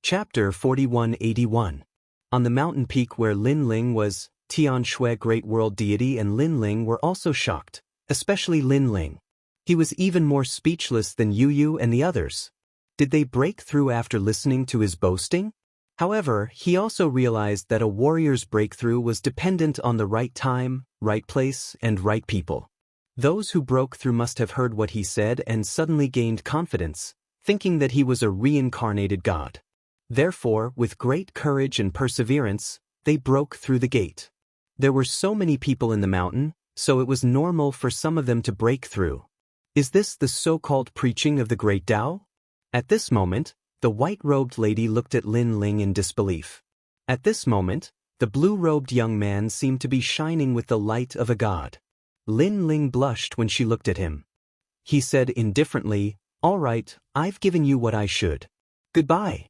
Chapter 4181. On the mountain peak where Lin Ling was, Tian Shui Great World Deity and Lin Ling were also shocked, especially Lin Ling. He was even more speechless than Yu Yu and the others. Did they break through after listening to his boasting? However, he also realized that a warrior's breakthrough was dependent on the right time, right place, and right people. Those who broke through must have heard what he said and suddenly gained confidence, thinking that he was a reincarnated god. Therefore, with great courage and perseverance, they broke through the gate. There were so many people in the mountain, so it was normal for some of them to break through. Is this the so-called preaching of the great Tao? At this moment, the white-robed lady looked at Lin Ling in disbelief. At this moment, the blue-robed young man seemed to be shining with the light of a god. Lin Ling blushed when she looked at him. He said indifferently, "All right, I've given you what I should. Goodbye."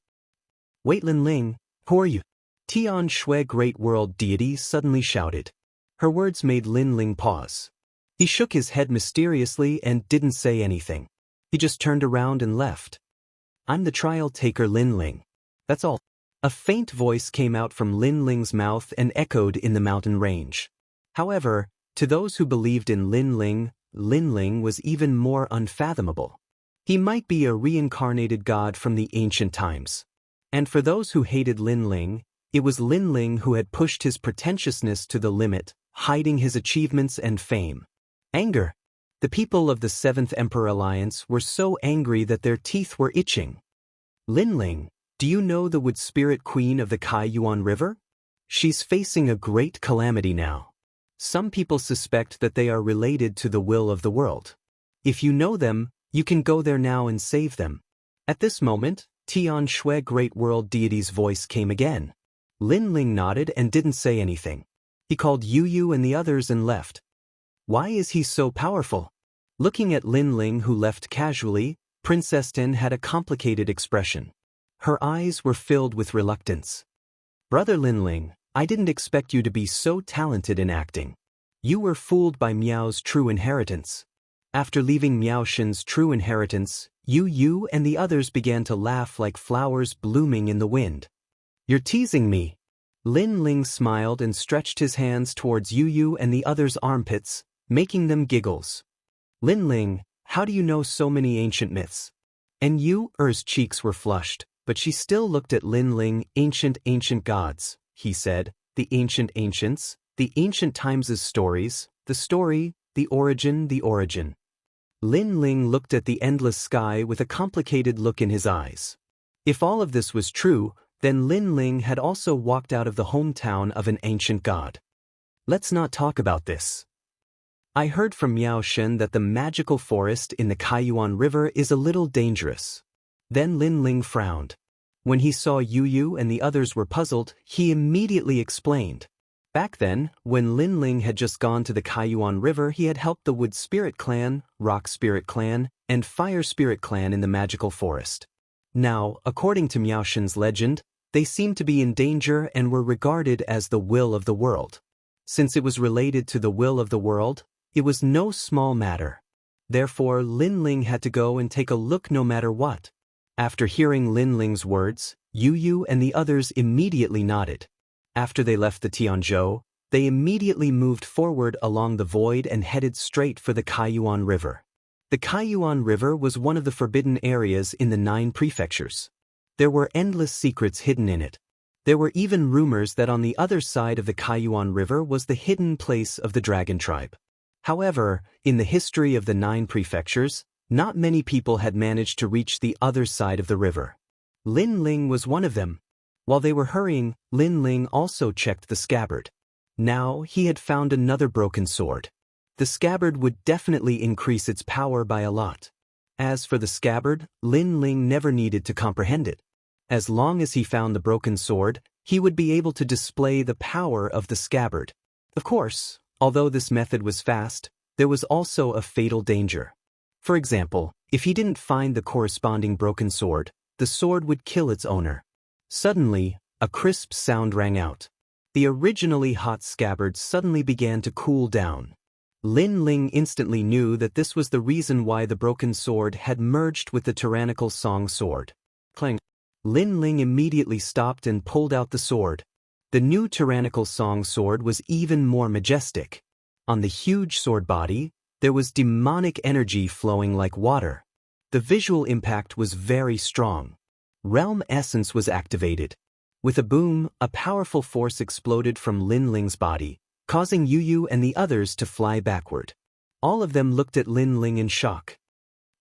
"Wait, Lin Ling, who are you?" Tian Shui Great World Deity suddenly shouted. Her words made Lin Ling pause. He shook his head mysteriously and didn't say anything. He just turned around and left. "I'm the trial taker Lin Ling. That's all." A faint voice came out from Lin Ling's mouth and echoed in the mountain range. However, to those who believed in Lin Ling was even more unfathomable. He might be a reincarnated god from the ancient times. And for those who hated Lin Ling, it was Lin Ling who had pushed his pretentiousness to the limit, hiding his achievements and fame. Anger. The people of the Seventh Emperor Alliance were so angry that their teeth were itching. "Lin Ling, do you know the Wood Spirit Queen of the Kaiyuan River? She's facing a great calamity now. Some people suspect that they are related to the will of the world. If you know them, you can go there now and save them." At this moment, Tian Shui Great World Deity's voice came again. Lin Ling nodded and didn't say anything. He called Yu Yu and the others and left. Why is he so powerful? Looking at Lin Ling, who left casually, Princess Tin had a complicated expression. Her eyes were filled with reluctance. "Brother Lin Ling, I didn't expect you to be so talented in acting. You were fooled by Miao's true inheritance." After leaving Miao Shen's true inheritance, Yu Yu and the others began to laugh like flowers blooming in the wind. "You're teasing me." Lin Ling smiled and stretched his hands towards Yu Yu and the others' armpits, making them giggles. "Lin Ling, how do you know so many ancient myths?" And Yu Er's cheeks were flushed, but she still looked at Lin Ling. Ancient gods, he said, the ancients, the ancient times' stories, the story, the origin. Lin Ling looked at the endless sky with a complicated look in his eyes. If all of this was true, then Lin Ling had also walked out of the hometown of an ancient god. "Let's not talk about this. I heard from Miao Shen that the magical forest in the Kaiyuan River is a little dangerous." Then Lin Ling frowned. When he saw Yu Yu and the others were puzzled, he immediately explained. Back then, when Lin Ling had just gone to the Kaiyuan River, he had helped the Wood Spirit Clan, Rock Spirit Clan, and Fire Spirit Clan in the magical forest. Now, according to Miao Shen's legend, they seemed to be in danger and were regarded as the will of the world. Since it was related to the will of the world, it was no small matter. Therefore, Lin Ling had to go and take a look no matter what. After hearing Lin Ling's words, Yu Yu and the others immediately nodded. After they left the Tianzhou, they immediately moved forward along the void and headed straight for the Kaiyuan River. The Kaiyuan River was one of the forbidden areas in the 9 prefectures. There were endless secrets hidden in it. There were even rumors that on the other side of the Kaiyuan River was the hidden place of the dragon tribe. However, in the history of the 9 prefectures, not many people had managed to reach the other side of the river. Lin Ling was one of them. While they were hurrying, Lin Ling also checked the scabbard. Now he had found another broken sword. The scabbard would definitely increase its power by a lot. As for the scabbard, Lin Ling never needed to comprehend it. As long as he found the broken sword, he would be able to display the power of the scabbard. Of course, although this method was fast, there was also a fatal danger. For example, if he didn't find the corresponding broken sword, the sword would kill its owner. Suddenly, a crisp sound rang out. The originally hot scabbard suddenly began to cool down. Lin Ling instantly knew that this was the reason why the broken sword had merged with the tyrannical Song sword. Clang. Lin Ling immediately stopped and pulled out the sword. The new tyrannical song sword was even more majestic. On the huge sword body, there was demonic energy flowing like water. The visual impact was very strong. Realm essence was activated. With a boom, a powerful force exploded from Lin Ling's body, causing Yu and the others to fly backward. All of them looked at Lin Ling in shock.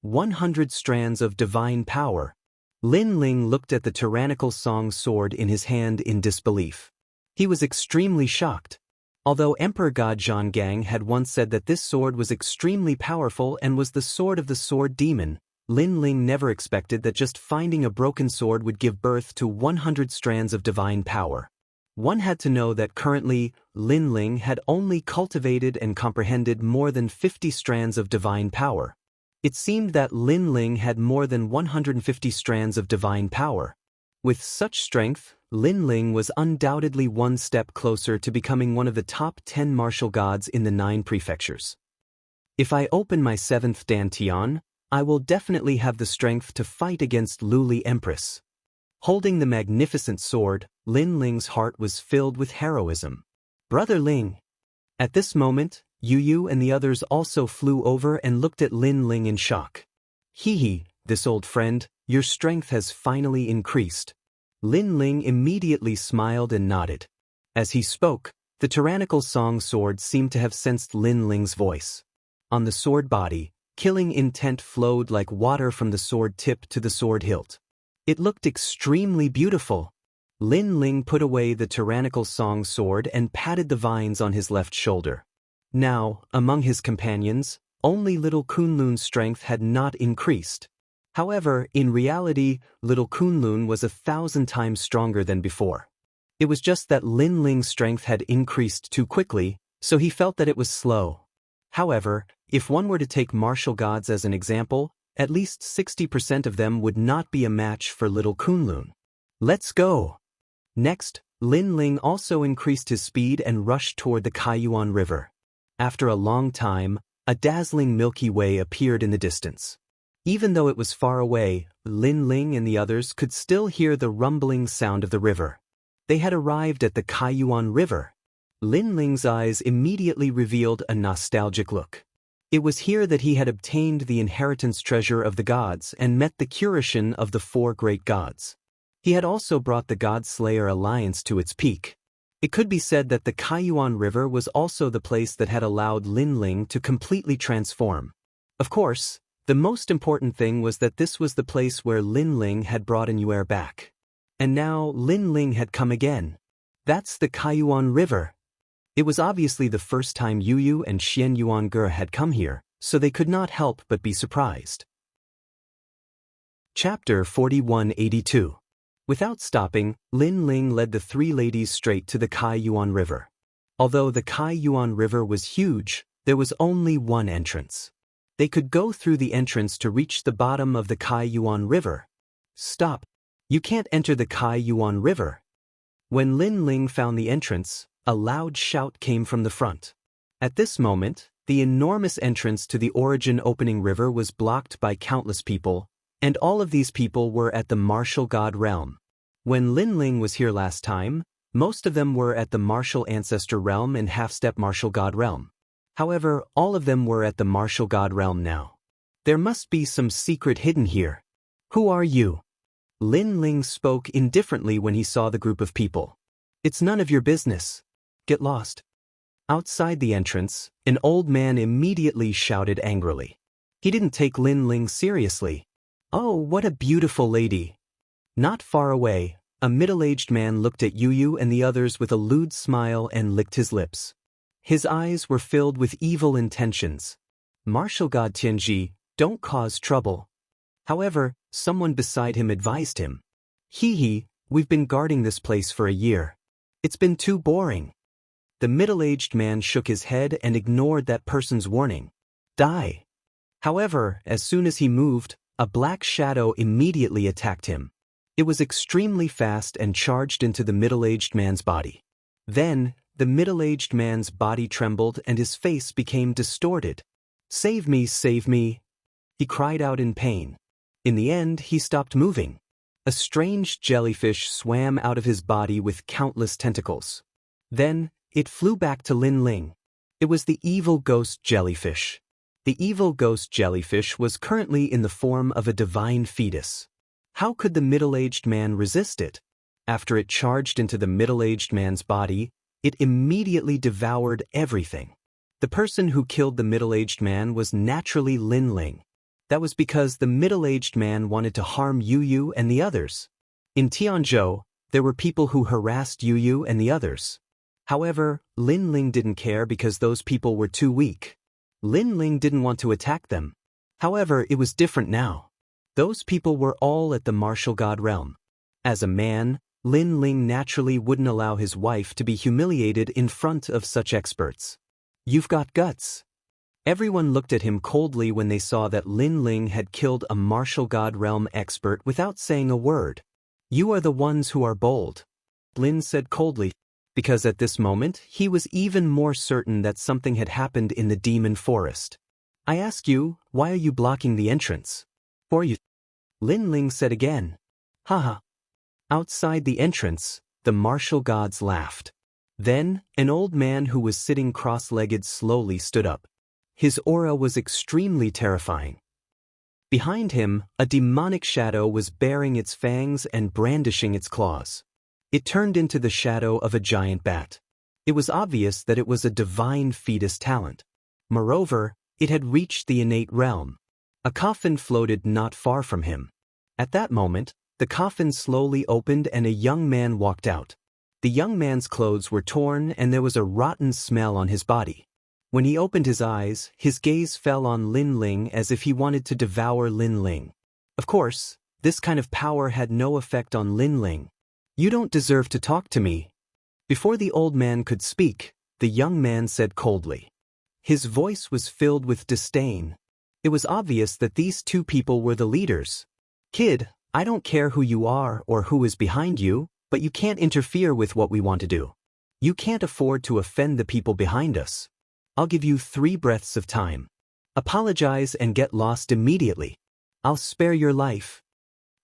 100 strands of divine power. Lin Ling looked at the tyrannical song sword in his hand in disbelief. He was extremely shocked. Although Emperor God Zhonggang had once said that this sword was extremely powerful and was the sword of the sword demon, Lin Ling never expected that just finding a broken sword would give birth to 100 strands of divine power. One had to know that currently, Lin Ling had only cultivated and comprehended more than 50 strands of divine power. It seemed that Lin Ling had more than 150 strands of divine power. With such strength, Lin Ling was undoubtedly one step closer to becoming one of the top 10 martial gods in the 9 prefectures. If I open my 7th Dantian, I will definitely have the strength to fight against Luli Empress. Holding the magnificent sword, Lin Ling's heart was filled with heroism. Brother Ling. At this moment, Yu and the others also flew over and looked at Lin Ling in shock. Hee, this old friend, your strength has finally increased. Lin Ling immediately smiled and nodded. As he spoke, the tyrannical song sword seemed to have sensed Lin Ling's voice. On the sword body, killing intent flowed like water from the sword tip to the sword hilt. It looked extremely beautiful. Lin Ling put away the tyrannical song sword and patted the vines on his left shoulder. Now, among his companions, only little Kunlun's strength had not increased. However, in reality, little Kunlun was 1,000 times stronger than before. It was just that Lin Ling's strength had increased too quickly, so he felt that it was slow. However, if one were to take martial gods as an example, at least 60% of them would not be a match for little Kunlun. Let's go! Next, Lin Ling also increased his speed and rushed toward the Kaiyuan River. After a long time, a dazzling Milky Way appeared in the distance. Even though it was far away, Lin Ling and the others could still hear the rumbling sound of the river. They had arrived at the Kaiyuan River. Lin Ling's eyes immediately revealed a nostalgic look. It was here that he had obtained the inheritance treasure of the gods and met the Curishin of the 4 great gods. He had also brought the God-Slayer alliance to its peak. It could be said that the Kaiyuan River was also the place that had allowed Lin Ling to completely transform. Of course, the most important thing was that this was the place where Lin Ling had brought An'Yuer back. And now Lin Ling had come again. That's the Kaiyuan River. It was obviously the first time Yu and Xian Yuange had come here, so they could not help but be surprised. Chapter 4182. Without stopping, Lin Ling led the 3 ladies straight to the Kaiyuan River. Although the Kaiyuan River was huge, there was only one entrance. They could go through the entrance to reach the bottom of the Kaiyuan River. Stop! You can't enter the Kaiyuan River. When Lin Ling found the entrance, a loud shout came from the front. At this moment, the enormous entrance to the origin opening river was blocked by countless people, and all of these people were at the martial god realm. When Lin Ling was here last time, most of them were at the martial ancestor realm and half-step martial god realm. However, all of them were at the martial god realm now. There must be some secret hidden here. Who are you? Lin Ling spoke indifferently when he saw the group of people. It's none of your business. Get lost. Outside the entrance, an old man immediately shouted angrily. He didn't take Lin Ling seriously. Oh, what a beautiful lady. Not far away, a middle-aged man looked at Yu and the others with a lewd smile and licked his lips. His eyes were filled with evil intentions. Martial god Tianji, don't cause trouble. However, someone beside him advised him. Hee, we've been guarding this place for a year. It's been too boring. The middle-aged man shook his head and ignored that person's warning. Die. However, as soon as he moved, a black shadow immediately attacked him. It was extremely fast and charged into the middle-aged man's body. Then, the middle-aged man's body trembled and his face became distorted. Save me, save me. He cried out in pain. In the end, he stopped moving. A strange jellyfish swam out of his body with countless tentacles. Then, it flew back to Lin Ling. It was the evil ghost jellyfish. The evil ghost jellyfish was currently in the form of a divine fetus. How could the middle-aged man resist it? After it charged into the middle-aged man's body, it immediately devoured everything. The person who killed the middle-aged man was naturally Lin Ling. That was because the middle-aged man wanted to harm Yu Yu and the others. In Tianzhou, there were people who harassed Yu Yu and the others. However, Lin Ling didn't care because those people were too weak. Lin Ling didn't want to attack them. However, it was different now. Those people were all at the martial god realm. As a man, Lin Ling naturally wouldn't allow his wife to be humiliated in front of such experts. You've got guts. Everyone looked at him coldly when they saw that Lin Ling had killed a martial god realm expert without saying a word. You are the ones who are bold, Lin said coldly, because at this moment he was even more certain that something had happened in the demon forest. I ask you, why are you blocking the entrance? For you, Lin Ling said again. Haha. Outside the entrance, the martial gods laughed. Then, an old man who was sitting cross-legged slowly stood up. His aura was extremely terrifying. Behind him, a demonic shadow was baring its fangs and brandishing its claws. It turned into the shadow of a giant bat. It was obvious that it was a divine fetus talent. Moreover, it had reached the innate realm. A coffin floated not far from him. At that moment, the coffin slowly opened and a young man walked out. The young man's clothes were torn and there was a rotten smell on his body. When he opened his eyes, his gaze fell on Lin Ling as if he wanted to devour Lin Ling. Of course, this kind of power had no effect on Lin Ling. You don't deserve to talk to me. Before the old man could speak, the young man said coldly. His voice was filled with disdain. It was obvious that these two people were the leaders. Kid, I don't care who you are or who is behind you, but you can't interfere with what we want to do. You can't afford to offend the people behind us. I'll give you 3 breaths of time. Apologize and get lost immediately. I'll spare your life.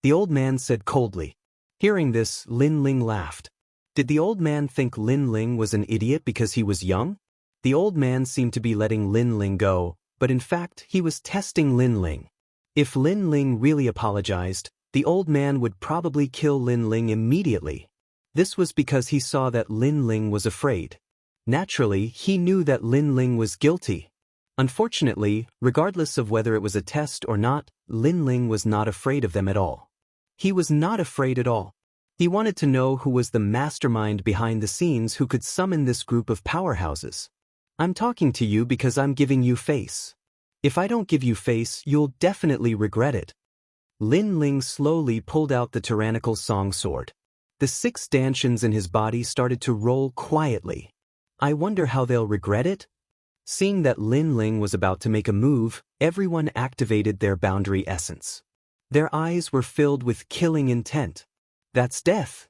The old man said coldly. Hearing this, Lin Ling laughed. Did the old man think Lin Ling was an idiot because he was young? The old man seemed to be letting Lin Ling go, but in fact he was testing Lin Ling. If Lin Ling really apologized, the old man would probably kill Lin Ling immediately. This was because he saw that Lin Ling was afraid. Naturally, he knew that Lin Ling was guilty. Unfortunately, regardless of whether it was a test or not, Lin Ling was not afraid of them at all. He was not afraid at all. He wanted to know who was the mastermind behind the scenes who could summon this group of powerhouses. I'm talking to you because I'm giving you face. If I don't give you face, you'll definitely regret it. Lin Ling slowly pulled out the tyrannical song sword. The 6 stanchions in his body started to roll quietly. I wonder how they'll regret it? Seeing that Lin Ling was about to make a move, everyone activated their boundary essence. Their eyes were filled with killing intent. That's death.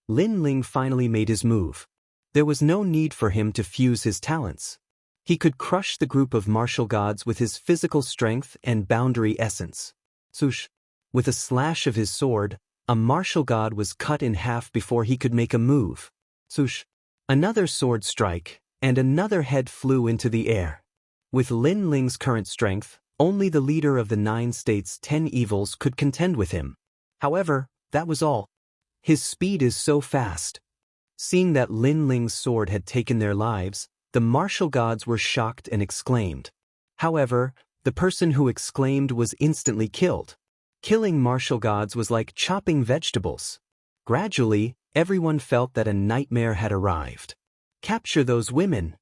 Lin Ling finally made his move. There was no need for him to fuse his talents. He could crush the group of martial gods with his physical strength and boundary essence. Swoosh. With a slash of his sword, a martial god was cut in half before he could make a move. Swoosh. Another sword strike, and another head flew into the air. With Lin Ling's current strength, only the leader of the 9 states' 10 evils could contend with him. However, that was all. His speed is so fast. Seeing that Lin Ling's sword had taken their lives, the martial gods were shocked and exclaimed. However, the person who exclaimed was instantly killed. Killing martial gods was like chopping vegetables. Gradually, everyone felt that a nightmare had arrived. Capture those women.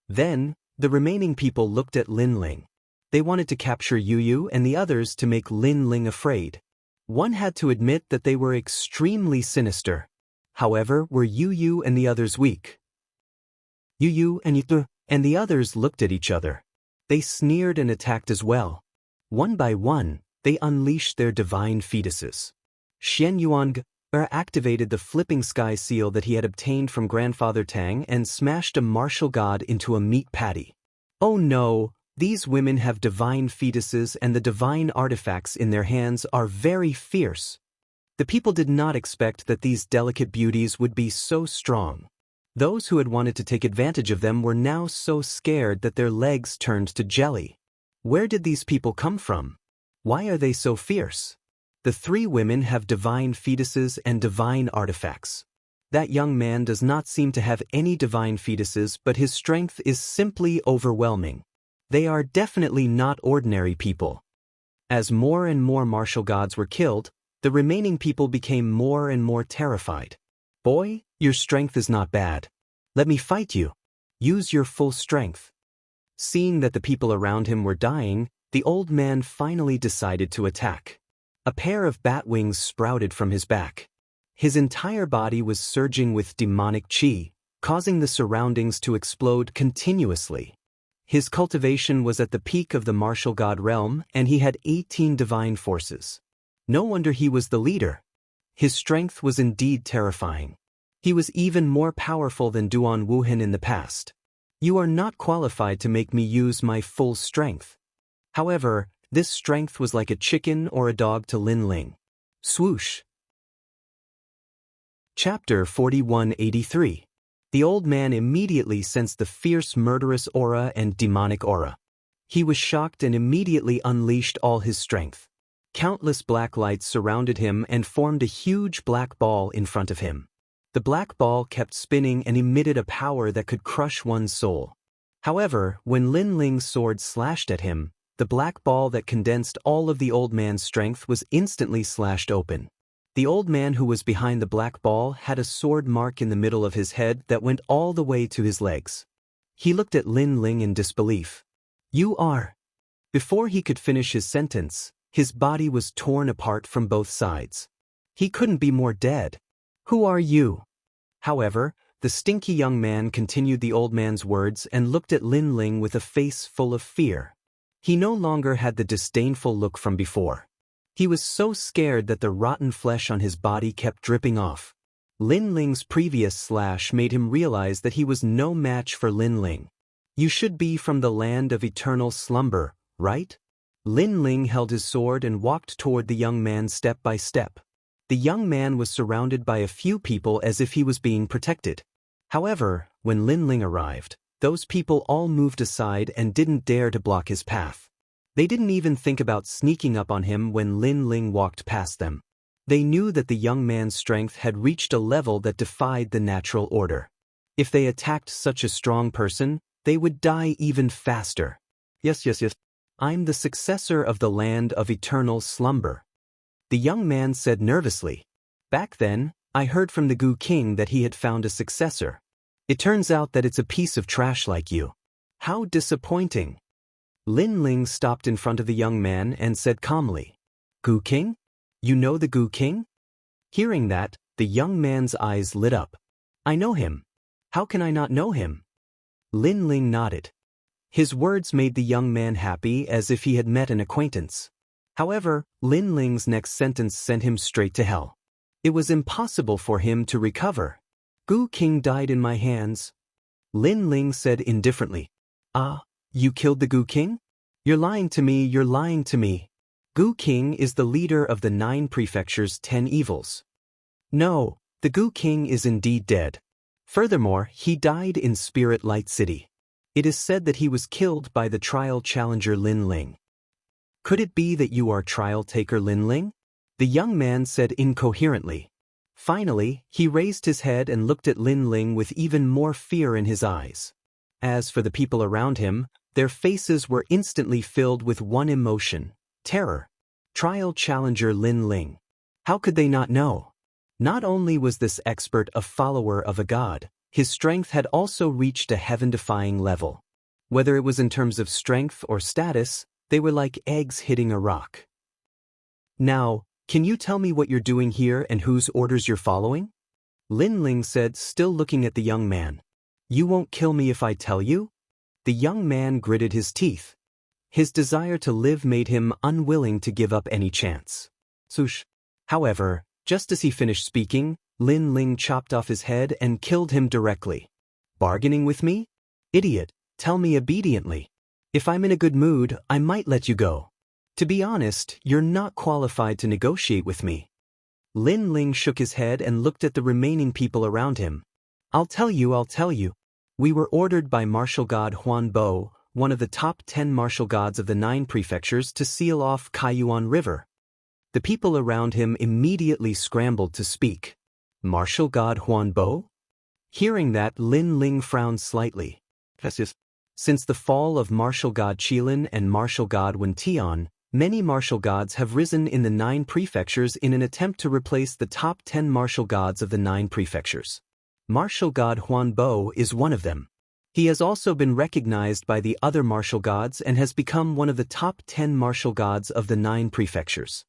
Then, the remaining people looked at Lin Ling. They wanted to capture Yu Yu and the others to make Lin Ling afraid. One had to admit that they were extremely sinister. However, were Yu Yu and the others weak? Yu Yu and the others looked at each other. They sneered and attacked as well. One by one, they unleashed their divine fetuses. Xian Yuan activated the flipping sky seal that he had obtained from Grandfather Tang and smashed a martial god into a meat patty. Oh no, these women have divine fetuses and the divine artifacts in their hands are very fierce. The people did not expect that these delicate beauties would be so strong. Those who had wanted to take advantage of them were now so scared that their legs turned to jelly. Where did these people come from? Why are they so fierce? The three women have divine fetuses and divine artifacts. That young man does not seem to have any divine fetuses, but his strength is simply overwhelming. They are definitely not ordinary people. As more and more martial gods were killed, the remaining people became more and more terrified. Boy, your strength is not bad. Let me fight you. Use your full strength. Seeing that the people around him were dying, the old man finally decided to attack. A pair of bat wings sprouted from his back. His entire body was surging with demonic chi, causing the surroundings to explode continuously. His cultivation was at the peak of the martial god realm, and he had 18 divine forces. No wonder he was the leader. His strength was indeed terrifying. He was even more powerful than Duan Wuhan in the past. You are not qualified to make me use my full strength. However, this strength was like a chicken or a dog to Lin Ling. Swoosh. Chapter 4183. The old man immediately sensed the fierce murderous aura and demonic aura. He was shocked and immediately unleashed all his strength. Countless black lights surrounded him and formed a huge black ball in front of him. The black ball kept spinning and emitted a power that could crush one's soul. However, when Lin Ling's sword slashed at him, the black ball that condensed all of the old man's strength was instantly slashed open. The old man who was behind the black ball had a sword mark in the middle of his head that went all the way to his legs. He looked at Lin Ling in disbelief. You are... Before he could finish his sentence, his body was torn apart from both sides. He couldn't be more dead. Who are you? However, the stinky young man continued the old man's words and looked at Lin Ling with a face full of fear. He no longer had the disdainful look from before. He was so scared that the rotten flesh on his body kept dripping off. Lin Ling's previous slash made him realize that he was no match for Lin Ling. You should be from the land of eternal slumber, right? Lin Ling held his sword and walked toward the young man step by step. The young man was surrounded by a few people as if he was being protected. However, when Lin Ling arrived, those people all moved aside and didn't dare to block his path. They didn't even think about sneaking up on him when Lin Ling walked past them. They knew that the young man's strength had reached a level that defied the natural order. If they attacked such a strong person, they would die even faster. Yes. I'm the successor of the land of eternal slumber. The young man said nervously. Back then, I heard from the Gu King that he had found a successor. It turns out that it's a piece of trash like you. How disappointing. Lin Ling stopped in front of the young man and said calmly, Gu King? You know the Gu King? Hearing that, the young man's eyes lit up. I know him. How can I not know him? Lin Ling nodded. His words made the young man happy as if he had met an acquaintance. However, Lin Ling's next sentence sent him straight to hell. It was impossible for him to recover. Gu King died in my hands. Lin Ling said indifferently. Ah, you killed the Gu King? You're lying to me, you're lying to me. Gu King is the leader of the 9 prefectures' 10 evils. No, the Gu King is indeed dead. Furthermore, he died in Spirit Light City. It is said that he was killed by the trial challenger Lin Ling. Could it be that you are trial taker Lin Ling? The young man said incoherently. Finally, he raised his head and looked at Lin Ling with even more fear in his eyes. As for the people around him, their faces were instantly filled with one emotion, terror. Trial challenger Lin Ling. How could they not know? Not only was this expert a follower of a god, his strength had also reached a heaven-defying level. Whether it was in terms of strength or status, they were like eggs hitting a rock. Now, can you tell me what you're doing here and whose orders you're following? Lin Ling said, still looking at the young man. You won't kill me if I tell you? The young man gritted his teeth. His desire to live made him unwilling to give up any chance. Swoosh. However, just as he finished speaking, Lin Ling chopped off his head and killed him directly. Bargaining with me? Idiot, tell me obediently. If I'm in a good mood, I might let you go. To be honest, you're not qualified to negotiate with me. Lin Ling shook his head and looked at the remaining people around him. I'll tell you. We were ordered by martial god Huan Bo, one of the top 10 martial gods of the 9 prefectures, to seal off Kaiyuan River. The people around him immediately scrambled to speak. Martial god Huan Bo? Hearing that, Lin Ling frowned slightly. Since the fall of martial god Qilin and martial god Wen Tian, many martial gods have risen in the 9 prefectures in an attempt to replace the top 10 martial gods of the 9 prefectures. Martial god Huan Bo is one of them. He has also been recognized by the other martial gods and has become one of the top 10 martial gods of the 9 prefectures.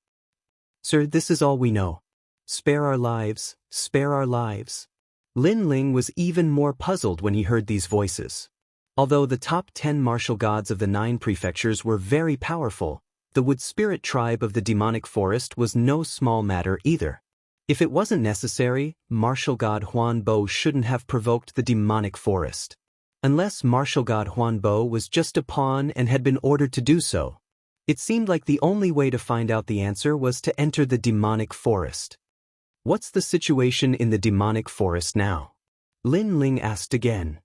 Sir, this is all we know. Spare our lives, spare our lives. Lin Ling was even more puzzled when he heard these voices. Although the top 10 martial gods of the 9 prefectures were very powerful, the wood spirit tribe of the demonic forest was no small matter either. If it wasn't necessary, martial god Huan Bo shouldn't have provoked the demonic forest. Unless martial god Huan Bo was just a pawn and had been ordered to do so. It seemed like the only way to find out the answer was to enter the demonic forest. What's the situation in the demonic forest now? Lin Ling asked again.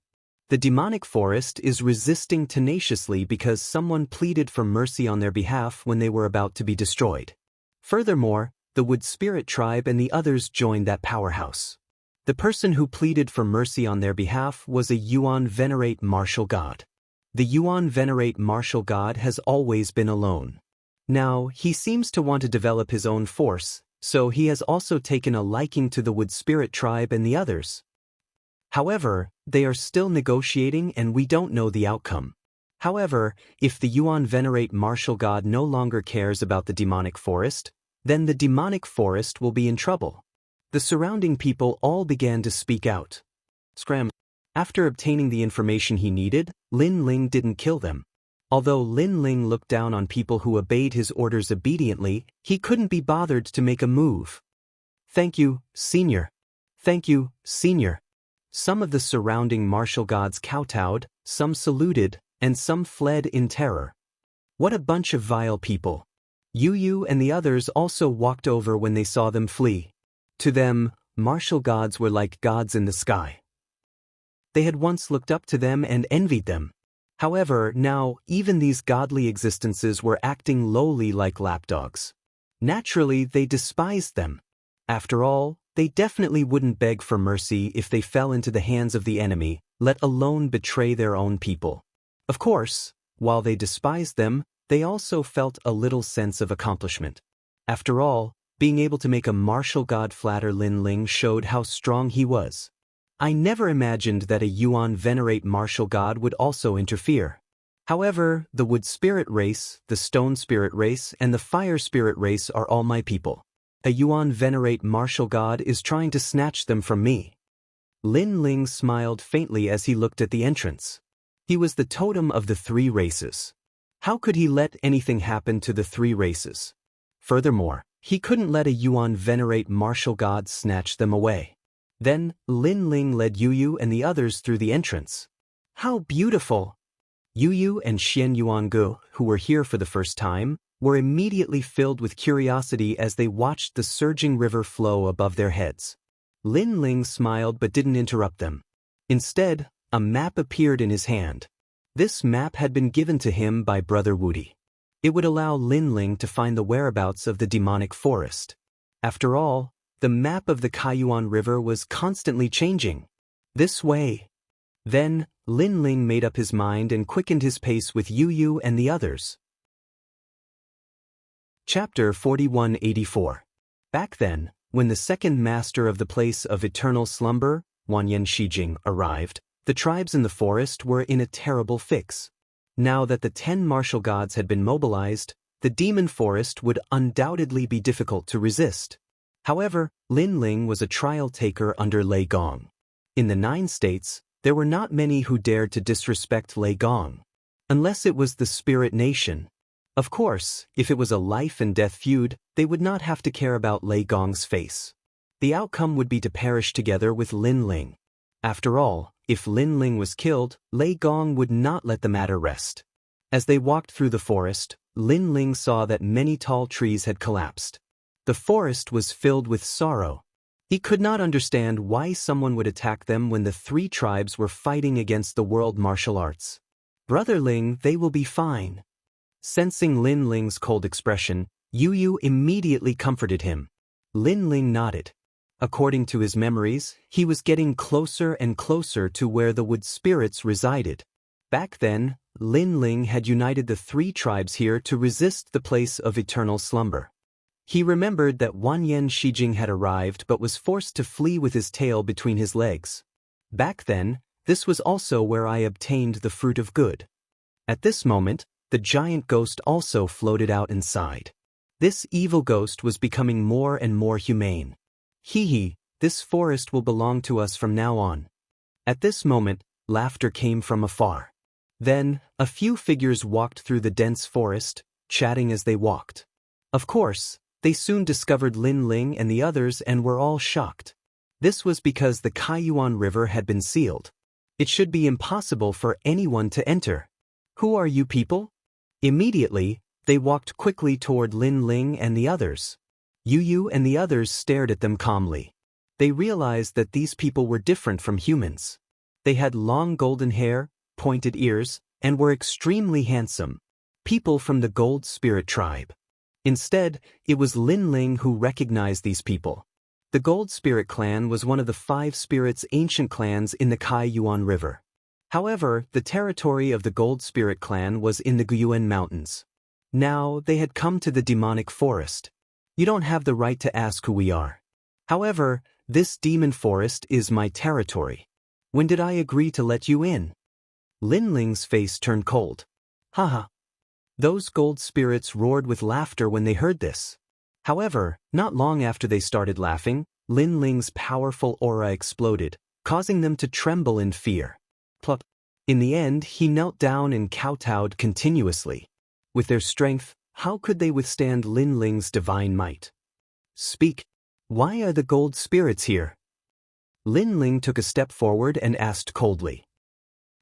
The demonic forest is resisting tenaciously because someone pleaded for mercy on their behalf when they were about to be destroyed. Furthermore, the wood spirit tribe and the others joined that powerhouse. The person who pleaded for mercy on their behalf was a Yuan Venerate martial god. The Yuan Venerate martial god has always been alone. Now, he seems to want to develop his own force, so he has also taken a liking to the wood spirit tribe and the others. However, they are still negotiating and we don't know the outcome. However, if the Yuan Venerate martial god no longer cares about the demonic forest, then the demonic forest will be in trouble. The surrounding people all began to speak out. After obtaining the information he needed, Lin Ling didn't kill them. Although Lin Ling looked down on people who obeyed his orders obediently, he couldn't be bothered to make a move. Thank you, Senior. Thank you, Senior. Some of the surrounding martial gods kowtowed, some saluted, and some fled in terror. What a bunch of vile people. Yu and the others also walked over when they saw them flee. To them, martial gods were like gods in the sky. They had once looked up to them and envied them. However, now, even these godly existences were acting lowly like lapdogs. Naturally, they despised them. After all, they definitely wouldn't beg for mercy if they fell into the hands of the enemy, let alone betray their own people. Of course, while they despised them, they also felt a little sense of accomplishment. After all, being able to make a martial god flatter Lin Ling showed how strong he was. I never imagined that a Yuan Venerate martial god would also interfere. However, the wood spirit race, the stone spirit race, and the fire spirit race are all my people. A Yuan Venerate martial god is trying to snatch them from me. Lin Ling smiled faintly as he looked at the entrance. He was the totem of the 3 races. How could he let anything happen to the 3 races? Furthermore, he couldn't let a Yuan Venerate martial god snatch them away. Then, Lin Ling led Yu and the others through the entrance. How beautiful! Yu and Xian Yuangu, who were here for the first time, were immediately filled with curiosity as they watched the surging river flow above their heads. Lin Ling smiled but didn't interrupt them. Instead, a map appeared in his hand. This map had been given to him by Brother Woody. It would allow Lin Ling to find the whereabouts of the demonic forest. After all, the map of the Kaiyuan River was constantly changing. This way. Then, Lin Ling made up his mind and quickened his pace with Yu and the others. Chapter 4184. Back then, when the second master of the place of eternal slumber, Wanyan Shijing, arrived, the tribes in the forest were in a terrible fix. Now that the 10 martial gods had been mobilized, the demon forest would undoubtedly be difficult to resist. However, Lin Ling was a trial taker under Lei Gong. In the 9 states, there were not many who dared to disrespect Lei Gong. Unless it was the Spirit Nation. Of course, if it was a life-and-death feud, they would not have to care about Lei Gong's face. The outcome would be to perish together with Lin Ling. After all, if Lin Ling was killed, Lei Gong would not let the matter rest. As they walked through the forest, Lin Ling saw that many tall trees had collapsed. The forest was filled with sorrow. He could not understand why someone would attack them when the three tribes were fighting against the world martial arts. Brother Ling, they will be fine. Sensing Lin Ling's cold expression, Yu Yu immediately comforted him. Lin Ling nodded. According to his memories, he was getting closer and closer to where the wood spirits resided. Back then, Lin Ling had united the three tribes here to resist the place of eternal slumber. He remembered that Wanyan Shijing had arrived but was forced to flee with his tail between his legs. Back then, this was also where I obtained the fruit of good. At this moment, the giant ghost also floated out inside. This evil ghost was becoming more and more humane. Hee, this forest will belong to us from now on. At this moment, laughter came from afar. Then, a few figures walked through the dense forest, chatting as they walked. Of course, they soon discovered Lin Ling and the others and were all shocked. This was because the Kaiyuan River had been sealed. It should be impossible for anyone to enter. Who are you people? Immediately, they walked quickly toward Lin Ling and the others. Yu Yu and the others stared at them calmly. They realized that these people were different from humans. They had long golden hair, pointed ears, and were extremely handsome. People from the Gold Spirit tribe. Instead, it was Lin Ling who recognized these people. The Gold Spirit clan was one of the 5 spirits' ancient clans in the Kaiyuan River. However, the territory of the Gold Spirit clan was in the Guyuan Mountains. Now, they had come to the demonic forest. You don't have the right to ask who we are. However, this demon forest is my territory. When did I agree to let you in? Lin Ling's face turned cold. Haha. Those gold spirits roared with laughter when they heard this. However, not long after they started laughing, Lin Ling's powerful aura exploded, causing them to tremble in fear. Plop. In the end, he knelt down and kowtowed continuously. With their strength, how could they withstand Lin Ling's divine might? Speak. Why are the gold spirits here? Lin Ling took a step forward and asked coldly.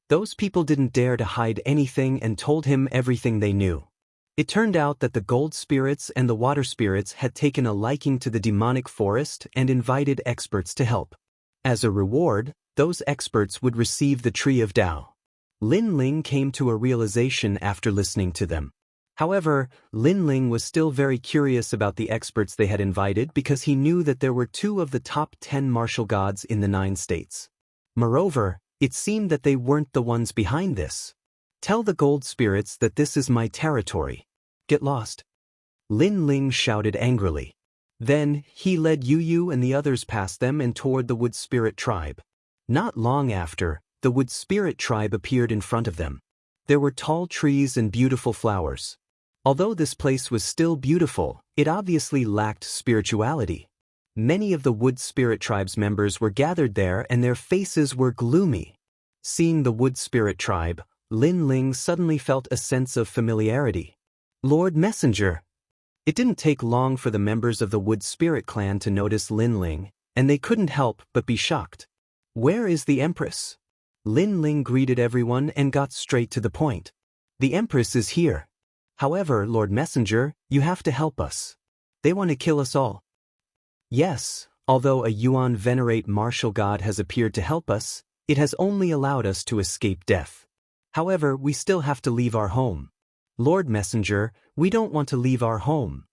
Those people didn't dare to hide anything and told him everything they knew. It turned out that the gold spirits and the water spirits had taken a liking to the demonic forest and invited experts to help. As a reward, those experts would receive the Tree of Tao. Lin Ling came to a realization after listening to them. However, Lin Ling was still very curious about the experts they had invited because he knew that there were 2 of the top 10 martial gods in the 9 states. Moreover, it seemed that they weren't the ones behind this. Tell the gold spirits that this is my territory. Get lost. Lin Ling shouted angrily. Then, he led Yu Yu and the others past them and toward the wood spirit tribe. Not long after, the wood spirit tribe appeared in front of them. There were tall trees and beautiful flowers. Although this place was still beautiful, it obviously lacked spirituality. Many of the Wood Spirit Tribe's members were gathered there and their faces were gloomy. Seeing the Wood Spirit Tribe, Lin Ling suddenly felt a sense of familiarity. Lord Messenger. It didn't take long for the members of the Wood Spirit clan to notice Lin Ling, and they couldn't help but be shocked. Where is the Empress? Lin Ling greeted everyone and got straight to the point. The Empress is here. However, Lord Messenger, you have to help us. They want to kill us all. Yes, although a Yuan venerate martial god has appeared to help us, it has only allowed us to escape death. However, we still have to leave our home. Lord Messenger, we don't want to leave our home.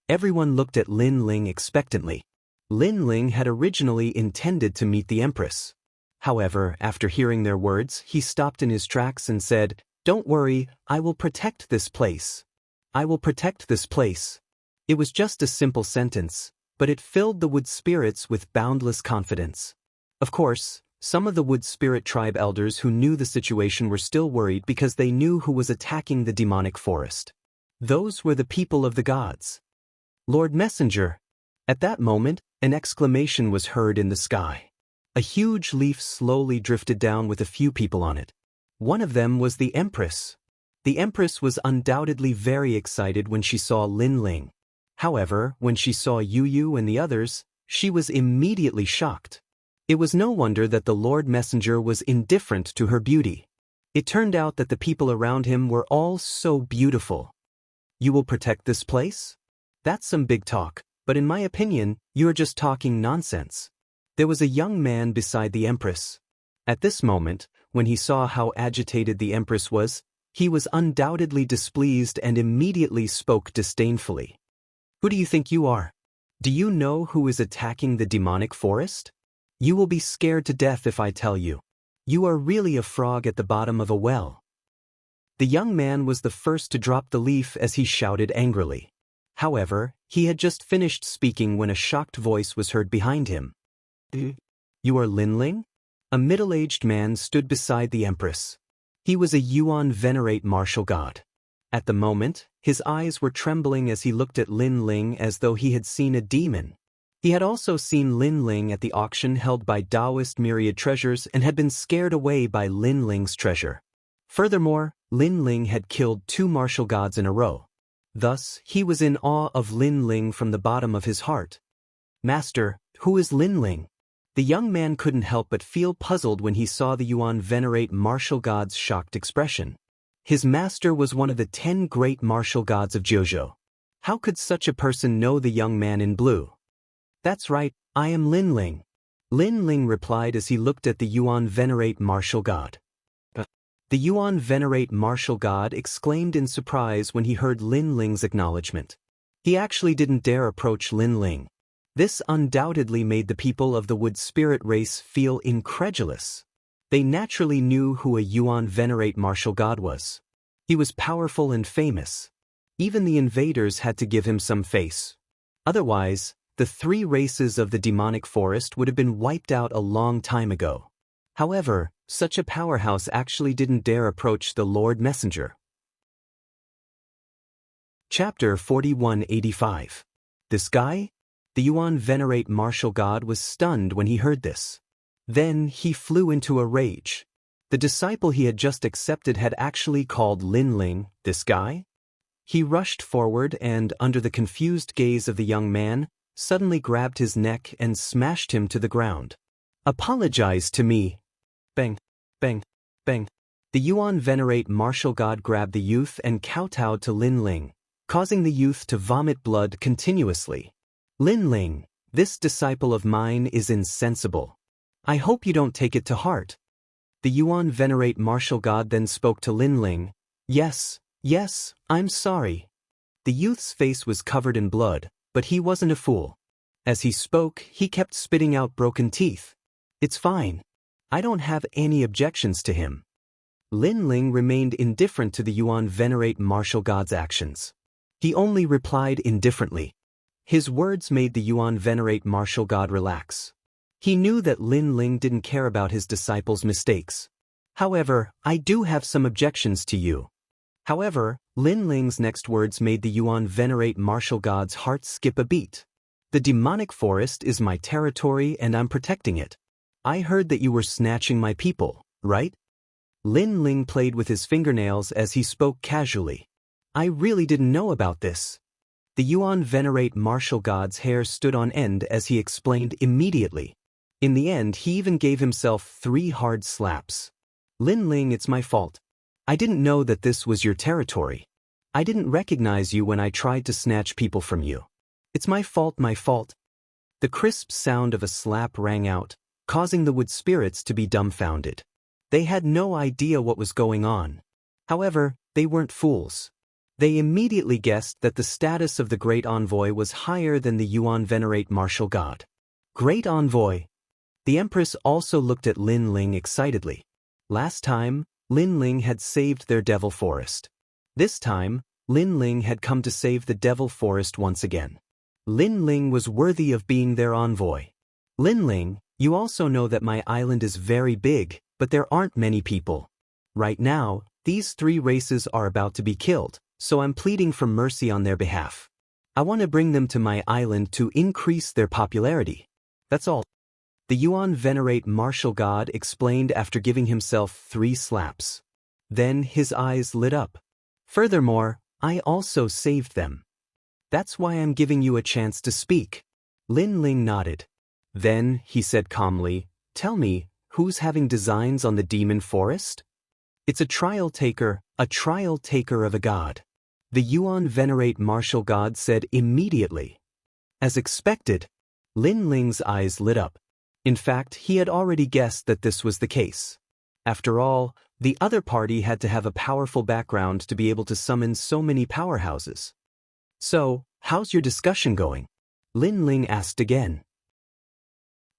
Everyone looked at Lin Ling expectantly. Lin Ling had originally intended to meet the Empress. However, after hearing their words, he stopped in his tracks and said, "Don't worry, I will protect this place. I will protect this place." It was just a simple sentence, but it filled the Wood Spirits with boundless confidence. Of course, some of the Wood Spirit tribe elders who knew the situation were still worried because they knew who was attacking the demonic forest. Those were the people of the gods. Lord Messenger. At that moment, an exclamation was heard in the sky. A huge leaf slowly drifted down with a few people on it. One of them was the Empress. The Empress was undoubtedly very excited when she saw Lin Ling. However, when she saw Yu Yu and the others, she was immediately shocked. It was no wonder that the Lord Messenger was indifferent to her beauty. It turned out that the people around him were all so beautiful. You will protect this place? That's some big talk, but in my opinion, you're just talking nonsense. There was a young man beside the Empress. At this moment, when he saw how agitated the Empress was, he was undoubtedly displeased and immediately spoke disdainfully. Who do you think you are? Do you know who is attacking the demonic forest? You will be scared to death if I tell you. You are really a frog at the bottom of a well. The young man was the first to drop the leaf as he shouted angrily. However, he had just finished speaking when a shocked voice was heard behind him. You are Linling? A middle-aged man stood beside the Empress. He was a Yuan venerate martial god. At the moment, his eyes were trembling as he looked at Linling as though he had seen a demon. He had also seen Linling at the auction held by Taoist Myriad Treasures and had been scared away by Linling's treasure. Furthermore, Linling had killed 2 martial gods in a row. Thus, he was in awe of Linling from the bottom of his heart. Master, who is Linling? The young man couldn't help but feel puzzled when he saw the Yuan venerate martial god's shocked expression. His master was one of the 10 great martial gods of Jiuzhou. How could such a person know the young man in blue? That's right, I am Linling. Linling replied as he looked at the Yuan venerate martial god. The Yuan venerate martial god exclaimed in surprise when he heard Linling's acknowledgement. He actually didn't dare approach Linling. This undoubtedly made the people of the wood spirit race feel incredulous. They naturally knew who a Yuan venerate martial god was. He was powerful and famous. Even the invaders had to give him some face. Otherwise, the 3 races of the demonic forest would have been wiped out a long time ago. However, such a powerhouse actually didn't dare approach the Lord Messenger. Chapter 4185. This guy? The Yuan venerate martial god was stunned when he heard this. Then he flew into a rage. The disciple he had just accepted had actually called Linling, this guy? He rushed forward and, under the confused gaze of the young man, suddenly grabbed his neck and smashed him to the ground. Apologize to me. Bang, bang, bang. The Yuan venerate martial god grabbed the youth and kowtowed to Linling, causing the youth to vomit blood continuously. Linling, this disciple of mine is insensible. I hope you don't take it to heart. The Yuan venerate martial god then spoke to Linling. Yes, I'm sorry. The youth's face was covered in blood, but he wasn't a fool. As he spoke, he kept spitting out broken teeth. It's fine. I don't have any objections to him. Linling remained indifferent to the Yuan venerate martial god's actions. He only replied indifferently. His words made the Yuan venerate martial god relax. He knew that Linling didn't care about his disciple's mistakes. However, I do have some objections to you. However, Linling's next words made the Yuan venerate martial god's heart skip a beat. The demonic forest is my territory and I'm protecting it. I heard that you were snatching my people, right? Linling played with his fingernails as he spoke casually. I really didn't know about this. The Yuan venerate martial god's hair stood on end as he explained immediately. In the end, he even gave himself 3 hard slaps. Linling, it's my fault. I didn't know that this was your territory. I didn't recognize you when I tried to snatch people from you. It's my fault. The crisp sound of a slap rang out, causing the wood spirits to be dumbfounded. They had no idea what was going on. However, they weren't fools. They immediately guessed that the status of the Great Envoy was higher than the Yuan venerate martial god. Great Envoy. The Empress also looked at Linling excitedly. Last time, Linling had saved their devil forest. This time, Linling had come to save the devil forest once again. Linling was worthy of being their envoy. Linling, you also know that my island is very big, but there aren't many people. Right now, these 3 races are about to be killed, so I'm pleading for mercy on their behalf. I want to bring them to my island to increase their popularity. That's all. The Yuan venerate martial god explained after giving himself 3 slaps. Then his eyes lit up. Furthermore, I also saved them. That's why I'm giving you a chance to speak. Linling nodded. Then, he said calmly, tell me, who's having designs on the demon forest? It's a trial taker of a god. The Yuan venerate martial god said immediately. As expected, Lin Ling's eyes lit up. In fact, he had already guessed that this was the case. After all, the other party had to have a powerful background to be able to summon so many powerhouses. So, how's your discussion going? Lin Ling asked again.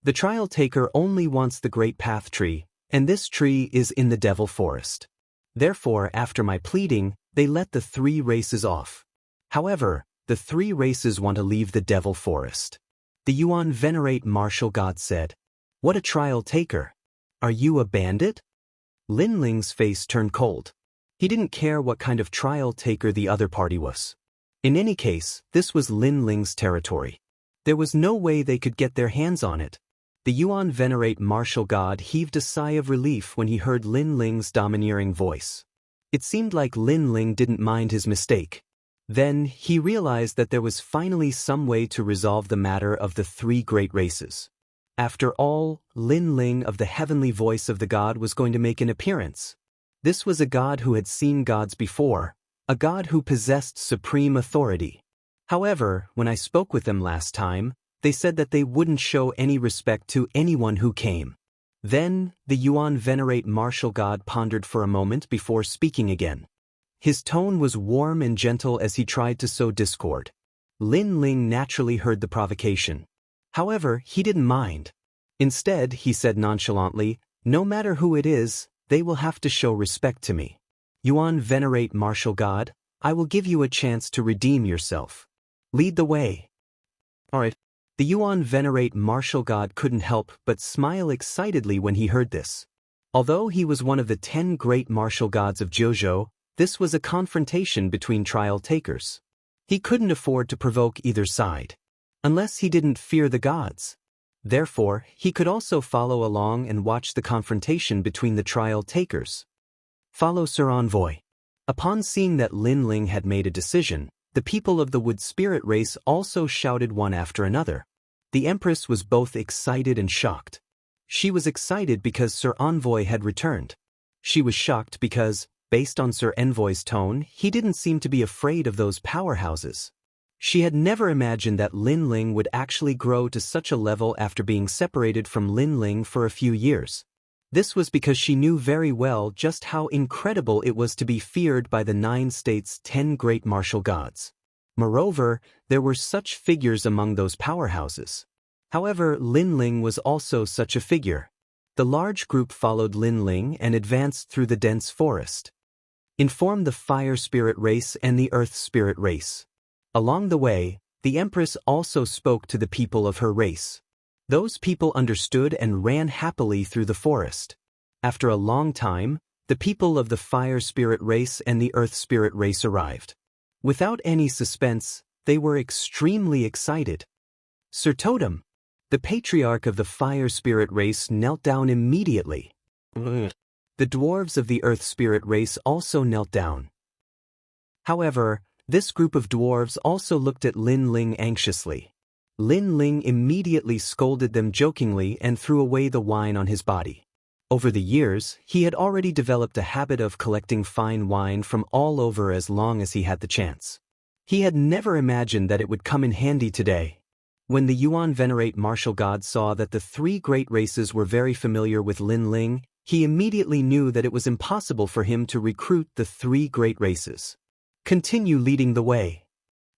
The trial taker only wants the Great Path Tree, and this tree is in the Devil Forest. Therefore, after my pleading, they let the 3 races off. However, the 3 races want to leave the Devil Forest. The Yuan Venerate Martial God said. What a trial taker! Are you a bandit? Lin Ling's face turned cold. He didn't care what kind of trial taker the other party was. In any case, this was Lin Ling's territory. There was no way they could get their hands on it. The Yuan Venerate Martial God heaved a sigh of relief when he heard Lin Ling's domineering voice. It seemed like Lin Ling didn't mind his mistake. Then, he realized that there was finally some way to resolve the matter of the 3 great races. After all, Lin Ling of the heavenly voice of the god was going to make an appearance. This was a god who had seen gods before, a god who possessed supreme authority. However, when I spoke with them last time, they said that they wouldn't show any respect to anyone who came. Then, the Yuan Venerate Martial God pondered for a moment before speaking again. His tone was warm and gentle as he tried to sow discord. Lin Ling naturally heard the provocation. However, he didn't mind. Instead, he said nonchalantly, no matter who it is, they will have to show respect to me. Yuan Venerate Martial God, I will give you a chance to redeem yourself. Lead the way. Alright. The Yuan Venerate Martial God couldn't help but smile excitedly when he heard this. Although he was one of the 10 great martial gods of Jojo, this was a confrontation between trial takers. He couldn't afford to provoke either side. Unless he didn't fear the gods. Therefore, he could also follow along and watch the confrontation between the trial takers. Follow Sir Envoy. Upon seeing that Lin Ling had made a decision, the people of the Wood Spirit race also shouted one after another. The Empress was both excited and shocked. She was excited because Sir Envoy had returned. She was shocked because, based on Sir Envoy's tone, he didn't seem to be afraid of those powerhouses. She had never imagined that Lin Ling would actually grow to such a level after being separated from Lin Ling for a few years. This was because she knew very well just how incredible it was to be feared by the 9 states' 10 great martial gods. Moreover, there were such figures among those powerhouses. However, Lin Ling was also such a figure. The large group followed Lin Ling and advanced through the dense forest. Informed the Fire Spirit race and the Earth Spirit race. Along the way, the Empress also spoke to the people of her race. Those people understood and ran happily through the forest. After a long time, the people of the Fire Spirit race and the Earth Spirit race arrived. Without any suspense, they were extremely excited. Sir Totem, the patriarch of the Fire Spirit race, knelt down immediately. The dwarves of the Earth Spirit race also knelt down. However, this group of dwarves also looked at Lin Ling anxiously. Lin Ling immediately scolded them jokingly and threw away the wine on his body. Over the years, he had already developed a habit of collecting fine wine from all over as long as he had the chance. He had never imagined that it would come in handy today. When the Yuan Venerate Martial God saw that the 3 great races were very familiar with Lin Ling, he immediately knew that it was impossible for him to recruit the 3 great races. Continue leading the way.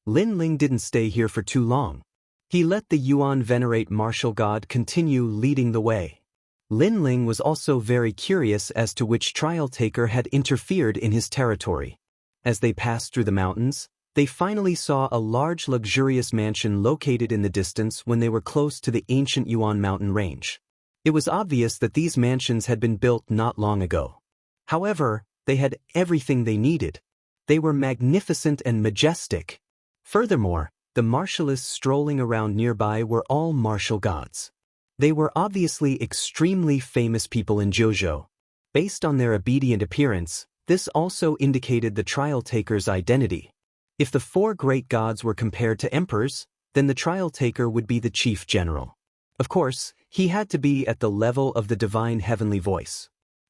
Lin Ling didn't stay here for too long. He let the Yuan Venerate Martial God continue leading the way. Lin Ling was also very curious as to which trial taker had interfered in his territory. As they passed through the mountains, they finally saw a large luxurious mansion located in the distance when they were close to the ancient Yuan mountain range. It was obvious that these mansions had been built not long ago. However, they had everything they needed. They were magnificent and majestic. Furthermore, the martialists strolling around nearby were all martial gods. They were obviously extremely famous people in Jojo. Based on their obedient appearance, this also indicated the trial taker's identity. If the 4 great gods were compared to emperors, then the trial taker would be the chief general. Of course, he had to be at the level of the divine heavenly voice.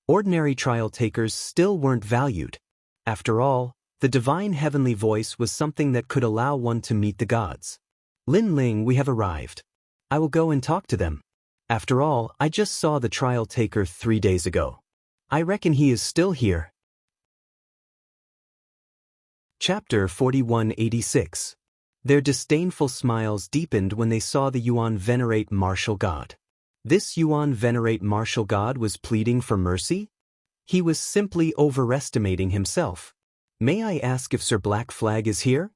Ordinary trial takers still weren't valued. After all, the divine heavenly voice was something that could allow one to meet the gods. Lin Ling, we have arrived. I will go and talk to them. After all, I just saw the trial taker 3 days ago. I reckon he is still here. Chapter 4186. Their disdainful smiles deepened when they saw the Yuan venerate martial god. This Yuan venerate martial god was pleading for mercy? He was simply overestimating himself. May I ask if Sir Black Flag is here?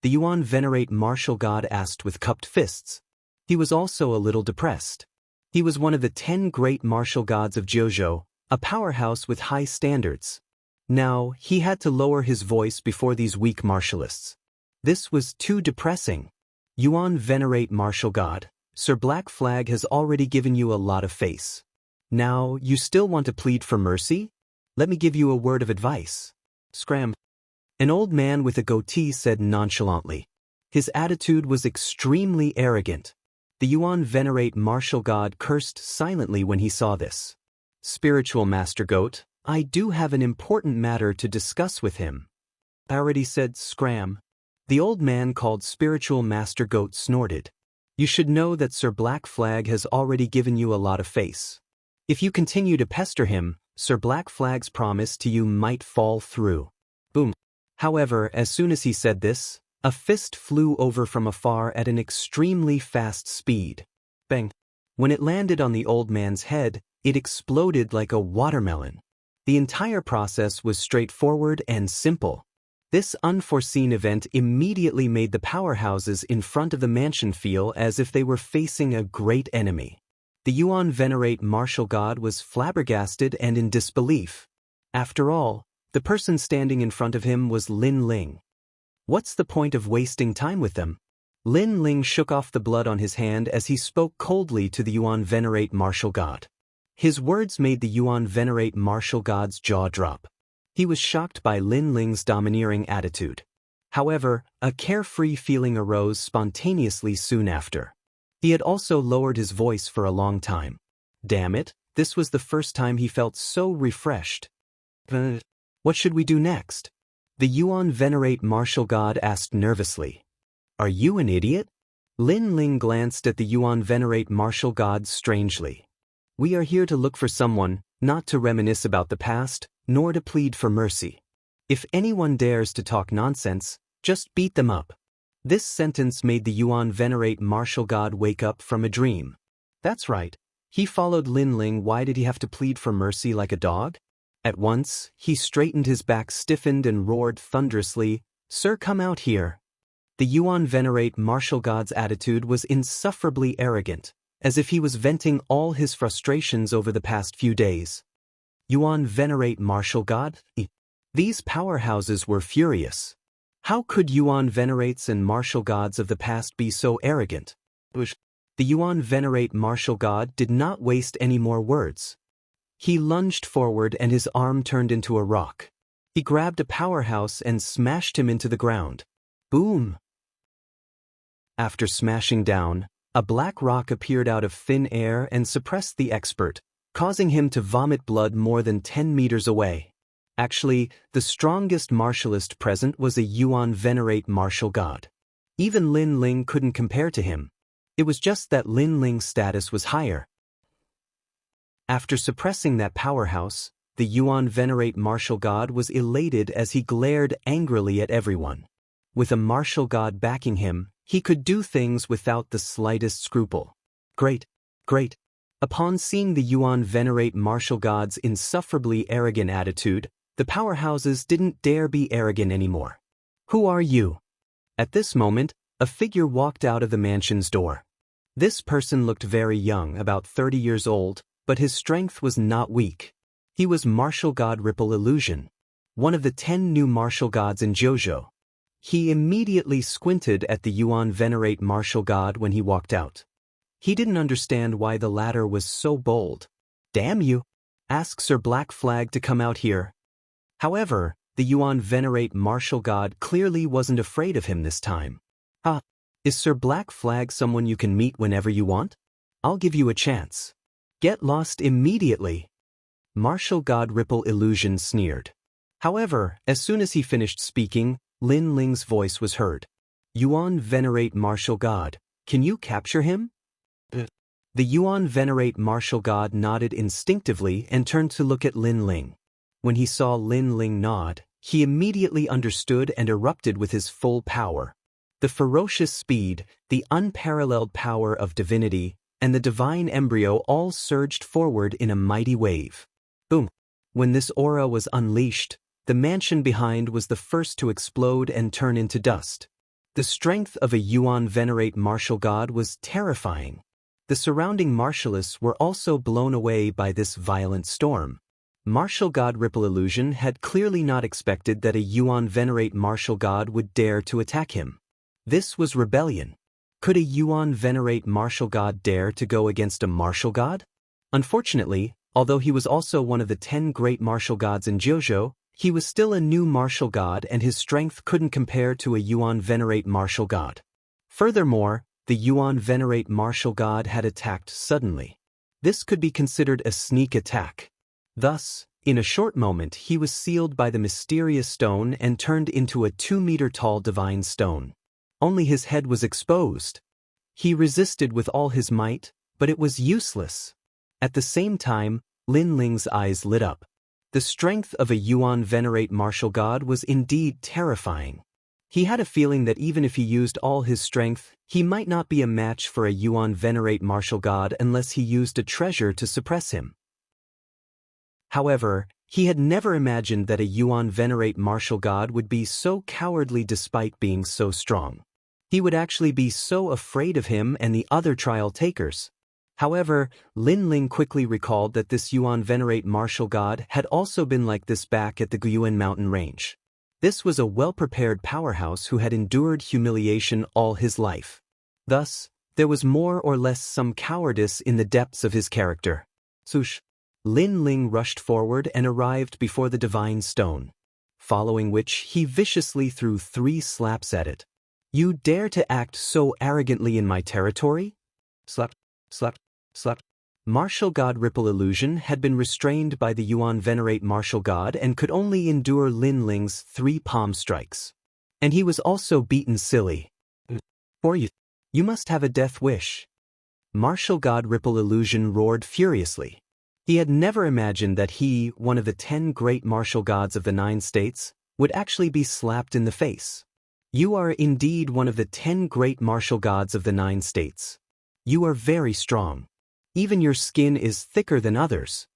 The Yuan venerate martial god asked with cupped fists. He was also a little depressed. He was one of the 10 great martial gods of Jiuzhou, a powerhouse with high standards. Now, he had to lower his voice before these weak martialists. This was too depressing. Yuan venerate martial god, Sir Black Flag has already given you a lot of face. Now, you still want to plead for mercy? Let me give you a word of advice. Scram. An old man with a goatee said nonchalantly. His attitude was extremely arrogant. The Yuan venerate martial god cursed silently when he saw this. Spiritual Master Goat, I do have an important matter to discuss with him. I already said scram. The old man called Spiritual Master Goat snorted. You should know that Sir Black Flag has already given you a lot of face. If you continue to pester him, Sir Black Flag's promise to you might fall through. Boom. However, as soon as he said this, a fist flew over from afar at an extremely fast speed. Bang. When it landed on the old man's head, it exploded like a watermelon. The entire process was straightforward and simple. This unforeseen event immediately made the powerhouses in front of the mansion feel as if they were facing a great enemy. The Yuan venerate martial god was flabbergasted and in disbelief. After all, the person standing in front of him was Lin Ling. What's the point of wasting time with them? Lin Ling shook off the blood on his hand as he spoke coldly to the Yuan venerate martial god. His words made the Yuan venerate martial god's jaw drop. He was shocked by Lin Ling's domineering attitude. However, a carefree feeling arose spontaneously soon after. He had also lowered his voice for a long time. Damn it, this was the first time he felt so refreshed. What should we do next? The Yuan venerate martial god asked nervously. Are you an idiot? Lin Ling glanced at the Yuan venerate martial god strangely. We are here to look for someone, not to reminisce about the past, nor to plead for mercy. If anyone dares to talk nonsense, just beat them up. This sentence made the Yuan venerate martial god wake up from a dream. That's right. He followed Lin Ling. Why did he have to plead for mercy like a dog? At once, he straightened, his back stiffened and roared thunderously, Sir, come out here. The Yuan venerate martial god's attitude was insufferably arrogant, as if he was venting all his frustrations over the past few days. Yuan venerate martial god? These powerhouses were furious. How could Yuan venerates and martial gods of the past be so arrogant? The Yuan venerate martial god did not waste any more words. He lunged forward and his arm turned into a rock. He grabbed a powerhouse and smashed him into the ground. Boom! After smashing down, a black rock appeared out of thin air and suppressed the expert, causing him to vomit blood more than 10 meters away. Actually, the strongest martialist present was a Yuan venerate martial god. Even Lin Ling couldn't compare to him. It was just that Lin Ling's status was higher. After suppressing that powerhouse, the Yuan venerate martial god was elated as he glared angrily at everyone. With a martial god backing him, he could do things without the slightest scruple. Great, great. Upon seeing the Yuan venerate martial god's insufferably arrogant attitude, the powerhouses didn't dare be arrogant anymore. Who are you? At this moment, a figure walked out of the mansion's door. This person looked very young, about 30 years old, but his strength was not weak. He was martial god Ripple Illusion, one of the 10 new martial gods in Jiuzhou. He immediately squinted at the Yuan venerate martial god when he walked out. He didn't understand why the latter was so bold. Damn you! Ask Sir Black Flag to come out here. However, the Yuan venerate martial god clearly wasn't afraid of him this time. Is Sir Black Flag someone you can meet whenever you want? I'll give you a chance. Get lost immediately. Martial god Ripple Illusion sneered. However, as soon as he finished speaking, Lin Ling's voice was heard. Yuan venerate martial god. Can you capture him? The Yuan venerate martial god nodded instinctively and turned to look at Lin Ling. When he saw Lin Ling nod, he immediately understood and erupted with his full power. The ferocious speed, the unparalleled power of divinity, and the divine embryo all surged forward in a mighty wave. Boom! When this aura was unleashed, the mansion behind was the first to explode and turn into dust. The strength of a Yuan venerate martial god was terrifying. The surrounding martialists were also blown away by this violent storm. Martial god Ripple Illusion had clearly not expected that a Yuan venerate martial god would dare to attack him. This was rebellion. Could a Yuan venerate martial god dare to go against a martial god? Unfortunately, although he was also one of the 10 great martial gods in JoJo, he was still a new martial god and his strength couldn't compare to a Yuan venerate martial god. Furthermore, the Yuan venerate martial god had attacked suddenly. This could be considered a sneak attack. Thus, in a short moment he was sealed by the mysterious stone and turned into a 2-meter-tall divine stone. Only his head was exposed. He resisted with all his might, but it was useless. At the same time, Lin Ling's eyes lit up. The strength of a Yuan venerate martial god was indeed terrifying. He had a feeling that even if he used all his strength, he might not be a match for a Yuan venerate martial god unless he used a treasure to suppress him. However, he had never imagined that a Yuan venerate martial god would be so cowardly despite being so strong. He would actually be so afraid of him and the other trial takers. However, Lin Ling quickly recalled that this Yuan venerate martial god had also been like this back at the Guyuan mountain range. This was a well-prepared powerhouse who had endured humiliation all his life. Thus, there was more or less some cowardice in the depths of his character. Swoosh! Lin Ling rushed forward and arrived before the divine stone, following which he viciously threw 3 slaps at it. You dare to act so arrogantly in my territory? Slap, slap, slap. Martial god Ripple Illusion had been restrained by the Yuan venerate martial god and could only endure Lin Ling's 3 palm strikes. And he was also beaten silly. Or you must have a death wish. Martial god Ripple Illusion roared furiously. He had never imagined that he, one of the 10 great martial gods of the 9 states, would actually be slapped in the face. You are indeed one of the 10 great martial gods of the 9 states. You are very strong. Even your skin is thicker than others.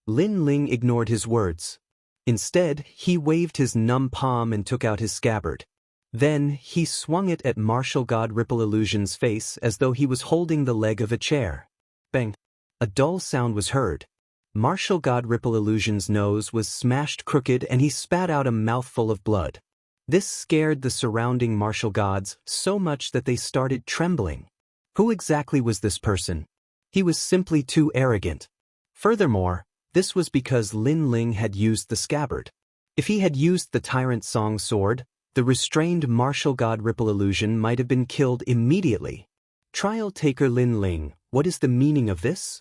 Lin Ling ignored his words. Instead, he waved his numb palm and took out his scabbard. Then, he swung it at martial god Ripple Illusion's face as though he was holding the leg of a chair. Bang! A dull sound was heard. Martial god Ripple Illusion's nose was smashed crooked and he spat out a mouthful of blood. This scared the surrounding martial gods so much that they started trembling. Who exactly was this person? He was simply too arrogant. Furthermore, this was because Lin Ling had used the scabbard. If he had used the Tyrant Song sword, the restrained martial god Ripple Illusion might have been killed immediately. Trial taker Lin Ling, what is the meaning of this?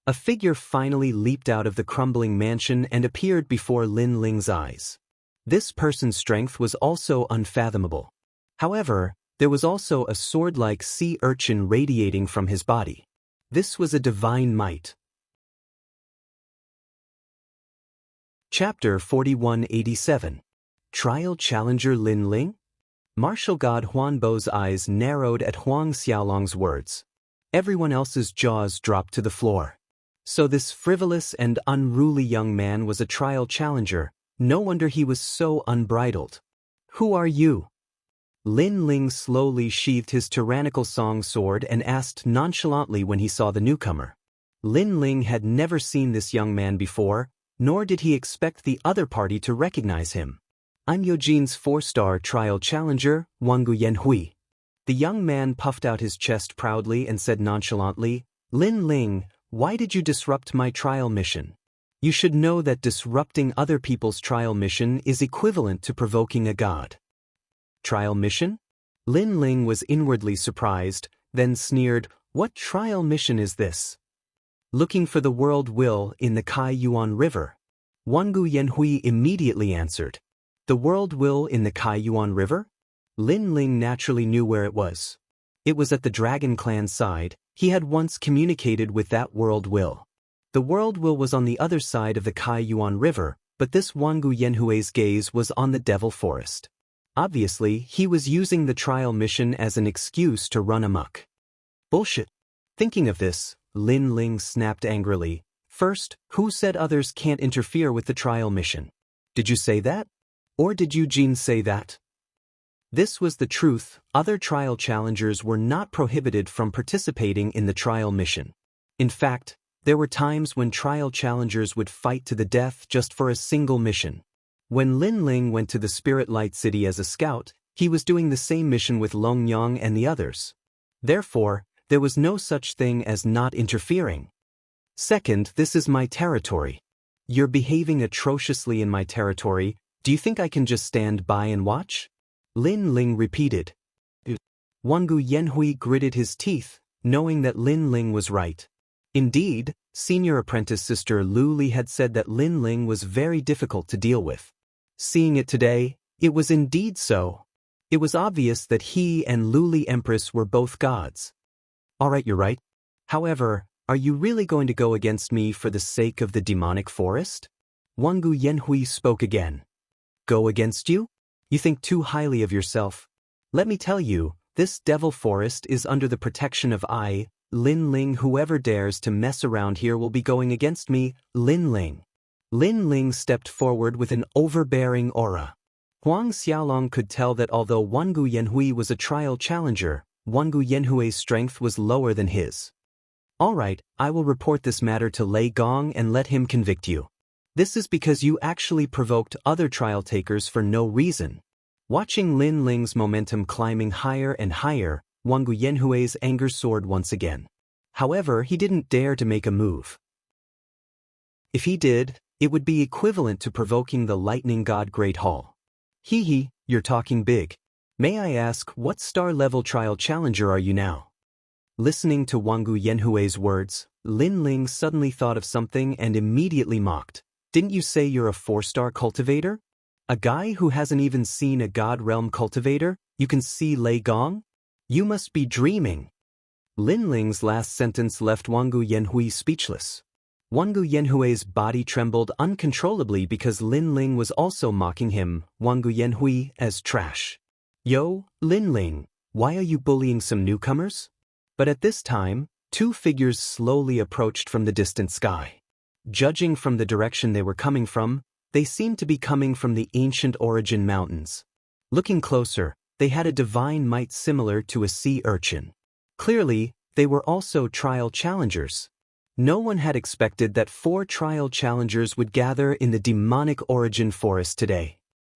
A figure finally leaped out of the crumbling mansion and appeared before Lin Ling's eyes. This person's strength was also unfathomable. However, there was also a sword-like sea urchin radiating from his body. This was a divine might. Chapter 4187. Trial Challenger Lin Ling? Martial god Huan Bo's eyes narrowed at Huang Xiaolong's words. Everyone else's jaws dropped to the floor. So this frivolous and unruly young man was a trial challenger. No wonder he was so unbridled. Who are you? Lin Ling slowly sheathed his tyrannical song sword and asked nonchalantly when he saw the newcomer. Lin Ling had never seen this young man before, nor did he expect the other party to recognize him. I'm Yojin's 4-star trial challenger, Wangu Yanhui. The young man puffed out his chest proudly and said nonchalantly, Lin Ling, why did you disrupt my trial mission? You should know that disrupting other people's trial mission is equivalent to provoking a god. Trial mission? Lin Ling was inwardly surprised, then sneered, what trial mission is this? Looking for the world will in the Kai Yuan River. Wangu Yanhui immediately answered. The world will in the Kai Yuan River? Lin Ling naturally knew where it was. It was at the Dragon Clan's side. He had once communicated with that world will. The world will was on the other side of the Kai Yuan River, but this Wangu Yanhui's gaze was on the Devil Forest. Obviously, he was using the trial mission as an excuse to run amok. Bullshit. Thinking of this, Lin Ling snapped angrily. First, who said others can't interfere with the trial mission? Did you say that? Or did Eugene say that? This was the truth. Other trial challengers were not prohibited from participating in the trial mission. In fact, there were times when trial challengers would fight to the death just for a single mission. When Lin Ling went to the Spirit Light City as a scout, he was doing the same mission with Long Yang and the others. Therefore, there was no such thing as not interfering. Second, this is my territory. You're behaving atrociously in my territory. Do you think I can just stand by and watch? Lin Ling repeated. Wangu Yanhui gritted his teeth, knowing that Lin Ling was right. Indeed, senior apprentice sister Lu Li had said that Lin Ling was very difficult to deal with. Seeing it today, it was indeed so. It was obvious that he and Lu Li Empress were both gods. Alright, you're right. However, are you really going to go against me for the sake of the demonic forest? Wangu Yanhui spoke again. Go against you? You think too highly of yourself. Let me tell you, this devil forest is under the protection of I, Lin Ling. Whoever dares to mess around here will be going against me, Lin Ling. Lin Ling stepped forward with an overbearing aura. Huang Xiaolong could tell that although Wangu Yanhui was a trial challenger, Wangu Yanhui's strength was lower than his. Alright, I will report this matter to Lei Gong and let him convict you. This is because you actually provoked other trial takers for no reason. Watching Lin Ling's momentum climbing higher and higher, Wangu Yanhui's anger soared once again. However, he didn't dare to make a move. If he did, it would be equivalent to provoking the lightning god Great Hall. Hee, you're talking big. May I ask, what star-level trial challenger are you now? Listening to Wangu Yanhui's words, Lin Ling suddenly thought of something and immediately mocked. Didn't you say you're a 4-star cultivator? A guy who hasn't even seen a God Realm cultivator, you can see Lei Gong? You must be dreaming. Lin Ling's last sentence left Wangu Yanhui speechless. Wangu Yanhui's body trembled uncontrollably because Lin Ling was also mocking him, Wangu Yanhui, as trash. Yo, Lin Ling, why are you bullying some newcomers? But at this time, two figures slowly approached from the distant sky. Judging from the direction they were coming from, they seemed to be coming from the ancient Origin Mountains. Looking closer, they had a divine might similar to a sea urchin. Clearly, they were also trial challengers. No one had expected that 4 trial challengers would gather in the demonic Origin Forest today.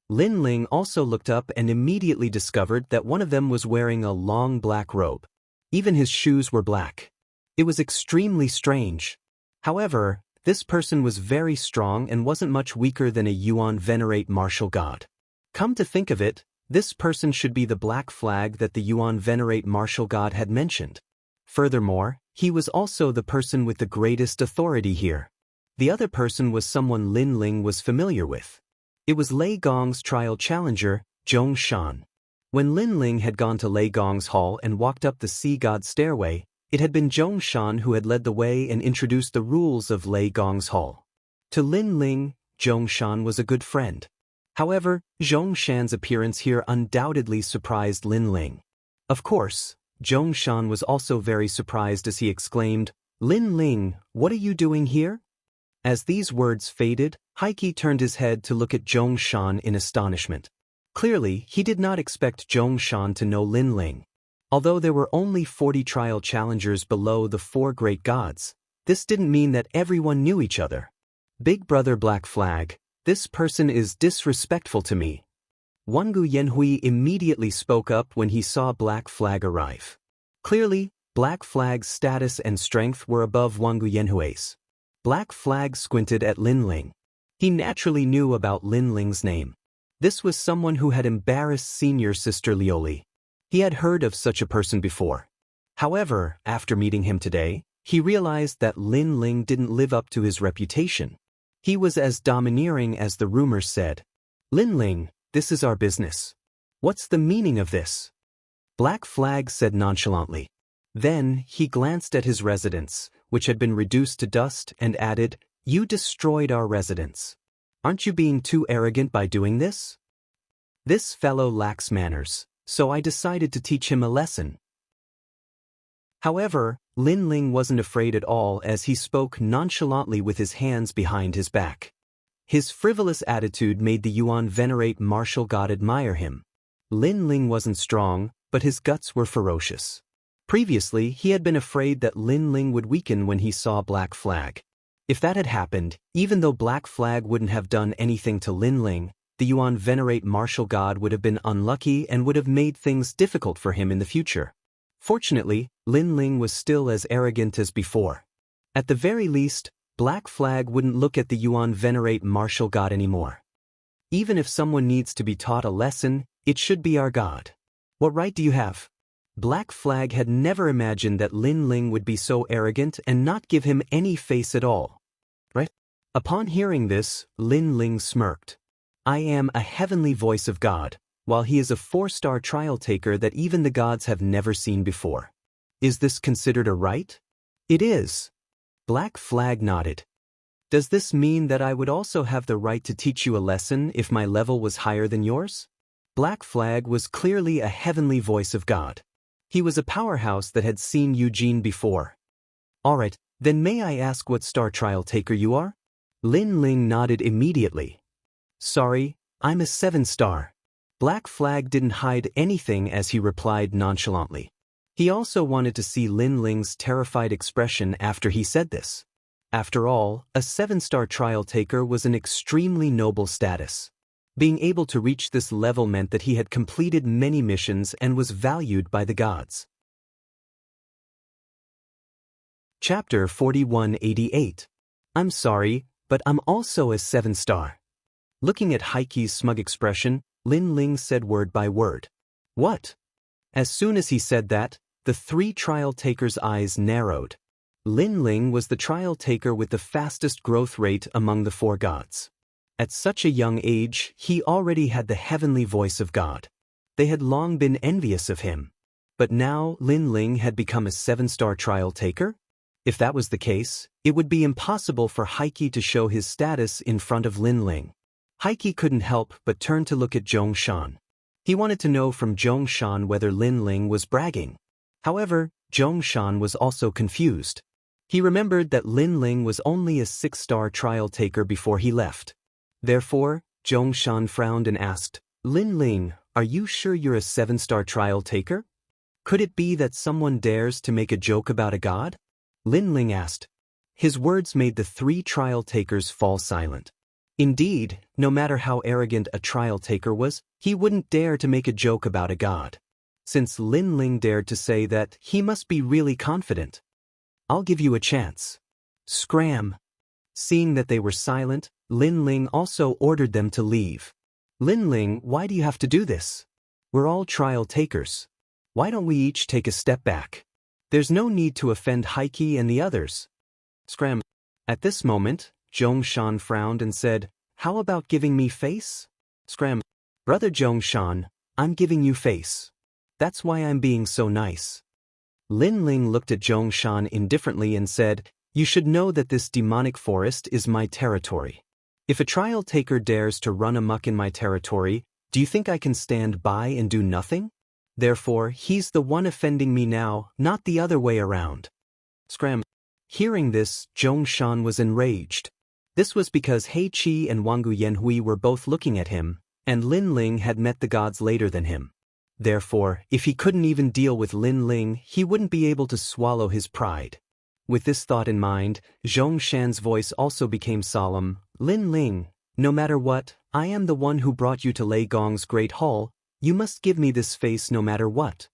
Lin Ling also looked up and immediately discovered that one of them was wearing a long black robe. Even his shoes were black. It was extremely strange. However, this person was very strong and wasn't much weaker than a Yuan Venerate martial god. Come to think of it, this person should be the black flag that the Yuan Venerate martial god had mentioned. Furthermore, he was also the person with the greatest authority here. The other person was someone Lin Ling was familiar with. It was Lei Gong's trial challenger, Zhong Shan. When Lin Ling had gone to Lei Gong's hall and walked up the sea god stairway, it had been Zhong Shan who had led the way and introduced the rules of Lei Gong's hall. To Lin Ling, Zhong Shan was a good friend. However, Zhong Shan's appearance here undoubtedly surprised Lin Ling. Of course, Zhong Shan was also very surprised as he exclaimed, Lin Ling, what are you doing here? As these words faded, Heike turned his head to look at Zhong Shan in astonishment. Clearly, he did not expect Zhong Shan to know Lin Ling. Although there were only 40 trial challengers below the 4 great gods, this didn't mean that everyone knew each other. Big Brother Black Flag, this person is disrespectful to me. Wangu Yanhui immediately spoke up when he saw Black Flag arrive. Clearly, Black Flag's status and strength were above Wangu Yanhui's. Black Flag squinted at Lin Ling. He naturally knew about Lin Ling's name. This was someone who had embarrassed senior sister Lioli. He had heard of such a person before. However, after meeting him today, he realized that Lin Ling didn't live up to his reputation. He was as domineering as the rumors said. Lin Ling, this is our business. What's the meaning of this? Black Flag said nonchalantly. Then he glanced at his residence, which had been reduced to dust, and added, "You destroyed our residence. Aren't you being too arrogant by doing this? This fellow lacks manners, so I decided to teach him a lesson." However, Lin Ling wasn't afraid at all as he spoke nonchalantly with his hands behind his back. His frivolous attitude made the Yuan venerate martial god admire him. Lin Ling wasn't strong, but his guts were ferocious. Previously, he had been afraid that Lin Ling would weaken when he saw Black Flag. If that had happened, even though Black Flag wouldn't have done anything to Lin Ling, the Yuan venerate martial god would have been unlucky and would have made things difficult for him in the future. Fortunately, Lin Ling was still as arrogant as before. At the very least, Black Flag wouldn't look at the Yuan venerate martial god anymore. Even if someone needs to be taught a lesson, it should be our god. What right do you have? Black Flag had never imagined that Lin Ling would be so arrogant and not give him any face at all. Right? Upon hearing this, Lin Ling smirked. I am a heavenly voice of God, while he is a 4-star trial taker that even the gods have never seen before. Is this considered a right? It is. Black Flag nodded. Does this mean that I would also have the right to teach you a lesson if my level was higher than yours? Black Flag was clearly a heavenly voice of God. He was a powerhouse that had seen Eugene before. Alright, then may I ask what star trial taker you are? Lin Ling nodded immediately. Sorry, I'm a 7-star. Black Flag didn't hide anything as he replied nonchalantly. He also wanted to see Lin Ling's terrified expression after he said this. After all, a 7-star trial taker was an extremely noble status. Being able to reach this level meant that he had completed many missions and was valued by the gods. Chapter 4188. I'm sorry, but I'm also a 7-star. Looking at Heiki's smug expression, Lin Ling said word by word. What? As soon as he said that, the 3 trial takers' eyes narrowed. Lin Ling was the trial taker with the fastest growth rate among the 4 gods. At such a young age, he already had the heavenly voice of God. They had long been envious of him. But now Lin Ling had become a 7-star trial taker? If that was the case, it would be impossible for Heiki to show his status in front of Lin Ling. Heiki couldn't help but turn to look at Zhongshan. He wanted to know from Zhongshan whether Lin Ling was bragging. However, Zhongshan was also confused. He remembered that Lin Ling was only a 6-star trial taker before he left. Therefore, Zhongshan frowned and asked, Lin Ling, are you sure you're a 7-star trial taker? Could it be that someone dares to make a joke about a god? Lin Ling asked. His words made the 3 trial takers fall silent. Indeed, no matter how arrogant a trial taker was, he wouldn't dare to make a joke about a god. Since Lin Ling dared to say that, he must be really confident. I'll give you a chance. Scram. Seeing that they were silent, Lin Ling also ordered them to leave. Lin Ling, why do you have to do this? We're all trial takers. Why don't we each take a step back? There's no need to offend Heiki and the others. Scram. At this moment, Zhongshan frowned and said, how about giving me face? Scram. Brother Zhongshan, I'm giving you face. That's why I'm being so nice. Lin Ling looked at Zhongshan indifferently and said, you should know that this demonic forest is my territory. If a trial taker dares to run amok in my territory, do you think I can stand by and do nothing? Therefore, he's the one offending me now, not the other way around. Scram. Hearing this, Zhongshan was enraged. This was because Heiqi and Wangu Yanhui were both looking at him, and Lin Ling had met the gods later than him. Therefore, if he couldn't even deal with Lin Ling, he wouldn't be able to swallow his pride. With this thought in mind, Zhongshan's voice also became solemn. Lin Ling, no matter what, I am the one who brought you to Lei Gong's great hall. You must give me this face no matter what.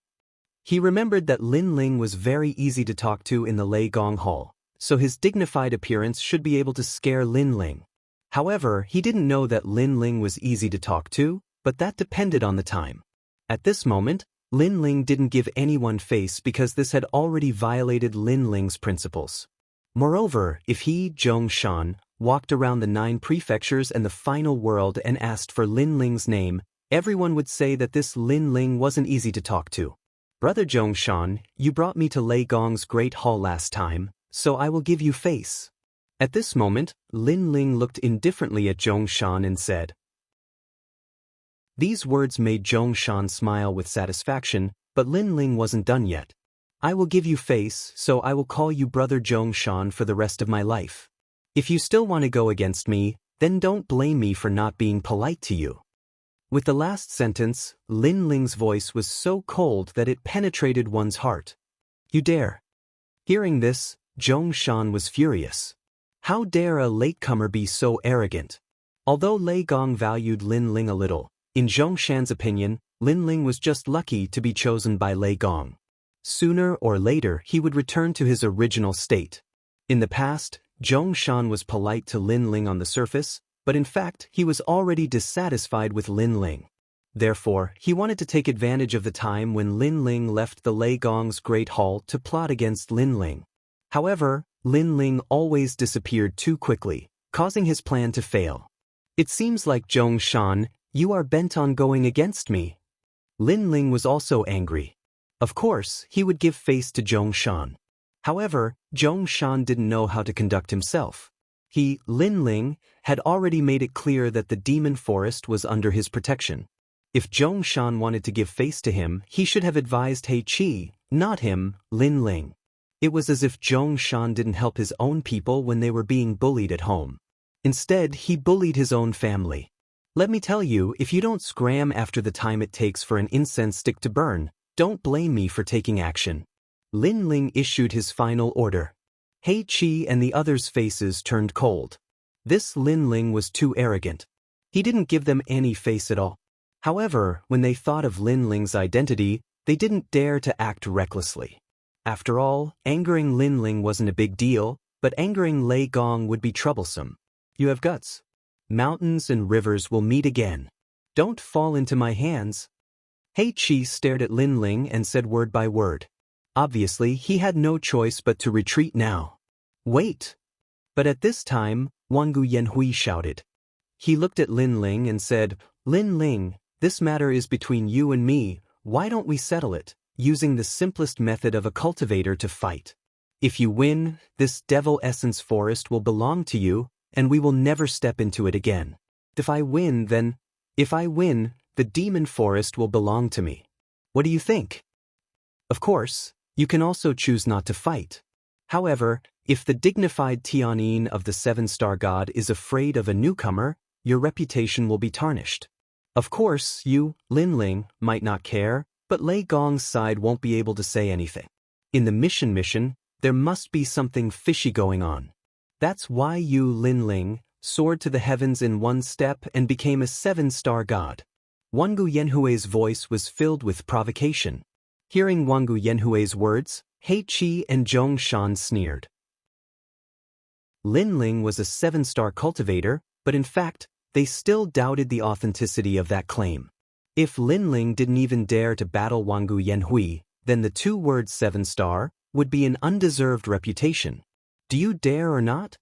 He remembered that Lin Ling was very easy to talk to in the Lei Gong hall, so his dignified appearance should be able to scare Lin Ling. However, he didn't know that Lin Ling was easy to talk to, but that depended on the time. At this moment, Lin Ling didn't give anyone face because this had already violated Lin Ling's principles. Moreover, if he, Zhongshan, walked around the 9 prefectures and the final world and asked for Lin Ling's name, Everyone would say that this Lin Ling wasn't easy to talk to. Brother Zhongshan, you brought me to Lei Gong's great hall last time, so I will give you face. At this moment, Lin Ling looked indifferently at Zhongshan and said. These words made Zhongshan smile with satisfaction, but Lin Ling wasn't done yet. I will give you face, so I will call you Brother Zhongshan for the rest of my life. If you still want to go against me, then don't blame me for not being polite to you. With the last sentence, Lin Ling's voice was so cold that it penetrated one's heart. You dare. Hearing this, Zhongshan was furious. How dare a latecomer be so arrogant? Although Lei Gong valued Lin Ling a little, in Zhongshan's opinion, Lin Ling was just lucky to be chosen by Lei Gong. Sooner or later he would return to his original state. In the past, Zhongshan was polite to Lin Ling on the surface, but in fact he was already dissatisfied with Lin Ling. Therefore, he wanted to take advantage of the time when Lin Ling left the Lei Gong's great hall to plot against Lin Ling. However, Lin Ling always disappeared too quickly, causing his plan to fail. It seems like Zhongshan, you are bent on going against me. Lin Ling was also angry. Of course, he would give face to Zhongshan. However, Zhongshan didn't know how to conduct himself. He, Lin Ling, had already made it clear that the demon forest was under his protection. If Zhongshan wanted to give face to him, he should have advised He Qi, not him, Lin Ling. It was as if Zhongshan didn't help his own people when they were being bullied at home. Instead, he bullied his own family. Let me tell you, if you don't scram after the time it takes for an incense stick to burn, don't blame me for taking action. Lin Ling issued his final order. He Qi and the others' faces turned cold. This Lin Ling was too arrogant. He didn't give them any face at all. However, when they thought of Lin Ling's identity, they didn't dare to act recklessly. After all, angering Lin Ling wasn't a big deal, but angering Lei Gong would be troublesome. You have guts. Mountains and rivers will meet again. Don't fall into my hands. He Qi stared at Lin Ling and said word by word. Obviously, he had no choice but to retreat now. Wait! But at this time, Wangu Yanhui shouted. He looked at Lin Ling and said, Lin Ling, this matter is between you and me, why don't we settle it, using the simplest method of a cultivator to fight? If you win, this devil essence forest will belong to you, and we will never step into it again. If I win, the demon forest will belong to me. What do you think? Of course, you can also choose not to fight. However, if the dignified Tianyin of the seven-star god is afraid of a newcomer, your reputation will be tarnished. Of course, you, Lin Ling, might not care, but Lei Gong's side won't be able to say anything. In the mission, there must be something fishy going on. That's why you, Lin Ling, soared to the heavens in one step and became a seven-star god. Wangu Yanhui's voice was filled with provocation. Hearing Wangu Yanhui's words, He Qi and Zhongshan sneered. Lin Ling was a seven-star cultivator, but in fact, they still doubted the authenticity of that claim. If Lin Ling didn't even dare to battle Wangu Yanhui, then the two words seven-star would be an undeserved reputation. Do you dare or not?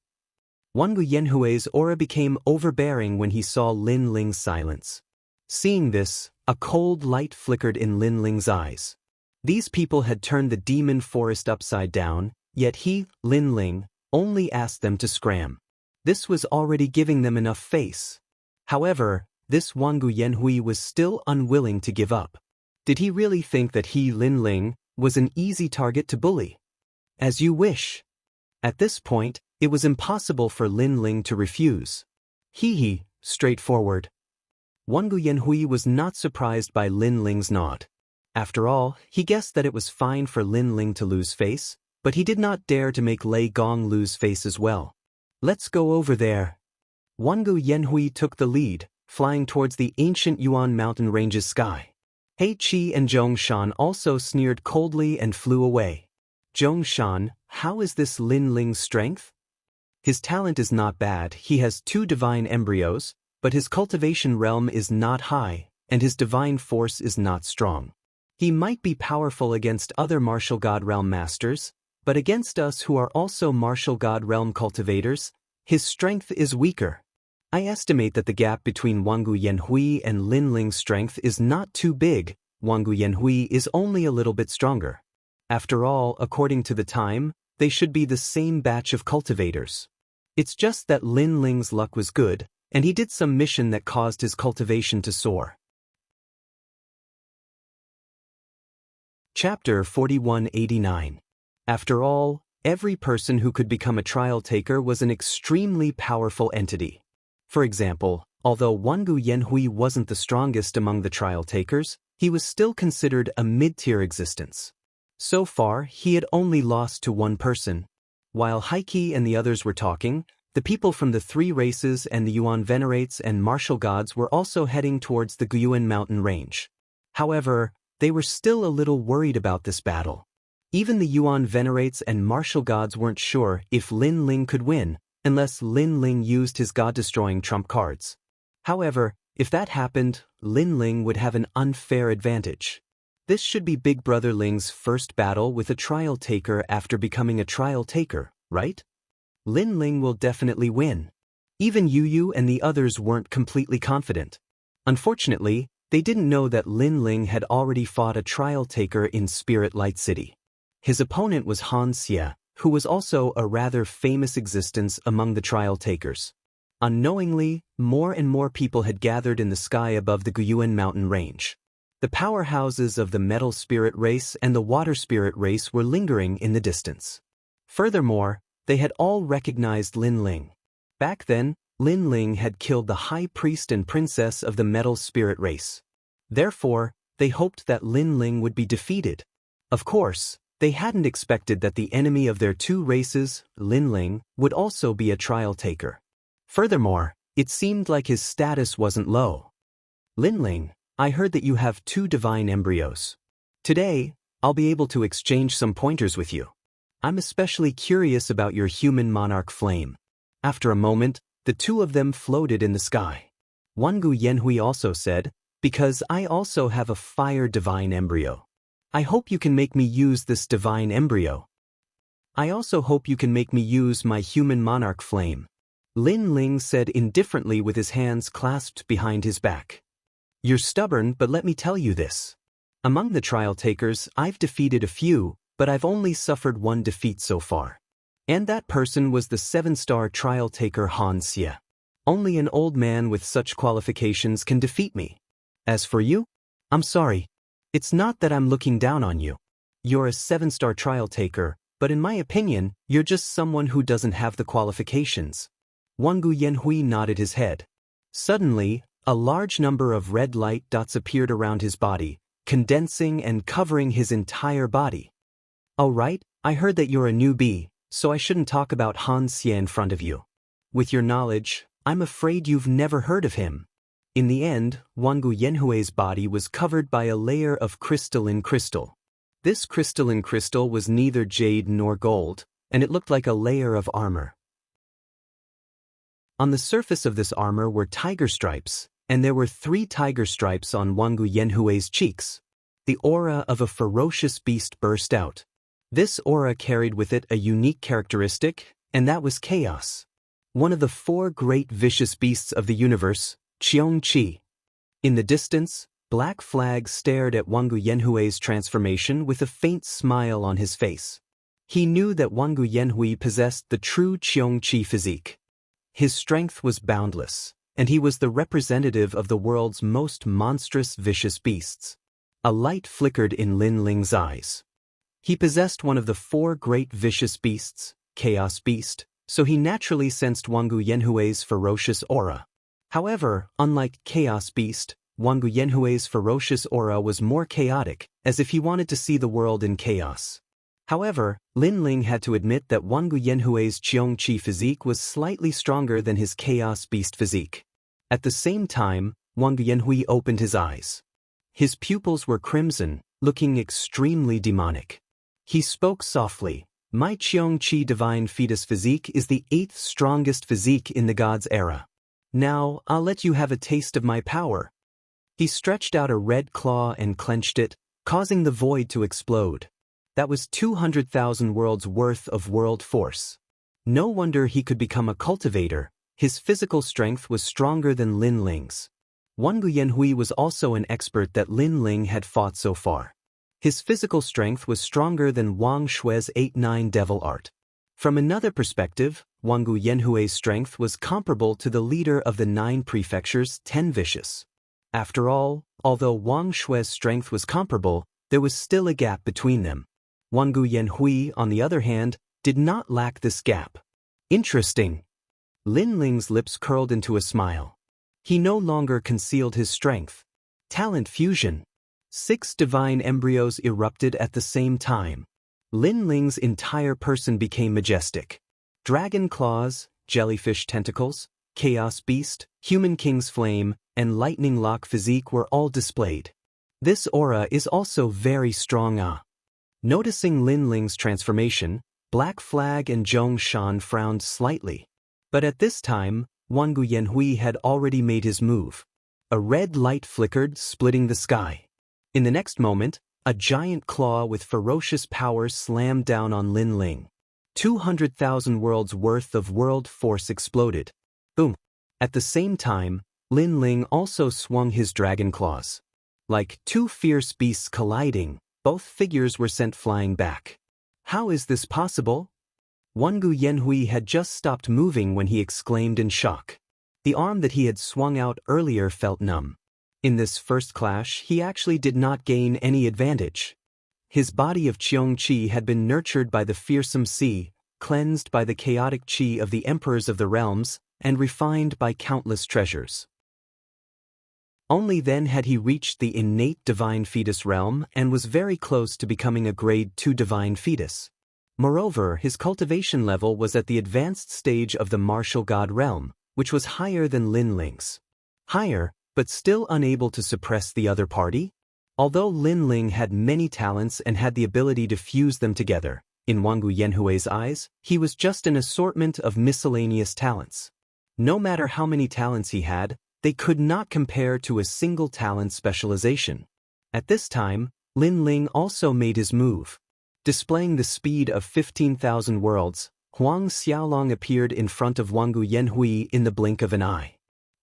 Wangu Yanhui's aura became overbearing when he saw Lin Ling's silence. Seeing this, a cold light flickered in Lin Ling's eyes. These people had turned the demon forest upside down, yet he, Lin Ling, only asked them to scram. This was already giving them enough face. However, this Wangu Yanhui was still unwilling to give up. Did he really think that he, Lin Ling, was an easy target to bully? As you wish. At this point, it was impossible for Lin Ling to refuse. He, straightforward. Wangu Yanhui was not surprised by Lin Ling's nod. After all, he guessed that it was fine for Lin Ling to lose face, but he did not dare to make Lei Gong lose face as well. Let's go over there. Wangu Yanhui took the lead, flying towards the ancient Yuan mountain range's sky. He Qi and Zhongshan also sneered coldly and flew away. Zhongshan, how is this Lin Ling's strength? His talent is not bad, he has 2 divine embryos, but his cultivation realm is not high, and his divine force is not strong. He might be powerful against other martial god realm masters, but against us who are also martial god realm cultivators, his strength is weaker. I estimate that the gap between Wangu Yanhui and Lin Ling's strength is not too big. Wangu Yanhui is only a little bit stronger. After all, according to the time, they should be the same batch of cultivators. It's just that Lin Ling's luck was good, and he did some mission that caused his cultivation to soar. Chapter 4189. After all, every person who could become a trial taker was an extremely powerful entity. For example, although Wangu Yanhui wasn't the strongest among the trial takers, he was still considered a mid-tier existence. So far, he had only lost to one person. While Heike and the others were talking, the people from the three races and the Yuan Venerates and martial gods were also heading towards the Guyuan mountain range. However, they were still a little worried about this battle. Even the Yuan Venerates and martial gods weren't sure if Lin Ling could win, unless Lin Ling used his god-destroying trump cards. However, if that happened, Lin Ling would have an unfair advantage. This should be Big Brother Ling's first battle with a trial taker after becoming a trial taker, right? Lin Ling will definitely win. Even Yu Yu and the others weren't completely confident. Unfortunately, they didn't know that Lin Ling had already fought a trial taker in Spirit Light City. His opponent was Han Xie, who was also a rather famous existence among the trial takers. Unknowingly, more and more people had gathered in the sky above the Guyuan mountain range. The powerhouses of the metal spirit race and the water spirit race were lingering in the distance. Furthermore, they had all recognized Lin Ling. Back then, Lin Ling had killed the high priest and princess of the metal spirit race. Therefore, they hoped that Lin Ling would be defeated. Of course, they hadn't expected that the enemy of their two races, Lin Ling, would also be a trial taker. Furthermore, it seemed like his status wasn't low. Lin Ling, I heard that you have 2 divine embryos. Today, I'll be able to exchange some pointers with you. I'm especially curious about your human monarch flame. After a moment, the two of them floated in the sky. Wangu Yanhui also said, because I also have a fire divine embryo. I hope you can make me use this divine embryo. I also hope you can make me use my human monarch flame. Lin Ling said indifferently with his hands clasped behind his back. You're stubborn, but let me tell you this. Among the trial takers, I've defeated a few, but I've only suffered one defeat so far. And that person was the 7-star trial taker Han Xie. Only an old man with such qualifications can defeat me. As for you, I'm sorry. It's not that I'm looking down on you. You're a 7-star trial taker, but in my opinion, you're just someone who doesn't have the qualifications. Wangu Yanhui nodded his head. Suddenly, a large number of red light dots appeared around his body, condensing and covering his entire body. All right, I heard that you're a newbie, so I shouldn't talk about Han Xie in front of you. With your knowledge, I'm afraid you've never heard of him. In the end, Wangu Yanhui's body was covered by a layer of crystalline crystal. This crystalline crystal was neither jade nor gold, and it looked like a layer of armor. On the surface of this armor were tiger stripes, and there were 3 tiger stripes on Wangu Yanhui's cheeks. The aura of a ferocious beast burst out. This aura carried with it a unique characteristic, and that was chaos. One of the 4 great vicious beasts of the universe, Qiong-Qi. In the distance, Black Flag stared at Wangu Yanhui's transformation with a faint smile on his face. He knew that Wangu Yanhui possessed the true Qiong-Qi physique. His strength was boundless, and he was the representative of the world's most monstrous vicious beasts. A light flickered in Lin Ling's eyes. He possessed one of the 4 great vicious beasts, Chaos Beast, so he naturally sensed Wangu Yanhui's ferocious aura. However, unlike Chaos Beast, Wangu Yanhui's ferocious aura was more chaotic, as if he wanted to see the world in chaos. However, Lin Ling had to admit that Wangu Yanhui's Qiong-Qi physique was slightly stronger than his Chaos Beast physique. At the same time, Wangu Yanhui opened his eyes. His pupils were crimson, looking extremely demonic. He spoke softly. My Qiong-Qi divine fetus physique is the 8th strongest physique in the gods' era. Now, I'll let you have a taste of my power. He stretched out a red claw and clenched it, causing the void to explode. That was 200,000 worlds worth of world force. No wonder he could become a cultivator, His physical strength was stronger than Lin Ling's. Wang Guyanhui was also an expert that Lin Ling had fought so far. His physical strength was stronger than Wang Shui's 8-9 devil art. From another perspective, Wang Guyanhui's strength was comparable to the leader of the 9 prefectures, 10 vicious. After all, although Wang Shui's strength was comparable, there was still a gap between them. Wang Guyanhui, on the other hand, did not lack this gap. Interesting. Lin Ling's lips curled into a smile. He no longer concealed his strength. Talent fusion. 6 divine embryos erupted at the same time. Lin Ling's entire person became majestic. Dragon claws, jellyfish tentacles, chaos beast, human king's flame, and lightning lock physique were all displayed. This aura is also very strong. Noticing Lin Ling's transformation, Black Flag and Zhong Shan frowned slightly. But at this time, Wang Guyanhui had already made his move. A red light flickered, splitting the sky. In the next moment, a giant claw with ferocious power slammed down on Lin Ling. 200,000 worlds worth of world force exploded. Boom! At the same time, Lin Ling also swung his dragon claws. Like 2 fierce beasts colliding, both figures were sent flying back. How is this possible? Wang Guyanhui had just stopped moving when he exclaimed in shock. The arm that he had swung out earlier felt numb. In this first clash, he actually did not gain any advantage. His body of Qiong Qi had been nurtured by the fearsome sea, cleansed by the chaotic qi of the emperors of the realms, and refined by countless treasures. Only then had he reached the innate divine fetus realm and was very close to becoming a grade 2 divine fetus. Moreover, his cultivation level was at the advanced stage of the martial god realm, which was higher than Lin Ling's. Higher, but still unable to suppress the other party? Although Lin Ling had many talents and had the ability to fuse them together, in Wang Guyanhui's eyes, he was just an assortment of miscellaneous talents. No matter how many talents he had, they could not compare to a single talent specialization. At this time, Lin Ling also made his move. Displaying the speed of 15,000 worlds, Huang Xiaolong appeared in front of Wang Guyanhui in the blink of an eye.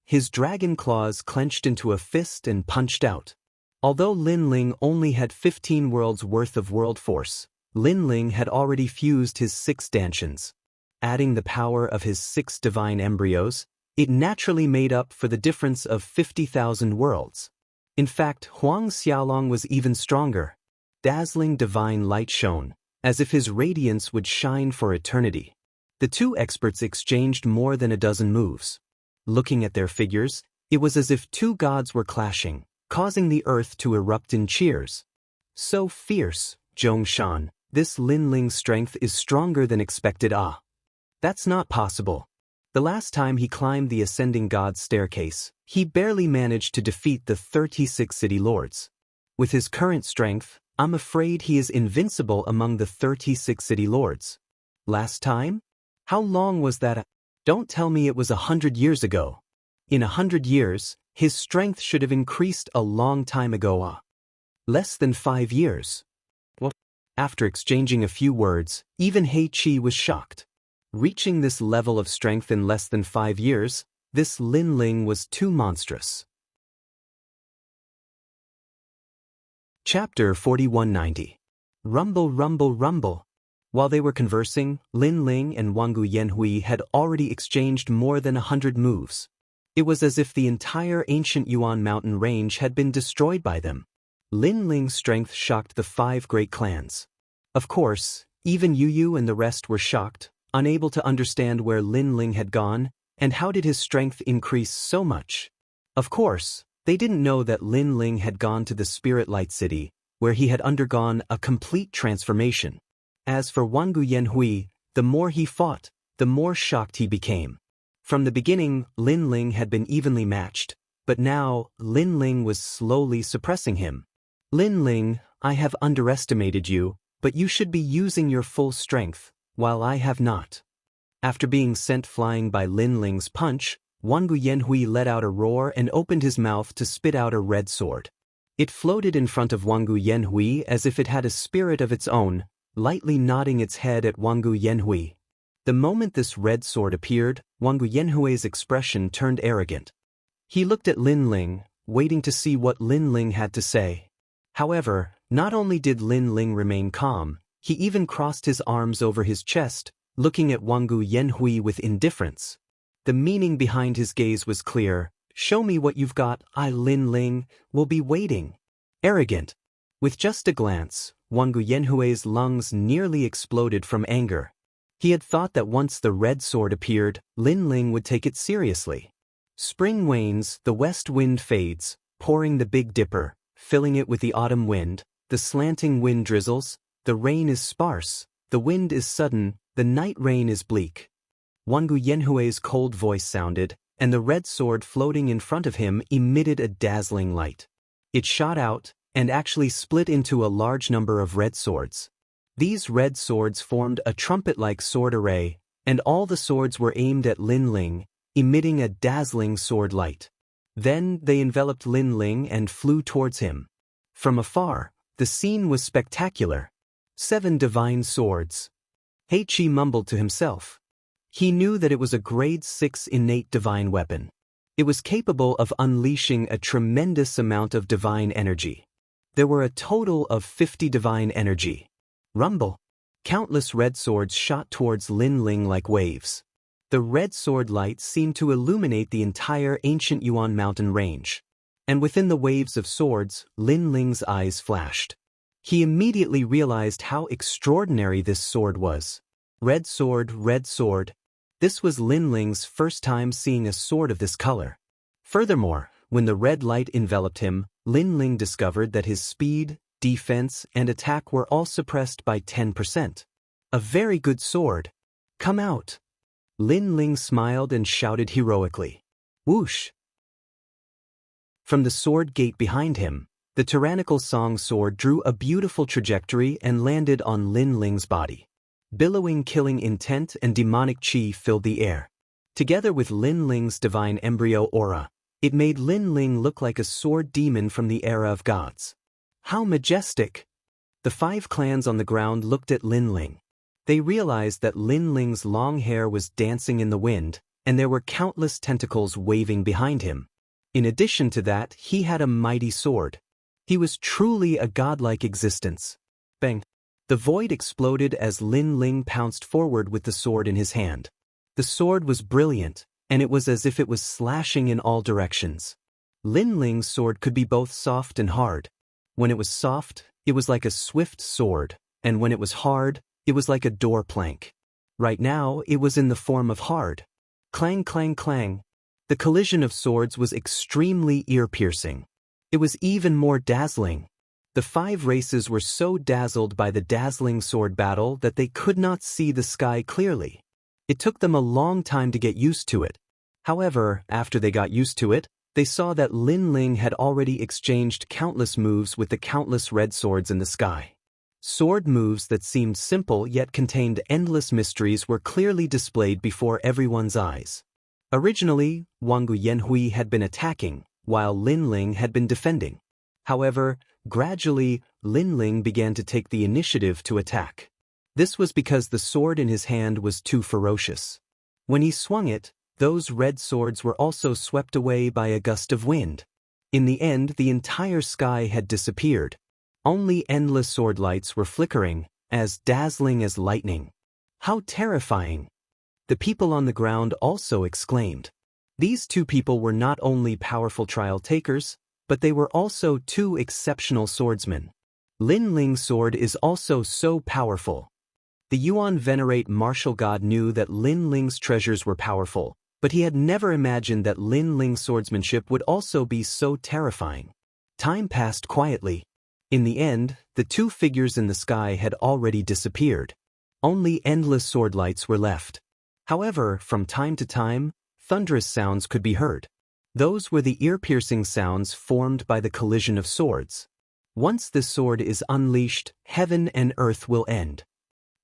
His dragon claws clenched into a fist and punched out. Although Lin Ling only had 15 worlds worth of world force, Lin Ling had already fused his 6 dantians. Adding the power of his 6 divine embryos, it naturally made up for the difference of 50,000 worlds. In fact, Huang Xiaolong was even stronger. Dazzling divine light shone, as if his radiance would shine for eternity. The 2 experts exchanged more than a dozen moves. Looking at their figures, it was as if 2 gods were clashing, causing the earth to erupt in cheers. So fierce, Zhong Shan, this Lin Ling's strength is stronger than expected. That's not possible. The last time he climbed the ascending god's staircase, he barely managed to defeat the 36 city lords. With his current strength, I'm afraid he is invincible among the 36 city lords. Last time? How long was that? Don't tell me it was 100 years ago. In 100 years, his strength should have increased a long time ago. Less than 5 years. What? After exchanging a few words, even He Qi was shocked. Reaching this level of strength in less than 5 years, this Lin Ling was too monstrous. Chapter 4190. Rumble, rumble, rumble. While they were conversing, Lin Ling and Wang Guyanhui had already exchanged more than 100 moves. It was as if the entire ancient Yuan mountain range had been destroyed by them. Lin Ling's strength shocked the 5 great clans. Of course, even Yu Yu and the rest were shocked, unable to understand where Lin Ling had gone, and how did his strength increase so much. Of course, they didn't know that Lin Ling had gone to the Spirit Light City, where he had undergone a complete transformation. As for Wang Guyanhui, the more he fought, the more shocked he became. From the beginning, Lin Ling had been evenly matched, but now, Lin Ling was slowly suppressing him. Lin Ling, I have underestimated you, but you should be using your full strength, while I have not. After being sent flying by Lin Ling's punch, Wang Guyanhui let out a roar and opened his mouth to spit out a red sword. It floated in front of Wang Guyanhui as if it had a spirit of its own, lightly nodding its head at Wang Guyanhui. The moment this red sword appeared, Wang Yanhui's expression turned arrogant. He looked at Lin Ling, waiting to see what Lin Ling had to say. However, not only did Lin Ling remain calm, he even crossed his arms over his chest, looking at Wang Yanhui with indifference. The meaning behind his gaze was clear. Show me what you've got, Lin Ling will be waiting. Arrogant. With just a glance, Wang Yanhui's lungs nearly exploded from anger. He had thought that once the red sword appeared, Lin Ling would take it seriously. Spring wanes, the west wind fades, pouring the Big Dipper, filling it with the autumn wind, the slanting wind drizzles, the rain is sparse, the wind is sudden, the night rain is bleak. Wang Yanhui's cold voice sounded, and the red sword floating in front of him emitted a dazzling light. It shot out, and actually split into a large number of red swords. These red swords formed a trumpet-like sword array, and all the swords were aimed at Lin Ling, emitting a dazzling sword light. Then they enveloped Lin Ling and flew towards him. From afar, the scene was spectacular. 7 divine swords. He Qi mumbled to himself. He knew that it was a grade 6 innate divine weapon. It was capable of unleashing a tremendous amount of divine energy. There were a total of 50 divine energy. Rumble. Countless red swords shot towards Lin Ling like waves. The red sword light seemed to illuminate the entire ancient Yuan mountain range. And within the waves of swords, Lin Ling's eyes flashed. He immediately realized how extraordinary this sword was. Red sword, red sword. This was Lin Ling's first time seeing a sword of this color. Furthermore, when the red light enveloped him, Lin Ling discovered that his speed, defense, and attack were all suppressed by 10%. A very good sword. Come out. Lin Ling smiled and shouted heroically. Whoosh! From the sword gate behind him, the tyrannical song sword drew a beautiful trajectory and landed on Lin Ling's body. Billowing killing intent and demonic qi filled the air. Together with Lin Ling's divine embryo aura, it made Lin Ling look like a sword demon from the era of gods. How majestic! The 5 clans on the ground looked at Lin Ling. They realized that Lin Ling's long hair was dancing in the wind, and there were countless tentacles waving behind him. In addition to that, he had a mighty sword. He was truly a godlike existence. Bang! The void exploded as Lin Ling pounced forward with the sword in his hand. The sword was brilliant, and it was as if it was slashing in all directions. Lin Ling's sword could be both soft and hard. When it was soft, it was like a swift sword, and when it was hard, it was like a door plank. Right now, it was in the form of hard. Clang, clang, clang. The collision of swords was extremely ear-piercing. It was even more dazzling. The 5 races were so dazzled by the dazzling sword battle that they could not see the sky clearly. It took them a long time to get used to it. However, after they got used to it, they saw that Lin Ling had already exchanged countless moves with the countless red swords in the sky. Sword moves that seemed simple yet contained endless mysteries were clearly displayed before everyone's eyes. Originally, Wang Yanhui had been attacking, while Lin Ling had been defending. However, gradually, Lin Ling began to take the initiative to attack. This was because the sword in his hand was too ferocious. When he swung it, those red swords were also swept away by a gust of wind. In the end, the entire sky had disappeared. Only endless sword lights were flickering, as dazzling as lightning. How terrifying! The people on the ground also exclaimed. These 2 people were not only powerful trial takers, but they were also 2 exceptional swordsmen. Lin Ling's sword is also so powerful. The Yuan venerate martial god knew that Lin Ling's treasures were powerful, but he had never imagined that Lin Ling's swordsmanship would also be so terrifying. Time passed quietly. In the end, the 2 figures in the sky had already disappeared. Only endless sword lights were left. However, from time to time, thunderous sounds could be heard. Those were the ear-piercing sounds formed by the collision of swords. Once this sword is unleashed, heaven and earth will end.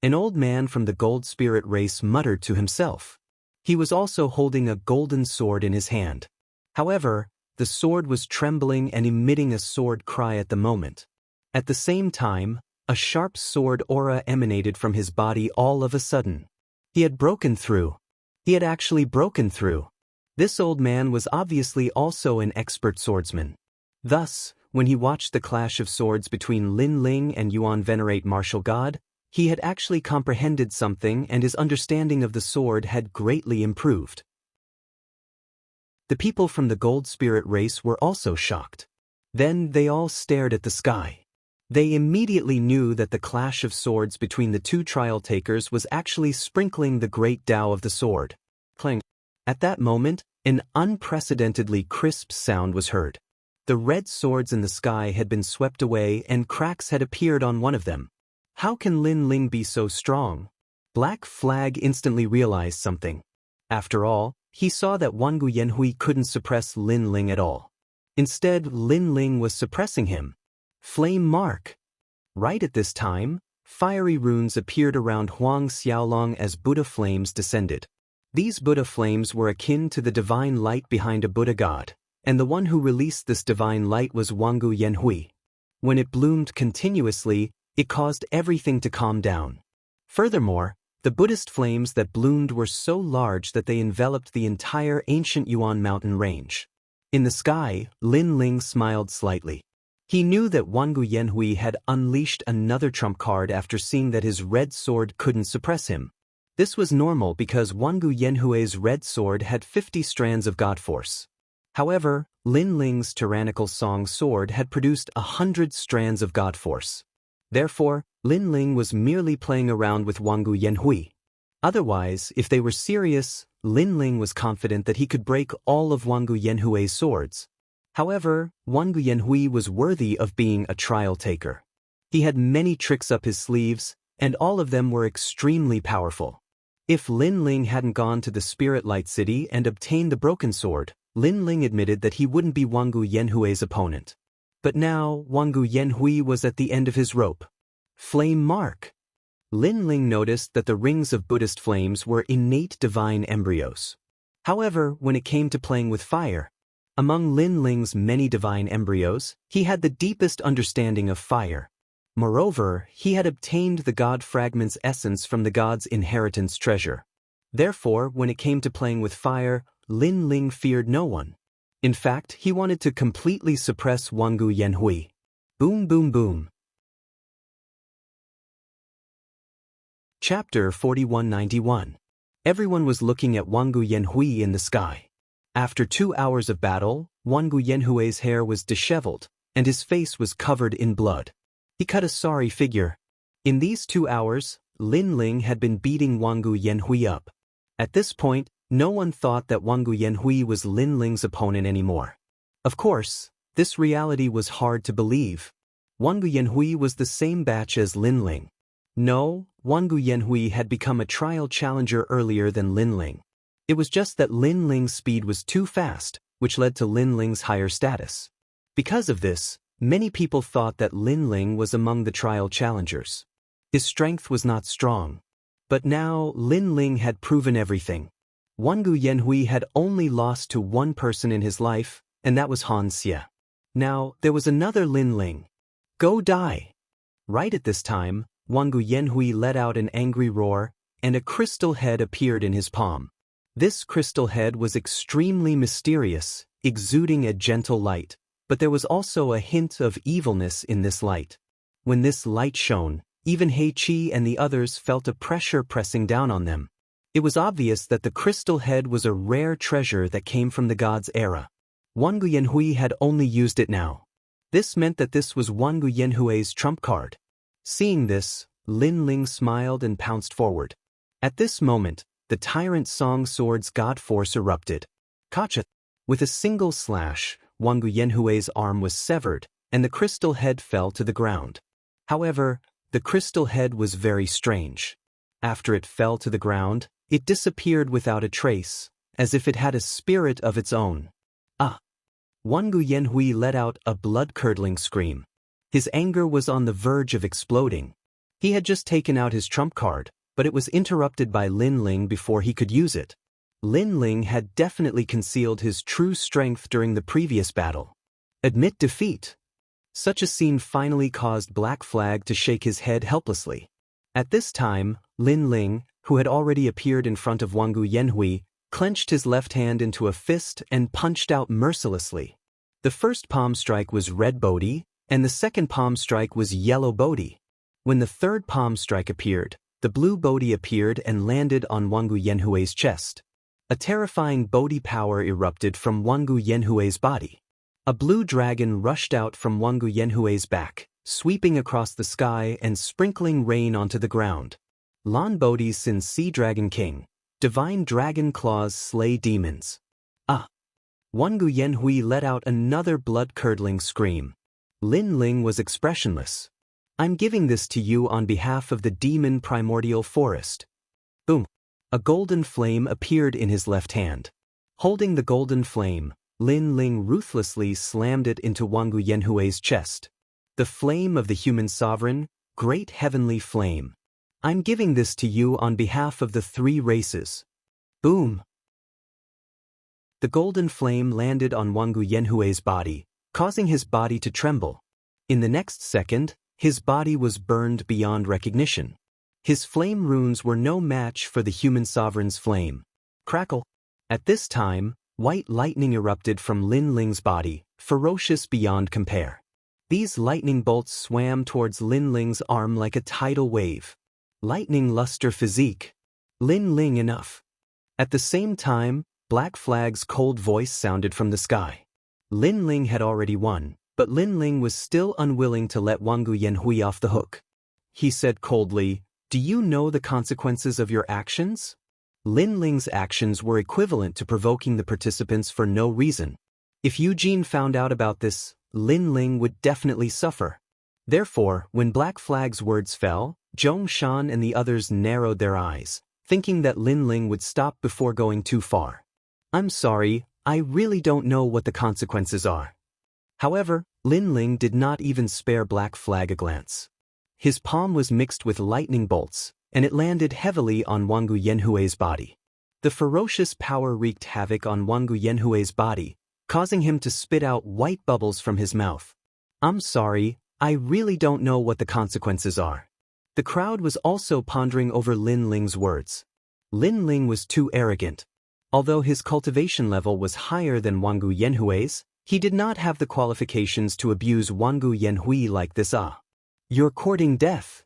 An old man from the gold spirit race muttered to himself. He was also holding a golden sword in his hand. However, the sword was trembling and emitting a sword cry at the moment. At the same time, a sharp sword aura emanated from his body all of a sudden. He had broken through. He had actually broken through. This old man was obviously also an expert swordsman. Thus, when he watched the clash of swords between Lin Ling and Yuan Venerate Martial God, he had actually comprehended something and his understanding of the sword had greatly improved. The people from the Gold Spirit race were also shocked. Then they all stared at the sky. They immediately knew that the clash of swords between the two trial takers was actually sprinkling the great Tao of the sword. Clang. At that moment, an unprecedentedly crisp sound was heard. The red swords in the sky had been swept away and cracks had appeared on one of them. How can Lin Ling be so strong? Black Flag instantly realized something. After all, he saw that Wangu Yanhui couldn't suppress Lin Ling at all. Instead, Lin Ling was suppressing him. Flame mark. Right at this time, fiery runes appeared around Huang Xiaolong as Buddha flames descended. These Buddha flames were akin to the divine light behind a Buddha god, and the one who released this divine light was Wangu Yanhui. When it bloomed continuously, it caused everything to calm down. Furthermore, the Buddhist flames that bloomed were so large that they enveloped the entire ancient Yuan mountain range. In the sky, Lin Ling smiled slightly. He knew that Wangu Yanhui had unleashed another trump card after seeing that his red sword couldn't suppress him. This was normal because Wangu Yanhui's red sword had 50 strands of God force. However, Lin Ling's tyrannical song sword had produced 100 strands of God force. Therefore, Lin Ling was merely playing around with Wangu Yanhui. Otherwise, if they were serious, Lin Ling was confident that he could break all of Wangu Yanhui's swords. However, Wangu Yanhui was worthy of being a trial taker. He had many tricks up his sleeves, and all of them were extremely powerful. If Lin Ling hadn't gone to the Spirit Light City and obtained the broken sword, Lin Ling admitted that he wouldn't be Wangu Yanhui's opponent. But now, Wangu Yanhui was at the end of his rope. Flame mark. Lin Ling noticed that the rings of Buddhist flames were innate divine embryos. However, when it came to playing with fire, among Lin Ling's many divine embryos, he had the deepest understanding of fire. Moreover, he had obtained the God Fragment's essence from the God's inheritance treasure. Therefore, when it came to playing with fire, Lin Ling feared no one. In fact, he wanted to completely suppress Wangu Yanhui. Boom boom boom. Chapter 4191. Everyone was looking at Wangu Yanhui in the sky. After 2 hours of battle, Wangu Yanhui's hair was disheveled, and his face was covered in blood. He cut a sorry figure. In these 2 hours, Lin Ling had been beating Wangu Yanhui up. At this point, no one thought that Wangu Yanhui was Lin Ling's opponent anymore. Of course, this reality was hard to believe. Wangu Yanhui was the same batch as Lin Ling. No, Wangu Yanhui had become a trial challenger earlier than Lin Ling. It was just that Lin Ling's speed was too fast, which led to Lin Ling's higher status. Because of this, many people thought that Lin Ling was among the trial challengers. His strength was not strong. But now, Lin Ling had proven everything. Wangu Yanhui had only lost to one person in his life, and that was Han Xie. Now, there was another Lin Ling. Go die! Right at this time, Wangu Yanhui let out an angry roar, and a crystal head appeared in his palm. This crystal head was extremely mysterious, exuding a gentle light, but there was also a hint of evilness in this light. When this light shone, even He Qi and the others felt a pressure pressing down on them. It was obvious that the crystal head was a rare treasure that came from the god's era. Wangu Yanhui had only used it now. This meant that this was Wangu Yanhui's trump card. Seeing this, Lin Ling smiled and pounced forward. At this moment, the tyrant song sword's god force erupted. Kacha! With a single slash, Wangu Yanhui's arm was severed, and the crystal head fell to the ground. However, the crystal head was very strange. After it fell to the ground, it disappeared without a trace, as if it had a spirit of its own. Ah! Wangu Yanhui let out a blood-curdling scream. His anger was on the verge of exploding. He had just taken out his trump card, but it was interrupted by Lin Ling before he could use it. Lin Ling had definitely concealed his true strength during the previous battle. Admit defeat. Such a scene finally caused Black Flag to shake his head helplessly. At this time, Lin Ling, who had already appeared in front of Wangu Yanhui, clenched his left hand into a fist and punched out mercilessly. The first palm strike was red Bodhi, and the second palm strike was yellow Bodhi. When the third palm strike appeared, the blue Bodhi appeared and landed on Wangu Yanhui's chest. A terrifying Bodhi power erupted from Wangu Yanhui's body. A blue dragon rushed out from Wangu Yanhui's back, sweeping across the sky and sprinkling rain onto the ground. Lan Bodhi Sin Sea Dragon King. Divine dragon claws slay demons. Ah! Wangu Yanhui let out another blood-curdling scream. Lin Ling was expressionless. I'm giving this to you on behalf of the demon primordial forest. Boom! A golden flame appeared in his left hand. Holding the golden flame, Lin Ling ruthlessly slammed it into Wangu Yanhui's chest. The flame of the human sovereign, great heavenly flame. I'm giving this to you on behalf of the three races. Boom! The golden flame landed on Wangu Yanhui's body, causing his body to tremble. In the next second, his body was burned beyond recognition. His flame runes were no match for the human sovereign's flame. Crackle! At this time, white lightning erupted from Lin Ling's body, ferocious beyond compare. These lightning bolts swam towards Lin Ling's arm like a tidal wave. Lightning luster physique. Lin Ling enough. At the same time, Black Flag's cold voice sounded from the sky. Lin Ling had already won, but Lin Ling was still unwilling to let Wangu Yanhui off the hook. He said coldly, "Do you know the consequences of your actions?" Lin Ling's actions were equivalent to provoking the participants for no reason. If Eugene found out about this, Lin Ling would definitely suffer. Therefore, when Black Flag's words fell, Zhong Shan and the others narrowed their eyes, thinking that Lin Ling would stop before going too far. I'm sorry, I really don't know what the consequences are. However, Lin Ling did not even spare Black Flag a glance. His palm was mixed with lightning bolts, and it landed heavily on Wangu Yanhui's body. The ferocious power wreaked havoc on Wangu Yanhui's body, causing him to spit out white bubbles from his mouth. I'm sorry, I really don't know what the consequences are. The crowd was also pondering over Lin Ling's words. Lin Ling was too arrogant. Although his cultivation level was higher than Wangu Yanhui's, he did not have the qualifications to abuse Wangu Yanhui like this. You're courting death.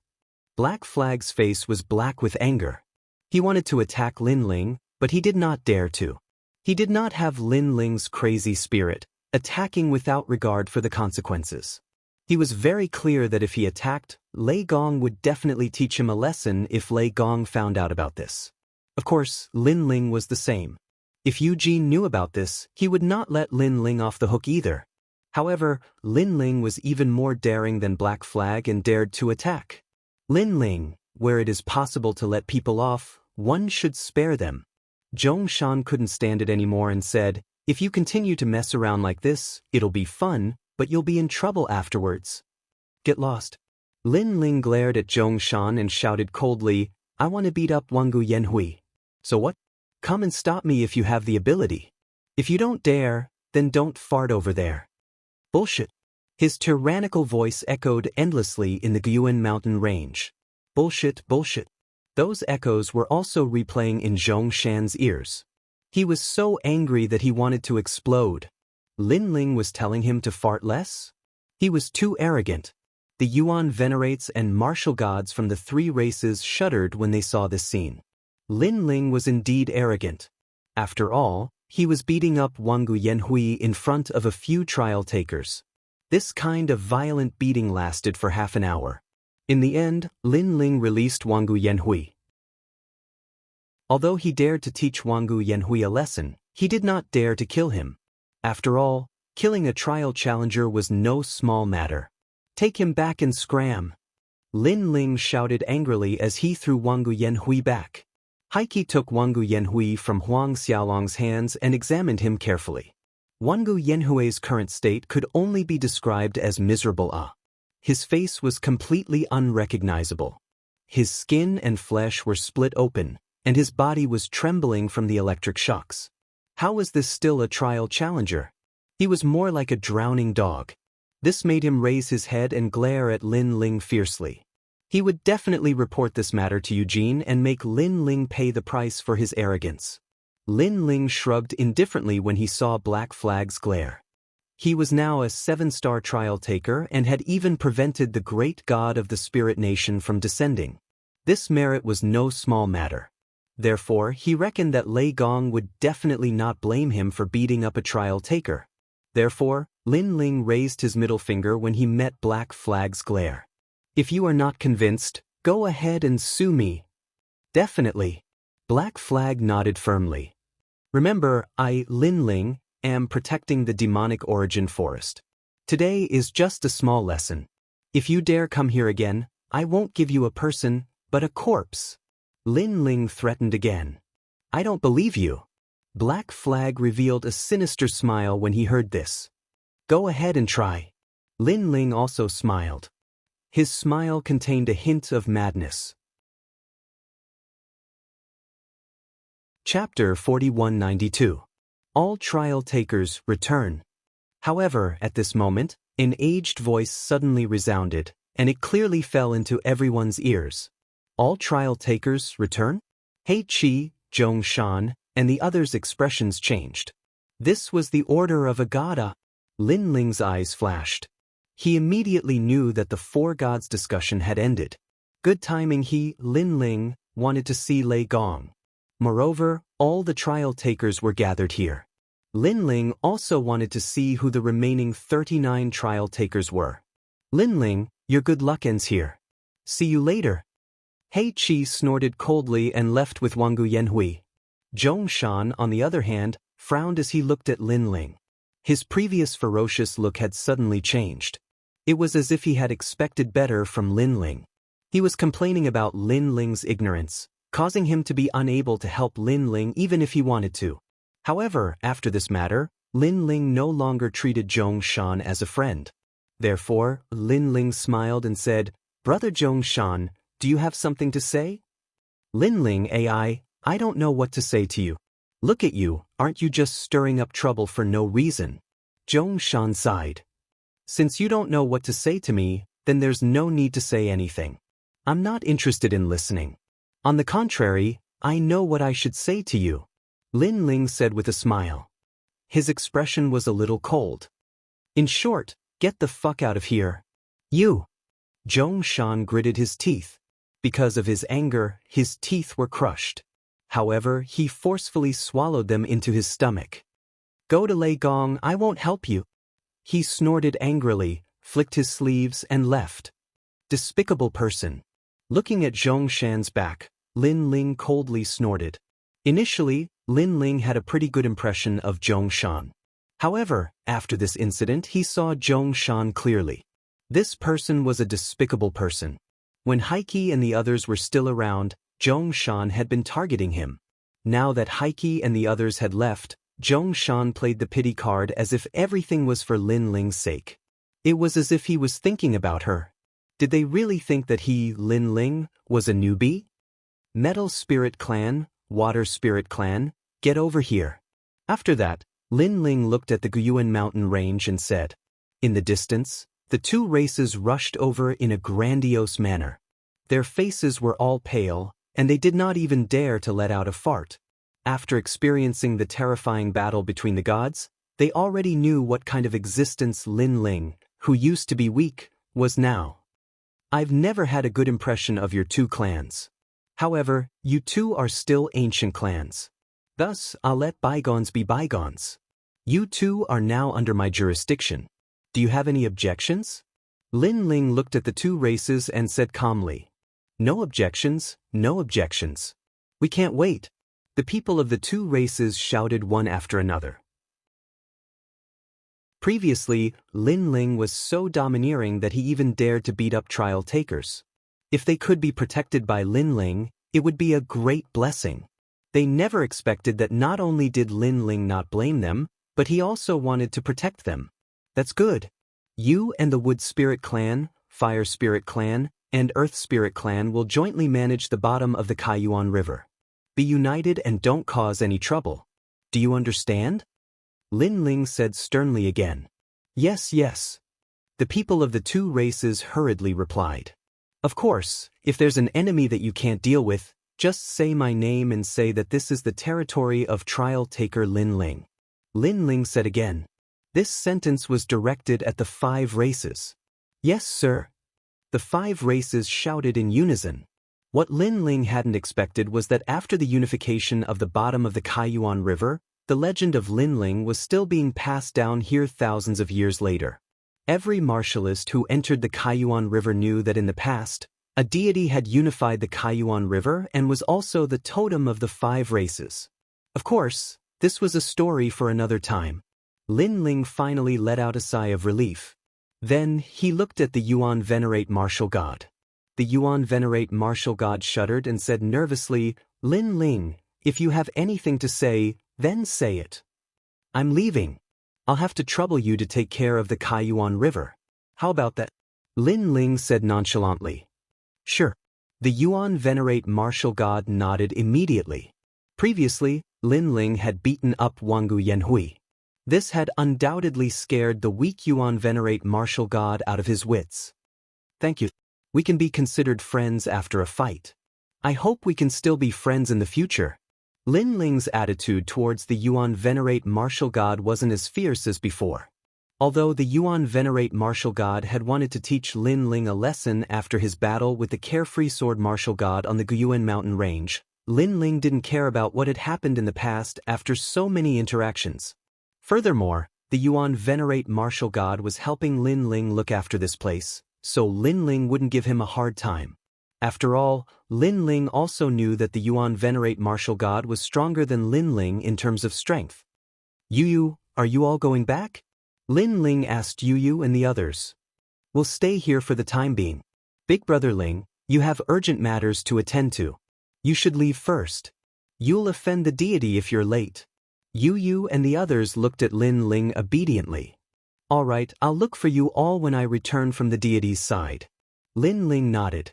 Black Flag's face was black with anger. He wanted to attack Lin Ling, but he did not dare to. He did not have Lin Ling's crazy spirit, attacking without regard for the consequences. He was very clear that if he attacked, Lei Gong would definitely teach him a lesson if Lei Gong found out about this. Of course, Lin Ling was the same. If Eugene knew about this, he would not let Lin Ling off the hook either. However, Lin Ling was even more daring than Black Flag and dared to attack. Lin Ling, where it is possible to let people off, one should spare them. Zhong Shan couldn't stand it anymore and said, "If you continue to mess around like this, it'll be fun, but you'll be in trouble afterwards. Get lost." Lin Ling glared at Zhong Shan and shouted coldly, "I want to beat up Wangu Yanhui. So what? Come and stop me if you have the ability. If you don't dare, then don't fart over there." Bullshit. His tyrannical voice echoed endlessly in the Guyuan mountain range. Bullshit, bullshit. Those echoes were also replaying in Zhong Shan's ears. He was so angry that he wanted to explode. Lin Ling was telling him to fart less? He was too arrogant. The Yuan venerates and martial gods from the three races shuddered when they saw this scene. Lin Ling was indeed arrogant. After all, he was beating up Wangu Yanhui in front of a few trial takers. This kind of violent beating lasted for half an hour. In the end, Lin Ling released Wangu Yanhui. Although he dared to teach Wangu Yanhui a lesson, he did not dare to kill him. After all, killing a trial challenger was no small matter. "Take him back and scram!" Lin Ling shouted angrily as he threw Wangu Yanhui back. Heike took Wangu Yanhui from Huang Xiaolong's hands and examined him carefully. Wangu Yanhui's current state could only be described as miserable. His face was completely unrecognizable. His skin and flesh were split open, and his body was trembling from the electric shocks. How was this still a trial challenger? He was more like a drowning dog. This made him raise his head and glare at Lin Ling fiercely. He would definitely report this matter to Eugene and make Lin Ling pay the price for his arrogance. Lin Ling shrugged indifferently when he saw Black Flag's glare. He was now a 7-star trial taker and had even prevented the great god of the spirit nation from descending. This merit was no small matter. Therefore, he reckoned that Lei Gong would definitely not blame him for beating up a trial taker. Therefore, Lin Ling raised his middle finger when he met Black Flag's glare. If you are not convinced, go ahead and sue me. Definitely. Black Flag nodded firmly. Remember, I, Lin Ling, am protecting the demonic origin forest. Today is just a small lesson. If you dare come here again, I won't give you a person, but a corpse. Lin Ling threatened again. I don't believe you. Black Flag revealed a sinister smile when he heard this. Go ahead and try. Lin Ling also smiled. His smile contained a hint of madness. Chapter 4192. All trial takers return. However, at this moment, an aged voice suddenly resounded, and it clearly fell into everyone's ears. All trial takers return? Hei Qi, Zhong Shan, and the others' expressions changed. This was the order of Agata. Lin Ling's eyes flashed. He immediately knew that the four gods discussion had ended. Good timing. He, Lin Ling, wanted to see Lei Gong. Moreover, all the trial takers were gathered here. Lin Ling also wanted to see who the remaining 39 trial takers were. Lin Ling, your good luck ends here. See you later. Hei Qi snorted coldly and left with Wangu Yanhui. Zhong Shan, on the other hand, frowned as he looked at Lin Ling. His previous ferocious look had suddenly changed. It was as if he had expected better from Lin Ling. He was complaining about Lin Ling's ignorance, causing him to be unable to help Lin Ling even if he wanted to. However, after this matter, Lin Ling no longer treated Zhong Shan as a friend. Therefore, Lin Ling smiled and said, Brother Zhong Shan, do you have something to say? Lin Ling, I don't know what to say to you. Look at you, aren't you just stirring up trouble for no reason? Zhong Shan sighed. Since you don't know what to say to me, then there's no need to say anything. I'm not interested in listening. On the contrary, I know what I should say to you. Lin Ling said with a smile. His expression was a little cold. In short, get the fuck out of here. You. Zhong Shan gritted his teeth. Because of his anger, his teeth were crushed. However, he forcefully swallowed them into his stomach. Go to Lei Gong, I won't help you. He snorted angrily, flicked his sleeves and left. Despicable person. Looking at Zhong Shan's back, Lin Ling coldly snorted. Initially, Lin Ling had a pretty good impression of Zhong Shan. However, after this incident he saw Zhong Shan clearly. This person was a despicable person. When Heike and the others were still around, Zhong Shan had been targeting him. Now that Heike and the others had left, Zhong Shan played the pity card as if everything was for Lin Ling's sake. It was as if he was thinking about her. Did they really think that he, Lin Ling, was a newbie? Metal Spirit Clan, Water Spirit Clan, get over here. After that, Lin Ling looked at the Guyuan mountain range and said, in the distance, the two races rushed over in a grandiose manner. Their faces were all pale, and they did not even dare to let out a fart. After experiencing the terrifying battle between the gods, they already knew what kind of existence Lin Ling, who used to be weak, was now. I've never had a good impression of your two clans. However, you two are still ancient clans. Thus, I'll let bygones be bygones. You two are now under my jurisdiction. Do you have any objections? Lin Ling looked at the two races and said calmly, No objections, no objections. We can't wait. The people of the two races shouted one after another. Previously, Lin Ling was so domineering that he even dared to beat up trial takers. If they could be protected by Lin Ling, it would be a great blessing. They never expected that not only did Lin Ling not blame them, but he also wanted to protect them. That's good. You and the Wood Spirit Clan, Fire Spirit Clan, and Earth Spirit Clan will jointly manage the bottom of the Kaiyuan River. Be united and don't cause any trouble. Do you understand? Lin Ling said sternly again. Yes, yes. The people of the two races hurriedly replied. Of course, if there's an enemy that you can't deal with, just say my name and say that this is the territory of trial taker Lin Ling. Lin Ling said again. This sentence was directed at the 5 races. Yes, sir. The 5 races shouted in unison. What Lin Ling hadn't expected was that after the unification of the bottom of the Kaiyuan River, the legend of Lin Ling was still being passed down here thousands of years later. Every martialist who entered the Kaiyuan River knew that in the past, a deity had unified the Kaiyuan River and was also the totem of the 5 races. Of course, this was a story for another time. Lin Ling finally let out a sigh of relief. Then, he looked at the Yuan Venerate Martial God. The Yuan Venerate Martial God shuddered and said nervously, Lin Ling, if you have anything to say, then say it. I'm leaving. I'll have to trouble you to take care of the Kaiyuan River. How about that? Lin Ling said nonchalantly. Sure. The Yuan Venerate Martial God nodded immediately. Previously, Lin Ling had beaten up Wangu Yanhui. This had undoubtedly scared the weak Yuan Venerate Martial God out of his wits. Thank you. We can be considered friends after a fight. I hope we can still be friends in the future. Lin Ling's attitude towards the Yuan Venerate Martial God wasn't as fierce as before. Although the Yuan Venerate Martial God had wanted to teach Lin Ling a lesson after his battle with the Carefree Sword Martial God on the Guyuan mountain range, Lin Ling didn't care about what had happened in the past after so many interactions. Furthermore, the Yuan Venerate Martial God was helping Lin Ling look after this place, so Lin Ling wouldn't give him a hard time. After all, Lin Ling also knew that the Yuan Venerate Martial God was stronger than Lin Ling in terms of strength. Yu, are you all going back? Lin Ling asked Yu and the others. We'll stay here for the time being. Big Brother Ling, you have urgent matters to attend to. You should leave first. You'll offend the deity if you're late. Yu and the others looked at Lin Ling obediently. All right, I'll look for you all when I return from the deity's side. Lin Ling nodded.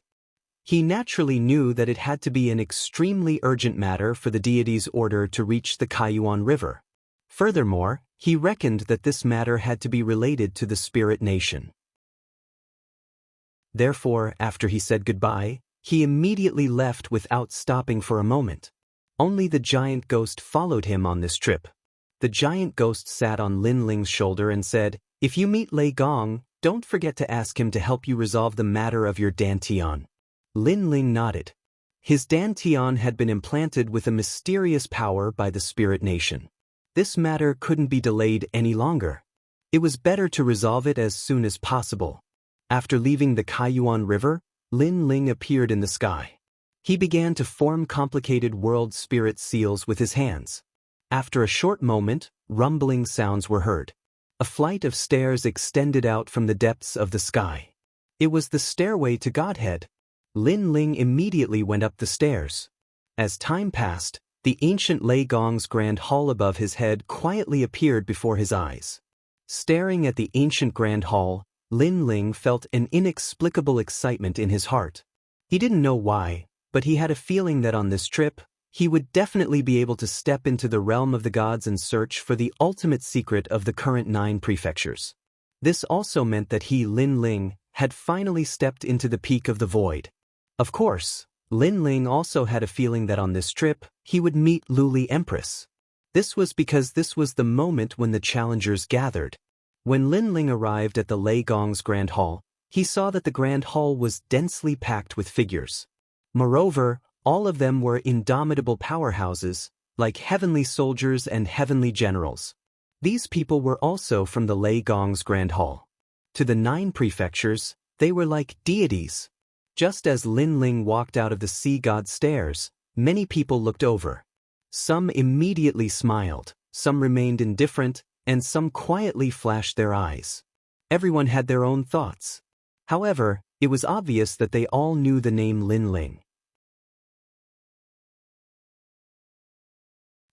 He naturally knew that it had to be an extremely urgent matter for the deity's order to reach the Kaiyuan River. Furthermore, he reckoned that this matter had to be related to the spirit nation. Therefore, after he said goodbye, he immediately left without stopping for a moment. Only the giant ghost followed him on this trip. The giant ghost sat on Lin Ling's shoulder and said, If you meet Lei Gong, don't forget to ask him to help you resolve the matter of your dantian. Lin Ling nodded. His dantian had been implanted with a mysterious power by the spirit nation. This matter couldn't be delayed any longer. It was better to resolve it as soon as possible. After leaving the Kaiyuan River, Lin Ling appeared in the sky. He began to form complicated world spirit seals with his hands. After a short moment, rumbling sounds were heard. A flight of stairs extended out from the depths of the sky. It was the stairway to Godhead. Lin Ling immediately went up the stairs. As time passed, the ancient Lei Gong's grand hall above his head quietly appeared before his eyes. Staring at the ancient grand hall, Lin Ling felt an inexplicable excitement in his heart. He didn't know why, but he had a feeling that on this trip, he would definitely be able to step into the realm of the gods and search for the ultimate secret of the current 9 prefectures. This also meant that he, Lin Ling, had finally stepped into the peak of the void. Of course, Lin Ling also had a feeling that on this trip, he would meet Luli Empress. This was because this was the moment when the challengers gathered. When Lin Ling arrived at the Lei Gong's Grand Hall, he saw that the Grand Hall was densely packed with figures. Moreover, all of them were indomitable powerhouses, like heavenly soldiers and heavenly generals. These people were also from the Lei Gong's Grand Hall. To the 9 prefectures, they were like deities. Just as Lin Ling walked out of the sea god stairs, many people looked over. Some immediately smiled, some remained indifferent, and some quietly flashed their eyes. Everyone had their own thoughts. However, it was obvious that they all knew the name Lin Ling.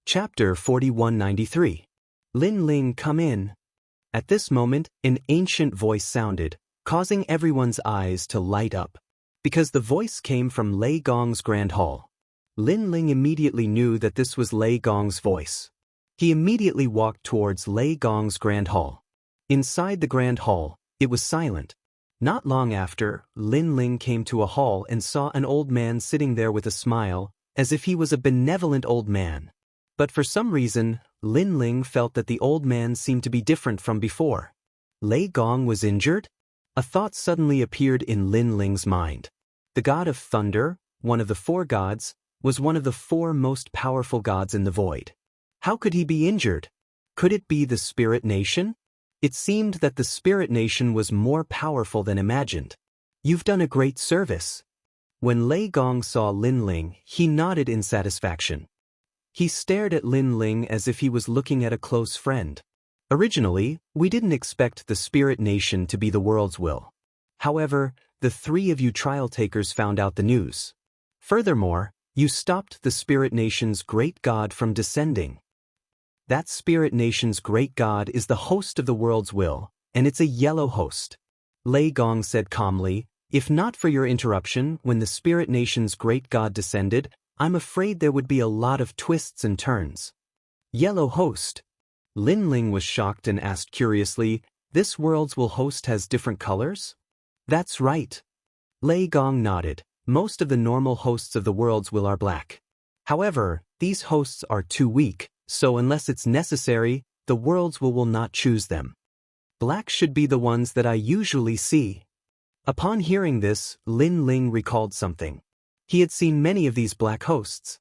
Chapter 4193. Lin Ling, come in. At this moment, an ancient voice sounded, causing everyone's eyes to light up. Because the voice came from Lei Gong's Grand Hall. Lin Ling immediately knew that this was Lei Gong's voice. He immediately walked towards Lei Gong's Grand Hall. Inside the Grand Hall, it was silent. Not long after, Lin Ling came to a hall and saw an old man sitting there with a smile, as if he was a benevolent old man. But for some reason, Lin Ling felt that the old man seemed to be different from before. Lei Gong was injured? A thought suddenly appeared in Lin Ling's mind. The god of thunder, one of the four gods, was one of the four most powerful gods in the void. How could he be injured? Could it be the spirit nation? It seemed that the spirit nation was more powerful than imagined. You've done a great service. When Lei Gong saw Lin Ling, he nodded in satisfaction. He stared at Lin Ling as if he was looking at a close friend. Originally, we didn't expect the spirit nation to be the world's will. However, the three of you trial takers found out the news. Furthermore, you stopped the spirit nation's great god from descending. That spirit nation's great god is the host of the world's will, and it's a yellow host. Lei Gong said calmly, if not for your interruption when the spirit nation's great god descended, I'm afraid there would be a lot of twists and turns. Yellow host. Lin Ling was shocked and asked curiously, this world's will host has different colors? That's right. Lei Gong nodded. Most of the normal hosts of the world's will are black. However, these hosts are too weak, so unless it's necessary, the world's will not choose them. Black should be the ones that I usually see. Upon hearing this, Lin Ling recalled something. He had seen many of these black hosts.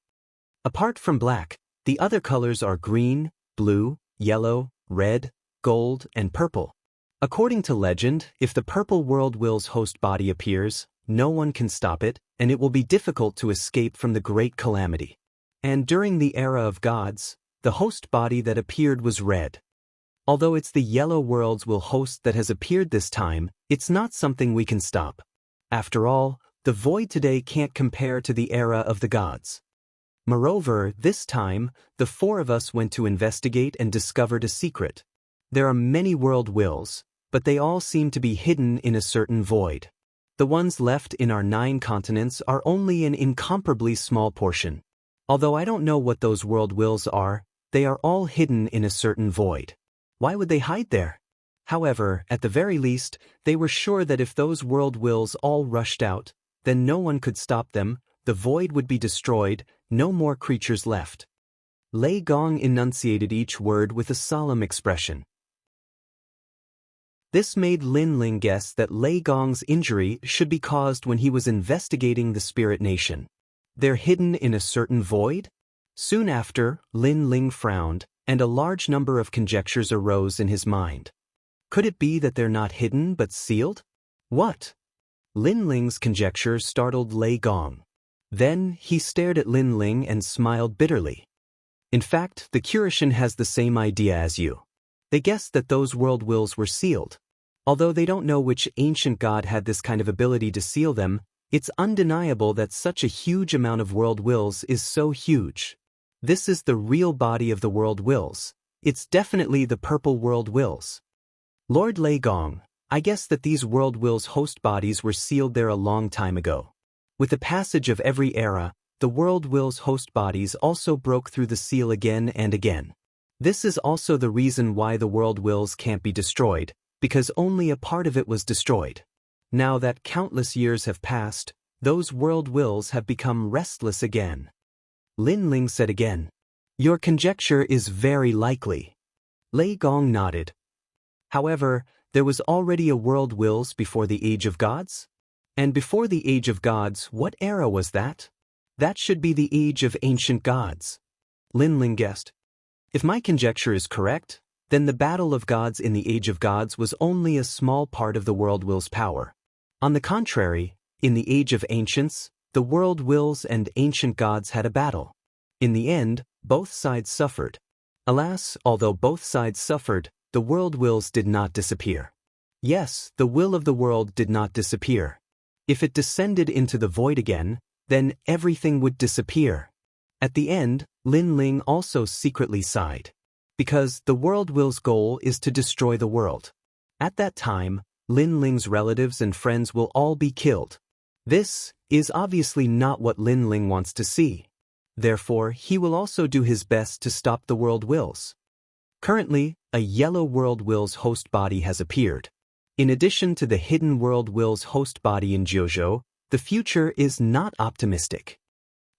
Apart from black, the other colors are green, blue, yellow, red, gold, and purple. According to legend, if the purple world will's host body appears, no one can stop it, and it will be difficult to escape from the great calamity. And during the era of gods, the host body that appeared was red. Although it's the yellow world's will host that has appeared this time, it's not something we can stop. After all, the void today can't compare to the era of the gods. Moreover, this time, the four of us went to investigate and discovered a secret. There are many world wills, but they all seem to be hidden in a certain void. The ones left in our 9 continents are only an incomparably small portion. Although I don't know what those world wills are, they are all hidden in a certain void. Why would they hide there? However, at the very least, they were sure that if those world wills all rushed out, then no one could stop them, the void would be destroyed, no more creatures left. Lei Gong enunciated each word with a solemn expression. This made Lin Ling guess that Lei Gong's injury should be caused when he was investigating the spirit nation. They're hidden in a certain void? Soon after, Lin Ling frowned, and a large number of conjectures arose in his mind. Could it be that they're not hidden but sealed? What? Lin Ling's conjecture startled Lei Gong. Then, he stared at Lin Ling and smiled bitterly. In fact, the Curishan has the same idea as you. They guessed that those world wills were sealed. Although they don't know which ancient god had this kind of ability to seal them, it's undeniable that such a huge amount of world wills is so huge. This is the real body of the world wills. It's definitely the purple world wills. Lord Lei Gong, I guess that these world wills host bodies were sealed there a long time ago. With the passage of every era, the world will's host bodies also broke through the seal again and again. This is also the reason why the world wills can't be destroyed, because only a part of it was destroyed. Now that countless years have passed, those world wills have become restless again. Lin Ling said again, your conjecture is very likely. Lei Gong nodded. However, there was already a world wills before the Age of Gods? And before the Age of Gods, what era was that? That should be the Age of Ancient Gods. Lin Ling guessed. If my conjecture is correct, then the battle of gods in the Age of Gods was only a small part of the world will's power. On the contrary, in the Age of Ancients, the world wills and ancient gods had a battle. In the end, both sides suffered. Alas, although both sides suffered, the world wills did not disappear. Yes, the will of the world did not disappear. If it descended into the void again, then everything would disappear. At the end, Lin Ling also secretly sighed. Because the world will's goal is to destroy the world. At that time, Lin Ling's relatives and friends will all be killed. This is obviously not what Lin Ling wants to see. Therefore, he will also do his best to stop the world wills. Currently, a yellow world will's host body has appeared. In addition to the hidden world will's host body in Jiuzhou, the future is not optimistic.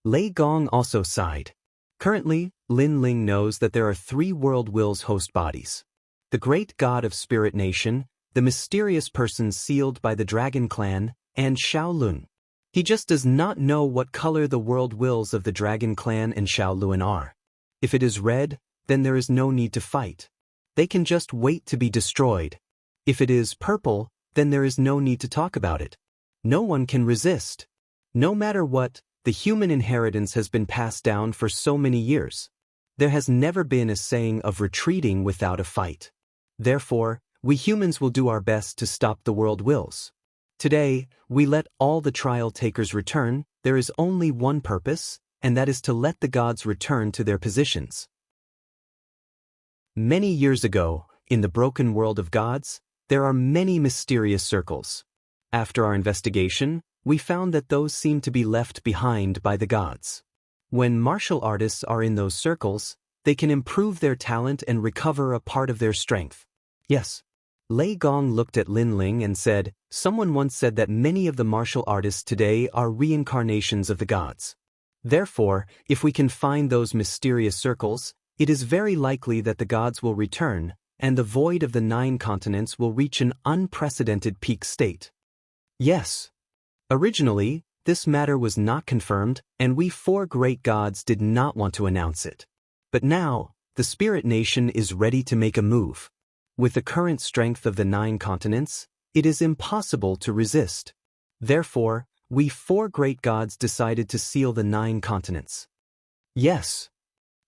Lei Gong also sighed. Currently, Lin Ling knows that there are 3 world will's host bodies. The great god of Spirit Nation, the mysterious person sealed by the Dragon Clan, and Shaolun. He just does not know what color the world wills of the Dragon Clan and Shaolun are. If it is red, then there is no need to fight. They can just wait to be destroyed. If it is purple, then there is no need to talk about it. No one can resist. No matter what, the human inheritance has been passed down for so many years. There has never been a saying of retreating without a fight. Therefore, we humans will do our best to stop the world wills. Today, we let all the trial takers return. There is only one purpose, and that is to let the gods return to their positions. Many years ago, in the broken world of gods, there are many mysterious circles. After our investigation, we found that those seem to be left behind by the gods. When martial artists are in those circles, they can improve their talent and recover a part of their strength. Yes. Lei Gong looked at Lin Ling and said, someone once said that many of the martial artists today are reincarnations of the gods. Therefore, if we can find those mysterious circles, it is very likely that the gods will return, and the void of the 9 continents will reach an unprecedented peak state. Yes. Originally, this matter was not confirmed, and we 4 great gods did not want to announce it. But now, the Spirit Nation is ready to make a move. With the current strength of the 9 continents, it is impossible to resist. Therefore, we 4 great gods decided to seal the 9 continents. Yes.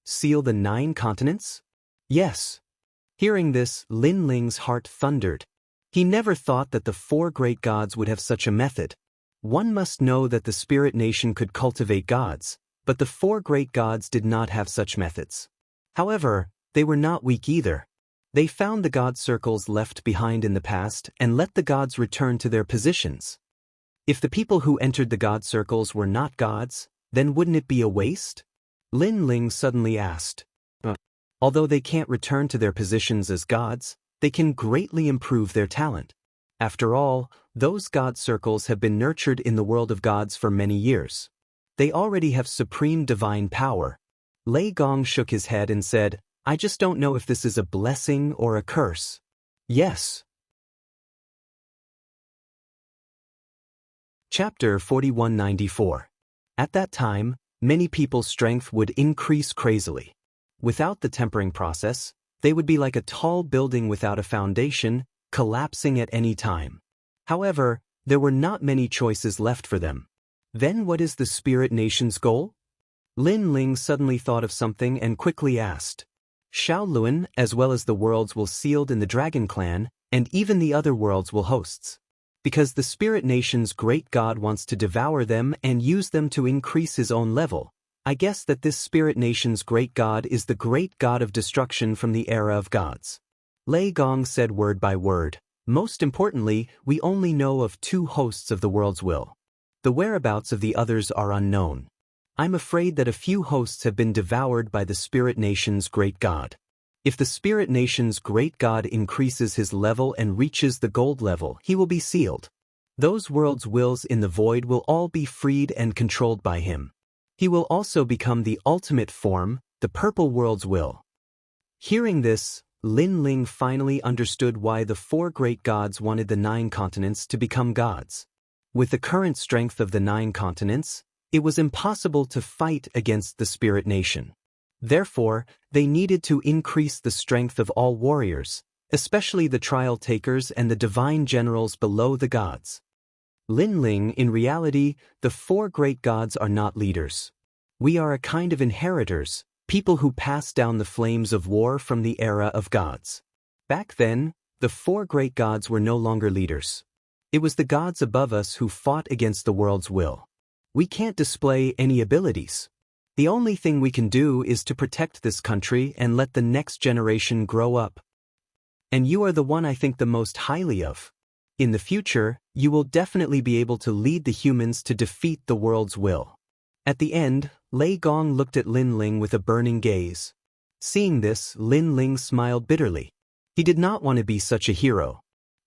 Seal the 9 continents? Yes. Hearing this, Lin Ling's heart thundered. He never thought that the 4 great gods would have such a method. One must know that the Spirit Nation could cultivate gods, but the 4 great gods did not have such methods. However, they were not weak either. They found the god circles left behind in the past and let the gods return to their positions. If the people who entered the god circles were not gods, then wouldn't it be a waste? Lin Ling suddenly asked. Although they can't return to their positions as gods, they can greatly improve their talent. After all, those god circles have been nurtured in the world of gods for many years. They already have supreme divine power. Lei Gong shook his head and said, I just don't know if this is a blessing or a curse. Yes. Chapter 4194. At that time, many people's strength would increase crazily. Without the tempering process, they would be like a tall building without a foundation, collapsing at any time. However, there were not many choices left for them. Then what is the Spirit Nation's goal? Lin Ling suddenly thought of something and quickly asked. Shaolun, as well as the worlds will sealed in the Dragon Clan, and even the other worlds will hosts. Because the Spirit Nation's great god wants to devour them and use them to increase his own level. I guess that this Spirit Nation's great god is the great god of destruction from the era of gods. Lei Gong said word by word. Most importantly, we only know of 2 hosts of the world's will. The whereabouts of the others are unknown. I'm afraid that a few hosts have been devoured by the Spirit Nation's great god. If the Spirit Nation's great god increases his level and reaches the gold level, he will be sealed. Those world's wills in the void will all be freed and controlled by him. He will also become the ultimate form, the purple world's will. Hearing this, Lin Ling finally understood why the 4 great gods wanted the 9 continents to become gods. With the current strength of the 9 continents, it was impossible to fight against the Spirit Nation. Therefore, they needed to increase the strength of all warriors, especially the trial takers and the divine generals below the gods. Lin Ling, in reality, the 4 great gods are not leaders. We are a kind of inheritors, people who pass down the flames of war from the era of gods. Back then, the 4 great gods were no longer leaders. It was the gods above us who fought against the world's will. We can't display any abilities. The only thing we can do is to protect this country and let the next generation grow up. And you are the one I think the most highly of. In the future, you will definitely be able to lead the humans to defeat the world's will. At the end, Lei Gong looked at Lin Ling with a burning gaze. Seeing this, Lin Ling smiled bitterly. He did not want to be such a hero.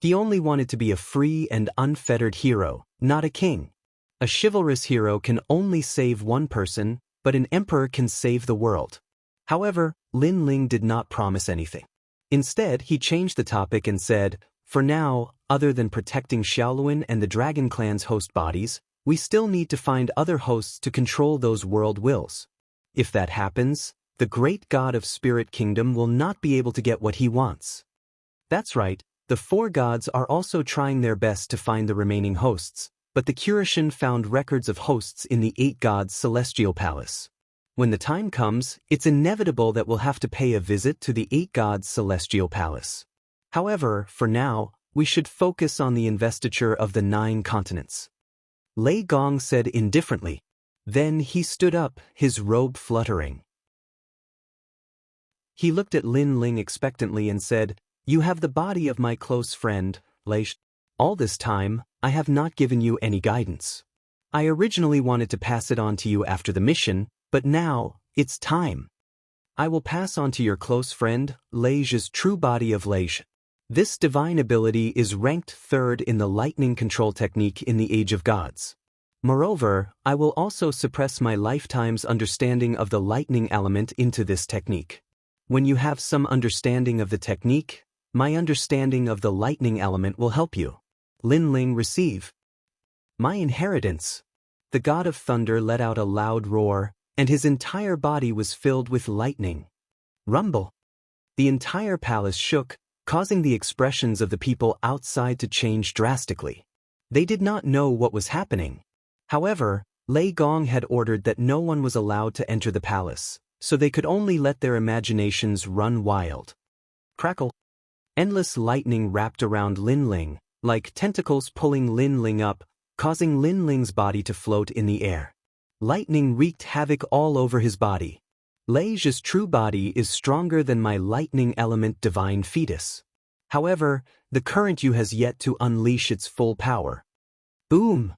He only wanted to be a free and unfettered hero, not a king. A chivalrous hero can only save one person, but an emperor can save the world. However, Lin Ling did not promise anything. Instead, he changed the topic and said, "For now, other than protecting Xiaoluan and the Dragon Clan's host bodies, we still need to find other hosts to control those world wills. If that happens, the great god of Spirit Kingdom will not be able to get what he wants." That's right, the four gods are also trying their best to find the remaining hosts, but the Curishan found records of hosts in the 8 gods' celestial palace. When the time comes, it's inevitable that we'll have to pay a visit to the 8 gods' celestial palace. However, for now, we should focus on the investiture of the 9 continents. Lei Gong said indifferently. Then he stood up, his robe fluttering. He looked at Lin Ling expectantly and said, "You have the body of my close friend, Lei. All this time, I have not given you any guidance. I originally wanted to pass it on to you after the mission, but now, it's time. I will pass on to your close friend, Lei's true body of Lei. This divine ability is ranked 3rd in the lightning control technique in the Age of Gods. Moreover, I will also suppress my lifetime's understanding of the lightning element into this technique. When you have some understanding of the technique, my understanding of the lightning element will help you." Lin Ling receive. "My inheritance." The god of thunder let out a loud roar, and his entire body was filled with lightning. Rumble. The entire palace shook, causing the expressions of the people outside to change drastically. They did not know what was happening. However, Lei Gong had ordered that no one was allowed to enter the palace, so they could only let their imaginations run wild. Crackle. Endless lightning wrapped around Lin Ling, like tentacles pulling Lin Ling up, causing Lin Ling's body to float in the air. Lightning wreaked havoc all over his body. Lei's true body is stronger than my lightning element divine fetus. However, the current you has yet to unleash its full power. Boom!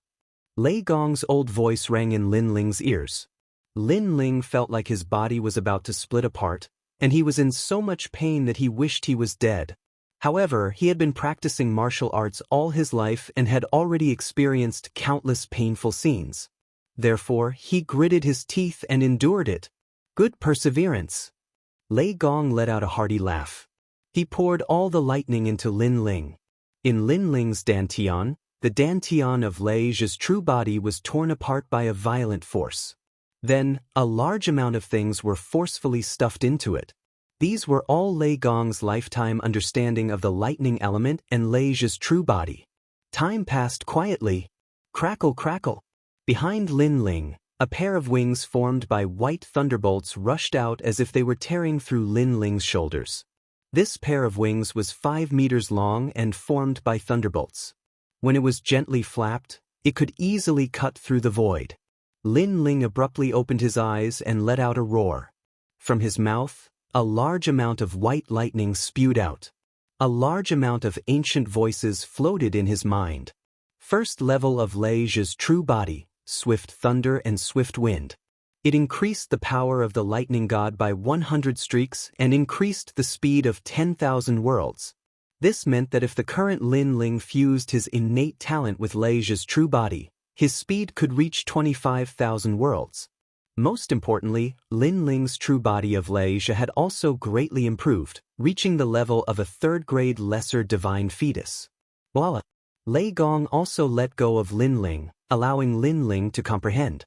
Lei Gong's old voice rang in Lin Ling's ears. Lin Ling felt like his body was about to split apart, and he was in so much pain that he wished he was dead. However, he had been practicing martial arts all his life and had already experienced countless painful scenes. Therefore, he gritted his teeth and endured it. Good perseverance. Lei Gong let out a hearty laugh. He poured all the lightning into Lin Ling. In Lin Ling's dantian, the dantian of Lei's true body was torn apart by a violent force. Then, a large amount of things were forcefully stuffed into it. These were all Lei Gong's lifetime understanding of the lightning element and Lei's true body. Time passed quietly. Crackle, crackle. Behind Lin Ling, a pair of wings formed by white thunderbolts rushed out as if they were tearing through Lin Ling's shoulders. This pair of wings was 5 meters long and formed by thunderbolts. When it was gently flapped, it could easily cut through the void. Lin Ling abruptly opened his eyes and let out a roar. From his mouth, a large amount of white lightning spewed out. A large amount of ancient voices floated in his mind. First level of Lei's true body, swift thunder and swift wind. It increased the power of the lightning god by 100 streaks and increased the speed of 10,000 worlds. This meant that if the current Lin Ling fused his innate talent with Lei's true body, his speed could reach 25,000 worlds. Most importantly, Lin Ling's true body of Lei had also greatly improved, reaching the level of a 3rd-grade lesser divine fetus. Voila! Lei Gong also let go of Lin Ling, allowing Lin Ling to comprehend.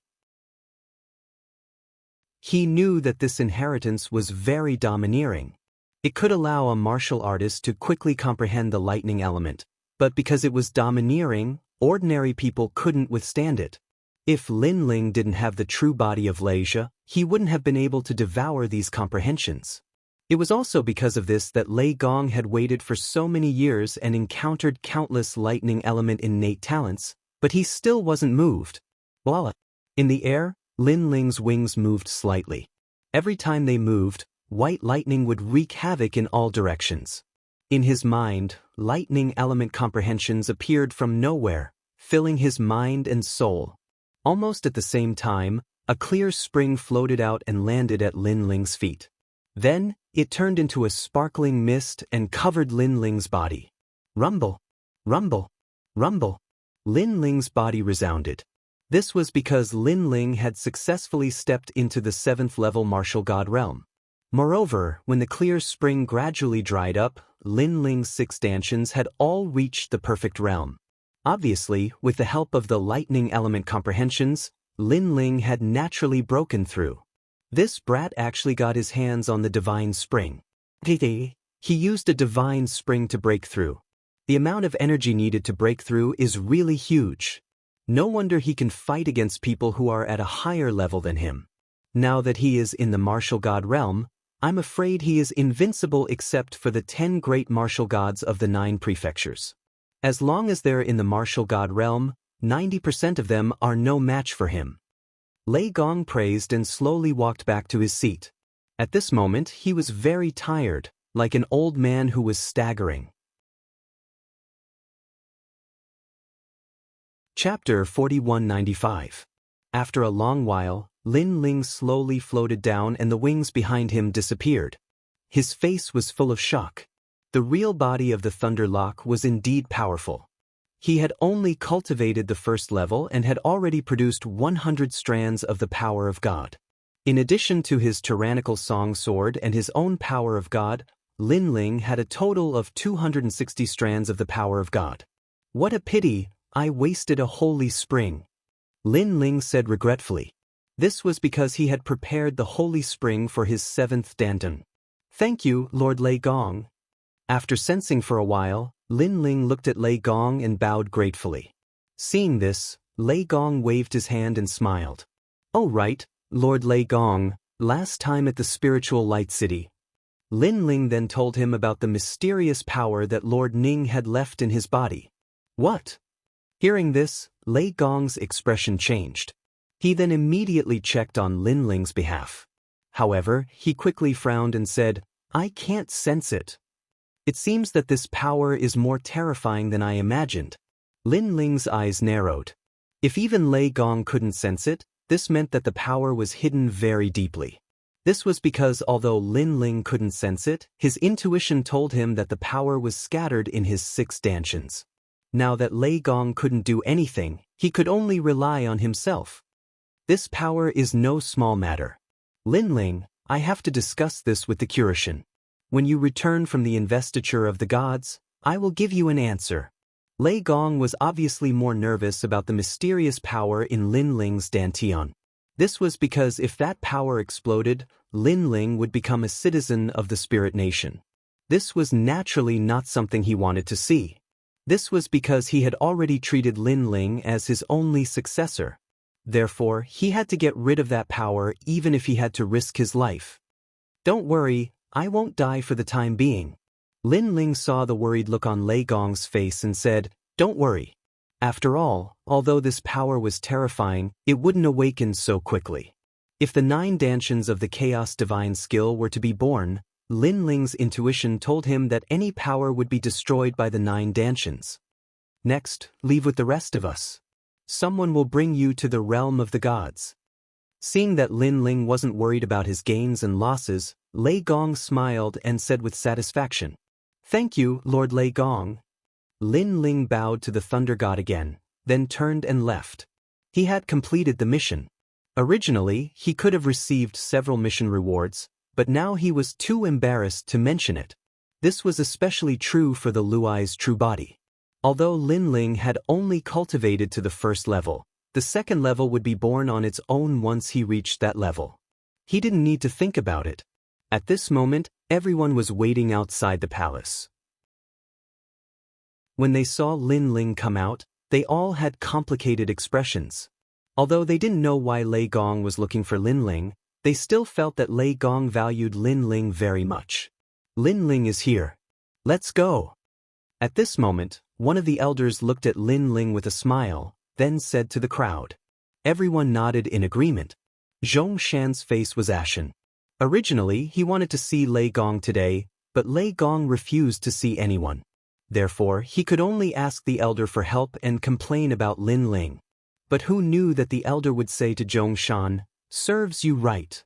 He knew that this inheritance was very domineering. It could allow a martial artist to quickly comprehend the lightning element, but because it was domineering, ordinary people couldn't withstand it. If Lin Ling didn't have the true body of Lei, he wouldn't have been able to devour these comprehensions. It was also because of this that Lei Gong had waited for so many years and encountered countless lightning element innate talents, but he still wasn't moved. Voila! In the air, Lin Ling's wings moved slightly. Every time they moved, white lightning would wreak havoc in all directions. In his mind, lightning element comprehensions appeared from nowhere, filling his mind and soul. Almost at the same time, a clear spring floated out and landed at Lin Ling's feet. Then, it turned into a sparkling mist and covered Lin Ling's body. Rumble! Rumble. Rumble. Lin Ling's body resounded. This was because Lin Ling had successfully stepped into the 7th-level martial god realm. Moreover, when the clear spring gradually dried up, Lin Ling's 6 dantians had all reached the perfect realm. Obviously, with the help of the lightning element comprehensions, Lin Ling had naturally broken through. This brat actually got his hands on the divine spring. He used a divine spring to break through. The amount of energy needed to break through is really huge. No wonder he can fight against people who are at a higher level than him. Now that he is in the martial god realm, I'm afraid he is invincible except for the 10 great martial gods of the 9 prefectures. As long as they're in the martial god realm, 90% of them are no match for him. Lei Gong praised and slowly walked back to his seat. At this moment, he was very tired, like an old man who was staggering. Chapter 4195. After a long while, Lin Ling slowly floated down and the wings behind him disappeared. His face was full of shock. The real body of the Thunder Lock was indeed powerful. He had only cultivated the 1st level and had already produced 100 strands of the power of God. In addition to his tyrannical song sword and his own power of God, Lin Ling had a total of 260 strands of the power of God. What a pity, I wasted a holy spring. Lin Ling said regretfully. This was because he had prepared the holy spring for his 7th dantian. Thank you, Lord Lei Gong. After sensing for a while, Lin Ling looked at Lei Gong and bowed gratefully. Seeing this, Lei Gong waved his hand and smiled. Oh right, Lord Lei Gong, last time at the spiritual light city. Lin Ling then told him about the mysterious power that Lord Ning had left in his body. What? Hearing this, Lei Gong's expression changed. He then immediately checked on Lin Ling's behalf. However, he quickly frowned and said, I can't sense it. It seems that this power is more terrifying than I imagined. Lin Ling's eyes narrowed. If even Lei Gong couldn't sense it, this meant that the power was hidden very deeply. This was because although Lin Ling couldn't sense it, his intuition told him that the power was scattered in his 6 dantians. Now that Lei Gong couldn't do anything, he could only rely on himself. This power is no small matter. Lin Ling, I have to discuss this with the Curishin. When you return from the investiture of the gods, I will give you an answer. Lei Gong was obviously more nervous about the mysterious power in Lin Ling's dantian. This was because if that power exploded, Lin Ling would become a citizen of the Spirit Nation. This was naturally not something he wanted to see. This was because he had already treated Lin Ling as his only successor. Therefore, he had to get rid of that power even if he had to risk his life. Don't worry, I won't die for the time being. Lin Ling saw the worried look on Lei Gong's face and said, Don't worry. After all, although this power was terrifying, it wouldn't awaken so quickly. If the 9 dantians of the Chaos Divine skill were to be born, Lin Ling's intuition told him that any power would be destroyed by the 9 dantians. Next, leave with the rest of us. Someone will bring you to the realm of the gods. Seeing that Lin Ling wasn't worried about his gains and losses, Lei Gong smiled and said with satisfaction, Thank you, Lord Lei Gong. Lin Ling bowed to the thunder god again, then turned and left. He had completed the mission. Originally, he could have received several mission rewards, but now he was too embarrassed to mention it. This was especially true for the Luai's true body. Although Lin Ling had only cultivated to the 1st level, the 2nd level would be born on its own once he reached that level. He didn't need to think about it. At this moment, everyone was waiting outside the palace. When they saw Lin Ling come out, they all had complicated expressions. Although they didn't know why Lei Gong was looking for Lin Ling, they still felt that Lei Gong valued Lin Ling very much. Lin Ling is here. Let's go. At this moment, one of the elders looked at Lin Ling with a smile, then said to the crowd. Everyone nodded in agreement. Zhong Shan's face was ashen. Originally, he wanted to see Lei Gong today, but Lei Gong refused to see anyone. Therefore, he could only ask the elder for help and complain about Lin Ling. But who knew that the elder would say to Zhong Shan, "Serves you right."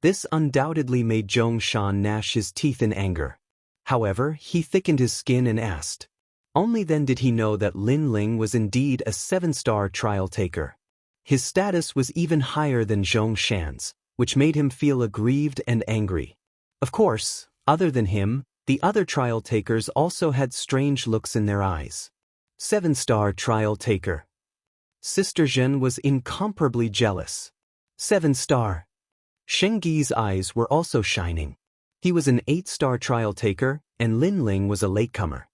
This undoubtedly made Zhong Shan gnash his teeth in anger. However, he thickened his skin and asked, Only then did he know that Lin Ling was indeed a 7-star trial taker. His status was even higher than Zhong Shan's, which made him feel aggrieved and angry. Of course, other than him, the other trial takers also had strange looks in their eyes. 7-star trial taker. Sister Zhen was incomparably jealous. 7-star. Shengyi's eyes were also shining. He was an 8-star trial taker, and Lin Ling was a latecomer.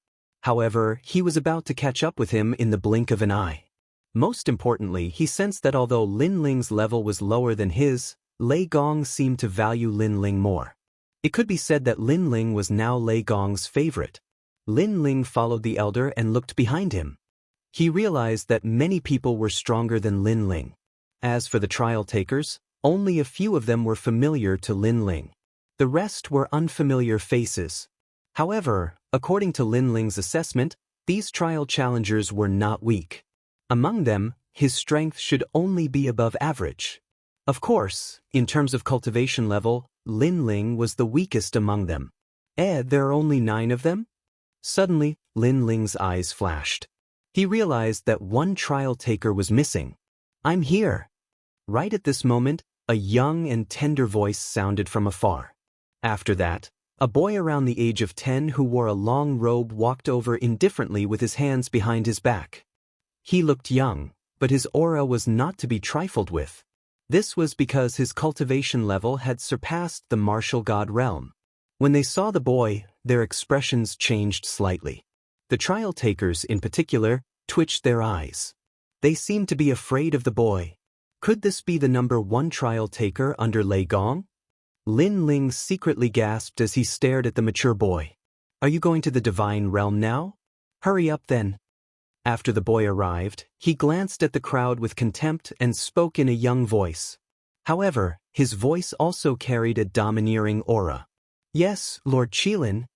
However, he was about to catch up with him in the blink of an eye. Most importantly, he sensed that although Lin Ling's level was lower than his, Lei Gong seemed to value Lin Ling more. It could be said that Lin Ling was now Lei Gong's favorite. Lin Ling followed the elder and looked behind him. He realized that many people were stronger than Lin Ling. As for the trial takers, only a few of them were familiar to Lin Ling. The rest were unfamiliar faces. However, according to Lin Ling's assessment, these trial challengers were not weak. Among them, his strength should only be above average. Of course, in terms of cultivation level, Lin Ling was the weakest among them. There are only 9 of them? Suddenly, Lin Ling's eyes flashed. He realized that one trial taker was missing. "I'm here." Right at this moment, a young and tender voice sounded from afar. After that, a boy around the age of 10 who wore a long robe walked over indifferently with his hands behind his back. He looked young, but his aura was not to be trifled with. This was because his cultivation level had surpassed the martial god realm. When they saw the boy, their expressions changed slightly. The trial takers, in particular, twitched their eyes. They seemed to be afraid of the boy. Could this be the number 1 trial taker under Lei Gong? Lin Ling secretly gasped as he stared at the mature boy. "Are you going to the divine realm now? Hurry up then." After the boy arrived, he glanced at the crowd with contempt and spoke in a young voice. However, his voice also carried a domineering aura. "Yes, Lord Qilin,"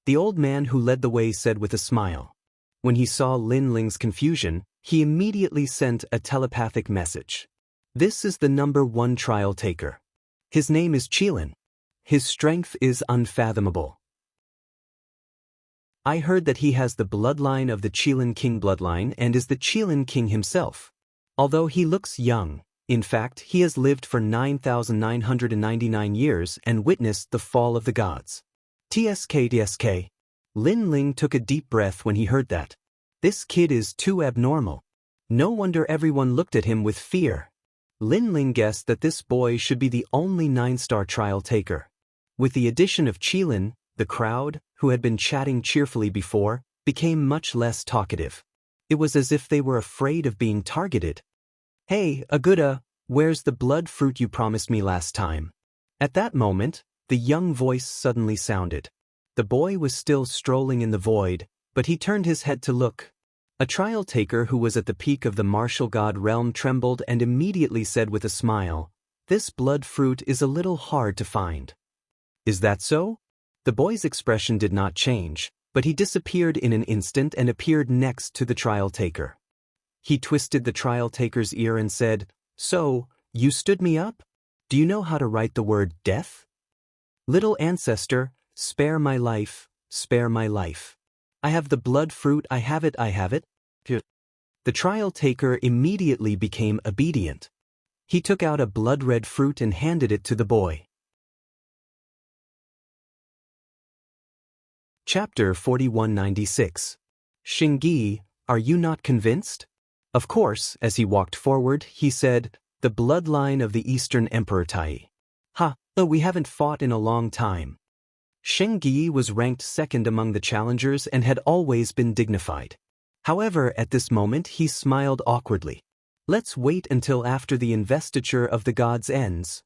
the old man who led the way said with a smile. When he saw Lin Ling's confusion, he immediately sent a telepathic message. "This is the number 1 trial taker. His name is Qilin. His strength is unfathomable. I heard that he has the bloodline of the Qilin King bloodline and is the Qilin King himself. Although he looks young, in fact, he has lived for 9,999 years and witnessed the fall of the gods." TSK. Lin Ling took a deep breath when he heard that. This kid is too abnormal. No wonder everyone looked at him with fear. Lin Ling guessed that this boy should be the only 9-star trial taker. With the addition of Qilin, the crowd, who had been chatting cheerfully before, became much less talkative. It was as if they were afraid of being targeted. "Hey, Aguda, where's the blood fruit you promised me last time?" At that moment, the young voice suddenly sounded. The boy was still strolling in the void, but he turned his head to look. A trial taker who was at the peak of the martial god realm trembled and immediately said with a smile, "This blood fruit is a little hard to find." "Is that so?" The boy's expression did not change, but he disappeared in an instant and appeared next to the trial taker. He twisted the trial taker's ear and said, "So, you stood me up? Do you know how to write the word death?" "Little ancestor, spare my life, spare my life. I have the blood fruit, I have it, I have it." The trial taker immediately became obedient. He took out a blood-red fruit and handed it to the boy. Chapter 4196. Xingyi, are you not convinced? Of course, as he walked forward, he said, "The bloodline of the Eastern Emperor Tai. We haven't fought in a long time." Xingyi was ranked 2nd among the challengers and had always been dignified. However, at this moment he smiled awkwardly. "Let's wait until after the investiture of the gods ends."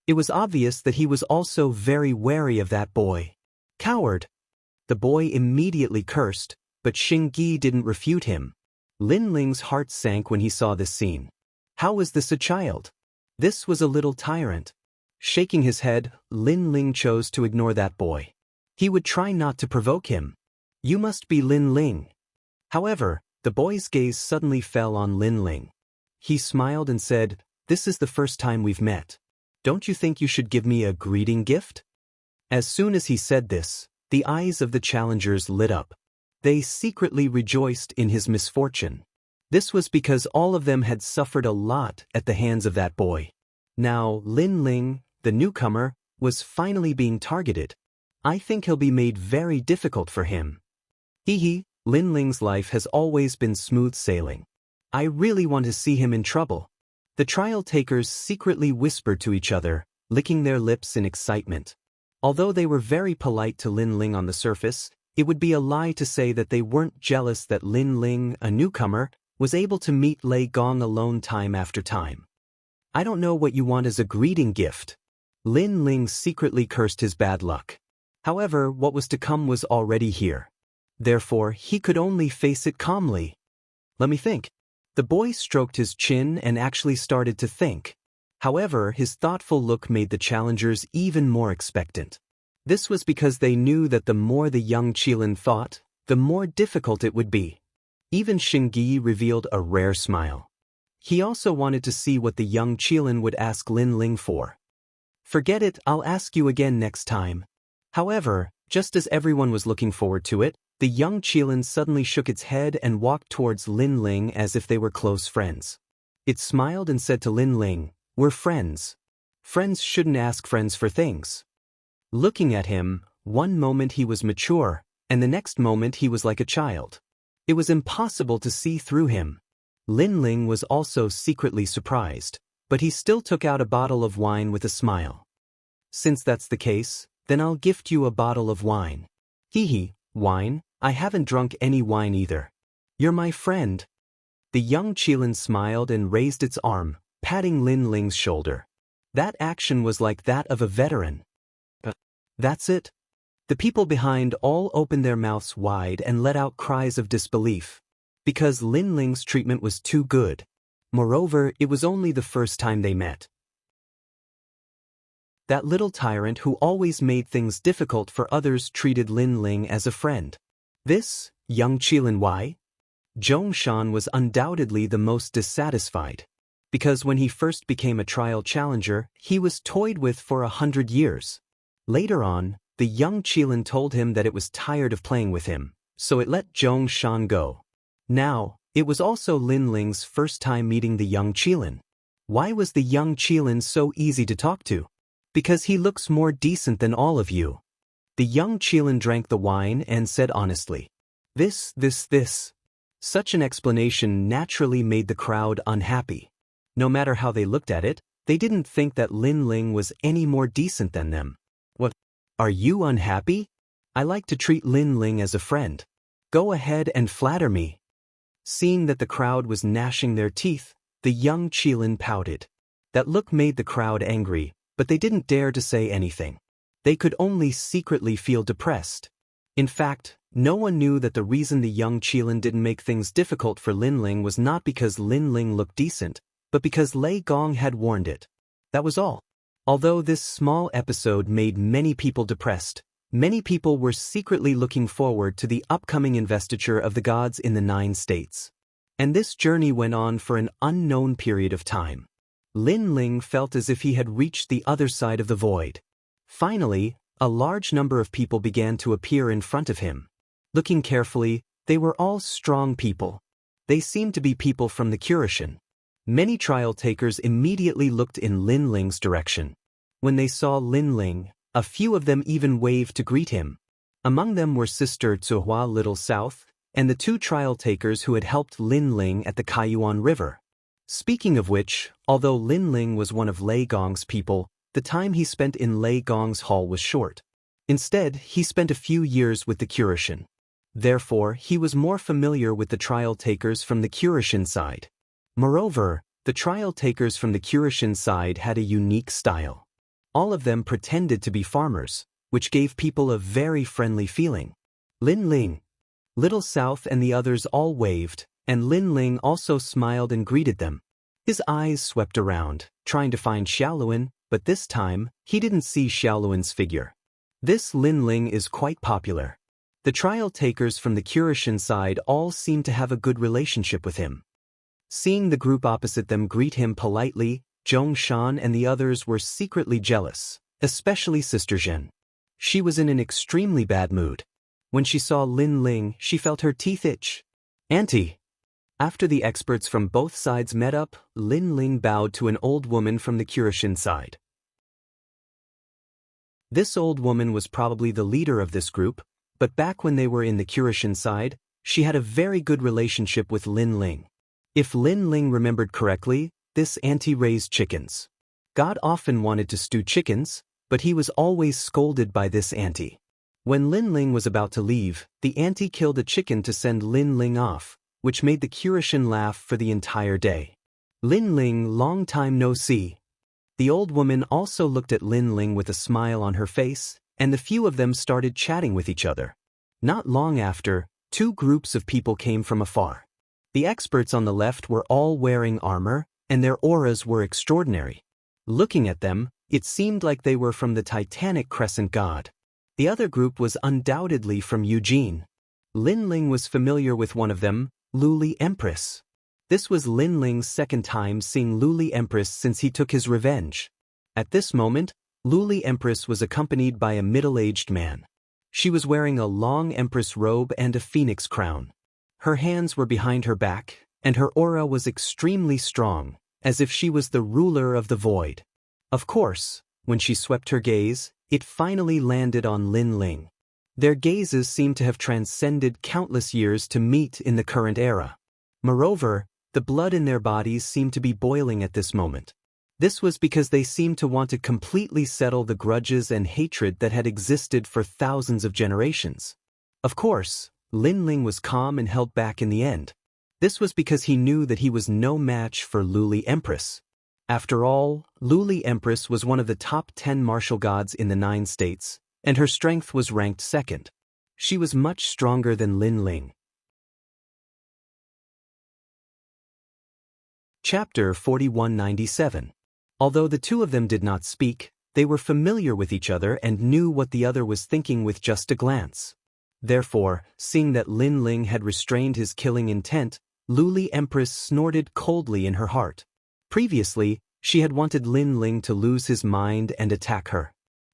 It was obvious that he was also very wary of that boy. "Coward!" The boy immediately cursed, but Xingyi didn't refute him. Lin Ling's heart sank when he saw this scene. How was this a child? This was a little tyrant. Shaking his head, Lin Ling chose to ignore that boy. He would try not to provoke him. "You must be Lin Ling." However, the boy's gaze suddenly fell on Lin Ling. He smiled and said, "This is the first time we've met. Don't you think you should give me a greeting gift?" As soon as he said this, the eyes of the challengers lit up. They secretly rejoiced in his misfortune. This was because all of them had suffered a lot at the hands of that boy. Now Lin Ling, the newcomer, was finally being targeted. I think he'll be made very difficult for him. Hee, Lin Ling's life has always been smooth sailing. I really want to see him in trouble. The trial takers secretly whispered to each other, licking their lips in excitement. Although they were very polite to Lin Ling on the surface, it would be a lie to say that they weren't jealous that Lin Ling, a newcomer, was able to meet Lei Gong alone time after time. I don't know what you want as a greeting gift. Lin Ling secretly cursed his bad luck. However, what was to come was already here. Therefore, he could only face it calmly. Let me think. The boy stroked his chin and actually started to think. However, his thoughtful look made the challengers even more expectant. This was because they knew that the more the young Qilin thought, the more difficult it would be. Even Xingyi revealed a rare smile. He also wanted to see what the young Qilin would ask Lin Ling for. Forget it, I'll ask you again next time. However, just as everyone was looking forward to it, the young Qilin suddenly shook its head and walked towards Lin Ling as if they were close friends. It smiled and said to Lin Ling, "We're friends. Friends shouldn't ask friends for things." Looking at him, one moment he was mature, and the next moment he was like a child. It was impossible to see through him. Lin Ling was also secretly surprised, but he still took out a bottle of wine with a smile. "Since that's the case, then I'll gift you a bottle of wine." "Hee, wine? I haven't drunk any wine either." "You're my friend." The young Qilin smiled and raised its arm, patting Lin Ling's shoulder. That action was like that of a veteran. That's it. The people behind all opened their mouths wide and let out cries of disbelief. Because Lin Ling's treatment was too good. Moreover, it was only the first time they met. That little tyrant who always made things difficult for others treated Lin Ling as a friend. This, young Qilin Wai? Zhongshan was undoubtedly the most dissatisfied. Because when he first became a trial challenger, he was toyed with for 100 years. Later on, the young Qilin told him that it was tired of playing with him, so it let Zhongshan go. Now, it was also Lin Ling's first time meeting the young Qilin. Why was the young Qilin so easy to talk to? Because he looks more decent than all of you. The young Qilin drank the wine and said honestly, This. Such an explanation naturally made the crowd unhappy. No matter how they looked at it, they didn't think that Lin Ling was any more decent than them. What? Are you unhappy? I like to treat Lin Ling as a friend. Go ahead and flatter me. Seeing that the crowd was gnashing their teeth, the young Qilin pouted. That look made the crowd angry, but they didn't dare to say anything. They could only secretly feel depressed. In fact, no one knew that the reason the young Qilin didn't make things difficult for Lin Ling was not because Lin Ling looked decent, but because Lei Gong had warned it. That was all. Although this small episode made many people depressed, many people were secretly looking forward to the upcoming investiture of the gods in the 9 states. And this journey went on for an unknown period of time. Lin Ling felt as if he had reached the other side of the void. Finally, a large number of people began to appear in front of him. Looking carefully, they were all strong people. They seemed to be people from the Curation. Many trial takers immediately looked in Lin Ling's direction. When they saw Lin Ling, a few of them even waved to greet him. Among them were Sister Tsuhua Little South, and the 2 trial takers who had helped Lin Ling at the Kaiyuan River. Speaking of which, although Lin Ling was one of Lei Gong's people, the time he spent in Lei Gong's hall was short. Instead, he spent a few years with the Curation. Therefore, he was more familiar with the trial takers from the Curation side. Moreover, the trial takers from the Curation side had a unique style. All of them pretended to be farmers, which gave people a very friendly feeling. Lin Ling, Little South and the others all waved, and Lin Ling also smiled and greeted them. His eyes swept around, trying to find Xiaoluan, but this time, he didn't see Xiaoluan's figure. This Lin Ling is quite popular. The trial takers from the Curation side all seemed to have a good relationship with him. Seeing the group opposite them greet him politely, Zhongshan and the others were secretly jealous, especially Sister Zhen. She was in an extremely bad mood. When she saw Lin Ling, she felt her teeth itch. "Auntie." After the experts from both sides met up, Lin Ling bowed to an old woman from the Kurishin side. This old woman was probably the leader of this group, but back when they were in the Kurishin side, she had a very good relationship with Lin Ling. If Lin Ling remembered correctly, this auntie raised chickens. God often wanted to stew chickens, but he was always scolded by this auntie. When Lin Ling was about to leave, the auntie killed a chicken to send Lin Ling off, which made the Kurishin laugh for the entire day. "Lin Ling, long time no see." The old woman also looked at Lin Ling with a smile on her face, and the few of them started chatting with each other. Not long after, two groups of people came from afar. The experts on the left were all wearing armor, and their auras were extraordinary. Looking at them, it seemed like they were from the Titanic Crescent God. The other group was undoubtedly from Eugene. Lin Ling was familiar with one of them, Luli Empress. This was Lin Ling's second time seeing Luli Empress since he took his revenge. At this moment, Luli Empress was accompanied by a middle-aged man. She was wearing a long empress robe and a phoenix crown. Her hands were behind her back, and her aura was extremely strong, as if she was the ruler of the void. Of course, when she swept her gaze, it finally landed on Lin Ling. Their gazes seemed to have transcended countless years to meet in the current era. Moreover, the blood in their bodies seemed to be boiling at this moment. This was because they seemed to want to completely settle the grudges and hatred that had existed for thousands of generations. Of course, Lin Ling was calm and held back in the end. This was because he knew that he was no match for Luli Empress. After all, Luli Empress was one of the top 10 martial gods in the 9 states, and her strength was ranked second. She was much stronger than Lin Ling. Chapter 4197. Although the two of them did not speak, they were familiar with each other and knew what the other was thinking with just a glance. Therefore, seeing that Lin Ling had restrained his killing intent, Luli Empress snorted coldly in her heart. Previously, she had wanted Lin Ling to lose his mind and attack her.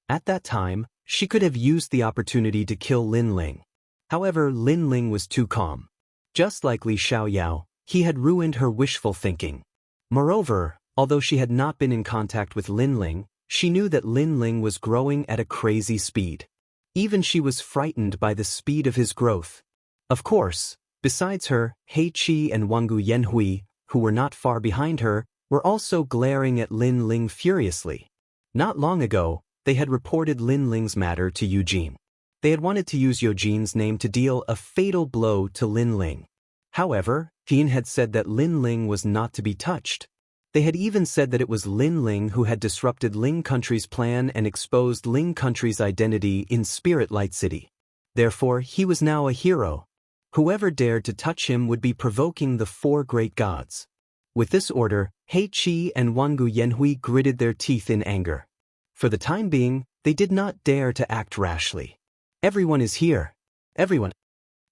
At that time, she could have used the opportunity to kill Lin Ling. However, Lin Ling was too calm. Just like Li Xiaoyao, he had ruined her wishful thinking. Moreover, although she had not been in contact with Lin Ling, she knew that Lin Ling was growing at a crazy speed. Even she was frightened by the speed of his growth. Of course, besides her, He Qi and Wangu Yanhui, who were not far behind her, were also glaring at Lin Ling furiously. Not long ago, they had reported Lin Ling's matter to Eugene. They had wanted to use Eugene's name to deal a fatal blow to Lin Ling. However, Eugene had said that Lin Ling was not to be touched. They had even said that it was Lin Ling who had disrupted Ling Country's plan and exposed Ling Country's identity in Spirit Light City. Therefore, he was now a hero. Whoever dared to touch him would be provoking the 4 great gods. With this order, He Qi and Wangu Yanhui gritted their teeth in anger. For the time being, they did not dare to act rashly. "Everyone is here. Everyone."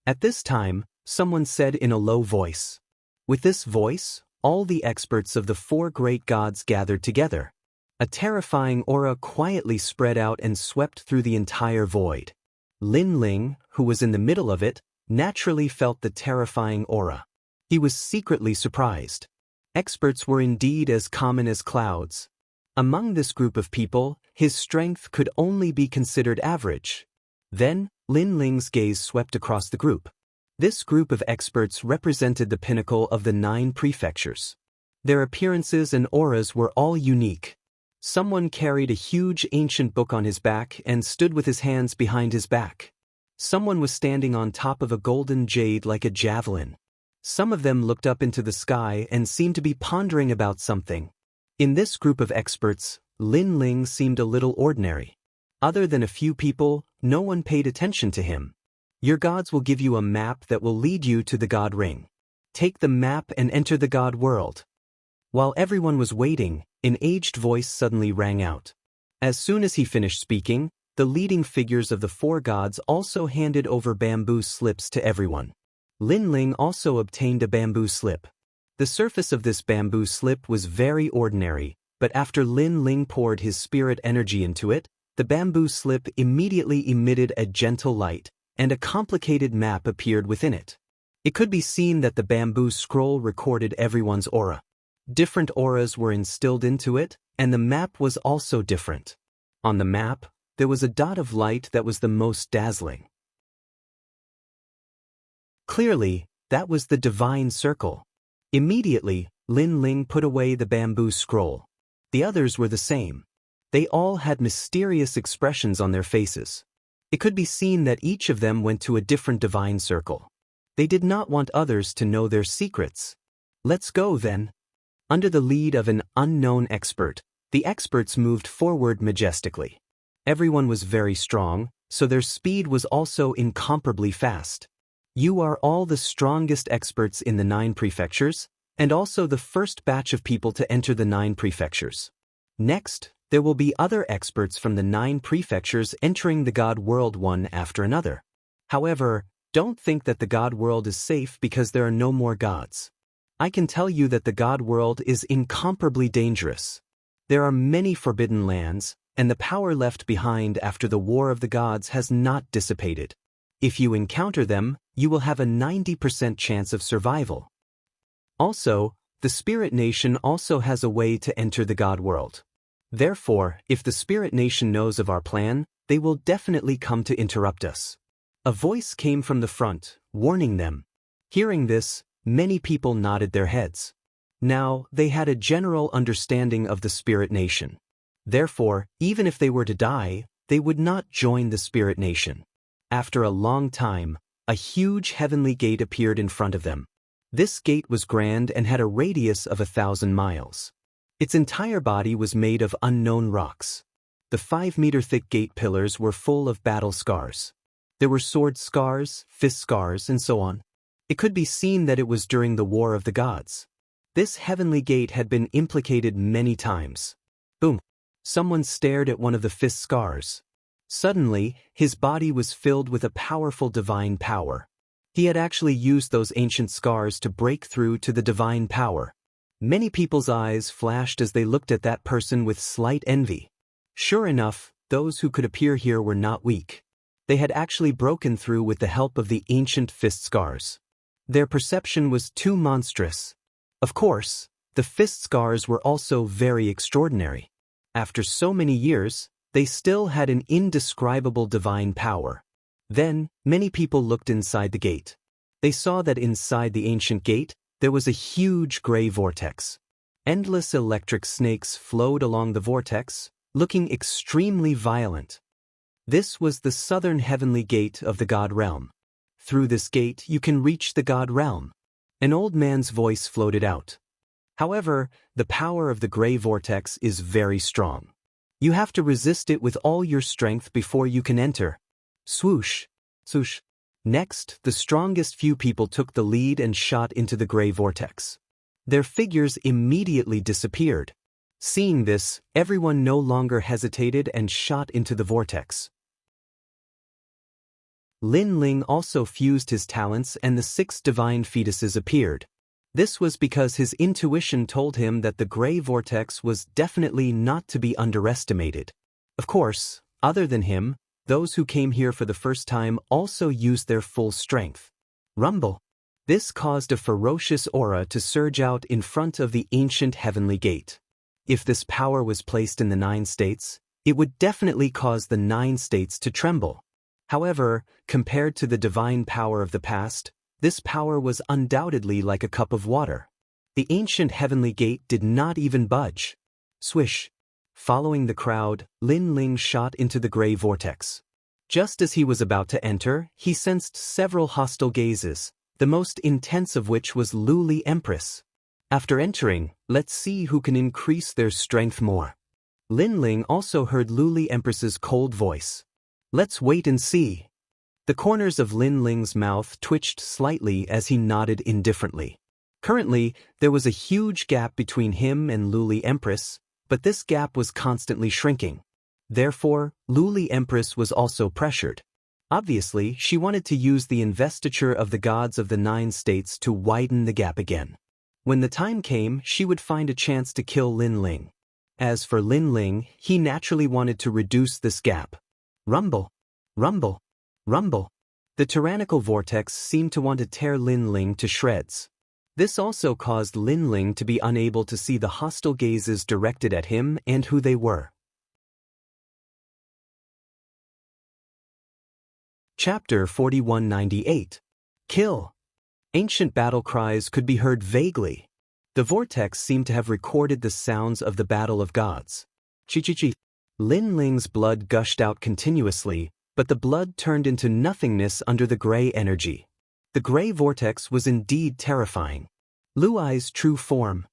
At this time, someone said in a low voice. With this voice, all the experts of the 4 great gods gathered together. A terrifying aura quietly spread out and swept through the entire void. Lin Ling, who was in the middle of it, naturally felt the terrifying aura. He was secretly surprised. Experts were indeed as common as clouds. Among this group of people, his strength could only be considered average. Then, Lin Ling's gaze swept across the group. This group of experts represented the pinnacle of the 9 prefectures. Their appearances and auras were all unique. Someone carried a huge ancient book on his back and stood with his hands behind his back. Someone was standing on top of a golden jade like a javelin. Some of them looked up into the sky and seemed to be pondering about something. In this group of experts, Lin Ling seemed a little ordinary. Other than a few people, no one paid attention to him. Your gods will give you a map that will lead you to the God Ring. Take the map and enter the God world. While everyone was waiting, an aged voice suddenly rang out. As soon as he finished speaking, the leading figures of the 4 gods also handed over bamboo slips to everyone. Lin Ling also obtained a bamboo slip. The surface of this bamboo slip was very ordinary, but after Lin Ling poured his spirit energy into it, the bamboo slip immediately emitted a gentle light, and a complicated map appeared within it. It could be seen that the bamboo scroll recorded everyone's aura. Different auras were instilled into it, and the map was also different. On the map, there was a dot of light that was the most dazzling. Clearly, that was the divine circle. Immediately, Lin Ling put away the bamboo scroll. The others were the same. They all had mysterious expressions on their faces. It could be seen that each of them went to a different divine circle. They did not want others to know their secrets. Let's go then. Under the lead of an unknown expert, the experts moved forward majestically. Everyone was very strong, so their speed was also incomparably fast. You are all the strongest experts in the 9 prefectures, and also the first batch of people to enter the 9 prefectures. Next, there will be other experts from the 9 prefectures entering the God World one after another. However, don't think that the God World is safe because there are no more gods. I can tell you that the God World is incomparably dangerous. There are many forbidden lands, and the power left behind after the War of the Gods has not dissipated. If you encounter them, you will have a 90% chance of survival. Also, the Spirit Nation also has a way to enter the God World. Therefore, if the Spirit Nation knows of our plan, they will definitely come to interrupt us. A voice came from the front, warning them. Hearing this, many people nodded their heads. Now, they had a general understanding of the Spirit Nation. Therefore, even if they were to die, they would not join the Spirit Nation. After a long time, a huge heavenly gate appeared in front of them. This gate was grand and had a radius of 1,000 miles. Its entire body was made of unknown rocks. The 5-meter-thick gate pillars were full of battle scars. There were sword scars, fist scars, and so on. It could be seen that it was during the War of the Gods. This heavenly gate had been implicated many times. Boom! Someone stared at one of the fist scars. Suddenly, his body was filled with a powerful divine power. He had actually used those ancient scars to break through to the divine power. Many people's eyes flashed as they looked at that person with slight envy. Sure enough, those who could appear here were not weak. They had actually broken through with the help of the ancient fist scars. Their perception was too monstrous. Of course, the fist scars were also very extraordinary. After so many years, they still had an indescribable divine power. Then, many people looked inside the gate. They saw that inside the ancient gate, there was a huge gray vortex. Endless electric snakes flowed along the vortex, looking extremely violent. This was the southern heavenly gate of the God Realm. Through this gate, you can reach the God Realm. An old man's voice floated out. However, the power of the gray vortex is very strong. You have to resist it with all your strength before you can enter. Swoosh! Swoosh! Next, the strongest few people took the lead and shot into the gray vortex. Their figures immediately disappeared. Seeing this, everyone no longer hesitated and shot into the vortex. Lin Ling also fused his talents and the 6 divine fetuses appeared. This was because his intuition told him that the gray vortex was definitely not to be underestimated. Of course, other than him, those who came here for the first time also used their full strength. Rumble! This caused a ferocious aura to surge out in front of the ancient heavenly gate. If this power was placed in the 9 states, it would definitely cause the 9 states to tremble. However, compared to the divine power of the past, this power was undoubtedly like a cup of water. The ancient heavenly gate did not even budge. Swish! Following the crowd, Lin Ling shot into the gray vortex. Just as he was about to enter, he sensed several hostile gazes, the most intense of which was Luli Empress. After entering, let's see who can increase their strength more. Lin Ling also heard Luli Empress's cold voice. Let's wait and see. The corners of Lin Ling's mouth twitched slightly as he nodded indifferently. Currently, there was a huge gap between him and Luli Empress, but this gap was constantly shrinking. Therefore, Luli Empress was also pressured. Obviously, she wanted to use the investiture of the gods of the 9 states to widen the gap again. When the time came, she would find a chance to kill Lin Ling. As for Lin Ling, he naturally wanted to reduce this gap. Rumble! Rumble! Rumble! The tyrannical vortex seemed to want to tear Lin Ling to shreds. This also caused Lin Ling to be unable to see the hostile gazes directed at him and who they were. Chapter 4198. Kill. Ancient battle cries could be heard vaguely. The vortex seemed to have recorded the sounds of the battle of gods. Chi-chi-chi. Lin Ling's blood gushed out continuously, but the blood turned into nothingness under the gray energy. The gray vortex was indeed terrifying. Luai's true form.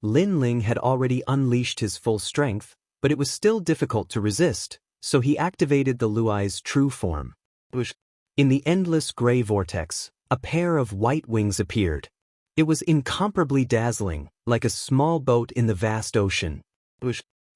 Lin Ling had already unleashed his full strength, but it was still difficult to resist, so he activated the Luai's true form. In the endless gray vortex, a pair of white wings appeared. It was incomparably dazzling, like a small boat in the vast ocean.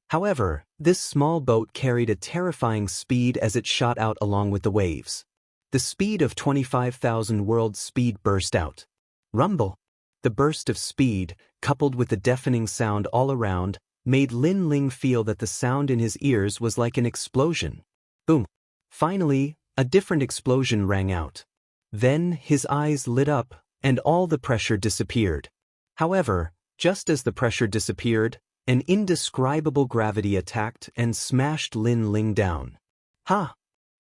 However, this small boat carried a terrifying speed as it shot out along with the waves. The speed of 25,000 world speed burst out. Rumble. The burst of speed, coupled with the deafening sound all around, made Lin Ling feel that the sound in his ears was like an explosion. Boom. Finally, a different explosion rang out. Then his eyes lit up, and all the pressure disappeared. However, just as the pressure disappeared, an indescribable gravity attacked and smashed Lin Ling down. Ha!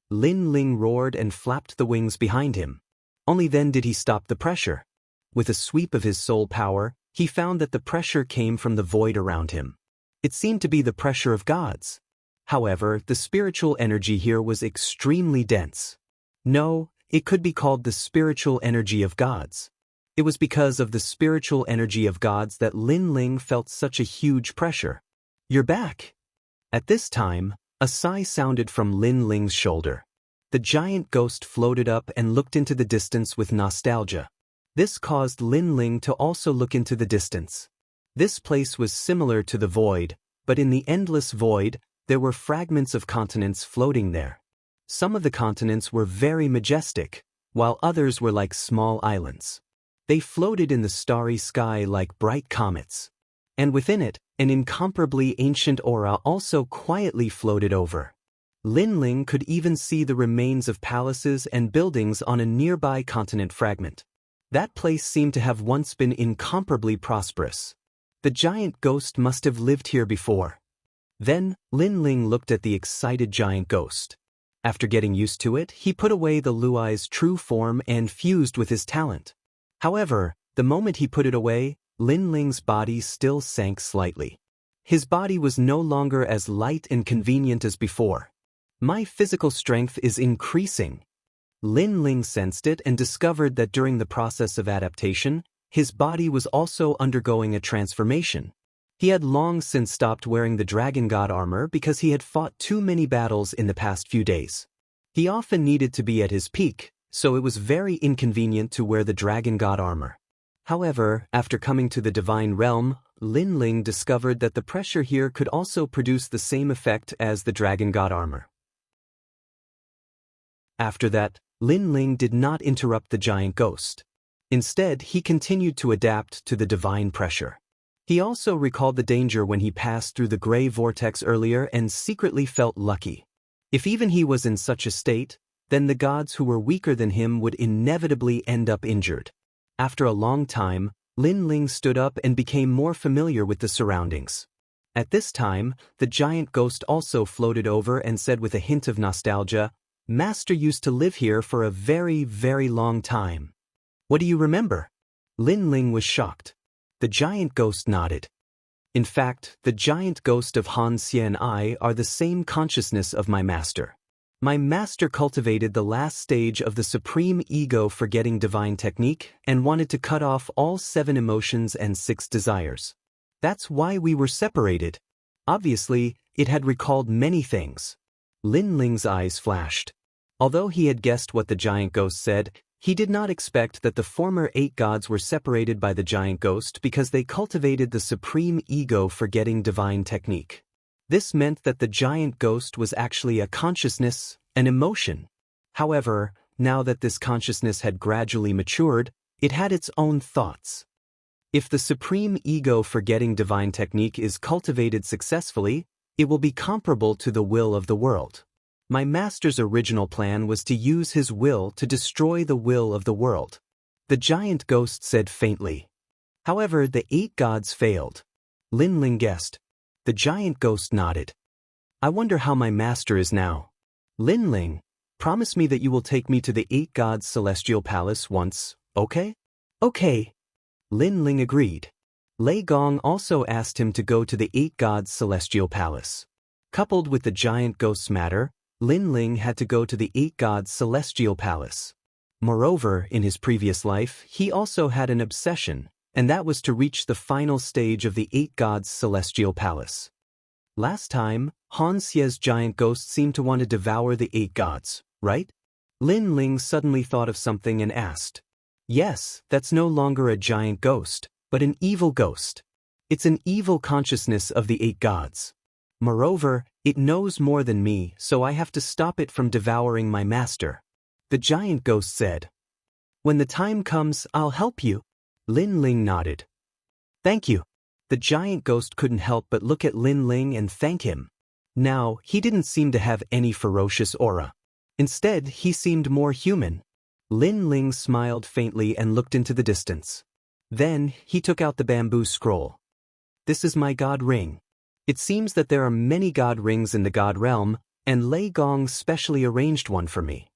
Lin Ling roared and flapped the wings behind him. Only then did he stop the pressure. With a sweep of his soul power, he found that the pressure came from the void around him. It seemed to be the pressure of gods. However, the spiritual energy here was extremely dense. No, it could be called the spiritual energy of gods. It was because of the spiritual energy of gods that Lin Ling felt such a huge pressure. You're back. At this time, a sigh sounded from Lin Ling's shoulder. The giant ghost floated up and looked into the distance with nostalgia. This caused Lin Ling to also look into the distance. This place was similar to the void, but in the endless void, there were fragments of continents floating there. Some of the continents were very majestic, while others were like small islands. They floated in the starry sky like bright comets. And within it, an incomparably ancient aura also quietly floated over. Lin Ling could even see the remains of palaces and buildings on a nearby continent fragment. That place seemed to have once been incomparably prosperous. The giant ghost must have lived here before. Then, Lin Ling looked at the excited giant ghost. After getting used to it, he put away the Luai's true form and fused with his talent. However, the moment he put it away, Lin Ling's body still sank slightly. His body was no longer as light and convenient as before. My physical strength is increasing. Lin Ling sensed it and discovered that during the process of adaptation, his body was also undergoing a transformation. He had long since stopped wearing the dragon god armor because he had fought too many battles in the past few days. He often needed to be at his peak, so it was very inconvenient to wear the dragon god armor. However, after coming to the divine realm, Lin Ling discovered that the pressure here could also produce the same effect as the dragon god armor. After that, Lin Ling did not interrupt the giant ghost. Instead, he continued to adapt to the divine pressure. He also recalled the danger when he passed through the gray vortex earlier and secretly felt lucky. If even he was in such a state, then the gods who were weaker than him would inevitably end up injured. After a long time, Lin Ling stood up and became more familiar with the surroundings. At this time, the giant ghost also floated over and said with a hint of nostalgia, "Master used to live here for a very, very long time." "What do you remember?" Lin Ling was shocked. The giant ghost nodded. In fact, the giant ghost of Han Xie and I are the same consciousness of my master. My master cultivated the last stage of the supreme ego-forgetting divine technique and wanted to cut off all 7 emotions and 6 desires. That's why we were separated. Obviously, it had recalled many things. Lin Ling's eyes flashed. Although he had guessed what the giant ghost said, he did not expect that the former 8 gods were separated by the giant ghost because they cultivated the supreme ego-forgetting divine technique. This meant that the giant ghost was actually a consciousness, an emotion. However, now that this consciousness had gradually matured, it had its own thoughts. If the supreme ego-forgetting divine technique is cultivated successfully, it will be comparable to the will of the world. My master's original plan was to use his will to destroy the will of the world. The giant ghost said faintly. However, the 8 gods failed. Lin Ling guessed. The giant ghost nodded. I wonder how my master is now. Lin Ling, promise me that you will take me to the 8 gods' celestial palace once, okay? Okay. Lin Ling agreed. Lei Gong also asked him to go to the 8 gods' celestial palace. Coupled with the giant ghost's matter, Lin Ling had to go to the 8 gods' celestial palace. Moreover, in his previous life, he also had an obsession, and that was to reach the final stage of the 8 gods' celestial palace. Last time, Han Xie's giant ghost seemed to want to devour the 8 gods, right? Lin Ling suddenly thought of something and asked. Yes, that's no longer a giant ghost, but an evil ghost. It's an evil consciousness of the 8 gods. Moreover, it knows more than me, so I have to stop it from devouring my master. The giant ghost said. When the time comes, I'll help you. Lin Ling nodded. Thank you. The giant ghost couldn't help but look at Lin Ling and thank him. Now, he didn't seem to have any ferocious aura. Instead, he seemed more human. Lin Ling smiled faintly and looked into the distance. Then, he took out the bamboo scroll. This is my god ring. It seems that there are many god rings in the god realm, and Lei Gong specially arranged one for me.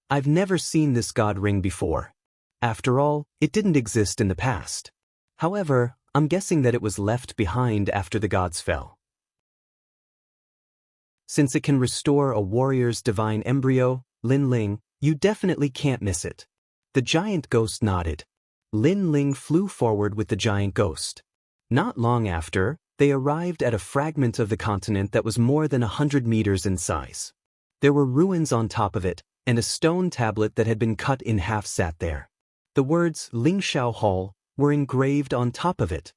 I've never seen this god ring before. After all, it didn't exist in the past. However, I'm guessing that it was left behind after the gods fell. Since it can restore a warrior's divine embryo, Lin Ling, you definitely can't miss it. The giant ghost nodded. Lin Ling flew forward with the giant ghost. Not long after, they arrived at a fragment of the continent that was more than 100 meters in size. There were ruins on top of it, and a stone tablet that had been cut in half sat there. The words Lingshao Hall were engraved on top of it.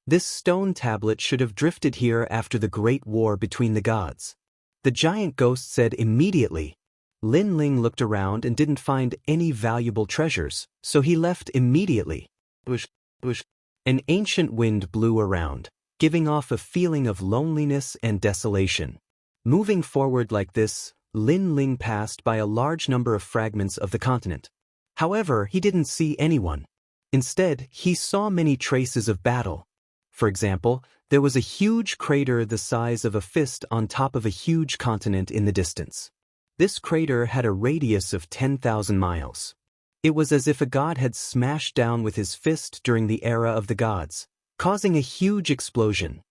This stone tablet should have drifted here after the Great War between the gods. The giant ghost said immediately. Lin Ling looked around and didn't find any valuable treasures, so he left immediately. An ancient wind blew around, giving off a feeling of loneliness and desolation. Moving forward like this, Lin Ling passed by a large number of fragments of the continent. However, he didn't see anyone. Instead, he saw many traces of battle. For example, there was a huge crater the size of a fist on top of a huge continent in the distance. This crater had a radius of 10,000 miles. It was as if a god had smashed down with his fist during the era of the gods, causing a huge explosion.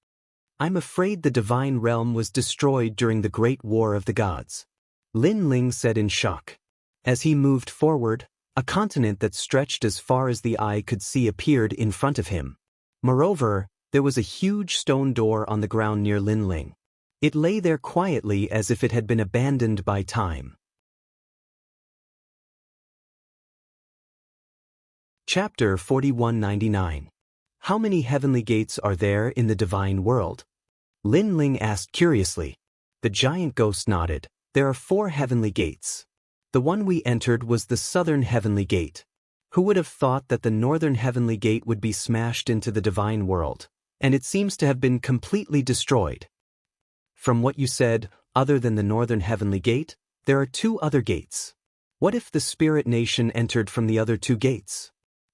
I'm afraid the divine realm was destroyed during the Great War of the gods. Lin Ling said in shock. As he moved forward, a continent that stretched as far as the eye could see appeared in front of him. Moreover, there was a huge stone door on the ground near Lin Ling. It lay there quietly as if it had been abandoned by time. Chapter 4199. How many heavenly gates are there in the divine world? Lin Ling asked curiously. The giant ghost nodded. There are 4 heavenly gates. The one we entered was the southern heavenly gate. Who would have thought that the northern heavenly gate would be smashed into the divine world? And it seems to have been completely destroyed. From what you said, other than the northern heavenly gate, there are 2 other gates. What if the spirit nation entered from the other 2 gates?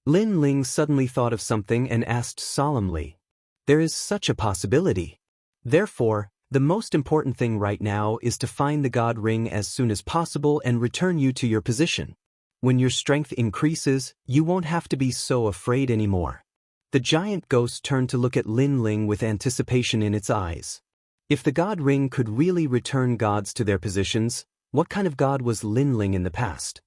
Lin Ling suddenly thought of something and asked solemnly. There is such a possibility. Therefore, the most important thing right now is to find the god ring as soon as possible and return you to your position. When your strength increases, you won't have to be so afraid anymore. The giant ghost turned to look at Lin Ling with anticipation in its eyes. If the god ring could really return gods to their positions, what kind of god was Lin Ling in the past?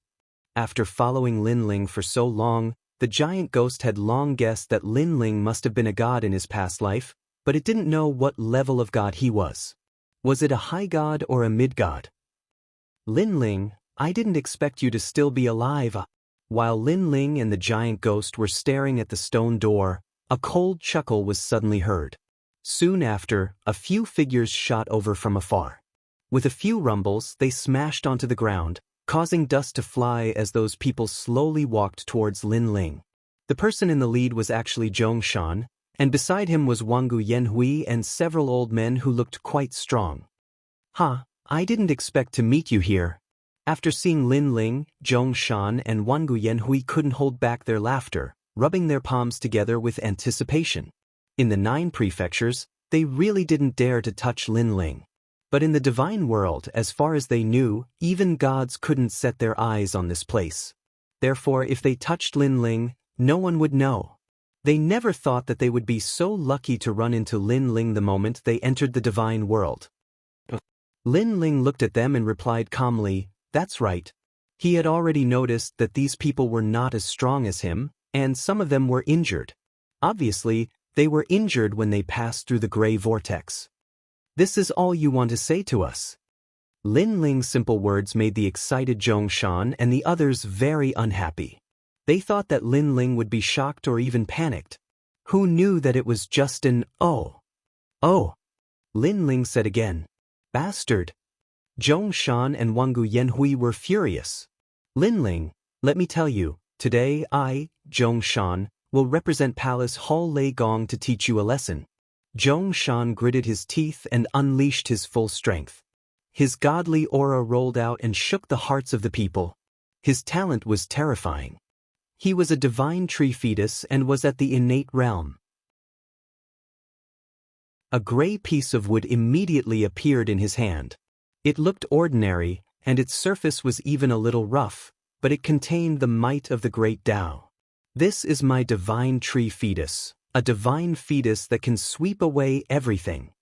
After following Lin Ling for so long, the giant ghost had long guessed that Lin Ling must have been a god in his past life, but it didn't know what level of god he was. Was it a high god or a mid-god? Lin Ling, I didn't expect you to still be alive. While Lin Ling and the giant ghost were staring at the stone door, a cold chuckle was suddenly heard. Soon after, a few figures shot over from afar. With a few rumbles, they smashed onto the ground, causing dust to fly as those people slowly walked towards Lin Ling. The person in the lead was actually Zhong Shan, and beside him was Wangu Yanhui and several old men who looked quite strong. I didn't expect to meet you here." After seeing Lin Ling, Zhong Shan and Wangu Yanhui couldn't hold back their laughter, rubbing their palms together with anticipation. In the 9 prefectures, they really didn't dare to touch Lin Ling. But in the divine world, as far as they knew, even gods couldn't set their eyes on this place. Therefore, if they touched Lin Ling, no one would know. They never thought that they would be so lucky to run into Lin Ling the moment they entered the divine world. Lin Ling looked at them and replied calmly, "That's right." He had already noticed that these people were not as strong as him, and some of them were injured. Obviously, they were injured when they passed through the gray vortex. "This is all you want to say to us?" Lin Ling's simple words made the excited Zhong Shan and the others very unhappy. They thought that Lin Ling would be shocked or even panicked. Who knew that it was just an "oh"? "Oh," Lin Ling said again. "Bastard." Zhong Shan and Wangu Yanhui were furious. "Lin Ling, let me tell you, today I, Zhong Shan, will represent Palace Hall Lei Gong to teach you a lesson." Zhong Shan gritted his teeth and unleashed his full strength. His godly aura rolled out and shook the hearts of the people. His talent was terrifying. He was a divine tree fetus and was at the innate realm. A gray piece of wood immediately appeared in his hand. It looked ordinary, and its surface was even a little rough, but it contained the might of the great Tao. "This is my divine tree fetus, a divine fetus that can sweep away everything."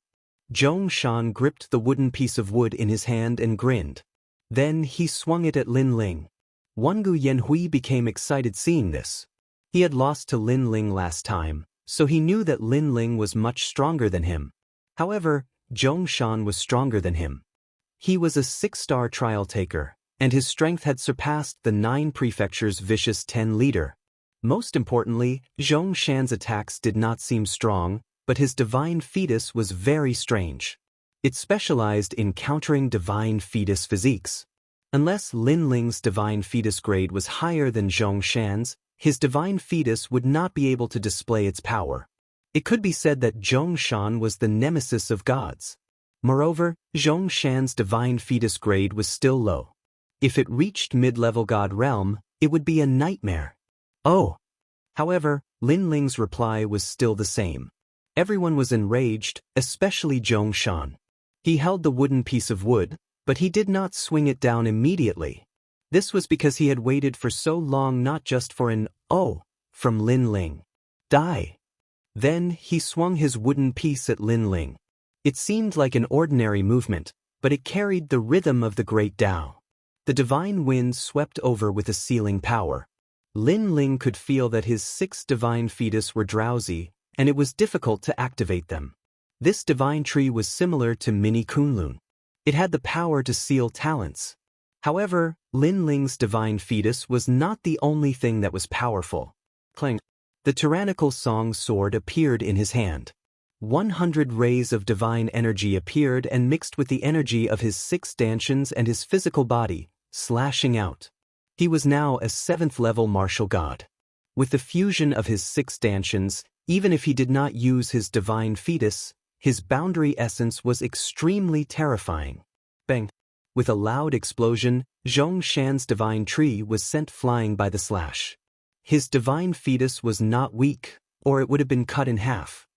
Zhong Shan gripped the wooden piece of wood in his hand and grinned. Then he swung it at Lin Ling. Wangu Yanhui became excited seeing this. He had lost to Lin Ling last time, so he knew that Lin Ling was much stronger than him. However, Zhong Shan was stronger than him. He was a 6-star trial taker, and his strength had surpassed the 9 prefectures' vicious 10 leader. Most importantly, Zhong Shan's attacks did not seem strong, but his divine fetus was very strange. It specialized in countering divine fetus physiques. Unless Lin Ling's divine fetus grade was higher than Zhong Shan's, his divine fetus would not be able to display its power. It could be said that Zhong Shan was the nemesis of gods. Moreover, Zhong Shan's divine fetus grade was still low. If it reached mid-level god realm, it would be a nightmare. "Oh." However, Lin Ling's reply was still the same. Everyone was enraged, especially Zhong Shan. He held the wooden piece of wood, but he did not swing it down immediately. This was because he had waited for so long not just for an "oh" from Lin Ling. "Die." Then he swung his wooden piece at Lin Ling. It seemed like an ordinary movement, but it carried the rhythm of the great Tao. The divine wind swept over with a sealing power. Lin Ling could feel that his 6 divine fetus were drowsy, and it was difficult to activate them. This divine tree was similar to Mini Kunlun. It had the power to seal talents. However, Lin Ling's divine fetus was not the only thing that was powerful. Clang! The tyrannical song sword appeared in his hand. 100 rays of divine energy appeared and mixed with the energy of his 6 stanchions and his physical body, slashing out. He was now a 7th-level martial god. With the fusion of his 6 stanchions, even if he did not use his divine fetus, his boundary essence was extremely terrifying. Bang! With a loud explosion, Zhong Shan's divine tree was sent flying by the slash. His divine fetus was not weak, or it would have been cut in half.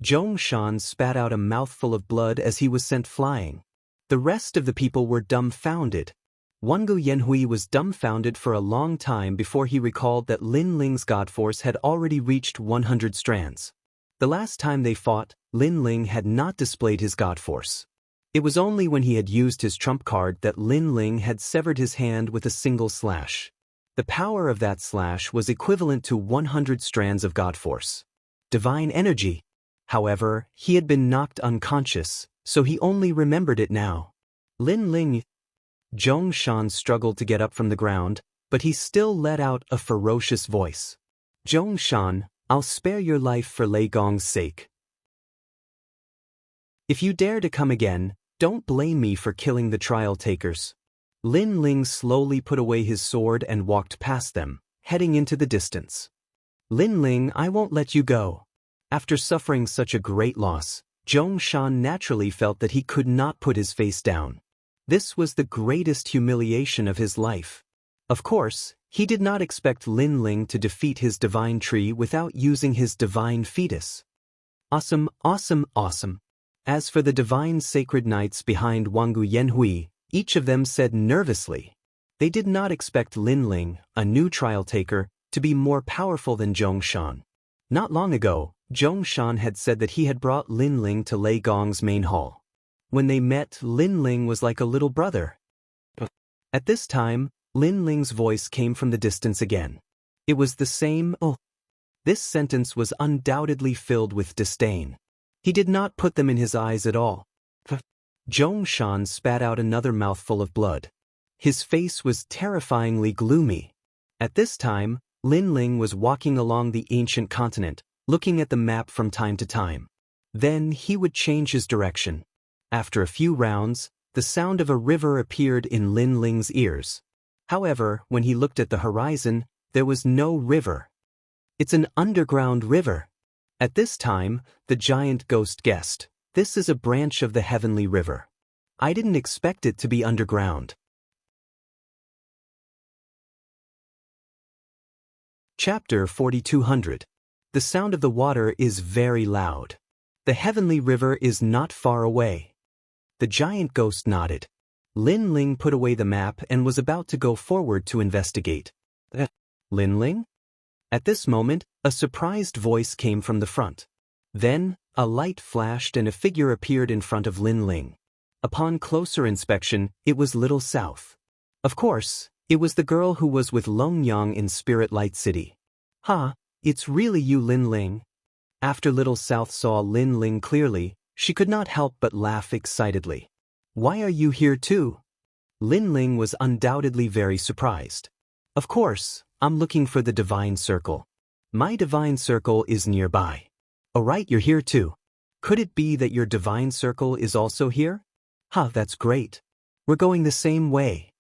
Zhong Shan spat out a mouthful of blood as he was sent flying. The rest of the people were dumbfounded. Wangu Yanhui was dumbfounded for a long time before he recalled that Lin Ling's god force had already reached 100 strands. The last time they fought, Lin Ling had not displayed his god force. It was only when he had used his trump card that Lin Ling had severed his hand with a single slash. The power of that slash was equivalent to 100 strands of god force. Divine energy. However, he had been knocked unconscious, so he only remembered it now. Lin Ling. Zhong Shan struggled to get up from the ground, but he still let out a ferocious voice. "Zhong Shan, I'll spare your life for Lei Gong's sake. If you dare to come again, don't blame me for killing the trial takers." Lin Ling slowly put away his sword and walked past them, heading into the distance. "Lin Ling, I won't let you go." After suffering such a great loss, Zhongshan naturally felt that he could not put his face down. This was the greatest humiliation of his life. Of course, he did not expect Lin Ling to defeat his divine tree without using his divine fetus. Awesome, awesome, awesome. As for the divine sacred knights behind Wangu Yanhui, each of them said nervously. They did not expect Lin Ling, a new trial taker, to be more powerful than Zhongshan. Not long ago, Zhongshan had said that he had brought Lin Ling to Lei Gong's main hall. When they met, Lin Ling was like a little brother. At this time, Lin Ling's voice came from the distance again. It was the same, "Oh." This sentence was undoubtedly filled with disdain. He did not put them in his eyes at all. Zhongshan spat out another mouthful of blood. His face was terrifyingly gloomy. At this time, Lin Ling was walking along the ancient continent, looking at the map from time to time. Then he would change his direction. After a few rounds, the sound of a river appeared in Lin Ling's ears. However, when he looked at the horizon, there was no river. It's an underground river. At this time, the giant ghost guessed, "This is a branch of the heavenly river. I didn't expect it to be underground." Chapter 4200. The sound of the water is very loud. The heavenly river is not far away. The giant ghost nodded. Lin Ling put away the map and was about to go forward to investigate. Lin Ling? At this moment, a surprised voice came from the front. Then, a light flashed and a figure appeared in front of Lin Ling. Upon closer inspection, it was Little South. Of course, it was the girl who was with Long Yang in Spirit Light City. "Ha, it's really you, Lin Ling." After Little South saw Lin Ling clearly, she could not help but laugh excitedly. "Why are you here too?" Lin Ling was undoubtedly very surprised. "Of course, I'm looking for the divine circle. My divine circle is nearby." "Oh right, you're here too. Could it be that your divine circle is also here?" "Ha, that's great. We're going the same way."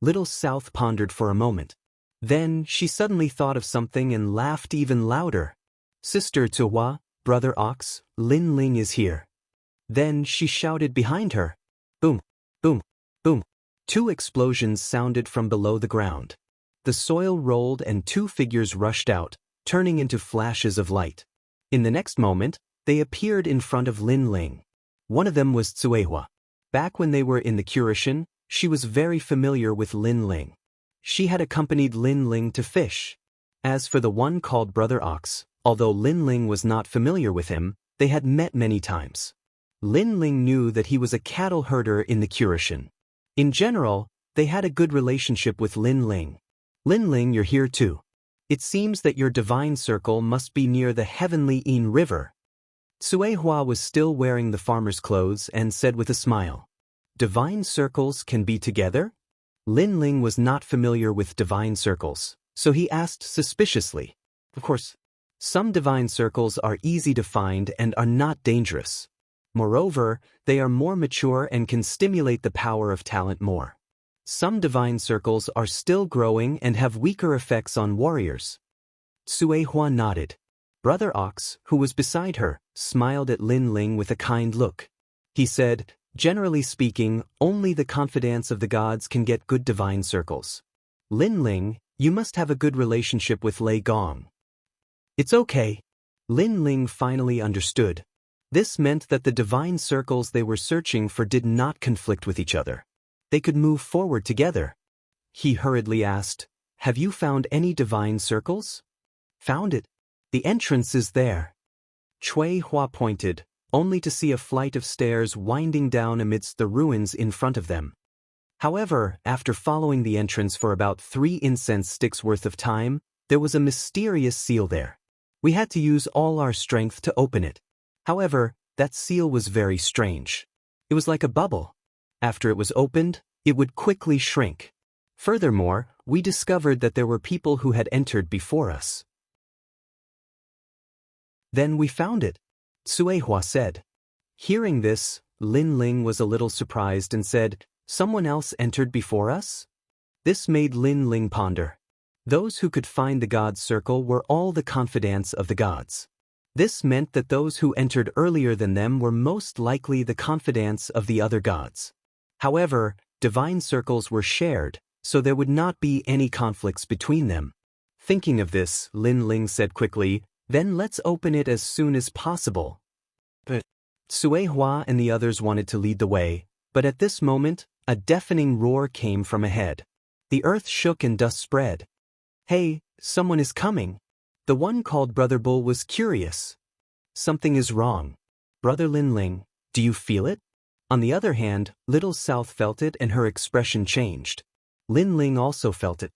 Little South pondered for a moment. Then she suddenly thought of something and laughed even louder. "Sister Tuhua, Brother Ox, Lin Ling is here." Then she shouted behind her. Boom, boom, boom. Two explosions sounded from below the ground. The soil rolled and two figures rushed out, turning into flashes of light. In the next moment, they appeared in front of Lin Ling. One of them was Tsuehua. Back when they were in the Curishan, she was very familiar with Lin Ling. She had accompanied Lin Ling to fish. As for the one called Brother Ox, although Lin Ling was not familiar with him, they had met many times. Lin Ling knew that he was a cattle herder in the Curishan. In general, they had a good relationship with Lin Ling. "Lin Ling, you're here too. It seems that your divine circle must be near the heavenly Yin River." Tsuehua was still wearing the farmer's clothes and said with a smile, "Divine circles can be together?" Lin Ling was not familiar with divine circles, so he asked suspiciously. Of course, some divine circles are easy to find and are not dangerous. Moreover, they are more mature and can stimulate the power of talent more. Some divine circles are still growing and have weaker effects on warriors. Tsuehua nodded. Brother Ox, who was beside her, smiled at Lin Ling with a kind look. He said, "Generally speaking, only the confidants of the gods can get good divine circles. Lin Ling, you must have a good relationship with Lei Gong." "It's okay." Lin Ling finally understood. This meant that the divine circles they were searching for did not conflict with each other. They could move forward together. He hurriedly asked, "Have you found any divine circles?" "Found it. The entrance is there." Tsuehua pointed, only to see a flight of stairs winding down amidst the ruins in front of them. However, after following the entrance for about 3 incense sticks worth of time, there was a mysterious seal there. We had to use all our strength to open it. However, that seal was very strange. It was like a bubble. After it was opened, it would quickly shrink. Furthermore, we discovered that there were people who had entered before us. "Then we found it," Tsuehua said. Hearing this, Lin Ling was a little surprised and said, "Someone else entered before us?" This made Lin Ling ponder. Those who could find the god's circle were all the confidants of the gods. This meant that those who entered earlier than them were most likely the confidants of the other gods. However, divine circles were shared, so there would not be any conflicts between them. Thinking of this, Lin Ling said quickly, "Then let's open it as soon as possible." But Sui Hua and the others wanted to lead the way, but at this moment, a deafening roar came from ahead. The earth shook and dust spread. "Hey, someone is coming." The one called Brother Bull was curious. "Something is wrong. Brother Lin Ling, do you feel it?" On the other hand, Little South felt it and her expression changed. Lin Ling also felt it.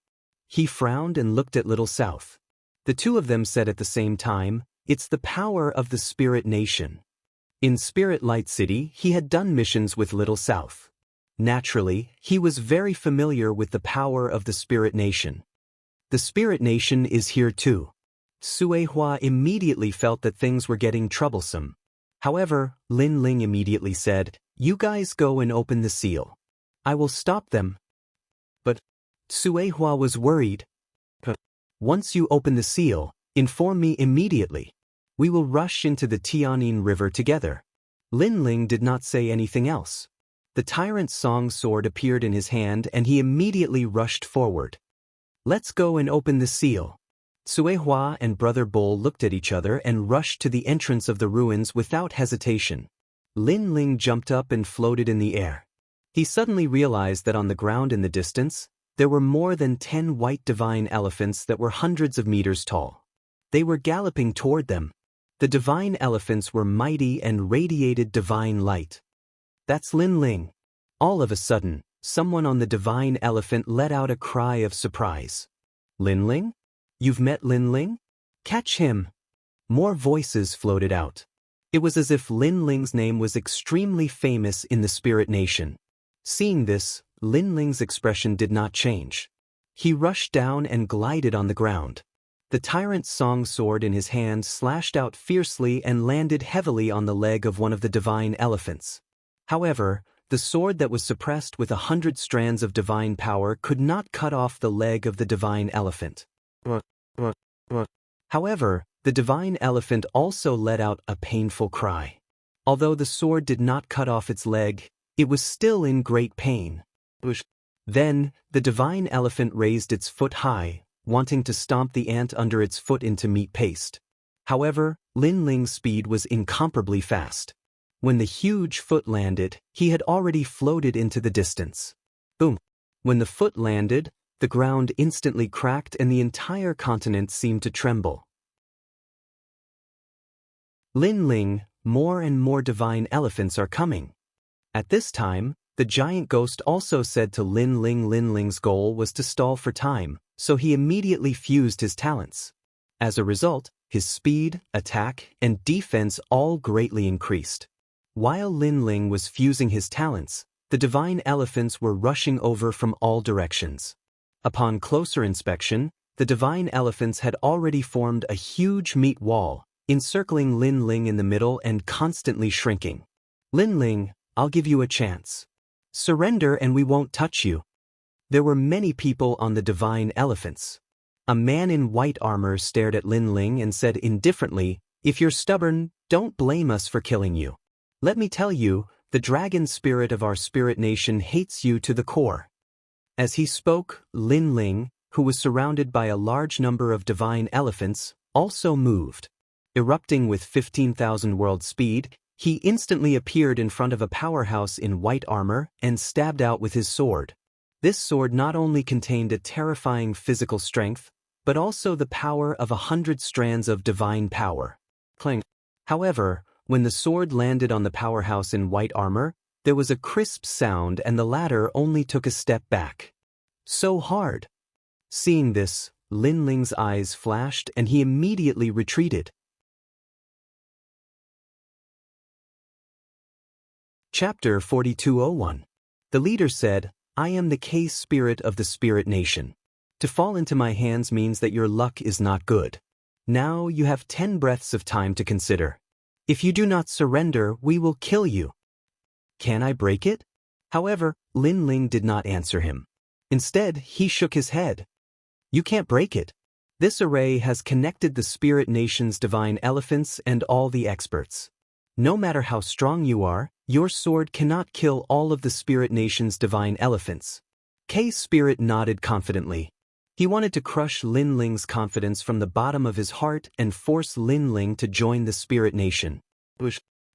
He frowned and looked at Little South. The two of them said at the same time, "It's the power of the Spirit Nation." In Spirit Light City, he had done missions with Little South. Naturally, he was very familiar with the power of the Spirit Nation. The Spirit Nation is here too. Sui Hua immediately felt that things were getting troublesome. However, Lin Ling immediately said, "You guys go and open the seal. I will stop them." But Sui Hua was worried. "Once you open the seal, inform me immediately. We will rush into the Tianyin River together." Lin Ling did not say anything else. The tyrant's song sword appeared in his hand and he immediately rushed forward. "Let's go and open the seal." Sui Hua and Brother Bull looked at each other and rushed to the entrance of the ruins without hesitation. Lin Ling jumped up and floated in the air. He suddenly realized that on the ground in the distance, there were more than 10 white divine elephants that were hundreds of meters tall. They were galloping toward them. The divine elephants were mighty and radiated divine light. "That's Lin Ling." All of a sudden, someone on the divine elephant let out a cry of surprise. "Lin Ling? You've met Lin Ling? Catch him!" More voices floated out. It was as if Lin Ling's name was extremely famous in the Spirit Nation. Seeing this, Lin Ling's expression did not change. He rushed down and glided on the ground. The tyrant's song sword in his hand slashed out fiercely and landed heavily on the leg of one of the divine elephants. However, the sword that was suppressed with 100 strands of divine power could not cut off the leg of the divine elephant. However, the divine elephant also let out a painful cry. Although the sword did not cut off its leg, it was still in great pain. Then, the divine elephant raised its foot high, wanting to stomp the ant under its foot into meat paste. However, Lin Ling's speed was incomparably fast. When the huge foot landed, he had already floated into the distance. Boom! When the foot landed, the ground instantly cracked and the entire continent seemed to tremble. "Lin Ling, more and more divine elephants are coming." At this time, the giant ghost also said to Lin Ling's goal was to stall for time, so he immediately fused his talents. As a result, his speed, attack, and defense all greatly increased. While Lin Ling was fusing his talents, the divine elephants were rushing over from all directions. Upon closer inspection, the divine elephants had already formed a huge meat wall, encircling Lin Ling in the middle and constantly shrinking. "Lin Ling, I'll give you a chance. Surrender and we won't touch you." There were many people on the divine elephants. A man in white armor stared at Lin Ling and said indifferently, "If you're stubborn, don't blame us for killing you. Let me tell you, the dragon spirit of our Spirit Nation hates you to the core." As he spoke, Lin Ling, who was surrounded by a large number of divine elephants, also moved. Erupting with 15,000 world speed, he instantly appeared in front of a powerhouse in white armor and stabbed out with his sword. This sword not only contained a terrifying physical strength, but also the power of 100 strands of divine power. Clang. However, when the sword landed on the powerhouse in white armor, there was a crisp sound and the latter only took a step back. So hard! Seeing this, Lin Ling's eyes flashed and he immediately retreated. Chapter 4201. The leader said, "I am the case spirit of the Spirit Nation. To fall into my hands means that your luck is not good. Now you have 10 breaths of time to consider. If you do not surrender, we will kill you." "Can I break it?" However, Lin Ling did not answer him. Instead, he shook his head. "You can't break it. This array has connected the spirit nation's divine elephants and all the experts. No matter how strong you are, your sword cannot kill all of the spirit nation's divine elephants. K's spirit nodded confidently. He wanted to crush Lin Ling's confidence from the bottom of his heart and force Lin Ling to join the spirit nation.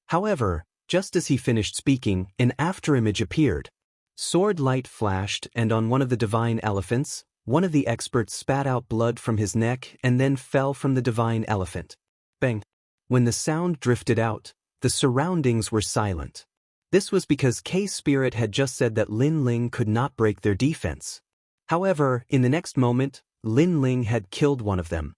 However, just as he finished speaking, an afterimage appeared. Sword light flashed, and on one of the divine elephants, one of the experts spat out blood from his neck and then fell from the divine elephant. Bang! When the sound drifted out, the surroundings were silent. This was because K's spirit had just said that Lin Ling could not break their defense. However, in the next moment, Lin Ling had killed one of them.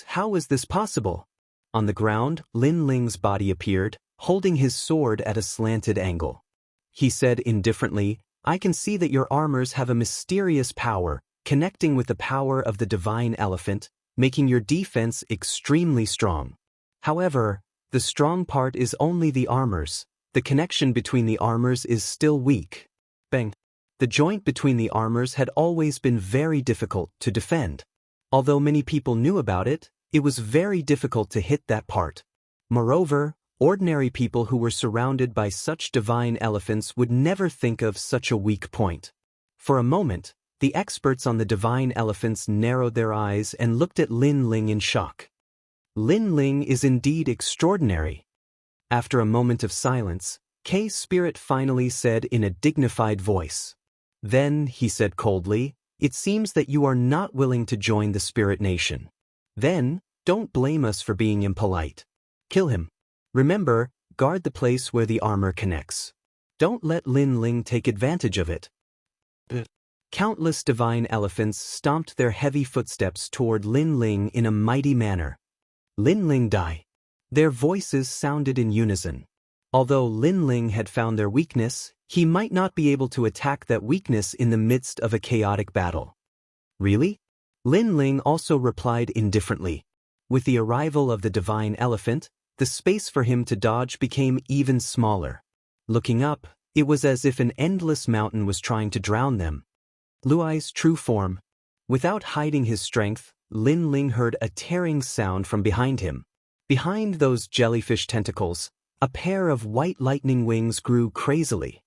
How was this possible? On the ground, Lin Ling's body appeared, holding his sword at a slanted angle. He said indifferently, "I can see that your armors have a mysterious power, connecting with the power of the divine elephant, making your defense extremely strong. However, the strong part is only the armors. The connection between the armors is still weak." Bang! The joint between the armors had always been very difficult to defend. Although many people knew about it, it was very difficult to hit that part. Moreover, ordinary people who were surrounded by such divine elephants would never think of such a weak point. For a moment, the experts on the divine elephants narrowed their eyes and looked at Lin Ling in shock. Lin Ling is indeed extraordinary. After a moment of silence, K's spirit finally said in a dignified voice. "Then," he said coldly, "it seems that you are not willing to join the spirit nation. Then, don't blame us for being impolite. Kill him. Remember, guard the place where the armor connects. Don't let Lin Ling take advantage of it." Countless divine elephants stomped their heavy footsteps toward Lin Ling in a mighty manner. "Lin Ling die." Their voices sounded in unison. Although Lin Ling had found their weakness, he might not be able to attack that weakness in the midst of a chaotic battle. "Really?" Lin Ling also replied indifferently. With the arrival of the divine elephant, the space for him to dodge became even smaller. Looking up, it was as if an endless mountain was trying to drown them. Luai's true form. Without hiding his strength, Lin Ling heard a tearing sound from behind him. Behind those jellyfish tentacles, a pair of white lightning wings grew crazily.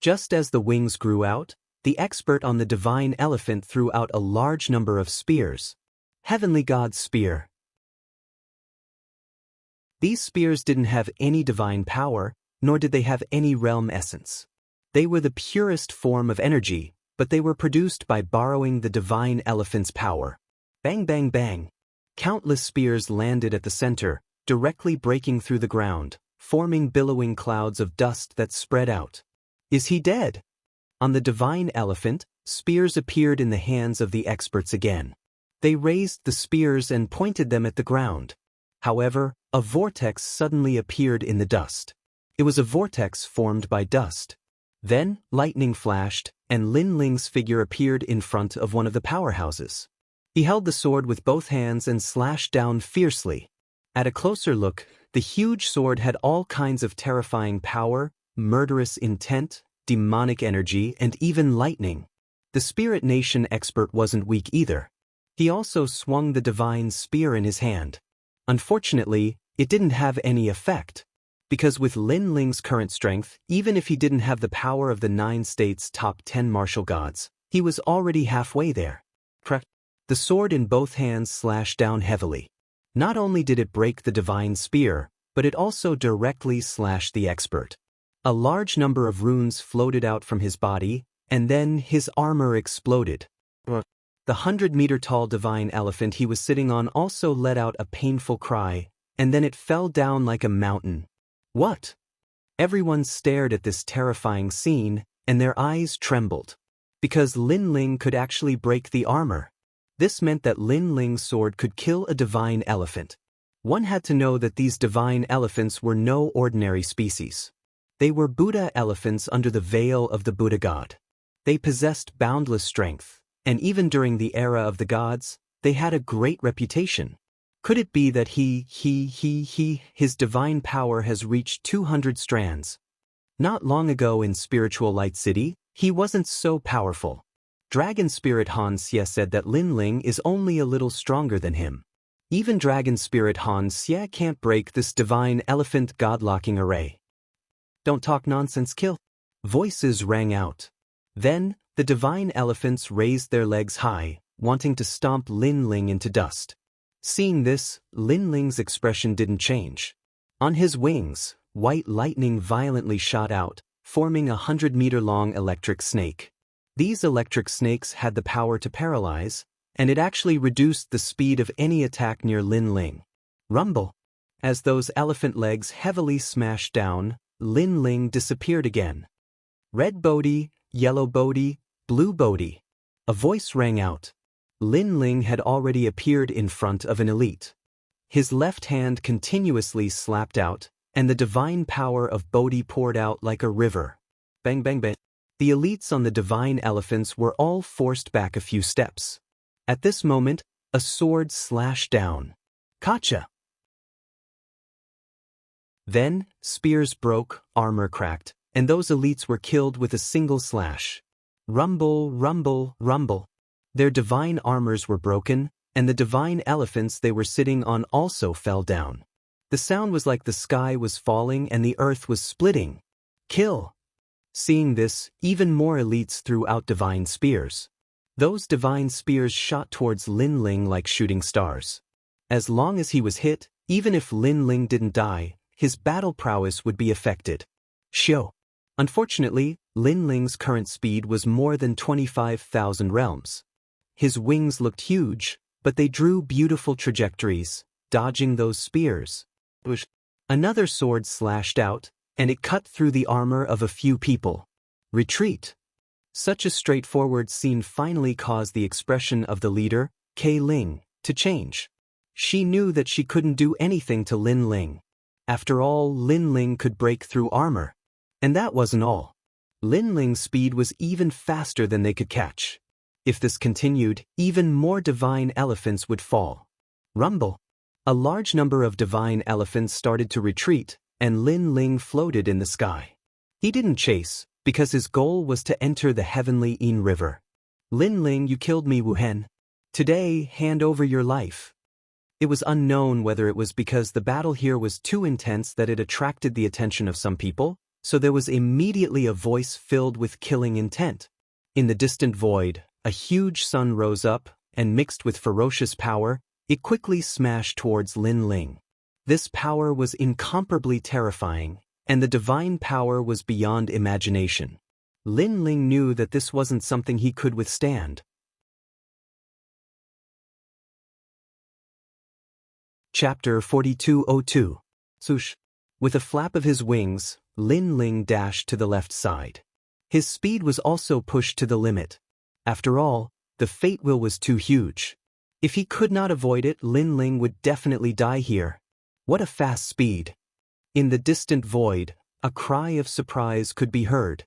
Just as the wings grew out, the expert on the divine elephant threw out a large number of spears. Heavenly God's spear. These spears didn't have any divine power, nor did they have any realm essence. They were the purest form of energy, but they were produced by borrowing the divine elephant's power. Bang bang bang. Countless spears landed at the center, directly breaking through the ground, forming billowing clouds of dust that spread out. "Is he dead?" On the divine elephant, spears appeared in the hands of the experts again. They raised the spears and pointed them at the ground. However, a vortex suddenly appeared in the dust. It was a vortex formed by dust. Then, lightning flashed, and Lin Ling's figure appeared in front of one of the powerhouses. He held the sword with both hands and slashed down fiercely. At a closer look, the huge sword had all kinds of terrifying power, murderous intent, demonic energy, and even lightning. The Spirit Nation expert wasn't weak either. He also swung the divine spear in his hand. Unfortunately, it didn't have any effect. Because with Lin Ling's current strength, even if he didn't have the power of the 9 states' top 10 martial gods, he was already halfway there. The sword in both hands slashed down heavily. Not only did it break the divine spear, but it also directly slashed the expert. A large number of runes floated out from his body, and then his armor exploded. The 100-meter-tall divine elephant he was sitting on also let out a painful cry, and then it fell down like a mountain. What? Everyone stared at this terrifying scene, and their eyes trembled. Because Lin Ling could actually break the armor. This meant that Lin Ling's sword could kill a divine elephant. One had to know that these divine elephants were no ordinary species. They were Buddha elephants under the veil of the Buddha god. They possessed boundless strength, and even during the era of the gods, they had a great reputation. Could it be that his divine power has reached 200 strands? Not long ago in Spiritual Light City, he wasn't so powerful. Dragon Spirit Han Xie said that Lin Ling is only a little stronger than him. Even Dragon Spirit Han Xie can't break this divine elephant god-locking array. Don't talk nonsense, kill. Voices rang out. Then, the divine elephants raised their legs high, wanting to stomp Lin Ling into dust. Seeing this, Lin Ling's expression didn't change. On his wings, white lightning violently shot out, forming a 100-meter-long electric snake. These electric snakes had the power to paralyze, and it actually reduced the speed of any attack near Lin Ling. Rumble. As those elephant legs heavily smashed down, Lin Ling disappeared again. Red Bodhi, yellow Bodhi, blue Bodhi. A voice rang out. Lin Ling had already appeared in front of an elite. His left hand continuously slapped out, and the divine power of Bodhi poured out like a river. Bang bang bang. The elites on the divine elephants were all forced back a few steps. At this moment, a sword slashed down. Kacha! Then, spears broke, armor cracked, and those elites were killed with a single slash. Rumble, rumble, rumble. Their divine armors were broken, and the divine elephants they were sitting on also fell down. The sound was like the sky was falling and the earth was splitting. Kill! Seeing this, even more elites threw out divine spears. Those divine spears shot towards Lin Ling like shooting stars. As long as he was hit, even if Lin Ling didn't die, his battle prowess would be affected. Shio. Unfortunately, Lin Ling's current speed was more than 25,000 realms. His wings looked huge, but they drew beautiful trajectories, dodging those spears. Another sword slashed out, and it cut through the armor of a few people. Retreat. Such a straightforward scene finally caused the expression of the leader, Kei Ling, to change. She knew that she couldn't do anything to Lin Ling. After all, Lin Ling could break through armor. And that wasn't all. Lin Ling's speed was even faster than they could catch. If this continued, even more divine elephants would fall. Rumble. A large number of divine elephants started to retreat, and Lin Ling floated in the sky. He didn't chase, because his goal was to enter the heavenly Yin River. Lin Ling, you killed me, Wuhen. Today, hand over your life. It was unknown whether it was because the battle here was too intense that it attracted the attention of some people, so there was immediately a voice filled with killing intent. In the distant void, a huge sun rose up, and mixed with ferocious power, it quickly smashed towards Lin Ling. This power was incomparably terrifying, and the divine power was beyond imagination. Lin Ling knew that this wasn't something he could withstand. Chapter 4202. Swoosh. With a flap of his wings, Lin Ling dashed to the left side. His speed was also pushed to the limit. After all, the fate wheel was too huge. If he could not avoid it, Lin Ling would definitely die here. What a fast speed! In the distant void, a cry of surprise could be heard.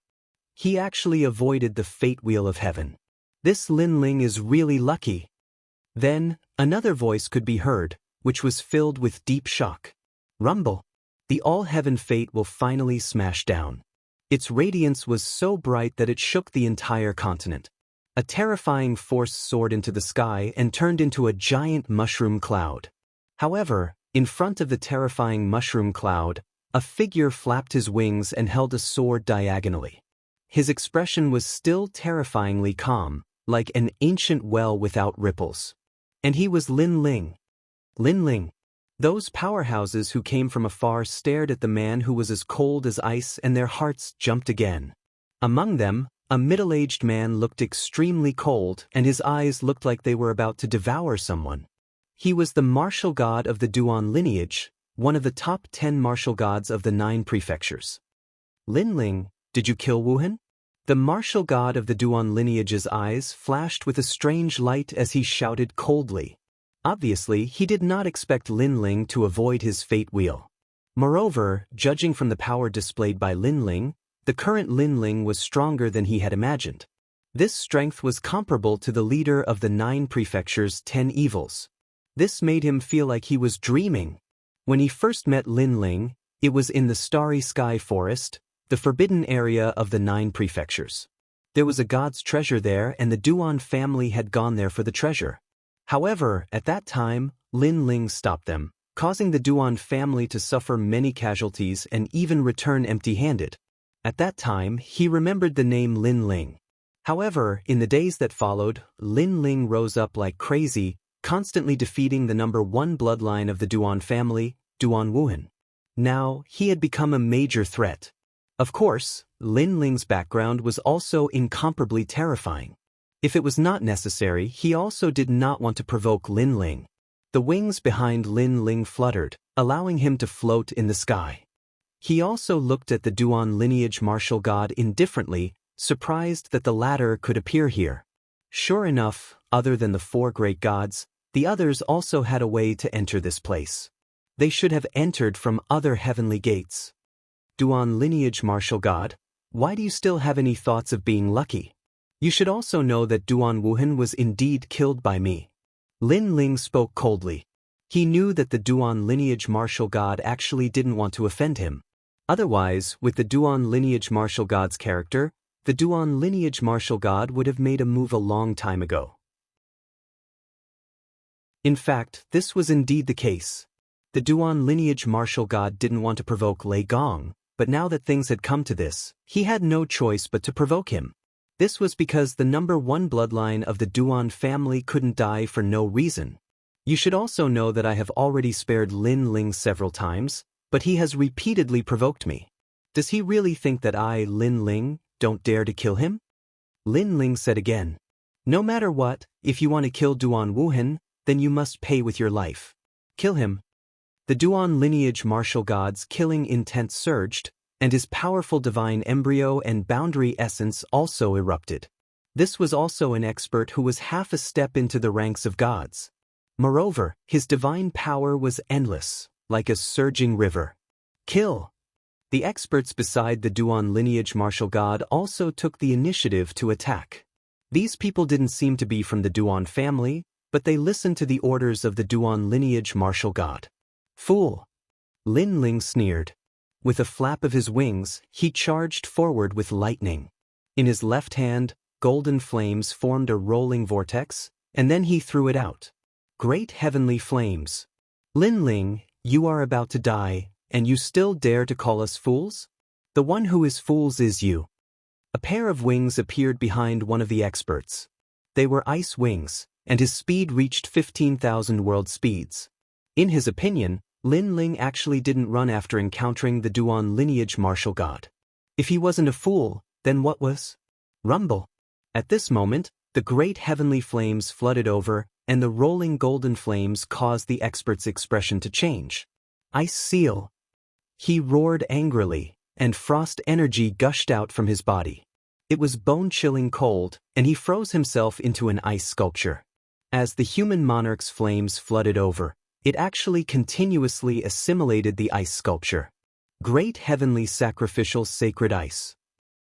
He actually avoided the fate wheel of heaven. This Lin Ling is really lucky. Then, another voice could be heard, which was filled with deep shock. Rumble. The all-heaven fate will finally smash down. Its radiance was so bright that it shook the entire continent. A terrifying force soared into the sky and turned into a giant mushroom cloud. However, in front of the terrifying mushroom cloud, a figure flapped his wings and held a sword diagonally. His expression was still terrifyingly calm, like an ancient well without ripples. And he was Lin Ling. Lin Ling. Those powerhouses who came from afar stared at the man who was as cold as ice, and their hearts jumped again. Among them, a middle-aged man looked extremely cold, and his eyes looked like they were about to devour someone. He was the martial god of the Duan lineage, one of the top 10 martial gods of the 9 prefectures. Lin Ling, did you kill Wuhan? The martial god of the Duan lineage's eyes flashed with a strange light as he shouted coldly. Obviously, he did not expect Lin Ling to avoid his fate wheel. Moreover, judging from the power displayed by Lin Ling, the current Lin Ling was stronger than he had imagined. This strength was comparable to the leader of the 9 prefectures' 10 evils. This made him feel like he was dreaming. When he first met Lin Ling, it was in the Starry Sky Forest, the forbidden area of the 9 prefectures. There was a god's treasure there and the Duan family had gone there for the treasure. However, at that time, Lin Ling stopped them, causing the Duan family to suffer many casualties and even return empty-handed. At that time, he remembered the name Lin Ling. However, in the days that followed, Lin Ling rose up like crazy, constantly defeating the number one bloodline of the Duan family, Duan Wuhan. Now, he had become a major threat. Of course, Lin Ling's background was also incomparably terrifying. If it was not necessary, he also did not want to provoke Lin Ling. The wings behind Lin Ling fluttered, allowing him to float in the sky. He also looked at the Duan lineage martial god indifferently, surprised that the latter could appear here. Sure enough, other than the four great gods, the others also had a way to enter this place. They should have entered from other heavenly gates. Duan lineage martial god, why do you still have any thoughts of being lucky? You should also know that Duan Wuhan was indeed killed by me. Lin Ling spoke coldly. He knew that the Duan lineage martial god actually didn't want to offend him. Otherwise, with the Duan lineage martial god's character, the Duan lineage martial god would have made a move a long time ago. In fact, this was indeed the case. The Duan lineage martial god didn't want to provoke Lei Gong, but now that things had come to this, he had no choice but to provoke him. This was because the number one bloodline of the Duan family couldn't die for no reason. You should also know that I have already spared Lin Ling several times, but he has repeatedly provoked me. Does he really think that I, Lin Ling, don't dare to kill him? Lin Ling said again. No matter what, if you want to kill Duan Wuhan, then you must pay with your life. Kill him. The Duan lineage martial god's killing intent surged, and his powerful divine embryo and boundary essence also erupted. This was also an expert who was half a step into the ranks of gods. Moreover, his divine power was endless, like a surging river. Kill! The experts beside the Duan lineage martial god also took the initiative to attack. These people didn't seem to be from the Duan family, but they listened to the orders of the Duan lineage martial god. Fool! Lin Ling sneered. With a flap of his wings, he charged forward with lightning. In his left hand, golden flames formed a rolling vortex, and then he threw it out. Great heavenly flames. Lin Ling, you are about to die, and you still dare to call us fools? The one who is fools is you. A pair of wings appeared behind one of the experts. They were ice wings, and his speed reached 15,000 world speeds. In his opinion, Lin Ling actually didn't run after encountering the Duan lineage martial god. If he wasn't a fool, then what was? Rumble. At this moment, the great heavenly flames flooded over, and the rolling golden flames caused the expert's expression to change. Ice seal. He roared angrily, and frost energy gushed out from his body. It was bone-chilling cold, and he froze himself into an ice sculpture. As the human monarch's flames flooded over, it actually continuously assimilated the ice sculpture. Great heavenly sacrificial sacred ice.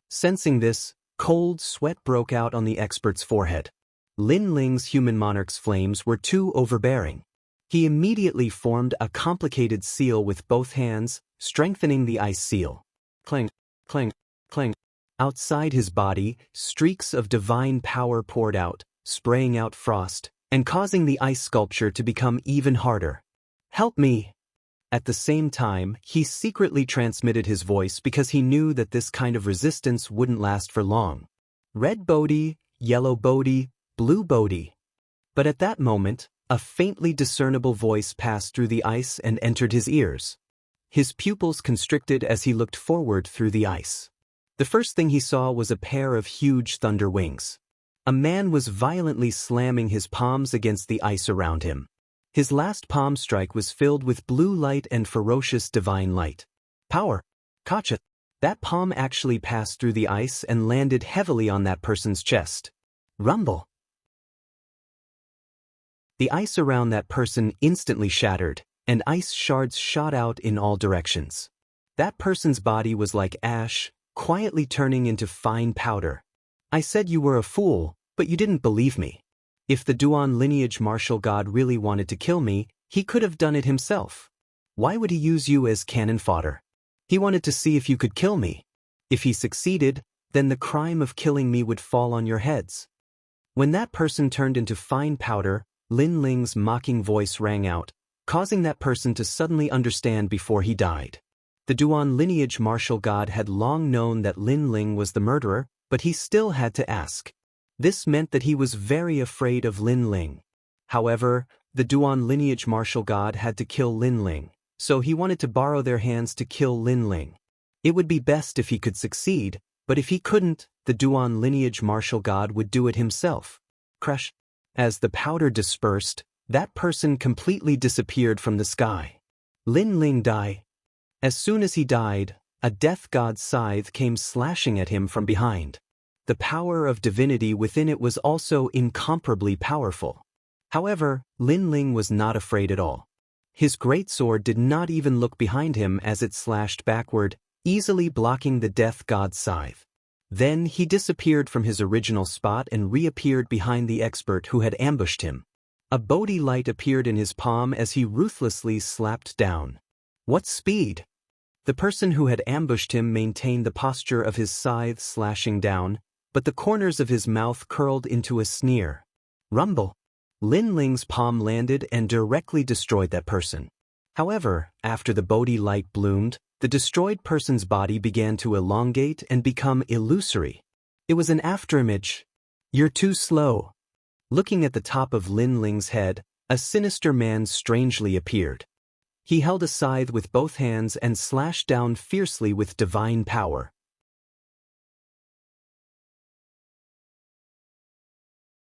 Sensing this, cold sweat broke out on the expert's forehead. Lin Ling's human monarch's flames were too overbearing. He immediately formed a complicated seal with both hands, strengthening the ice seal. Clang, clang, clang. Outside his body, streaks of divine power poured out, spraying out frost, and causing the ice sculpture to become even harder. Help me! At the same time, he secretly transmitted his voice because he knew that this kind of resistance wouldn't last for long. Red Bodhi, yellow Bodhi, blue Bodhi. But at that moment, a faintly discernible voice passed through the ice and entered his ears. His pupils constricted as he looked forward through the ice. The first thing he saw was a pair of huge thunder wings. A man was violently slamming his palms against the ice around him. His last palm strike was filled with blue light and ferocious divine light. Power! Kacha! That palm actually passed through the ice and landed heavily on that person's chest. Rumble! The ice around that person instantly shattered, and ice shards shot out in all directions. That person's body was like ash, quietly turning into fine powder. I said you were a fool, but you didn't believe me. If the Duan lineage martial god really wanted to kill me, he could have done it himself. Why would he use you as cannon fodder? He wanted to see if you could kill me. If he succeeded, then the crime of killing me would fall on your heads. When that person turned into fine powder, Lin Ling's mocking voice rang out, causing that person to suddenly understand before he died. The Duan lineage martial god had long known that Lin Ling was the murderer, but he still had to ask. This meant that he was very afraid of Lin Ling. However, the Duan lineage martial god had to kill Lin Ling, so he wanted to borrow their hands to kill Lin Ling. It would be best if he could succeed, but if he couldn't, the Duan lineage martial god would do it himself. Crash! As the powder dispersed, that person completely disappeared from the sky. Lin Ling died. As soon as he died, a death god's scythe came slashing at him from behind. The power of divinity within it was also incomparably powerful. However, Lin Ling was not afraid at all. His greatsword did not even look behind him as it slashed backward, easily blocking the death god's scythe. Then he disappeared from his original spot and reappeared behind the expert who had ambushed him. A Bodhi light appeared in his palm as he ruthlessly slapped down. What speed! The person who had ambushed him maintained the posture of his scythe slashing down, but the corners of his mouth curled into a sneer. Rumble! Lin Ling's palm landed and directly destroyed that person. However, after the Bodhi light bloomed, the destroyed person's body began to elongate and become illusory. It was an afterimage. You're too slow. Looking at the top of Lin Ling's head, a sinister man strangely appeared. He held a scythe with both hands and slashed down fiercely with divine power.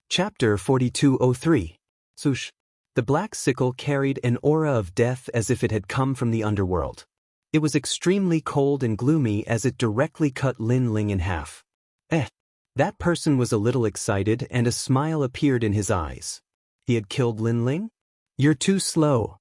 Chapter 4203. Swoosh. The black sickle carried an aura of death as if it had come from the underworld. It was extremely cold and gloomy as it directly cut Lin Ling in half. That person was a little excited and a smile appeared in his eyes. He had killed Lin Ling? You're too slow.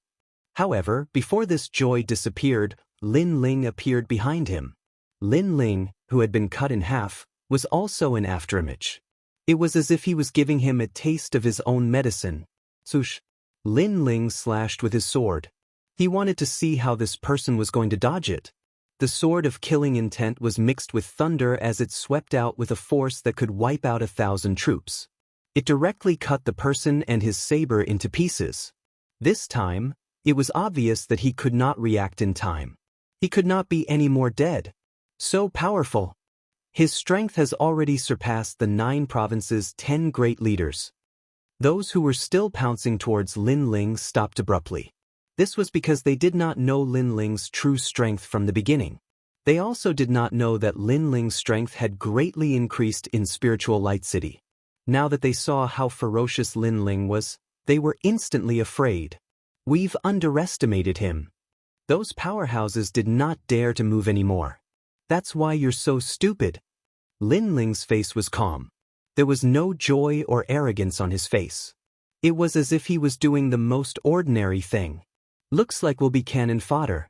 However, before this joy disappeared, Lin Ling appeared behind him. Lin Ling, who had been cut in half, was also an afterimage. It was as if he was giving him a taste of his own medicine. Swoosh. Lin Ling slashed with his sword. He wanted to see how this person was going to dodge it. The sword of killing intent was mixed with thunder as it swept out with a force that could wipe out 1,000 troops. It directly cut the person and his saber into pieces. This time, it was obvious that he could not react in time. He could not be any more dead. So powerful. His strength has already surpassed the 9 provinces' 10 great leaders. Those who were still pouncing towards Lin Ling stopped abruptly. This was because they did not know Lin Ling's true strength from the beginning. They also did not know that Lin Ling's strength had greatly increased in Spiritual Light City. Now that they saw how ferocious Lin Ling was, they were instantly afraid. We've underestimated him. Those powerhouses did not dare to move anymore. That's why you're so stupid. Lin Ling's face was calm. There was no joy or arrogance on his face. It was as if he was doing the most ordinary thing. Looks like we'll be cannon fodder.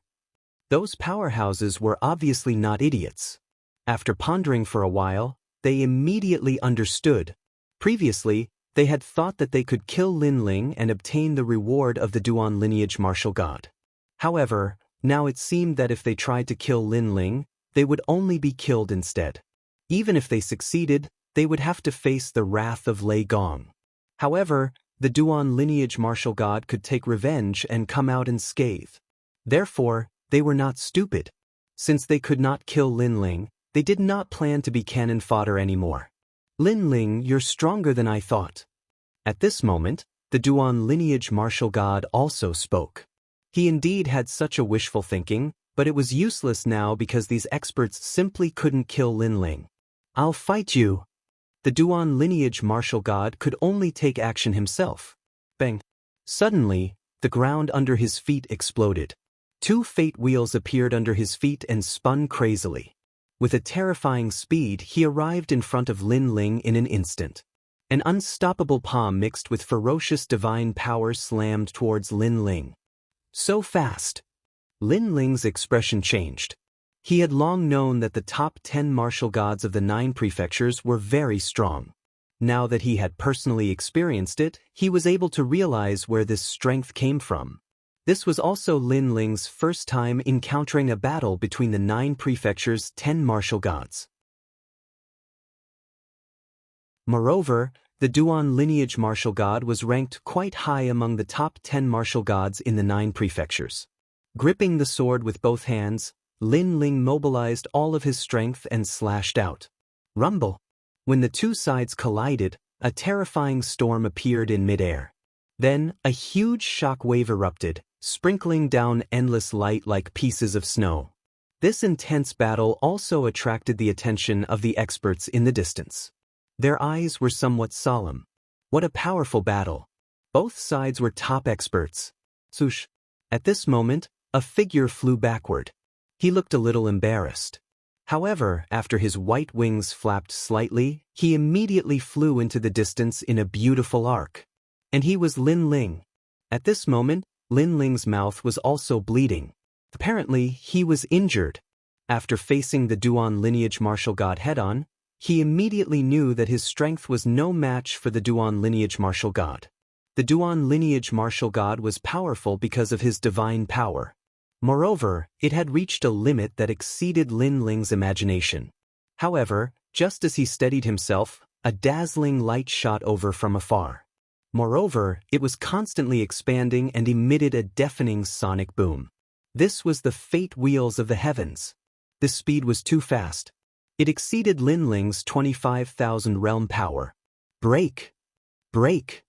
Those powerhouses were obviously not idiots. After pondering for a while, they immediately understood. Previously, they had thought that they could kill Lin Ling and obtain the reward of the Duan lineage martial god. However, now it seemed that if they tried to kill Lin Ling, they would only be killed instead. Even if they succeeded, they would have to face the wrath of Lei Gong. However, the Duan lineage martial god could take revenge and come out unscathed. Therefore, they were not stupid. Since they could not kill Lin Ling, they did not plan to be cannon fodder anymore. Lin Ling, you're stronger than I thought. At this moment, the Duan lineage martial god also spoke. He indeed had such a wishful thinking, but it was useless now because these experts simply couldn't kill Lin Ling. I'll fight you. The Duan lineage martial god could only take action himself. Bang! Suddenly, the ground under his feet exploded. 2 fate wheels appeared under his feet and spun crazily. With a terrifying speed, he arrived in front of Lin Ling in an instant. An unstoppable palm mixed with ferocious divine power slammed towards Lin Ling. So fast! Lin Ling's expression changed. He had long known that the top 10 martial gods of the 9 prefectures were very strong. Now that he had personally experienced it, he was able to realize where this strength came from. This was also Lin Ling's first time encountering a battle between the 9 prefectures' 10 martial gods. Moreover, the Duan lineage martial god was ranked quite high among the top 10 martial gods in the 9 prefectures. Gripping the sword with both hands, Lin Ling mobilized all of his strength and slashed out. Rumble! When the two sides collided, a terrifying storm appeared in midair. Then, a huge shock wave erupted, sprinkling down endless light like pieces of snow. This intense battle also attracted the attention of the experts in the distance. Their eyes were somewhat solemn. What a powerful battle! Both sides were top experts. Swoosh! At this moment, a figure flew backward. He looked a little embarrassed. However, after his white wings flapped slightly, he immediately flew into the distance in a beautiful arc. And he was Lin Ling. At this moment, Lin Ling's mouth was also bleeding. Apparently, he was injured. After facing the Duan lineage martial god head-on, he immediately knew that his strength was no match for the Duan lineage martial god. The Duan lineage martial god was powerful because of his divine power. Moreover, it had reached a limit that exceeded Lin Ling's imagination. However, just as he steadied himself, a dazzling light shot over from afar. Moreover, it was constantly expanding and emitted a deafening sonic boom. This was the fate wheels of the heavens. This speed was too fast. It exceeded Lin Ling's 25,000 realm power. Break! Break!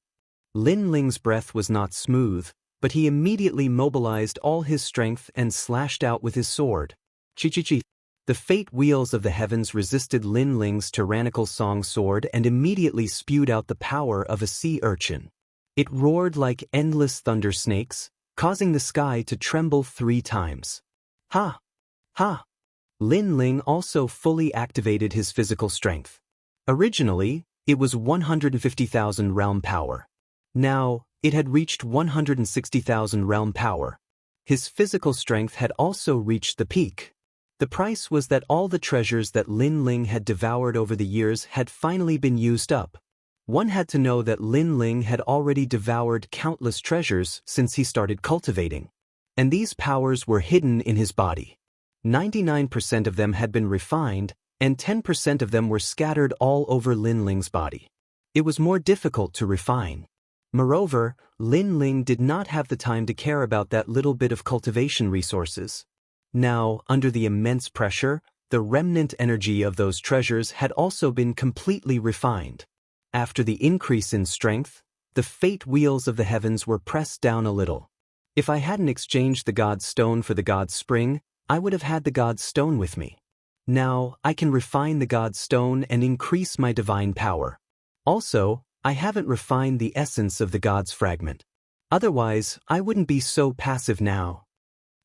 Lin Ling's breath was not smooth, but he immediately mobilized all his strength and slashed out with his sword. Chi-chi-chi! The fate wheels of the heavens resisted Lin Ling's tyrannical song sword and immediately spewed out the power of a sea urchin. It roared like endless thunder snakes, causing the sky to tremble 3 times. Ha! Ha! Lin Ling also fully activated his physical strength. Originally, it was 150,000 realm power. Now, it had reached 160,000 realm power. His physical strength had also reached the peak. The price was that all the treasures that Lin Ling had devoured over the years had finally been used up. One had to know that Lin Ling had already devoured countless treasures since he started cultivating. And these powers were hidden in his body. 99% of them had been refined, and 10% of them were scattered all over Lin Ling's body. It was more difficult to refine. Moreover, Lin Ling did not have the time to care about that little bit of cultivation resources. Now, under the immense pressure, the remnant energy of those treasures had also been completely refined. After the increase in strength, the fate wheels of the heavens were pressed down a little. If I hadn't exchanged the God's Stone for the God's Spring, I would have had the God's Stone with me. Now, I can refine the God's Stone and increase my divine power. Also, I haven't refined the essence of the God's Fragment. Otherwise, I wouldn't be so passive now.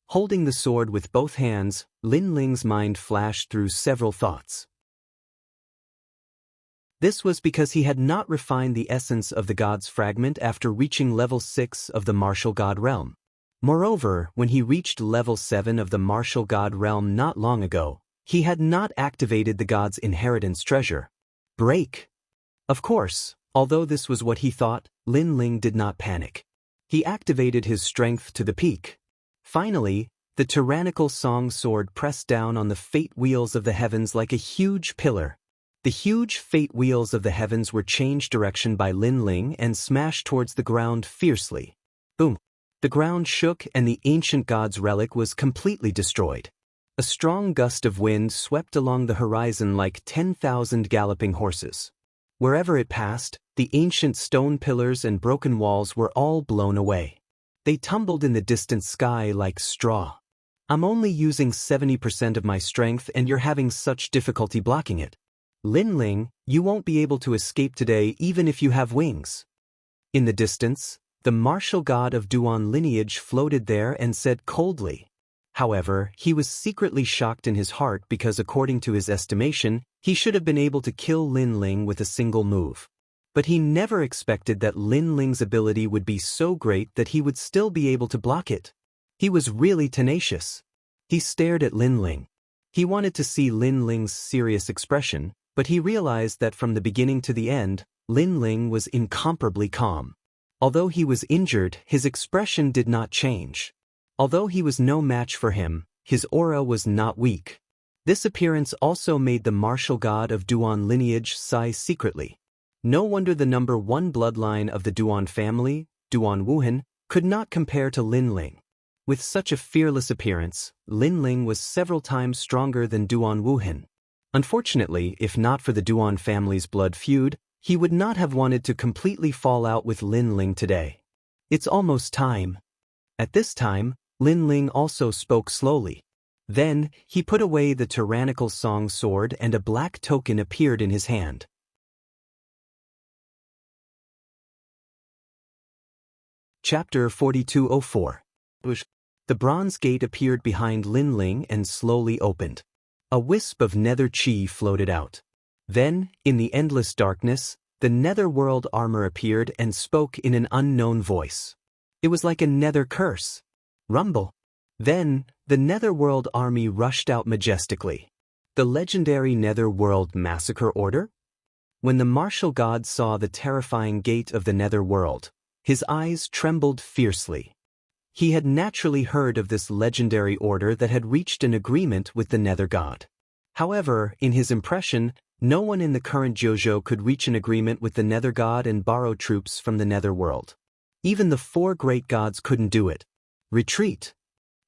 Holding the sword with both hands, Lin Ling's mind flashed through several thoughts. This was because he had not refined the essence of the God's Fragment after reaching level 6 of the Martial God Realm. Moreover, when he reached level 7 of the Martial God Realm not long ago, he had not activated the God's Inheritance Treasure. Break! Of course, although this was what he thought, Lin Ling did not panic. He activated his strength to the peak. Finally, the tyrannical song sword pressed down on the fate wheels of the heavens like a huge pillar. The huge fate wheels of the heavens were changed direction by Lin Ling and smashed towards the ground fiercely. Boom! The ground shook and the ancient god's relic was completely destroyed. A strong gust of wind swept along the horizon like 10,000 galloping horses. Wherever it passed, the ancient stone pillars and broken walls were all blown away. They tumbled in the distant sky like straw. I'm only using 70% of my strength and you're having such difficulty blocking it. Lin Ling, you won't be able to escape today even if you have wings. In the distance, the martial god of Duan lineage floated there and said coldly. However, he was secretly shocked in his heart because according to his estimation, he should have been able to kill Lin Ling with a single move. But he never expected that Lin Ling's ability would be so great that he would still be able to block it. He was really tenacious. He stared at Lin Ling. He wanted to see Lin Ling's serious expression, but he realized that from the beginning to the end, Lin Ling was incomparably calm. Although he was injured, his expression did not change. Although he was no match for him, his aura was not weak. This appearance also made the martial god of Duan lineage sigh secretly. No wonder the number one bloodline of the Duan family, Duan Wuhan, could not compare to Lin Ling. With such a fearless appearance, Lin Ling was several times stronger than Duan Wuhan. Unfortunately, if not for the Duan family's blood feud, he would not have wanted to completely fall out with Lin Ling today. It's almost time. At this time, Lin Ling also spoke slowly. Then, he put away the tyrannical song sword and a black token appeared in his hand. Chapter 4204. The bronze gate appeared behind Lin Ling and slowly opened. A wisp of nether chi floated out. Then, in the endless darkness, the netherworld armor appeared and spoke in an unknown voice. It was like a nether curse. Rumble. Then, the netherworld army rushed out majestically. The legendary netherworld massacre order? When the martial god saw the terrifying gate of the netherworld, his eyes trembled fiercely. He had naturally heard of this legendary order that had reached an agreement with the nether god. However, in his impression, no one in the current JoJo could reach an agreement with the nether god and borrow troops from the netherworld. Even the four great gods couldn't do it. Retreat.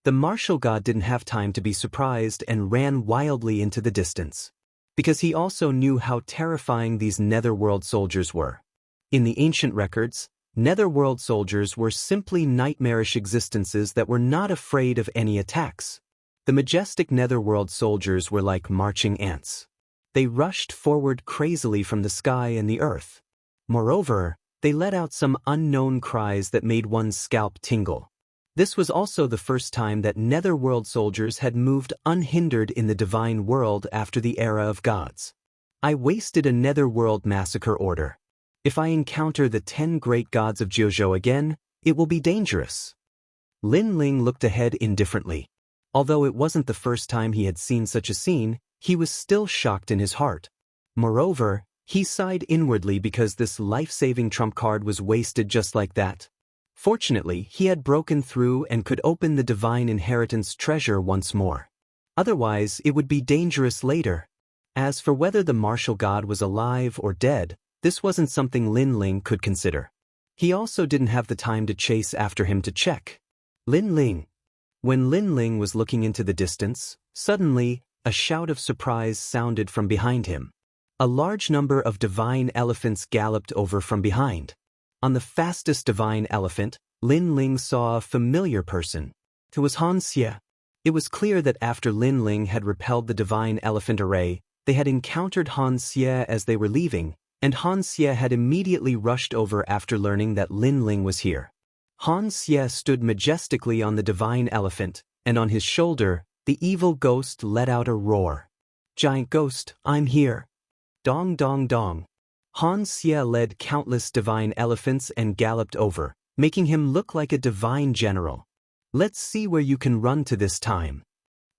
The martial god didn't have time to be surprised and ran wildly into the distance. Because he also knew how terrifying these netherworld soldiers were. In the ancient records, netherworld soldiers were simply nightmarish existences that were not afraid of any attacks. The majestic netherworld soldiers were like marching ants. They rushed forward crazily from the sky and the earth. Moreover, they let out some unknown cries that made one's scalp tingle. This was also the first time that netherworld soldiers had moved unhindered in the divine world after the era of gods. I wasted a netherworld massacre order. If I encounter the 10 great gods of JoJo again, it will be dangerous. Lin Ling looked ahead indifferently. Although it wasn't the first time he had seen such a scene, he was still shocked in his heart. Moreover, he sighed inwardly because this life-saving trump card was wasted just like that. Fortunately, he had broken through and could open the divine inheritance treasure once more. Otherwise, it would be dangerous later. As for whether the martial god was alive or dead, this wasn't something Lin Ling could consider. He also didn't have the time to chase after him to check. Lin Ling. When Lin Ling was looking into the distance, suddenly, a shout of surprise sounded from behind him. A large number of divine elephants galloped over from behind. On the fastest divine elephant, Lin Ling saw a familiar person. It was Han Xie. It was clear that after Lin Ling had repelled the divine elephant array, they had encountered Han Xie as they were leaving, and Han Xie had immediately rushed over after learning that Lin Ling was here. Han Xie stood majestically on the divine elephant, and on his shoulder, the evil ghost let out a roar. Giant ghost, I'm here. Dong dong dong. Han Xie led countless divine elephants and galloped over, making him look like a divine general. Let's see where you can run to this time.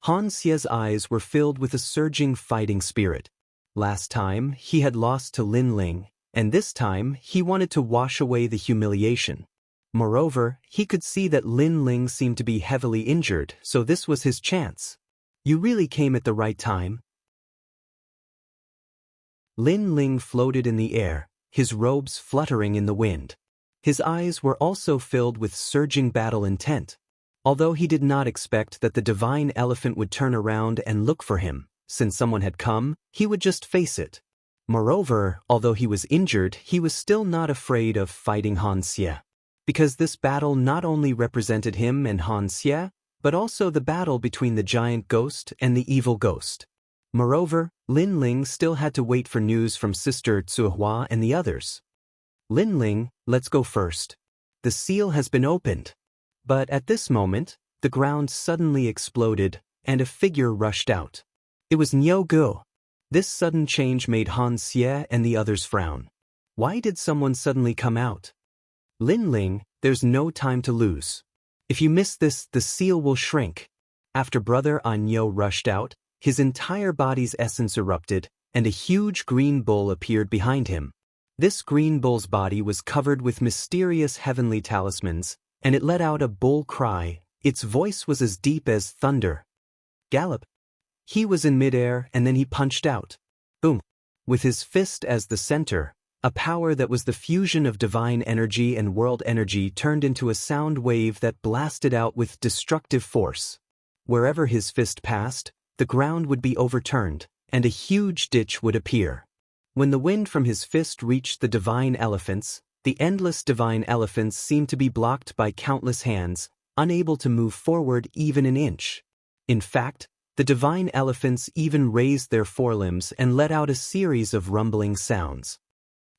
Han Xie's eyes were filled with a surging fighting spirit. Last time, he had lost to Lin Ling, and this time, he wanted to wash away the humiliation. Moreover, he could see that Lin Ling seemed to be heavily injured, so this was his chance. You really came at the right time. Lin Ling floated in the air, his robes fluttering in the wind. His eyes were also filled with surging battle intent. Although he did not expect that the divine elephant would turn around and look for him, since someone had come, he would just face it. Moreover, although he was injured, he was still not afraid of fighting Han Xie. Because this battle not only represented him and Han Xie, but also the battle between the giant ghost and the evil ghost. Moreover, Lin Ling still had to wait for news from Sister Tsuhua and the others. Lin Ling, let's go first. The seal has been opened. But at this moment, the ground suddenly exploded, and a figure rushed out. It was Niu Gu. This sudden change made Han Xie and the others frown. Why did someone suddenly come out? Lin Ling, there's no time to lose. If you miss this, the seal will shrink. After Brother Anyo rushed out, his entire body's essence erupted, and a huge green bull appeared behind him. This green bull's body was covered with mysterious heavenly talismans, and it let out a bull cry. Its voice was as deep as thunder. Gallop. He was in midair, and then he punched out. Boom. With his fist as the center, A power that was the fusion of divine energy and world energy turned into a sound wave that blasted out with destructive force. Wherever his fist passed, the ground would be overturned, and a huge ditch would appear. When the wind from his fist reached the divine elephants, the endless divine elephants seemed to be blocked by countless hands, unable to move forward even an inch. In fact, the divine elephants even raised their forelimbs and let out a series of rumbling sounds.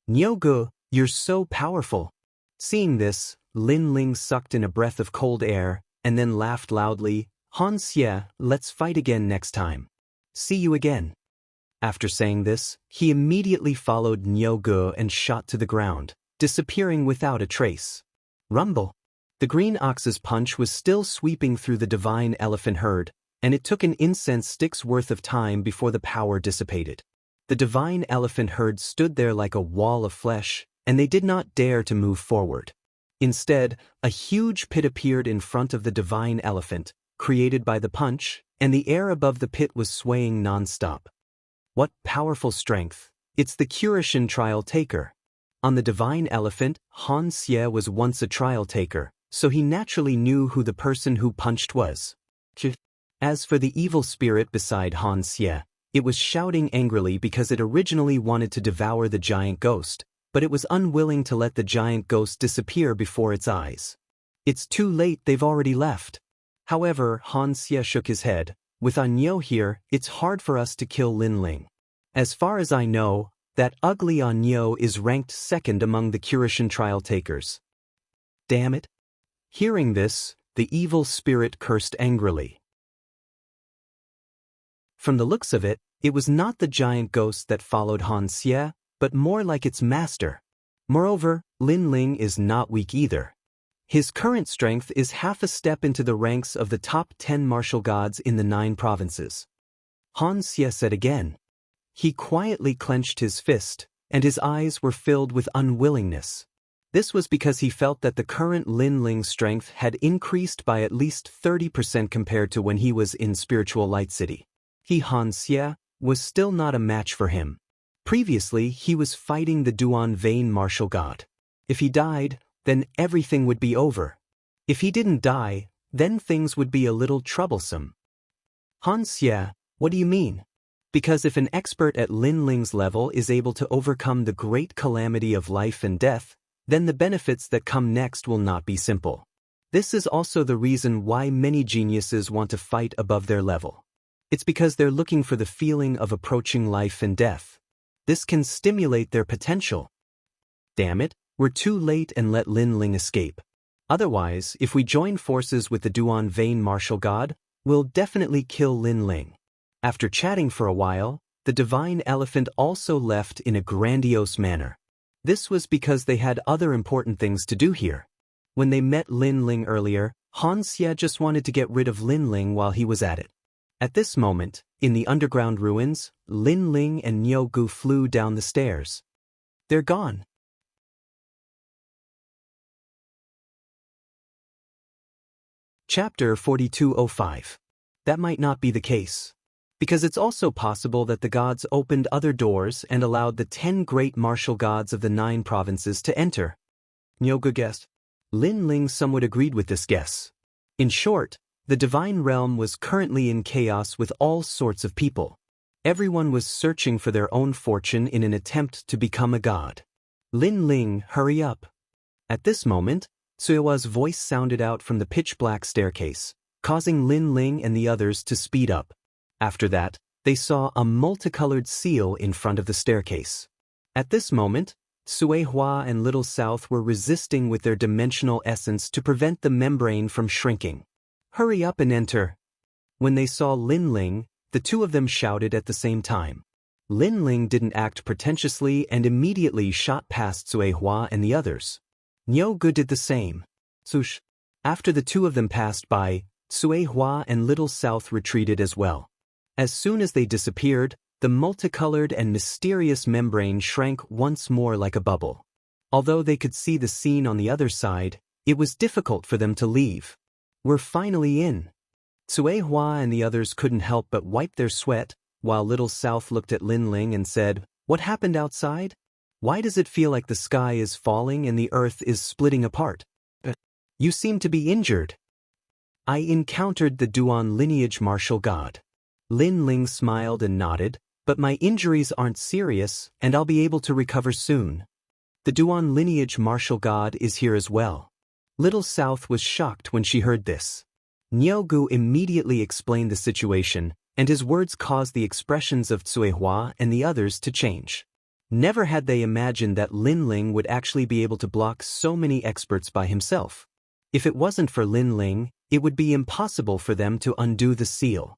Nyogu, you're so powerful. Seeing this, Lin Ling sucked in a breath of cold air, and then laughed loudly. Han Xie, let's fight again next time. See you again. After saying this, he immediately followed Nyogu and shot to the ground, disappearing without a trace. Rumble. The green ox's punch was still sweeping through the divine elephant herd, and it took an incense stick's worth of time before the power dissipated. The divine elephant herd stood there like a wall of flesh, and they did not dare to move forward. Instead, a huge pit appeared in front of the divine elephant, created by the punch, and the air above the pit was swaying non-stop. What powerful strength! It's the Kurishin trial taker. On the divine elephant, Han Xie was once a trial taker, so he naturally knew who the person who punched was. As for the evil spirit beside Han Xie, it was shouting angrily because it originally wanted to devour the giant ghost, but it was unwilling to let the giant ghost disappear before its eyes. It's too late, they've already left. However, Han Xie shook his head. With Anyo here, it's hard for us to kill Lin Ling. As far as I know, that ugly Anyo is ranked second among the Kurishin trial takers. Damn it. Hearing this, the evil spirit cursed angrily. From the looks of it, it was not the giant ghost that followed Han Xie, but more like its master. Moreover, Lin Ling is not weak either. His current strength is half a step into the ranks of the top 10 martial gods in the 9 provinces. Han Xie said again. He quietly clenched his fist, and his eyes were filled with unwillingness. This was because he felt that the current Lin Ling's strength had increased by at least 30% compared to when he was in Spiritual Light City. Han Xie was still not a match for him. Previously, he was fighting the Duan Vein martial god. If he died, then everything would be over. If he didn't die, then things would be a little troublesome. Han Xie, what do you mean? Because if an expert at Lin Ling's level is able to overcome the great calamity of life and death, then the benefits that come next will not be simple. This is also the reason why many geniuses want to fight above their level. It's because they're looking for the feeling of approaching life and death. This can stimulate their potential. Damn it, we're too late and let Lin Ling escape. Otherwise, if we join forces with the Duan Vein martial god, we'll definitely kill Lin Ling. After chatting for a while, the divine elephant also left in a grandiose manner. This was because they had other important things to do here. When they met Lin Ling earlier, Han Xie just wanted to get rid of Lin Ling while he was at it. At this moment, in the underground ruins, Lin Ling and Nyogu flew down the stairs. They're gone. Chapter 4205. That might not be the case. Because it's also possible that the gods opened other doors and allowed the 10 great martial gods of the 9 provinces to enter. Nyogu guessed. Lin Ling somewhat agreed with this guess. In short, the divine realm was currently in chaos with all sorts of people. Everyone was searching for their own fortune in an attempt to become a god. Lin Ling, hurry up. At this moment, Suewa's voice sounded out from the pitch-black staircase, causing Lin Ling and the others to speed up. After that, they saw a multicolored seal in front of the staircase. At this moment, Suehua and Little South were resisting with their dimensional essence to prevent the membrane from shrinking. Hurry up and enter. When they saw Lin Ling, the two of them shouted at the same time. Lin Ling didn't act pretentiously and immediately shot past Suehua and the others. Nyogu did the same. Sush. After the two of them passed by, Suehua and Little South retreated as well. As soon as they disappeared, the multicolored and mysterious membrane shrank once more like a bubble. Although they could see the scene on the other side, it was difficult for them to leave. We're finally in. Suehua and the others couldn't help but wipe their sweat, while Little South looked at Lin Ling and said, "What happened outside?" Why does it feel like the sky is falling and the earth is splitting apart? You seem to be injured. I encountered the Duan lineage martial god. Lin Ling smiled and nodded, but my injuries aren't serious and I'll be able to recover soon. The Duan lineage martial god is here as well. Little South was shocked when she heard this. Nyogu immediately explained the situation, and his words caused the expressions of Tsuehua and the others to change. Never had they imagined that Lin Ling would actually be able to block so many experts by himself. If it wasn't for Lin Ling, it would be impossible for them to undo the seal.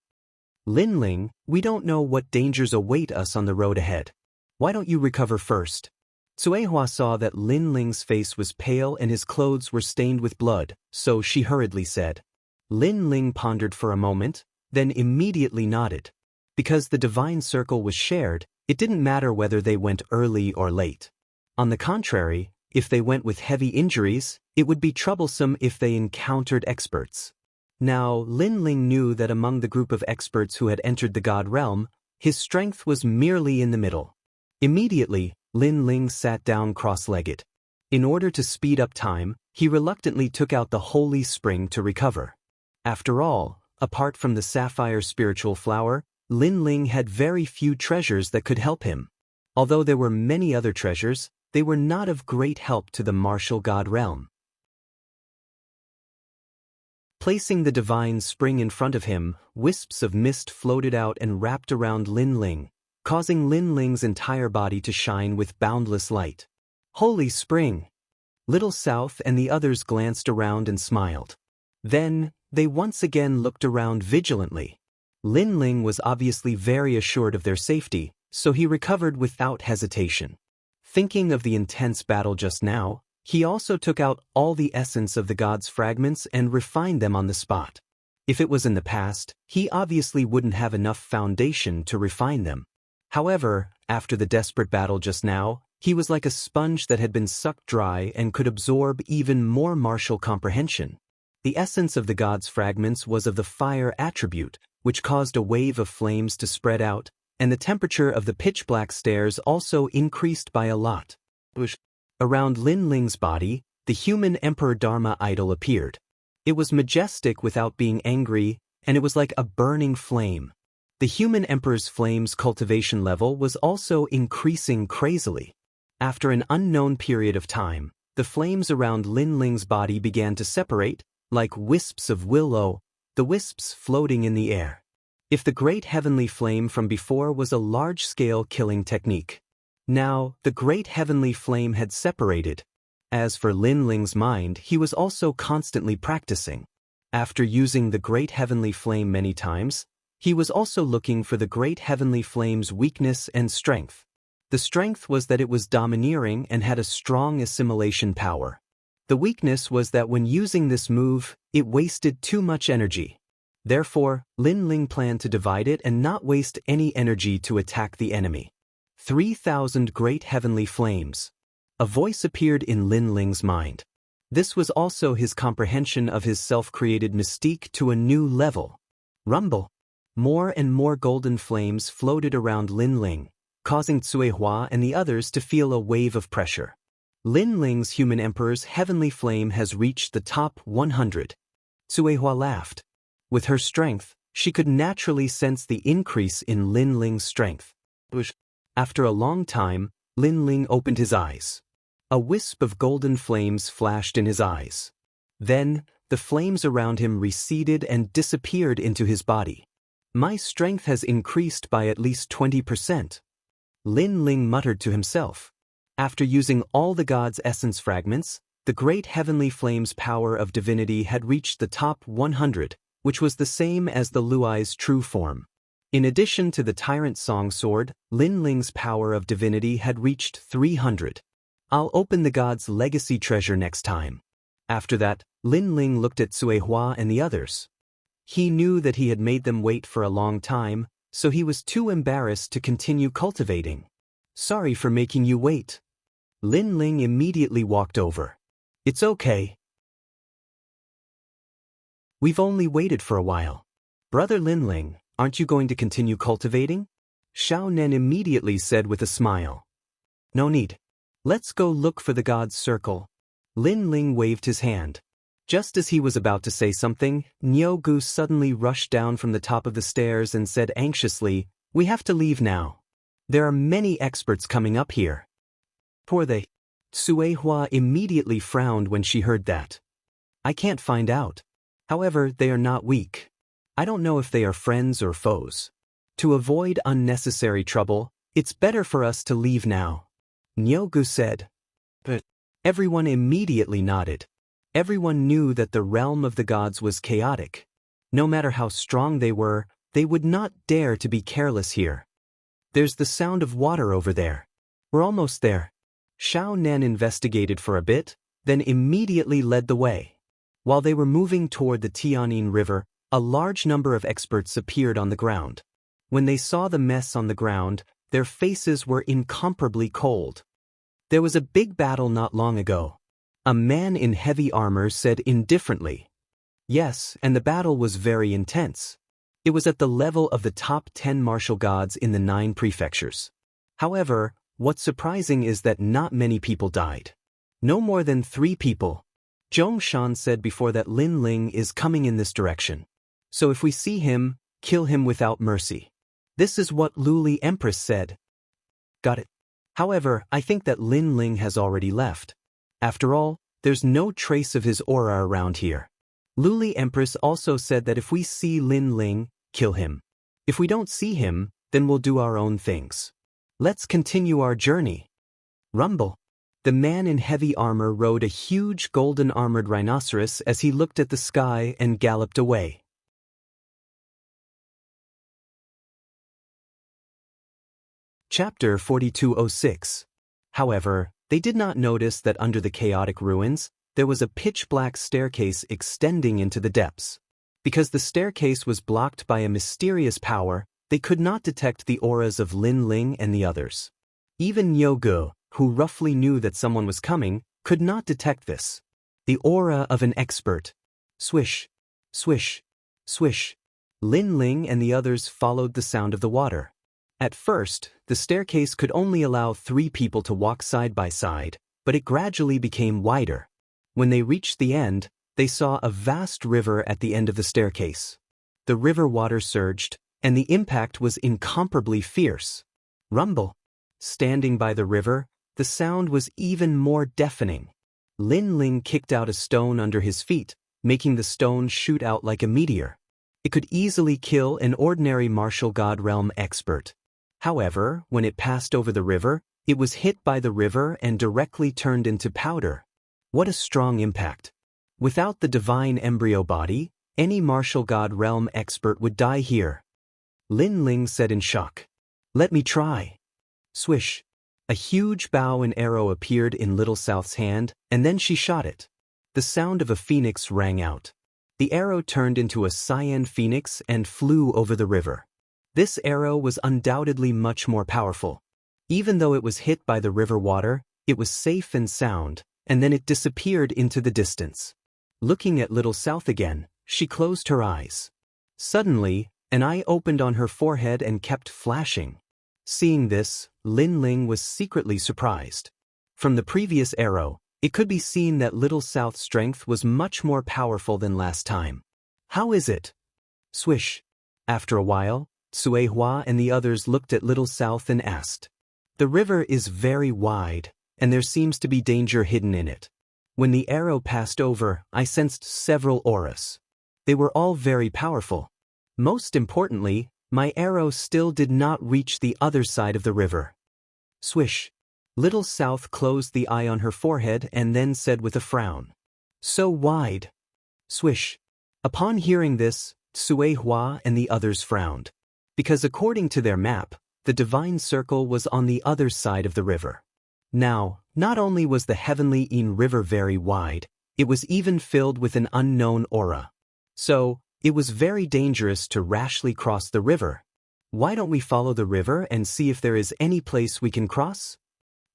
Lin Ling, we don't know what dangers await us on the road ahead. Why don't you recover first? Tsuehua saw that Lin Ling's face was pale and his clothes were stained with blood, so she hurriedly said. Lin Ling pondered for a moment, then immediately nodded. Because the divine circle was shared, it didn't matter whether they went early or late. On the contrary, if they went with heavy injuries, it would be troublesome if they encountered experts. Now, Lin Ling knew that among the group of experts who had entered the god realm, his strength was merely in the middle. Immediately, Lin Ling sat down cross-legged. In order to speed up time, he reluctantly took out the holy spring to recover. After all, apart from the sapphire spiritual flower, Lin Ling had very few treasures that could help him. Although there were many other treasures, they were not of great help to the martial god realm. Placing the divine spring in front of him, wisps of mist floated out and wrapped around Lin Ling, causing Lin Ling's entire body to shine with boundless light. Holy spring! Little South and the others glanced around and smiled. Then, they once again looked around vigilantly. Lin Ling was obviously very assured of their safety, so he recovered without hesitation. Thinking of the intense battle just now, he also took out all the essence of the god's fragments and refined them on the spot. If it was in the past, he obviously wouldn't have enough foundation to refine them. However, after the desperate battle just now, he was like a sponge that had been sucked dry and could absorb even more martial comprehension. The essence of the god's fragments was of the fire attribute, which caused a wave of flames to spread out, and the temperature of the pitch-black stairs also increased by a lot. Around Lin Ling's body, the human Emperor Dharma idol appeared. It was majestic without being angry, and it was like a burning flame. The human Emperor's flame's cultivation level was also increasing crazily. After an unknown period of time, the flames around Lin Ling's body began to separate, like wisps of willow, the wisps floating in the air. If the great heavenly flame from before was a large-scale killing technique, now the great heavenly flame had separated. As for Lin Ling's mind, he was also constantly practicing. After using the great heavenly flame many times, he was also looking for the great heavenly flame's weakness and strength. The strength was that it was domineering and had a strong assimilation power. The weakness was that when using this move, it wasted too much energy. Therefore, Lin Ling planned to divide it and not waste any energy to attack the enemy. 3,000 great heavenly flames. A voice appeared in Lin Ling's mind. This was also his comprehension of his self-created mystique to a new level. Rumble. More and more golden flames floated around Lin Ling, causing Tsuehua and the others to feel a wave of pressure. Lin Ling's human emperor's heavenly flame has reached the top 100. Tsuehua laughed. With her strength, she could naturally sense the increase in Lin Ling's strength. After a long time, Lin Ling opened his eyes. A wisp of golden flames flashed in his eyes. Then, the flames around him receded and disappeared into his body. My strength has increased by at least 20%. Lin Ling muttered to himself. After using all the god's essence fragments, the great heavenly flame's power of divinity had reached the top 100, which was the same as the Luai's true form. In addition to the Tyrant Song Sword, Lin Ling's power of divinity had reached 300. I'll open the god's legacy treasure next time. After that, Lin Ling looked at Tsuehua and the others. He knew that he had made them wait for a long time, so he was too embarrassed to continue cultivating. Sorry for making you wait. Lin Ling immediately walked over. It's okay. We've only waited for a while. Brother Lin Ling, aren't you going to continue cultivating? Xiao Nen immediately said with a smile. No need. Let's go look for the god's circle. Lin Ling waved his hand. Just as he was about to say something, Nyogu suddenly rushed down from the top of the stairs and said anxiously, "We have to leave now. There are many experts coming up here." Poor they. Suehua immediately frowned when she heard that. "I can't find out. However, they are not weak. I don't know if they are friends or foes. To avoid unnecessary trouble, it's better for us to leave now," Nyogu said. But everyone immediately nodded. Everyone knew that the realm of the gods was chaotic. No matter how strong they were, they would not dare to be careless here. "There's the sound of water over there. We're almost there." Xiao Nan investigated for a bit, then immediately led the way. While they were moving toward the Tianyin River, a large number of experts appeared on the ground. When they saw the mess on the ground, their faces were incomparably cold. "There was a big battle not long ago," a man in heavy armor said indifferently. "Yes, and the battle was very intense. It was at the level of the top 10 martial gods in the 9 prefectures. However, what's surprising is that not many people died. No more than 3 people. Zhongshan said before that Lin Ling is coming in this direction. So if we see him, kill him without mercy. This is what Luli Empress said." "Got it. However, I think that Lin Ling has already left. After all, there's no trace of his aura around here." Luli Empress also said that if we see Lin Ling, kill him. If we don't see him, then we'll do our own things. Let's continue our journey. Rumble. The man in heavy armor rode a huge golden-armored rhinoceros as he looked at the sky and galloped away. Chapter 4206. However, they did not notice that under the chaotic ruins, there was a pitch-black staircase extending into the depths. Because the staircase was blocked by a mysterious power, they could not detect the auras of Lin Ling and the others. Even Nyogu, who roughly knew that someone was coming, could not detect this. The aura of an expert. Swish, swish, swish. Lin Ling and the others followed the sound of the water. At first, the staircase could only allow 3 people to walk side by side, but it gradually became wider. When they reached the end, they saw a vast river at the end of the staircase. The river water surged, and the impact was incomparably fierce. Rumble. Standing by the river, the sound was even more deafening. Lin Ling kicked out a stone under his feet, making the stone shoot out like a meteor. It could easily kill an ordinary martial god realm expert. However, when it passed over the river, it was hit by the river and directly turned into powder. What a strong impact. Without the divine embryo body, any martial god realm expert would die here. Lin Ling said in shock. "Let me try." Swish. A huge bow and arrow appeared in Little South's hand, and then she shot it. The sound of a phoenix rang out. The arrow turned into a cyan phoenix and flew over the river. This arrow was undoubtedly much more powerful. Even though it was hit by the river water, it was safe and sound, and then it disappeared into the distance. Looking at Little South again, she closed her eyes. Suddenly, an eye opened on her forehead and kept flashing. Seeing this, Lin Ling was secretly surprised. From the previous arrow, it could be seen that Little South's strength was much more powerful than last time. "How is it?" Swish. After a while, Suehua and the others looked at Little South and asked. "The river is very wide, and there seems to be danger hidden in it. When the arrow passed over, I sensed several auras. They were all very powerful. Most importantly, my arrow still did not reach the other side of the river." Swish. Little South closed the eye on her forehead and then said with a frown. "So wide." Swish. Upon hearing this, Suehua and the others frowned. Because according to their map, the divine circle was on the other side of the river. Now, not only was the heavenly Yin River very wide, it was even filled with an unknown aura. So, it was very dangerous to rashly cross the river. "Why don't we follow the river and see if there is any place we can cross?"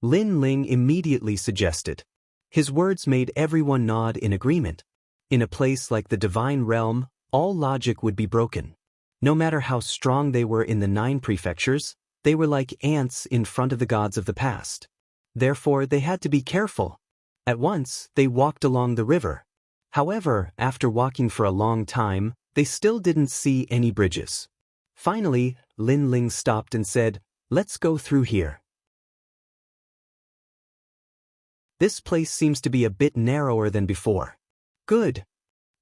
Lin Ling immediately suggested. His words made everyone nod in agreement. In a place like the divine realm, all logic would be broken. No matter how strong they were in the 9 prefectures, they were like ants in front of the gods of the past. Therefore, they had to be careful. At once, they walked along the river. However, after walking for a long time, they still didn't see any bridges. Finally, Lin Ling stopped and said, "Let's go through here. This place seems to be a bit narrower than before." "Good."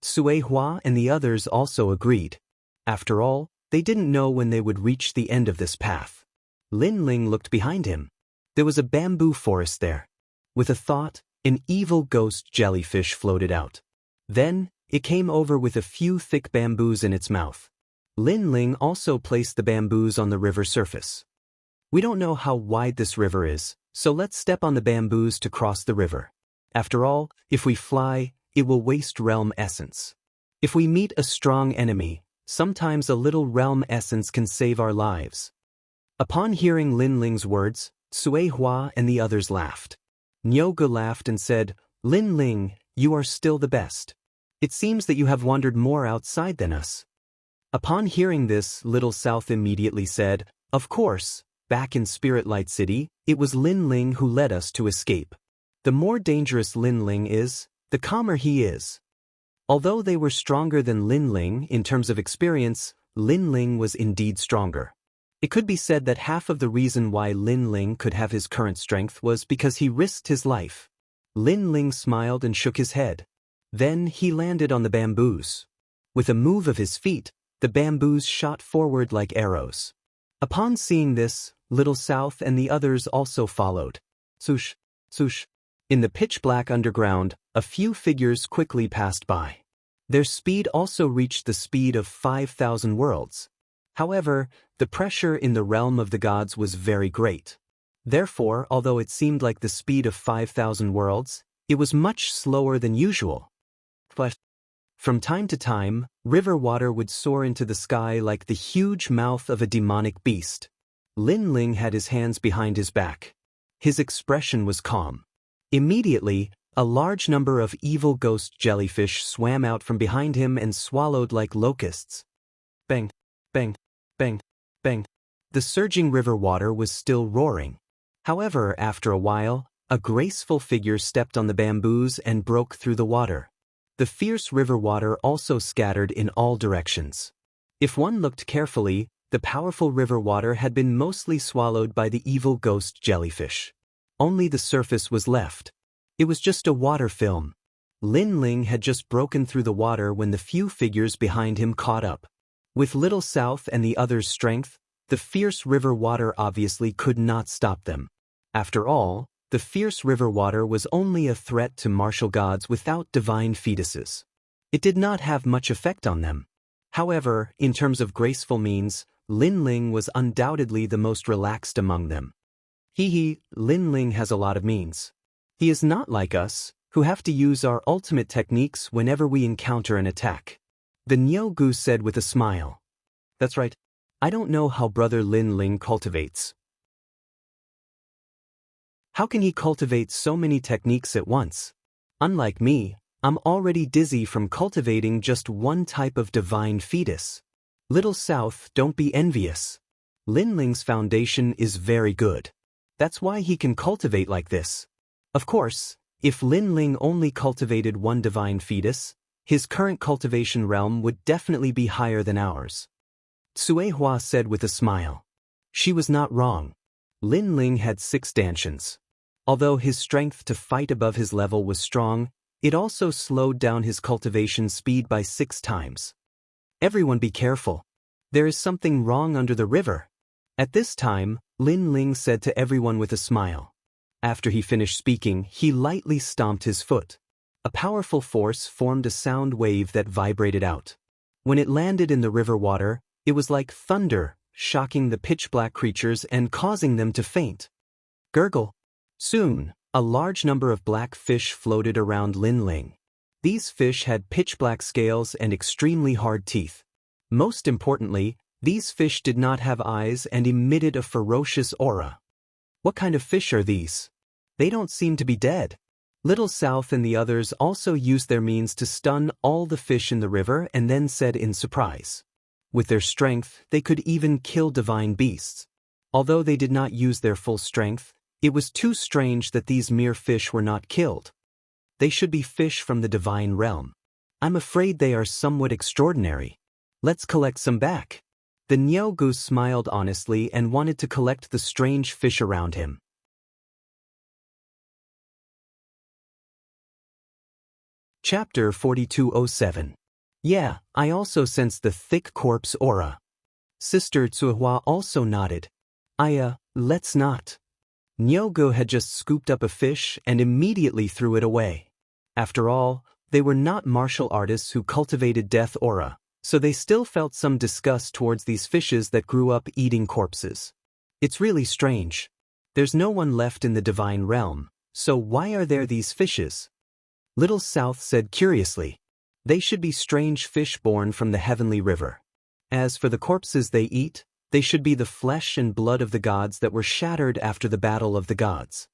Sui Hua and the others also agreed. After all, they didn't know when they would reach the end of this path. Lin Ling looked behind him. There was a bamboo forest there. With a thought, an evil ghost jellyfish floated out. Then, it came over with a few thick bamboos in its mouth. Lin Ling also placed the bamboos on the river surface. "We don't know how wide this river is, so let's step on the bamboos to cross the river. After all, if we fly, it will waste realm essence. If we meet a strong enemy, sometimes a little realm essence can save our lives." Upon hearing Lin Ling's words, Sui Hua and the others laughed. Nyoga laughed and said, "Lin Ling, you are still the best. It seems that you have wandered more outside than us." Upon hearing this, Little South immediately said, "Of course, back in Spirit Light City, it was Lin Ling who led us to escape. The more dangerous Lin Ling is, the calmer he is." Although they were stronger than Lin Ling in terms of experience, Lin Ling was indeed stronger. It could be said that half of the reason why Lin Ling could have his current strength was because he risked his life. Lin Ling smiled and shook his head. Then he landed on the bamboos. With a move of his feet, the bamboos shot forward like arrows. Upon seeing this, Little South and the others also followed. Swoosh, swoosh. In the pitch-black underground, a few figures quickly passed by. Their speed also reached the speed of 5,000 worlds. However, the pressure in the realm of the gods was very great. Therefore, although it seemed like the speed of 5,000 worlds, it was much slower than usual. But from time to time, river water would soar into the sky like the huge mouth of a demonic beast. Lin Ling had his hands behind his back. His expression was calm. Immediately, a large number of evil ghost jellyfish swam out from behind him and swallowed like locusts. Bang, bang, bang, bang. The surging river water was still roaring. However, after a while, a graceful figure stepped on the bamboos and broke through the water. The fierce river water also scattered in all directions. If one looked carefully, the powerful river water had been mostly swallowed by the evil ghost jellyfish. Only the surface was left. It was just a water film. Lin Ling had just broken through the water when the few figures behind him caught up. With Little South and the others' strength, the fierce river water obviously could not stop them. After all, the fierce river water was only a threat to martial gods without divine fetuses. It did not have much effect on them. However, in terms of graceful means, Lin Ling was undoubtedly the most relaxed among them. Lin Ling has a lot of means. He is not like us, who have to use our ultimate techniques whenever we encounter an attack. The Nyogu said with a smile. "That's right. I don't know how Brother Lin Ling cultivates. How can he cultivate so many techniques at once? Unlike me, I'm already dizzy from cultivating just one type of divine fetus. Little South, don't be envious. Lin Ling's foundation is very good. That's why he can cultivate like this. Of course, if Lin Ling only cultivated one divine fetus, his current cultivation realm would definitely be higher than ours." Sui Hua said with a smile. She was not wrong. Lin Ling had 6 dantians. Although his strength to fight above his level was strong, it also slowed down his cultivation speed by 6 times. "Everyone be careful. There is something wrong under the river." At this time, Lin Ling said to everyone with a smile. After he finished speaking, he lightly stomped his foot. A powerful force formed a sound wave that vibrated out. When it landed in the river water, it was like thunder, shocking the pitch-black creatures and causing them to faint. Gurgle. Soon, a large number of black fish floated around Lin Ling. These fish had pitch-black scales and extremely hard teeth. Most importantly, these fish did not have eyes and emitted a ferocious aura. What kind of fish are these? They don't seem to be dead. Little South and the others also used their means to stun all the fish in the river and then said in surprise. With their strength, they could even kill divine beasts. Although they did not use their full strength, It was too strange that these mere fish were not killed. They should be fish from the divine realm. I'm afraid they are somewhat extraordinary. Let's collect some back. The Nyogu smiled honestly and wanted to collect the strange fish around him. Chapter 4207. Yeah, I also sensed the thick corpse aura. Sister Tsuhua also nodded. Let's not. Nyogo had just scooped up a fish and immediately threw it away. After all, they were not martial artists who cultivated death aura, so they still felt some disgust towards these fishes that grew up eating corpses. It's really strange. There's no one left in the divine realm, so why are there these fishes? Little South said curiously. They should be strange fish born from the heavenly river. As for the corpses they eat, they should be the flesh and blood of the gods that were shattered after the battle of the gods.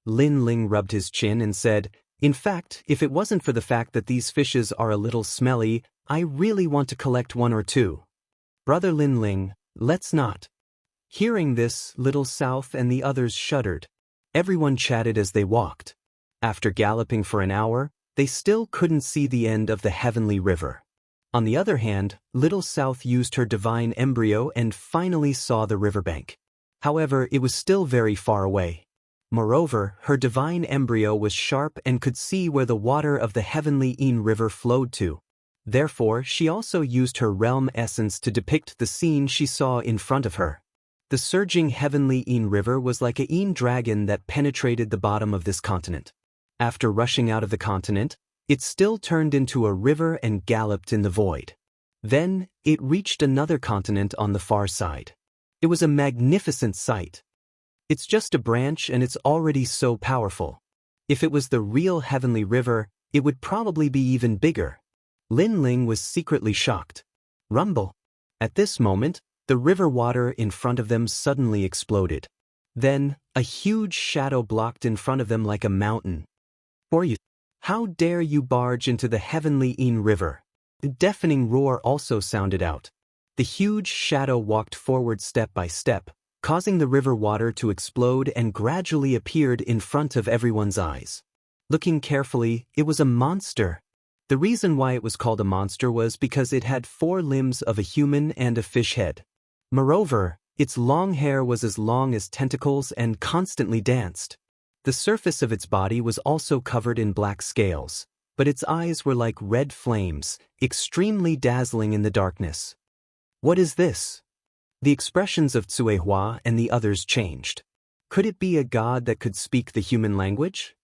Lin Ling rubbed his chin and said, in fact, if it wasn't for the fact that these fishes are a little smelly, I really want to collect one or two. Brother Lin Ling, let's not. Hearing this, Little South and the others shuddered. Everyone chatted as they walked. After galloping for an hour, they still couldn't see the end of the heavenly river. On the other hand, Little South used her divine embryo and finally saw the riverbank. However, it was still very far away. Moreover, her divine embryo was sharp and could see where the water of the heavenly Yin River flowed to. Therefore, she also used her realm essence to depict the scene she saw in front of her. The surging heavenly Yin River was like a Yin dragon that penetrated the bottom of this continent. After rushing out of the continent, it still turned into a river and galloped in the void. Then, it reached another continent on the far side. It was a magnificent sight. It's just a branch and it's already so powerful. If it was the real heavenly river, it would probably be even bigger. Lin Ling was secretly shocked. Rumble. At this moment, the river water in front of them suddenly exploded. Then, a huge shadow blocked in front of them like a mountain. How dare you barge into the heavenly Yin River? A deafening roar also sounded out. The huge shadow walked forward step by step, causing the river water to explode and gradually appeared in front of everyone's eyes. Looking carefully, it was a monster. The reason why it was called a monster was because it had 4 limbs of a human and a fish head. Moreover, its long hair was as long as tentacles and constantly danced. The surface of its body was also covered in black scales, but its eyes were like red flames, extremely dazzling in the darkness. What is this? The expressions of Tsuehua and the others changed. Could it be a god that could speak the human language?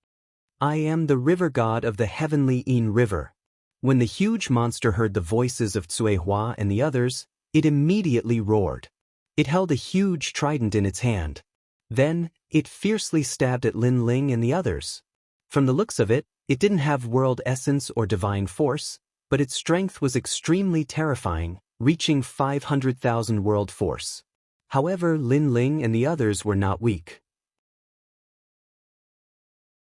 I am the river god of the heavenly Yin River. When the huge monster heard the voices of Tsuehua and the others, it immediately roared. It held a huge trident in its hand. Then, it fiercely stabbed at Lin Ling and the others. From the looks of it, it didn't have world essence or divine force, but its strength was extremely terrifying, reaching 500,000 world force. However, Lin Ling and the others were not weak.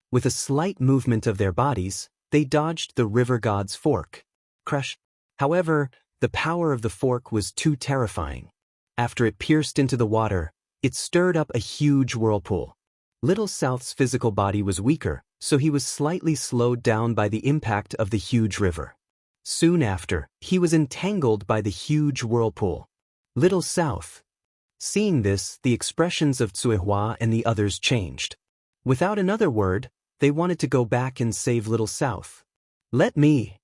With a slight movement of their bodies, they dodged the river god's fork. Crush. However, the power of the fork was too terrifying. After it pierced into the water, it stirred up a huge whirlpool. Little South's physical body was weaker, so he was slightly slowed down by the impact of the huge river. Soon after, he was entangled by the huge whirlpool. Little South. Seeing this, the expressions of Tsuehua and the others changed. Without another word, they wanted to go back and save Little South. Let me.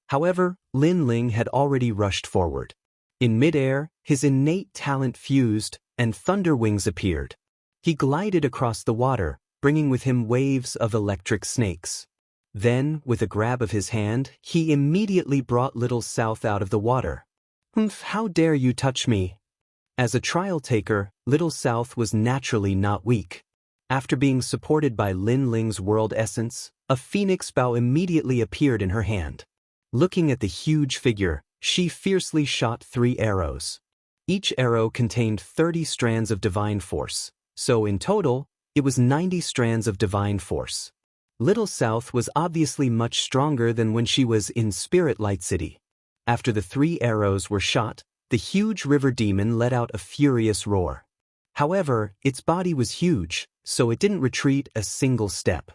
However, Lin Ling had already rushed forward. In midair, his innate talent fused, and thunder wings appeared. He glided across the water, bringing with him waves of electric snakes. Then, with a grab of his hand, he immediately brought Little South out of the water. How dare you touch me? As a trial taker, Little South was naturally not weak. After being supported by Lin Ling's world essence, a phoenix bow immediately appeared in her hand. Looking at the huge figure, she fiercely shot 3 arrows. Each arrow contained 30 strands of divine force, so in total, it was 90 strands of divine force. Little South was obviously much stronger than when she was in Spirit Light City. After the 3 arrows were shot, the huge river demon let out a furious roar. However, its body was huge, so it didn't retreat a single step.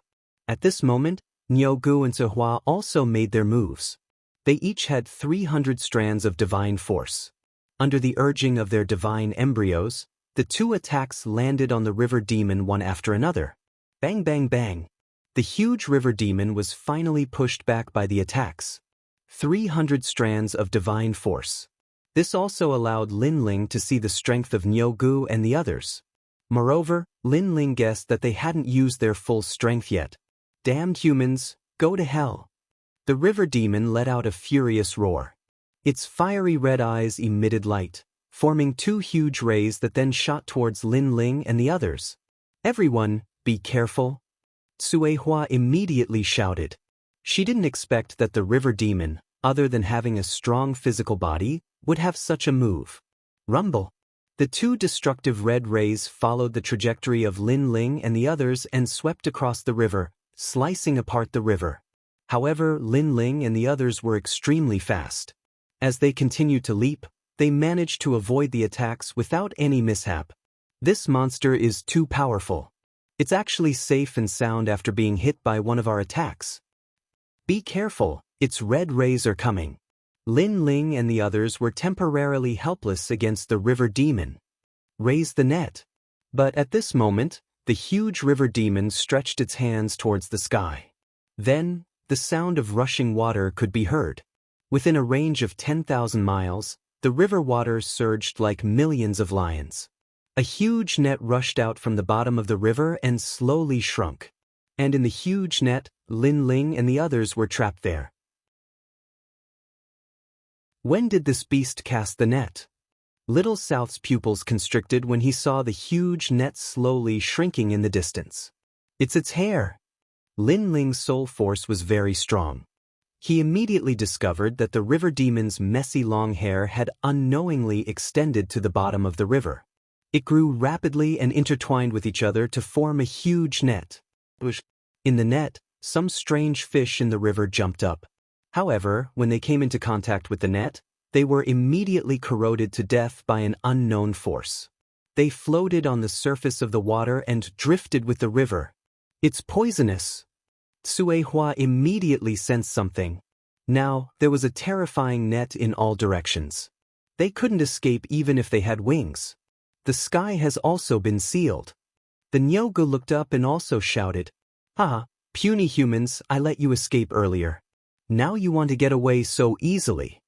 At this moment, Nyogu and Sehua also made their moves. They each had 300 strands of divine force. Under the urging of their divine embryos, the two attacks landed on the river demon one after another. Bang bang bang. The huge river demon was finally pushed back by the attacks. 300 strands of divine force. This also allowed Lin Ling to see the strength of Nyogu and the others. Moreover, Lin Ling guessed that they hadn't used their full strength yet. Damned humans, go to hell. The river demon let out a furious roar. Its fiery red eyes emitted light, forming two huge rays that then shot towards Lin Ling and the others. Everyone, be careful. Suehua immediately shouted. She didn't expect that the river demon, other than having a strong physical body, would have such a move. Rumble. The two destructive red rays followed the trajectory of Lin Ling and the others and swept across the river, slicing apart the river. However, Lin Ling and the others were extremely fast. As they continued to leap, they managed to avoid the attacks without any mishap. This monster is too powerful. It's actually safe and sound after being hit by one of our attacks. Be careful, its red rays are coming. Lin Ling and the others were temporarily helpless against the river demon. Raise the net. But at this moment, the huge river demon stretched its hands towards the sky. Then, the sound of rushing water could be heard. Within a range of 10,000 miles, the river water surged like millions of lions. A huge net rushed out from the bottom of the river and slowly shrunk. And in the huge net, Lin Ling and the others were trapped there. When did this beast cast the net? Little South's pupils constricted when he saw the huge net slowly shrinking in the distance. It's its hair. Lin Ling's soul force was very strong. He immediately discovered that the river demon's messy long hair had unknowingly extended to the bottom of the river. It grew rapidly and intertwined with each other to form a huge net. In the net, some strange fish in the river jumped up. However, when they came into contact with the net, they were immediately corroded to death by an unknown force. They floated on the surface of the water and drifted with the river. It's poisonous. Suehua immediately sensed something. Now, there was a terrifying net in all directions. They couldn't escape even if they had wings. The sky has also been sealed. The Nyogu looked up and also shouted, "Ah, puny humans, I let you escape earlier. Now you want to get away so easily."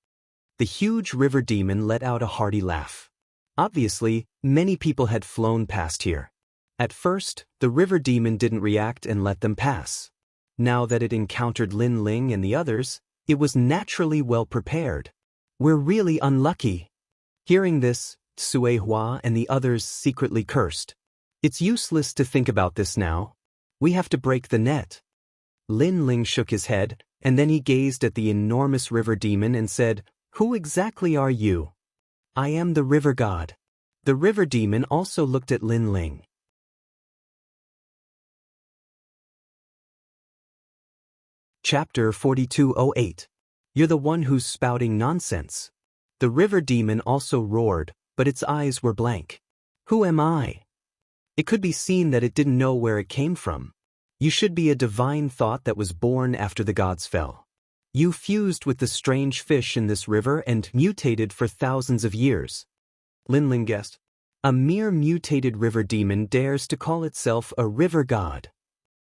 The huge river demon let out a hearty laugh. Obviously, many people had flown past here. At first, the river demon didn't react and let them pass. Now that it encountered Lin Ling and the others, it was naturally well prepared. We're really unlucky. Hearing this, Suehua and the others secretly cursed. It's useless to think about this now. We have to break the net. Lin Ling shook his head, and then he gazed at the enormous river demon and said, "Who exactly are you?" "I am the river god." The river demon also looked at Lin Ling. Chapter 4208. You're the one who's spouting nonsense. The river demon also roared, but its eyes were blank. Who am I? It could be seen that it didn't know where it came from. You should be a divine thought that was born after the gods fell. You fused with the strange fish in this river and mutated for thousands of years. Lin Ling guessed. A mere mutated river demon dares to call itself a river god.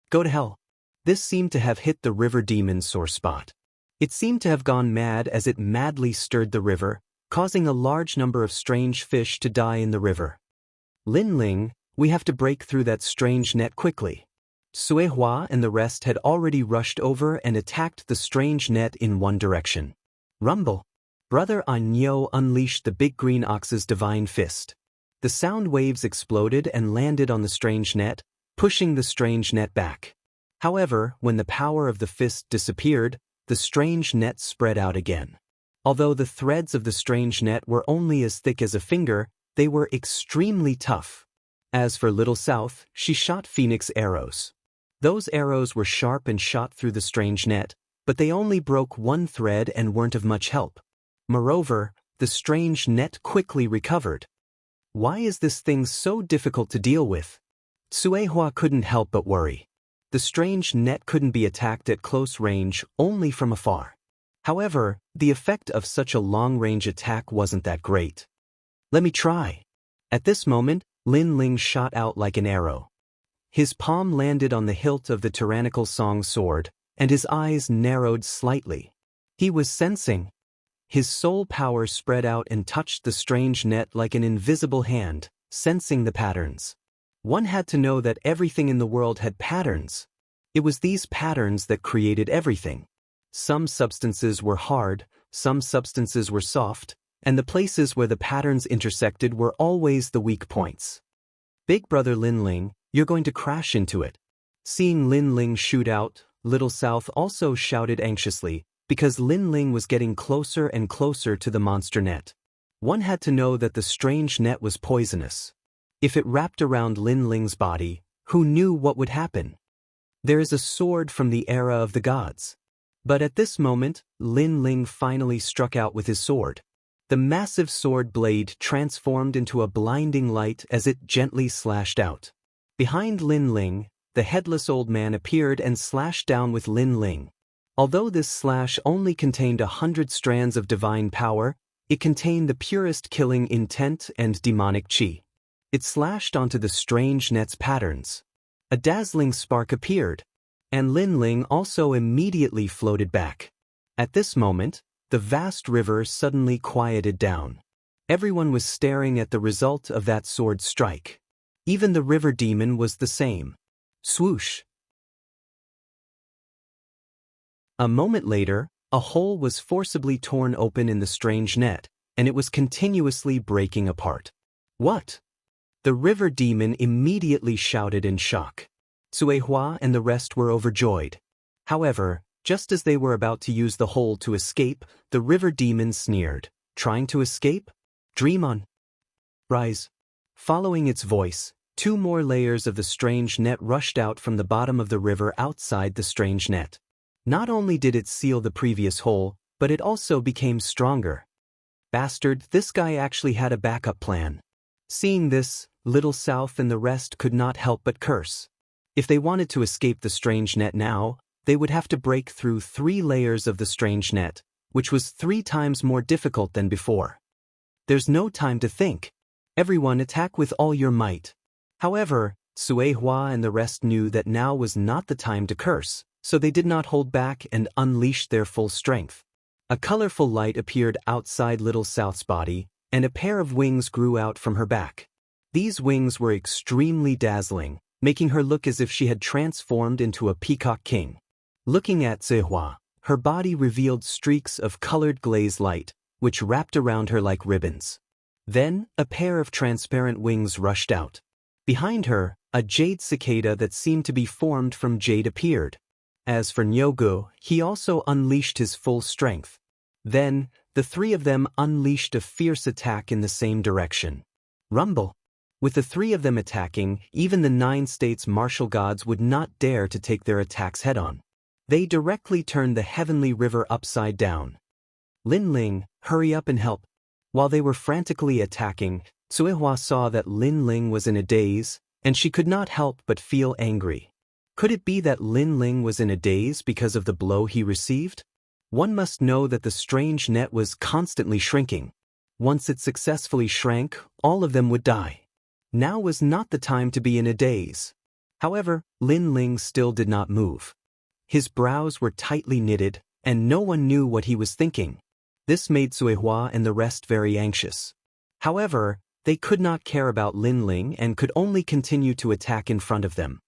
Go to hell. This seemed to have hit the river demon's sore spot. It seemed to have gone mad as it madly stirred the river, causing a large number of strange fish to die in the river. Lin Ling, we have to break through that strange net quickly. Suehua and the rest had already rushed over and attacked the strange net in one direction. Rumble. Brother Anyo unleashed the big green ox's divine fist. The sound waves exploded and landed on the strange net, pushing the strange net back. However, when the power of the fist disappeared, the strange net spread out again. Although the threads of the strange net were only as thick as a finger, they were extremely tough. As for Little South, she shot phoenix arrows. Those arrows were sharp and shot through the strange net, but they only broke one thread and weren't of much help. Moreover, the strange net quickly recovered. Why is this thing so difficult to deal with? Suehua couldn't help but worry. The strange net couldn't be attacked at close range, only from afar. However, the effect of such a long-range attack wasn't that great. Let me try. At this moment, Lin Ling shot out like an arrow. His palm landed on the hilt of the tyrannical Song sword, and his eyes narrowed slightly. He was sensing. His soul power spread out and touched the strange net like an invisible hand, sensing the patterns. One had to know that everything in the world had patterns. It was these patterns that created everything. Some substances were hard, some substances were soft, and the places where the patterns intersected were always the weak points. Big brother Lin Ling, you're going to crash into it. Seeing Lin Ling shoot out, Little South also shouted anxiously, because Lin Ling was getting closer and closer to the monster net. One had to know that the strange net was poisonous. If it wrapped around Lin Ling's body, who knew what would happen? There is a sword from the era of the gods. But at this moment, Lin Ling finally struck out with his sword. The massive sword blade transformed into a blinding light as it gently slashed out. Behind Lin Ling, the headless old man appeared and slashed down with Lin Ling. Although this slash only contained 100 strands of divine power, it contained the purest killing intent and demonic chi. It slashed onto the strange net's patterns. A dazzling spark appeared, and Lin Ling also immediately floated back. At this moment, the vast river suddenly quieted down. Everyone was staring at the result of that sword strike. Even the river demon was the same. Swoosh! A moment later, a hole was forcibly torn open in the strange net, and it was continuously breaking apart. What? The river demon immediately shouted in shock. Suehua and the rest were overjoyed. However, just as they were about to use the hole to escape, the river demon sneered. Trying to escape? Dream on. Rise. Following its voice, 2 more layers of the strange net rushed out from the bottom of the river outside the strange net. Not only did it seal the previous hole, but it also became stronger. Bastard, this guy actually had a backup plan. Seeing this, Little South and the rest could not help but curse. If they wanted to escape the strange net now, they would have to break through 3 layers of the strange net, which was 3 times more difficult than before. There's no time to think. Everyone attack with all your might. However, Suehua and the rest knew that now was not the time to curse, so they did not hold back and unleashed their full strength. A colorful light appeared outside Little South's body, and a pair of wings grew out from her back. These wings were extremely dazzling, making her look as if she had transformed into a peacock king. Looking at Suehua, her body revealed streaks of colored glaze light, which wrapped around her like ribbons. Then, a pair of transparent wings rushed out. Behind her, a jade cicada that seemed to be formed from jade appeared. As for Nyogu, he also unleashed his full strength. Then, the 3 of them unleashed a fierce attack in the same direction. Rumble! With the 3 of them attacking, even the 9 states' martial gods would not dare to take their attacks head-on. They directly turned the heavenly river upside down. Lin Ling, hurry up and help. While they were frantically attacking, Suehua saw that Lin Ling was in a daze, and she could not help but feel angry. Could it be that Lin Ling was in a daze because of the blow he received? One must know that the strange net was constantly shrinking. Once it successfully shrank, all of them would die. Now was not the time to be in a daze. However, Lin Ling still did not move. His brows were tightly knitted, and no one knew what he was thinking. This made Suehua and the rest very anxious. However, they could not care about Lin Ling and could only continue to attack in front of them.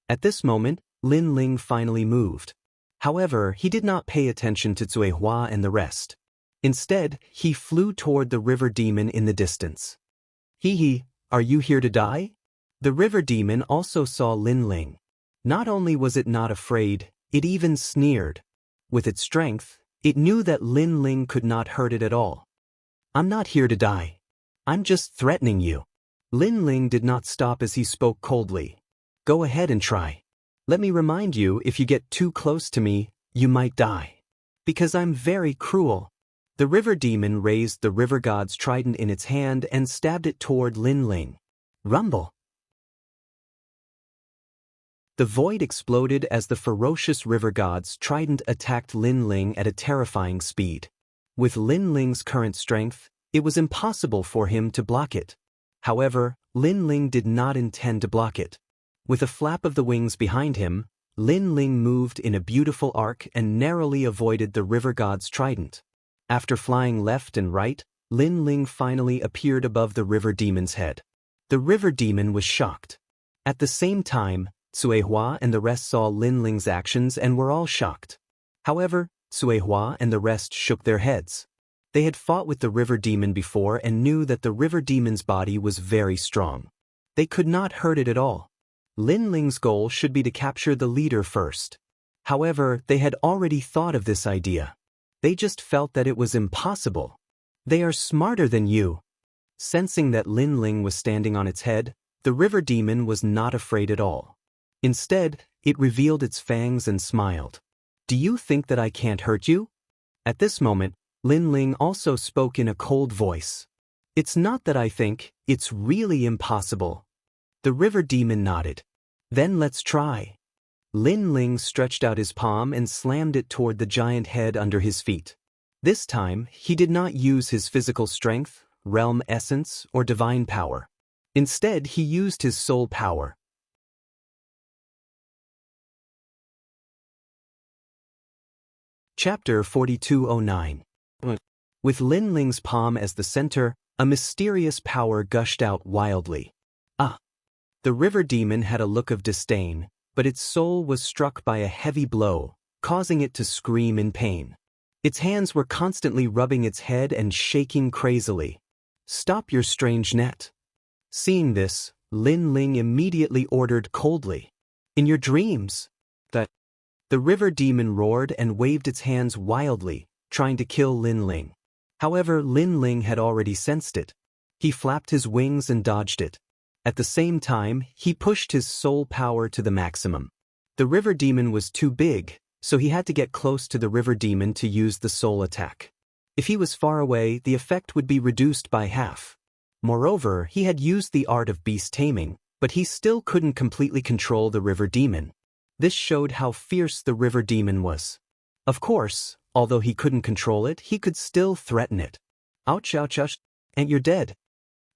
At this moment, Lin Ling finally moved. However, he did not pay attention to Suehua and the rest. Instead, he flew toward the river demon in the distance. Hee, are you here to die? The river demon also saw Lin Ling. Not only was it not afraid, it even sneered. With its strength, it knew that Lin Ling could not hurt it at all. I'm not here to die. I'm just threatening you. Lin Ling did not stop as he spoke coldly. Go ahead and try. Let me remind you, if you get too close to me, you might die. Because I'm very cruel. The river demon raised the river god's trident in its hand and stabbed it toward Lin Ling. Rumble! The void exploded as the ferocious river god's trident attacked Lin Ling at a terrifying speed. With Lin Ling's current strength, it was impossible for him to block it. However, Lin Ling did not intend to block it. With a flap of the wings behind him, Lin Ling moved in a beautiful arc and narrowly avoided the river god's trident. After flying left and right, Lin Ling finally appeared above the river demon's head. The river demon was shocked. At the same time, Cui Hua and the rest saw Lin Ling's actions and were all shocked. However, Cui Hua and the rest shook their heads. They had fought with the river demon before and knew that the river demon's body was very strong. They could not hurt it at all. Lin Ling's goal should be to capture the leader first. However, they had already thought of this idea. They just felt that it was impossible. They are smarter than you. Sensing that Lin Ling was standing on its head, the river demon was not afraid at all. Instead, it revealed its fangs and smiled. Do you think that I can't hurt you? At this moment, Lin Ling also spoke in a cold voice. It's not that I think, it's really impossible. The river demon nodded. Then let's try. Lin Ling stretched out his palm and slammed it toward the giant head under his feet. This time, he did not use his physical strength, realm essence, or divine power. Instead, he used his soul power. Chapter 4209. With Lin Ling's palm as the center, a mysterious power gushed out wildly. The river demon had a look of disdain, but its soul was struck by a heavy blow, causing it to scream in pain. Its hands were constantly rubbing its head and shaking crazily. Stop your strange net. Seeing this, Lin Ling immediately ordered coldly. In your dreams. The river demon roared and waved its hands wildly, trying to kill Lin Ling. However, Lin Ling had already sensed it. He flapped his wings and dodged it. At the same time, he pushed his soul power to the maximum. The river demon was too big, so he had to get close to the river demon to use the soul attack. If he was far away, the effect would be reduced by half. Moreover, he had used the art of beast taming, but he still couldn't completely control the river demon. This showed how fierce the river demon was. Of course, although he couldn't control it, he could still threaten it. Ouch, ouch, ouch, and you're dead.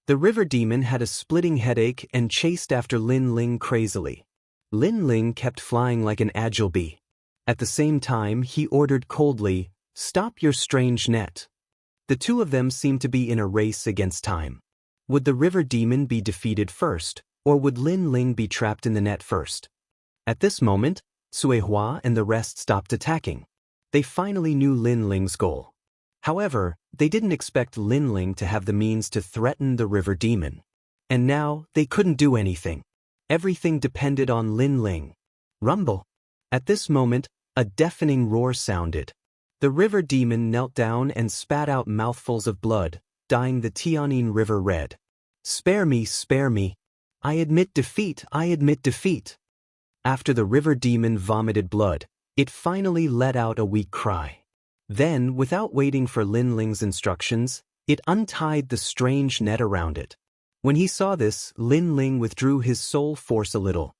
The river demon had a splitting headache and chased after Lin Ling crazily. Lin Ling kept flying like an agile bee. At the same time, he ordered coldly, "Stop your strange net." The two of them seemed to be in a race against time. Would the river demon be defeated first, or would Lin Ling be trapped in the net first? At this moment, Cui Hua and the rest stopped attacking. They finally knew Lin Ling's goal. However, they didn't expect Lin Ling to have the means to threaten the river demon. And now, they couldn't do anything. Everything depended on Lin Ling. Rumble! At this moment, a deafening roar sounded. The river demon knelt down and spat out mouthfuls of blood, dyeing the Tianjin River red. Spare me, spare me. I admit defeat, I admit defeat. After the river demon vomited blood, it finally let out a weak cry. Then, without waiting for Lin Ling's instructions, it untied the strange net around it. When he saw this, Lin Ling withdrew his soul force a little.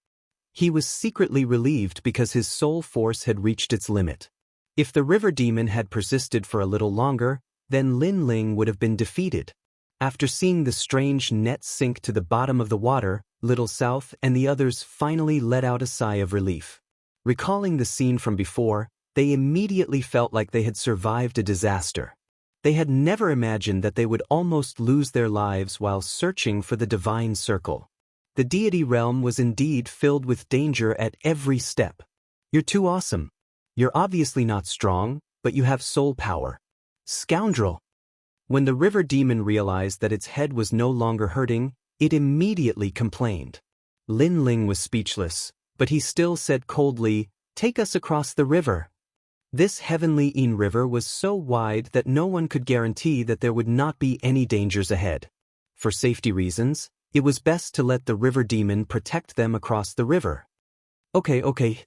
He was secretly relieved because his soul force had reached its limit. If the river demon had persisted for a little longer, then Lin Ling would have been defeated. After seeing the strange net sink to the bottom of the water, Little South and the others finally let out a sigh of relief. Recalling the scene from before, they immediately felt like they had survived a disaster. They had never imagined that they would almost lose their lives while searching for the divine circle. The deity realm was indeed filled with danger at every step. You're too awesome. You're obviously not strong, but you have soul power. Scoundrel! When the river demon realized that its head was no longer hurting, it immediately complained. Lin Ling was speechless, but he still said coldly, "Take us across the river." This heavenly Yin river was so wide that no one could guarantee that there would not be any dangers ahead. For safety reasons, it was best to let the river demon protect them across the river. Okay.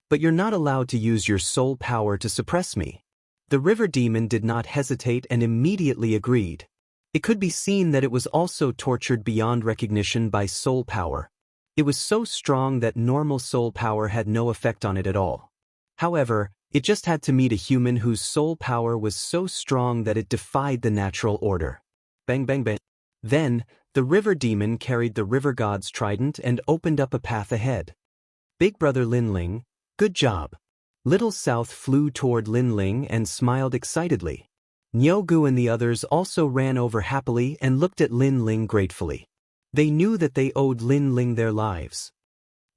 But you're not allowed to use your soul power to suppress me. The river demon did not hesitate and immediately agreed. It could be seen that it was also tortured beyond recognition by soul power. It was so strong that normal soul power had no effect on it at all. However, it just had to meet a human whose soul power was so strong that it defied the natural order. Bang bang bang. Then, the river demon carried the river god's trident and opened up a path ahead. Big brother Lin Ling, good job. Little South flew toward Lin Ling and smiled excitedly. Nyogu and the others also ran over happily and looked at Lin Ling gratefully. They knew that they owed Lin Ling their lives.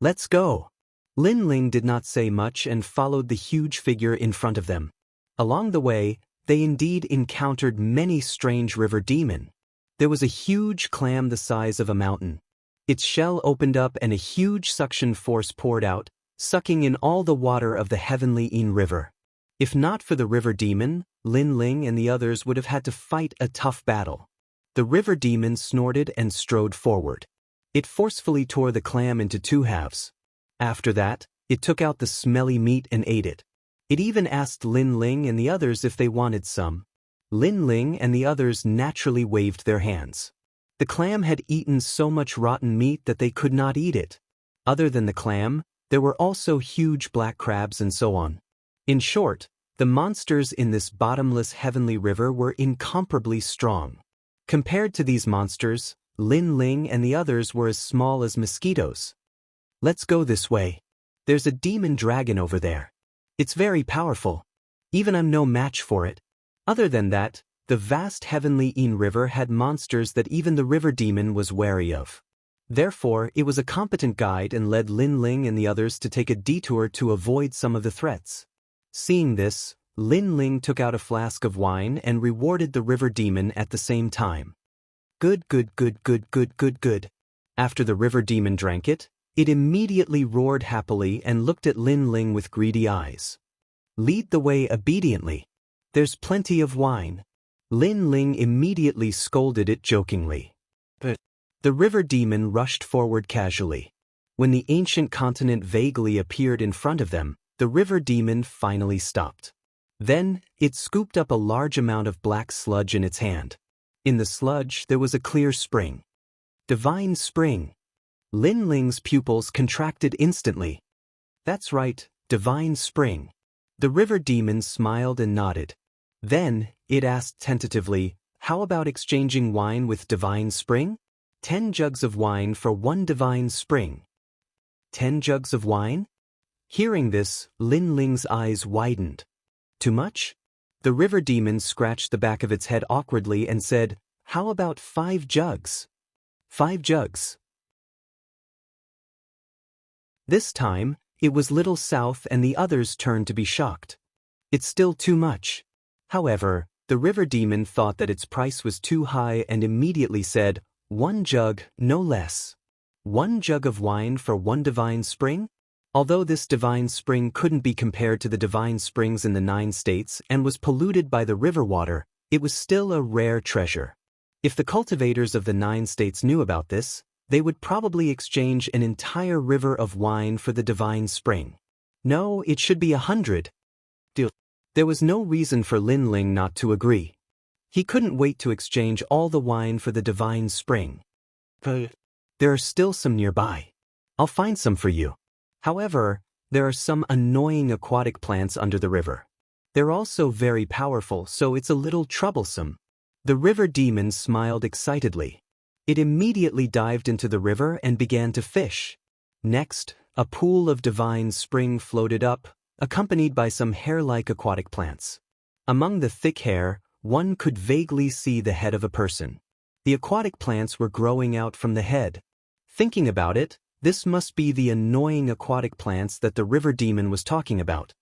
Let's go. Lin Ling did not say much and followed the huge figure in front of them. Along the way, they indeed encountered many strange river demon. There was a huge clam the size of a mountain. Its shell opened up and a huge suction force poured out, sucking in all the water of the heavenly In River. If not for the river demon, Lin Ling and the others would have had to fight a tough battle. The river demon snorted and strode forward. It forcefully tore the clam into two halves. After that, it took out the smelly meat and ate it. It even asked Lin Ling and the others if they wanted some. Lin Ling and the others naturally waved their hands. The clam had eaten so much rotten meat that they could not eat it. Other than the clam, there were also huge black crabs and so on. In short, the monsters in this bottomless heavenly river were incomparably strong. Compared to these monsters, Lin Ling and the others were as small as mosquitoes. Let's go this way. There's a demon dragon over there. It's very powerful. Even I'm no match for it. Other than that, the vast heavenly In River had monsters that even the river demon was wary of. Therefore, it was a competent guide and led Lin Ling and the others to take a detour to avoid some of the threats. Seeing this, Lin Ling took out a flask of wine and rewarded the river demon at the same time. Good. After the river demon drank it, it immediately roared happily and looked at Lin Ling with greedy eyes. Lead the way obediently. There's plenty of wine. Lin Ling immediately scolded it jokingly. But the river demon rushed forward casually. When the ancient continent vaguely appeared in front of them, the river demon finally stopped. Then, it scooped up a large amount of black sludge in its hand. In the sludge, there was a clear spring. Divine spring. Lin Ling's pupils contracted instantly. That's right, divine spring. The river demon smiled and nodded. Then, it asked tentatively, how about exchanging wine with divine spring? 10 jugs of wine for 1 divine spring. 10 jugs of wine? Hearing this, Lin Ling's eyes widened. Too much? The river demon scratched the back of its head awkwardly and said, how about 5 jugs? 5 jugs. This time, it was Little South and the others' turn to be shocked. It's still too much. However, the river demon thought that its price was too high and immediately said, 1 jug, no less. 1 jug of wine for 1 divine spring? Although this divine spring couldn't be compared to the divine springs in the 9 states and was polluted by the river water, it was still a rare treasure. If the cultivators of the 9 states knew about this, they would probably exchange an entire river of wine for the divine spring. No, it should be 100. There was no reason for Lin Ling not to agree. He couldn't wait to exchange all the wine for the divine spring. There are still some nearby. I'll find some for you. However, there are some annoying aquatic plants under the river. They're also very powerful, so it's a little troublesome. The river demon smiled excitedly. It immediately dived into the river and began to fish. Next, a pool of divine spring floated up, accompanied by some hair-like aquatic plants. Among the thick hair, one could vaguely see the head of a person. The aquatic plants were growing out from the head. Thinking about it, this must be the annoying aquatic plants that the river demon was talking about.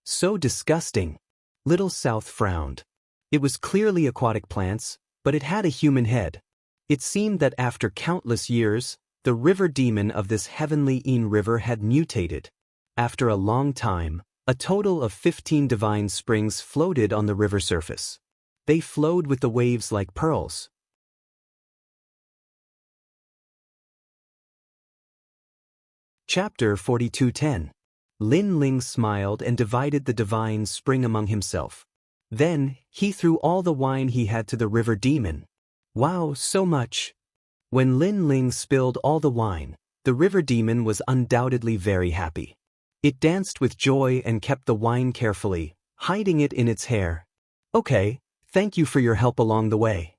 So disgusting. Little South frowned. It was clearly aquatic plants, but it had a human head. It seemed that after countless years, the river demon of this heavenly In River had mutated. After a long time, a total of 15 divine springs floated on the river surface. They flowed with the waves like pearls. Chapter 42:10. Lin Ling smiled and divided the divine spring among himself. Then, he threw all the wine he had to the river demon. Wow, so much! When Lin Ling spilled all the wine, the river demon was undoubtedly very happy. It danced with joy and kept the wine carefully, hiding it in its hair. Okay, thank you for your help along the way,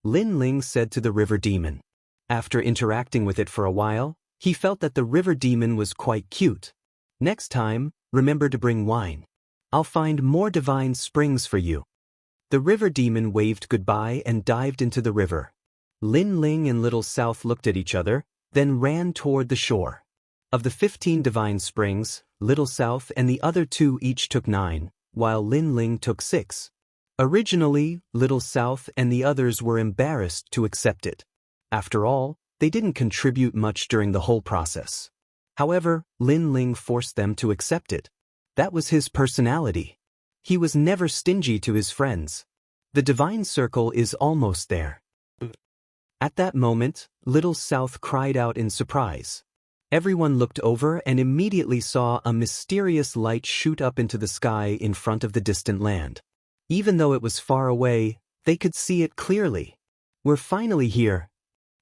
Lin Ling said to the river demon. After interacting with it for a while, he felt that the river demon was quite cute. Next time, remember to bring wine. I'll find more divine springs for you. The river demon waved goodbye and dived into the river. Lin Ling and Little South looked at each other, then ran toward the shore. Of the 15 divine springs, Little South and the other 2 each took 9, while Lin Ling took 6. Originally, Little South and the others were embarrassed to accept it. After all, they didn't contribute much during the whole process. However, Lin Ling forced them to accept it. That was his personality. He was never stingy to his friends. The divine circle is almost there. At that moment, Little South cried out in surprise. Everyone looked over and immediately saw a mysterious light shoot up into the sky in front of the distant land. Even though it was far away, they could see it clearly. We're finally here.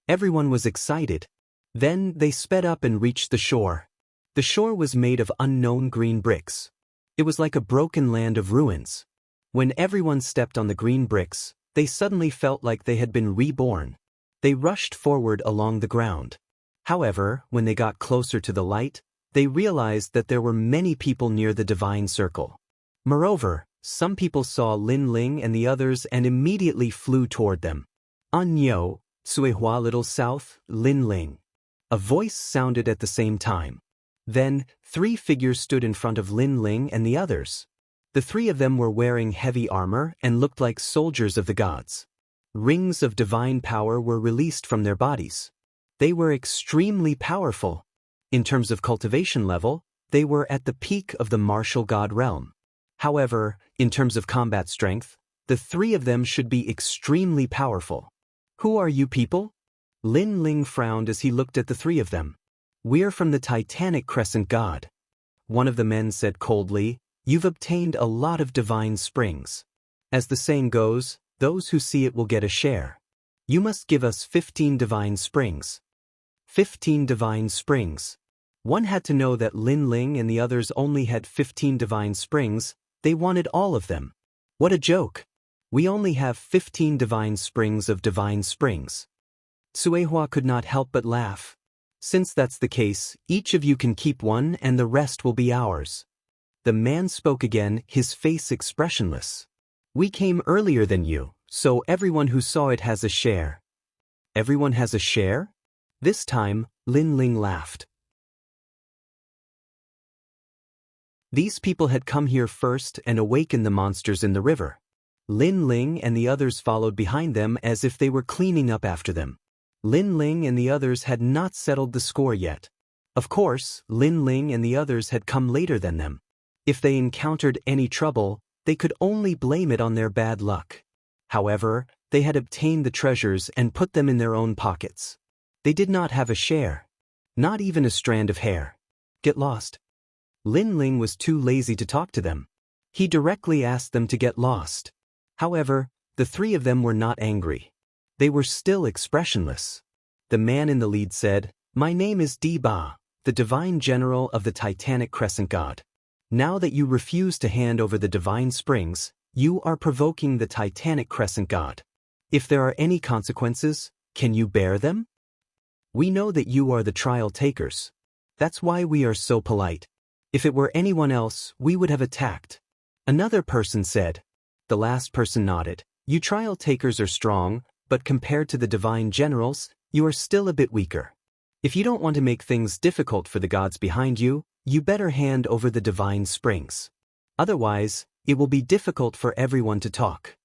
Everyone was excited. Then they sped up and reached the shore. The shore was made of unknown green bricks. It was like a broken land of ruins. When everyone stepped on the green bricks, they suddenly felt like they had been reborn. They rushed forward along the ground. However, when they got closer to the light, they realized that there were many people near the divine circle. Moreover, some people saw Lin Ling and the others and immediately flew toward them. Anyo, Suehua Little South, Lin Ling. A voice sounded at the same time. Then, 3 figures stood in front of Lin Ling and the others. The 3 of them were wearing heavy armor and looked like soldiers of the gods. Rings of divine power were released from their bodies. They were extremely powerful. In terms of cultivation level, they were at the peak of the martial god realm. However, in terms of combat strength, the 3 of them should be extremely powerful. Who are you people? Lin Ling frowned as he looked at the 3 of them. We're from the Titanic Crescent God. One of the men said coldly, you've obtained a lot of divine springs. As the saying goes, those who see it will get a share. You must give us 15 divine springs. 15 divine springs. One had to know that Lin Ling and the others only had 15 divine springs. They wanted all of them. What a joke. We only have 15 divine springs of divine springs. Suehua could not help but laugh. Since that's the case, each of you can keep one and the rest will be ours. The man spoke again, his face expressionless. We came earlier than you, so everyone who saw it has a share. Everyone has a share? This time, Lin Ling laughed. These people had come here first and awakened the monsters in the river. Lin Ling and the others followed behind them as if they were cleaning up after them. Lin Ling and the others had not settled the score yet. Of course, Lin Ling and the others had come later than them. If they encountered any trouble, they could only blame it on their bad luck. However, they had obtained the treasures and put them in their own pockets. They did not have a share. Not even a strand of hair. Get lost. Lin Ling was too lazy to talk to them. He directly asked them to get lost. However, the 3 of them were not angry. They were still expressionless. The man in the lead said, My name is Ba, the divine general of the Titanic Crescent God. Now that you refuse to hand over the divine springs, you are provoking the Titanic Crescent God. If there are any consequences, can you bear them? We know that you are the trial takers. That's why we are so polite. If it were anyone else, we would have attacked. Another person said. The last person nodded. You trial takers are strong, but compared to the divine generals, you are still a bit weaker. If you don't want to make things difficult for the gods behind you, you better hand over the divine springs. Otherwise, it will be difficult for everyone to talk.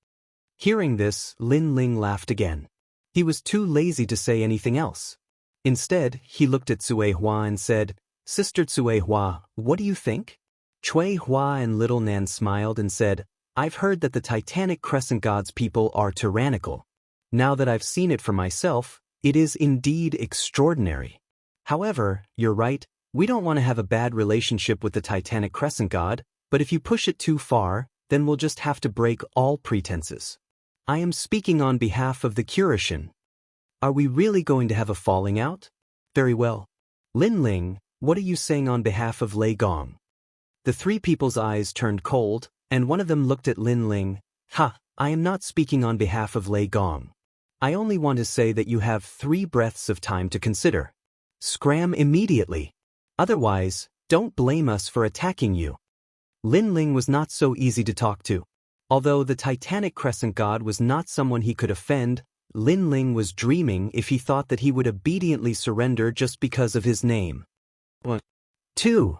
Hearing this, Lin Ling laughed again. He was too lazy to say anything else. Instead, he looked at Suehua and said, Sister Suehua, what do you think? Cui Hua and Little Nan smiled and said, I've heard that the Titanic Crescent God's people are tyrannical. Now that I've seen it for myself, it is indeed extraordinary. However, you're right, We don't want to have a bad relationship with the Titanic Crescent God, but if you push it too far, then we'll just have to break all pretenses. I am speaking on behalf of the Curishan. Are we really going to have a falling out? Very well. Lin Ling, what are you saying on behalf of Lei Gong? The three people's eyes turned cold, and one of them looked at Lin Ling. Ha, I am not speaking on behalf of Lei Gong. I only want to say that you have 3 breaths of time to consider. Scram immediately. Otherwise, don't blame us for attacking you. Lin Ling was not so easy to talk to. Although the Titanic Crescent God was not someone he could offend, Lin Ling was dreaming if he thought that he would obediently surrender just because of his name. 1, 2,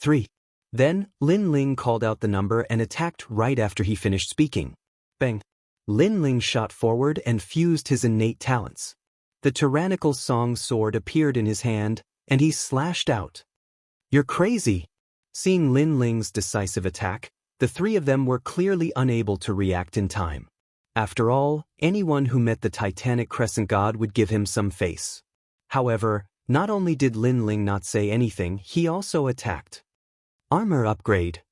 3. Then, Lin Ling called out the number and attacked right after he finished speaking. Bang! Lin Ling shot forward and fused his innate talents. The tyrannical song sword appeared in his hand, and he slashed out. You're crazy! Seeing Lin Ling's decisive attack, the 3 of them were clearly unable to react in time. After all, anyone who met the Titanic Crescent God would give him some face. However, not only did Lin Ling not say anything, he also attacked. Armor upgrade.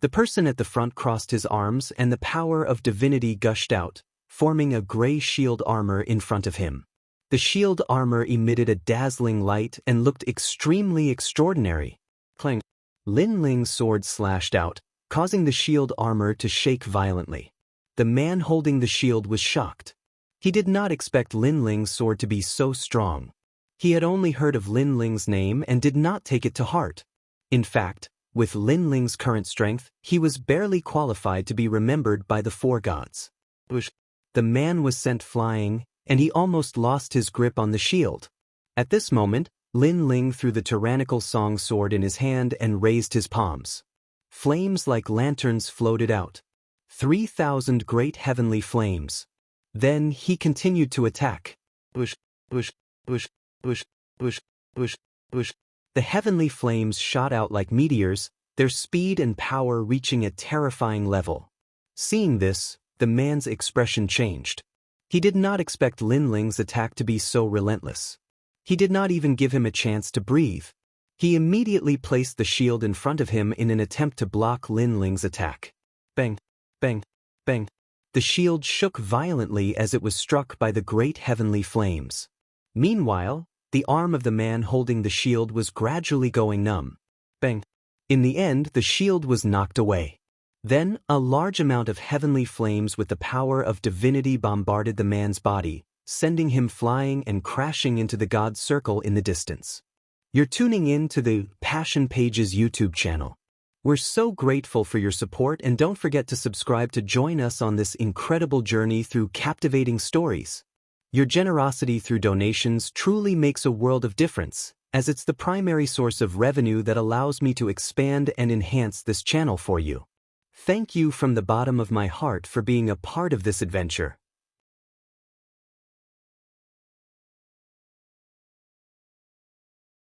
The person at the front crossed his arms and the power of divinity gushed out, forming a gray shield armor in front of him. The shield armor emitted a dazzling light and looked extremely extraordinary. Clang! Lin Ling's sword slashed out, causing the shield armor to shake violently. The man holding the shield was shocked. He did not expect Lin Ling's sword to be so strong. He had only heard of Lin Ling's name and did not take it to heart. In fact, with Lin Ling's current strength, he was barely qualified to be remembered by the 4 gods. The man was sent flying, and he almost lost his grip on the shield. At this moment, Lin Ling threw the tyrannical song sword in his hand and raised his palms. Flames like lanterns floated out. 3,000 great heavenly flames. Then he continued to attack. Bush, bush, bush, bush, bush, bush, bush. The heavenly flames shot out like meteors, their speed and power reaching a terrifying level. Seeing this, the man's expression changed. He did not expect Lin Ling's attack to be so relentless. He did not even give him a chance to breathe. He immediately placed the shield in front of him in an attempt to block Lin Ling's attack. Bang, bang, bang. The shield shook violently as it was struck by the great heavenly flames. Meanwhile, the arm of the man holding the shield was gradually going numb. Bang. In the end, the shield was knocked away. Then, a large amount of heavenly flames with the power of divinity bombarded the man's body, sending him flying and crashing into the God's circle in the distance. You're tuning in to the Passion Pages YouTube channel. We're so grateful for your support, and don't forget to subscribe to join us on this incredible journey through captivating stories. Your generosity through donations truly makes a world of difference, as it's the primary source of revenue that allows me to expand and enhance this channel for you. Thank you from the bottom of my heart for being a part of this adventure.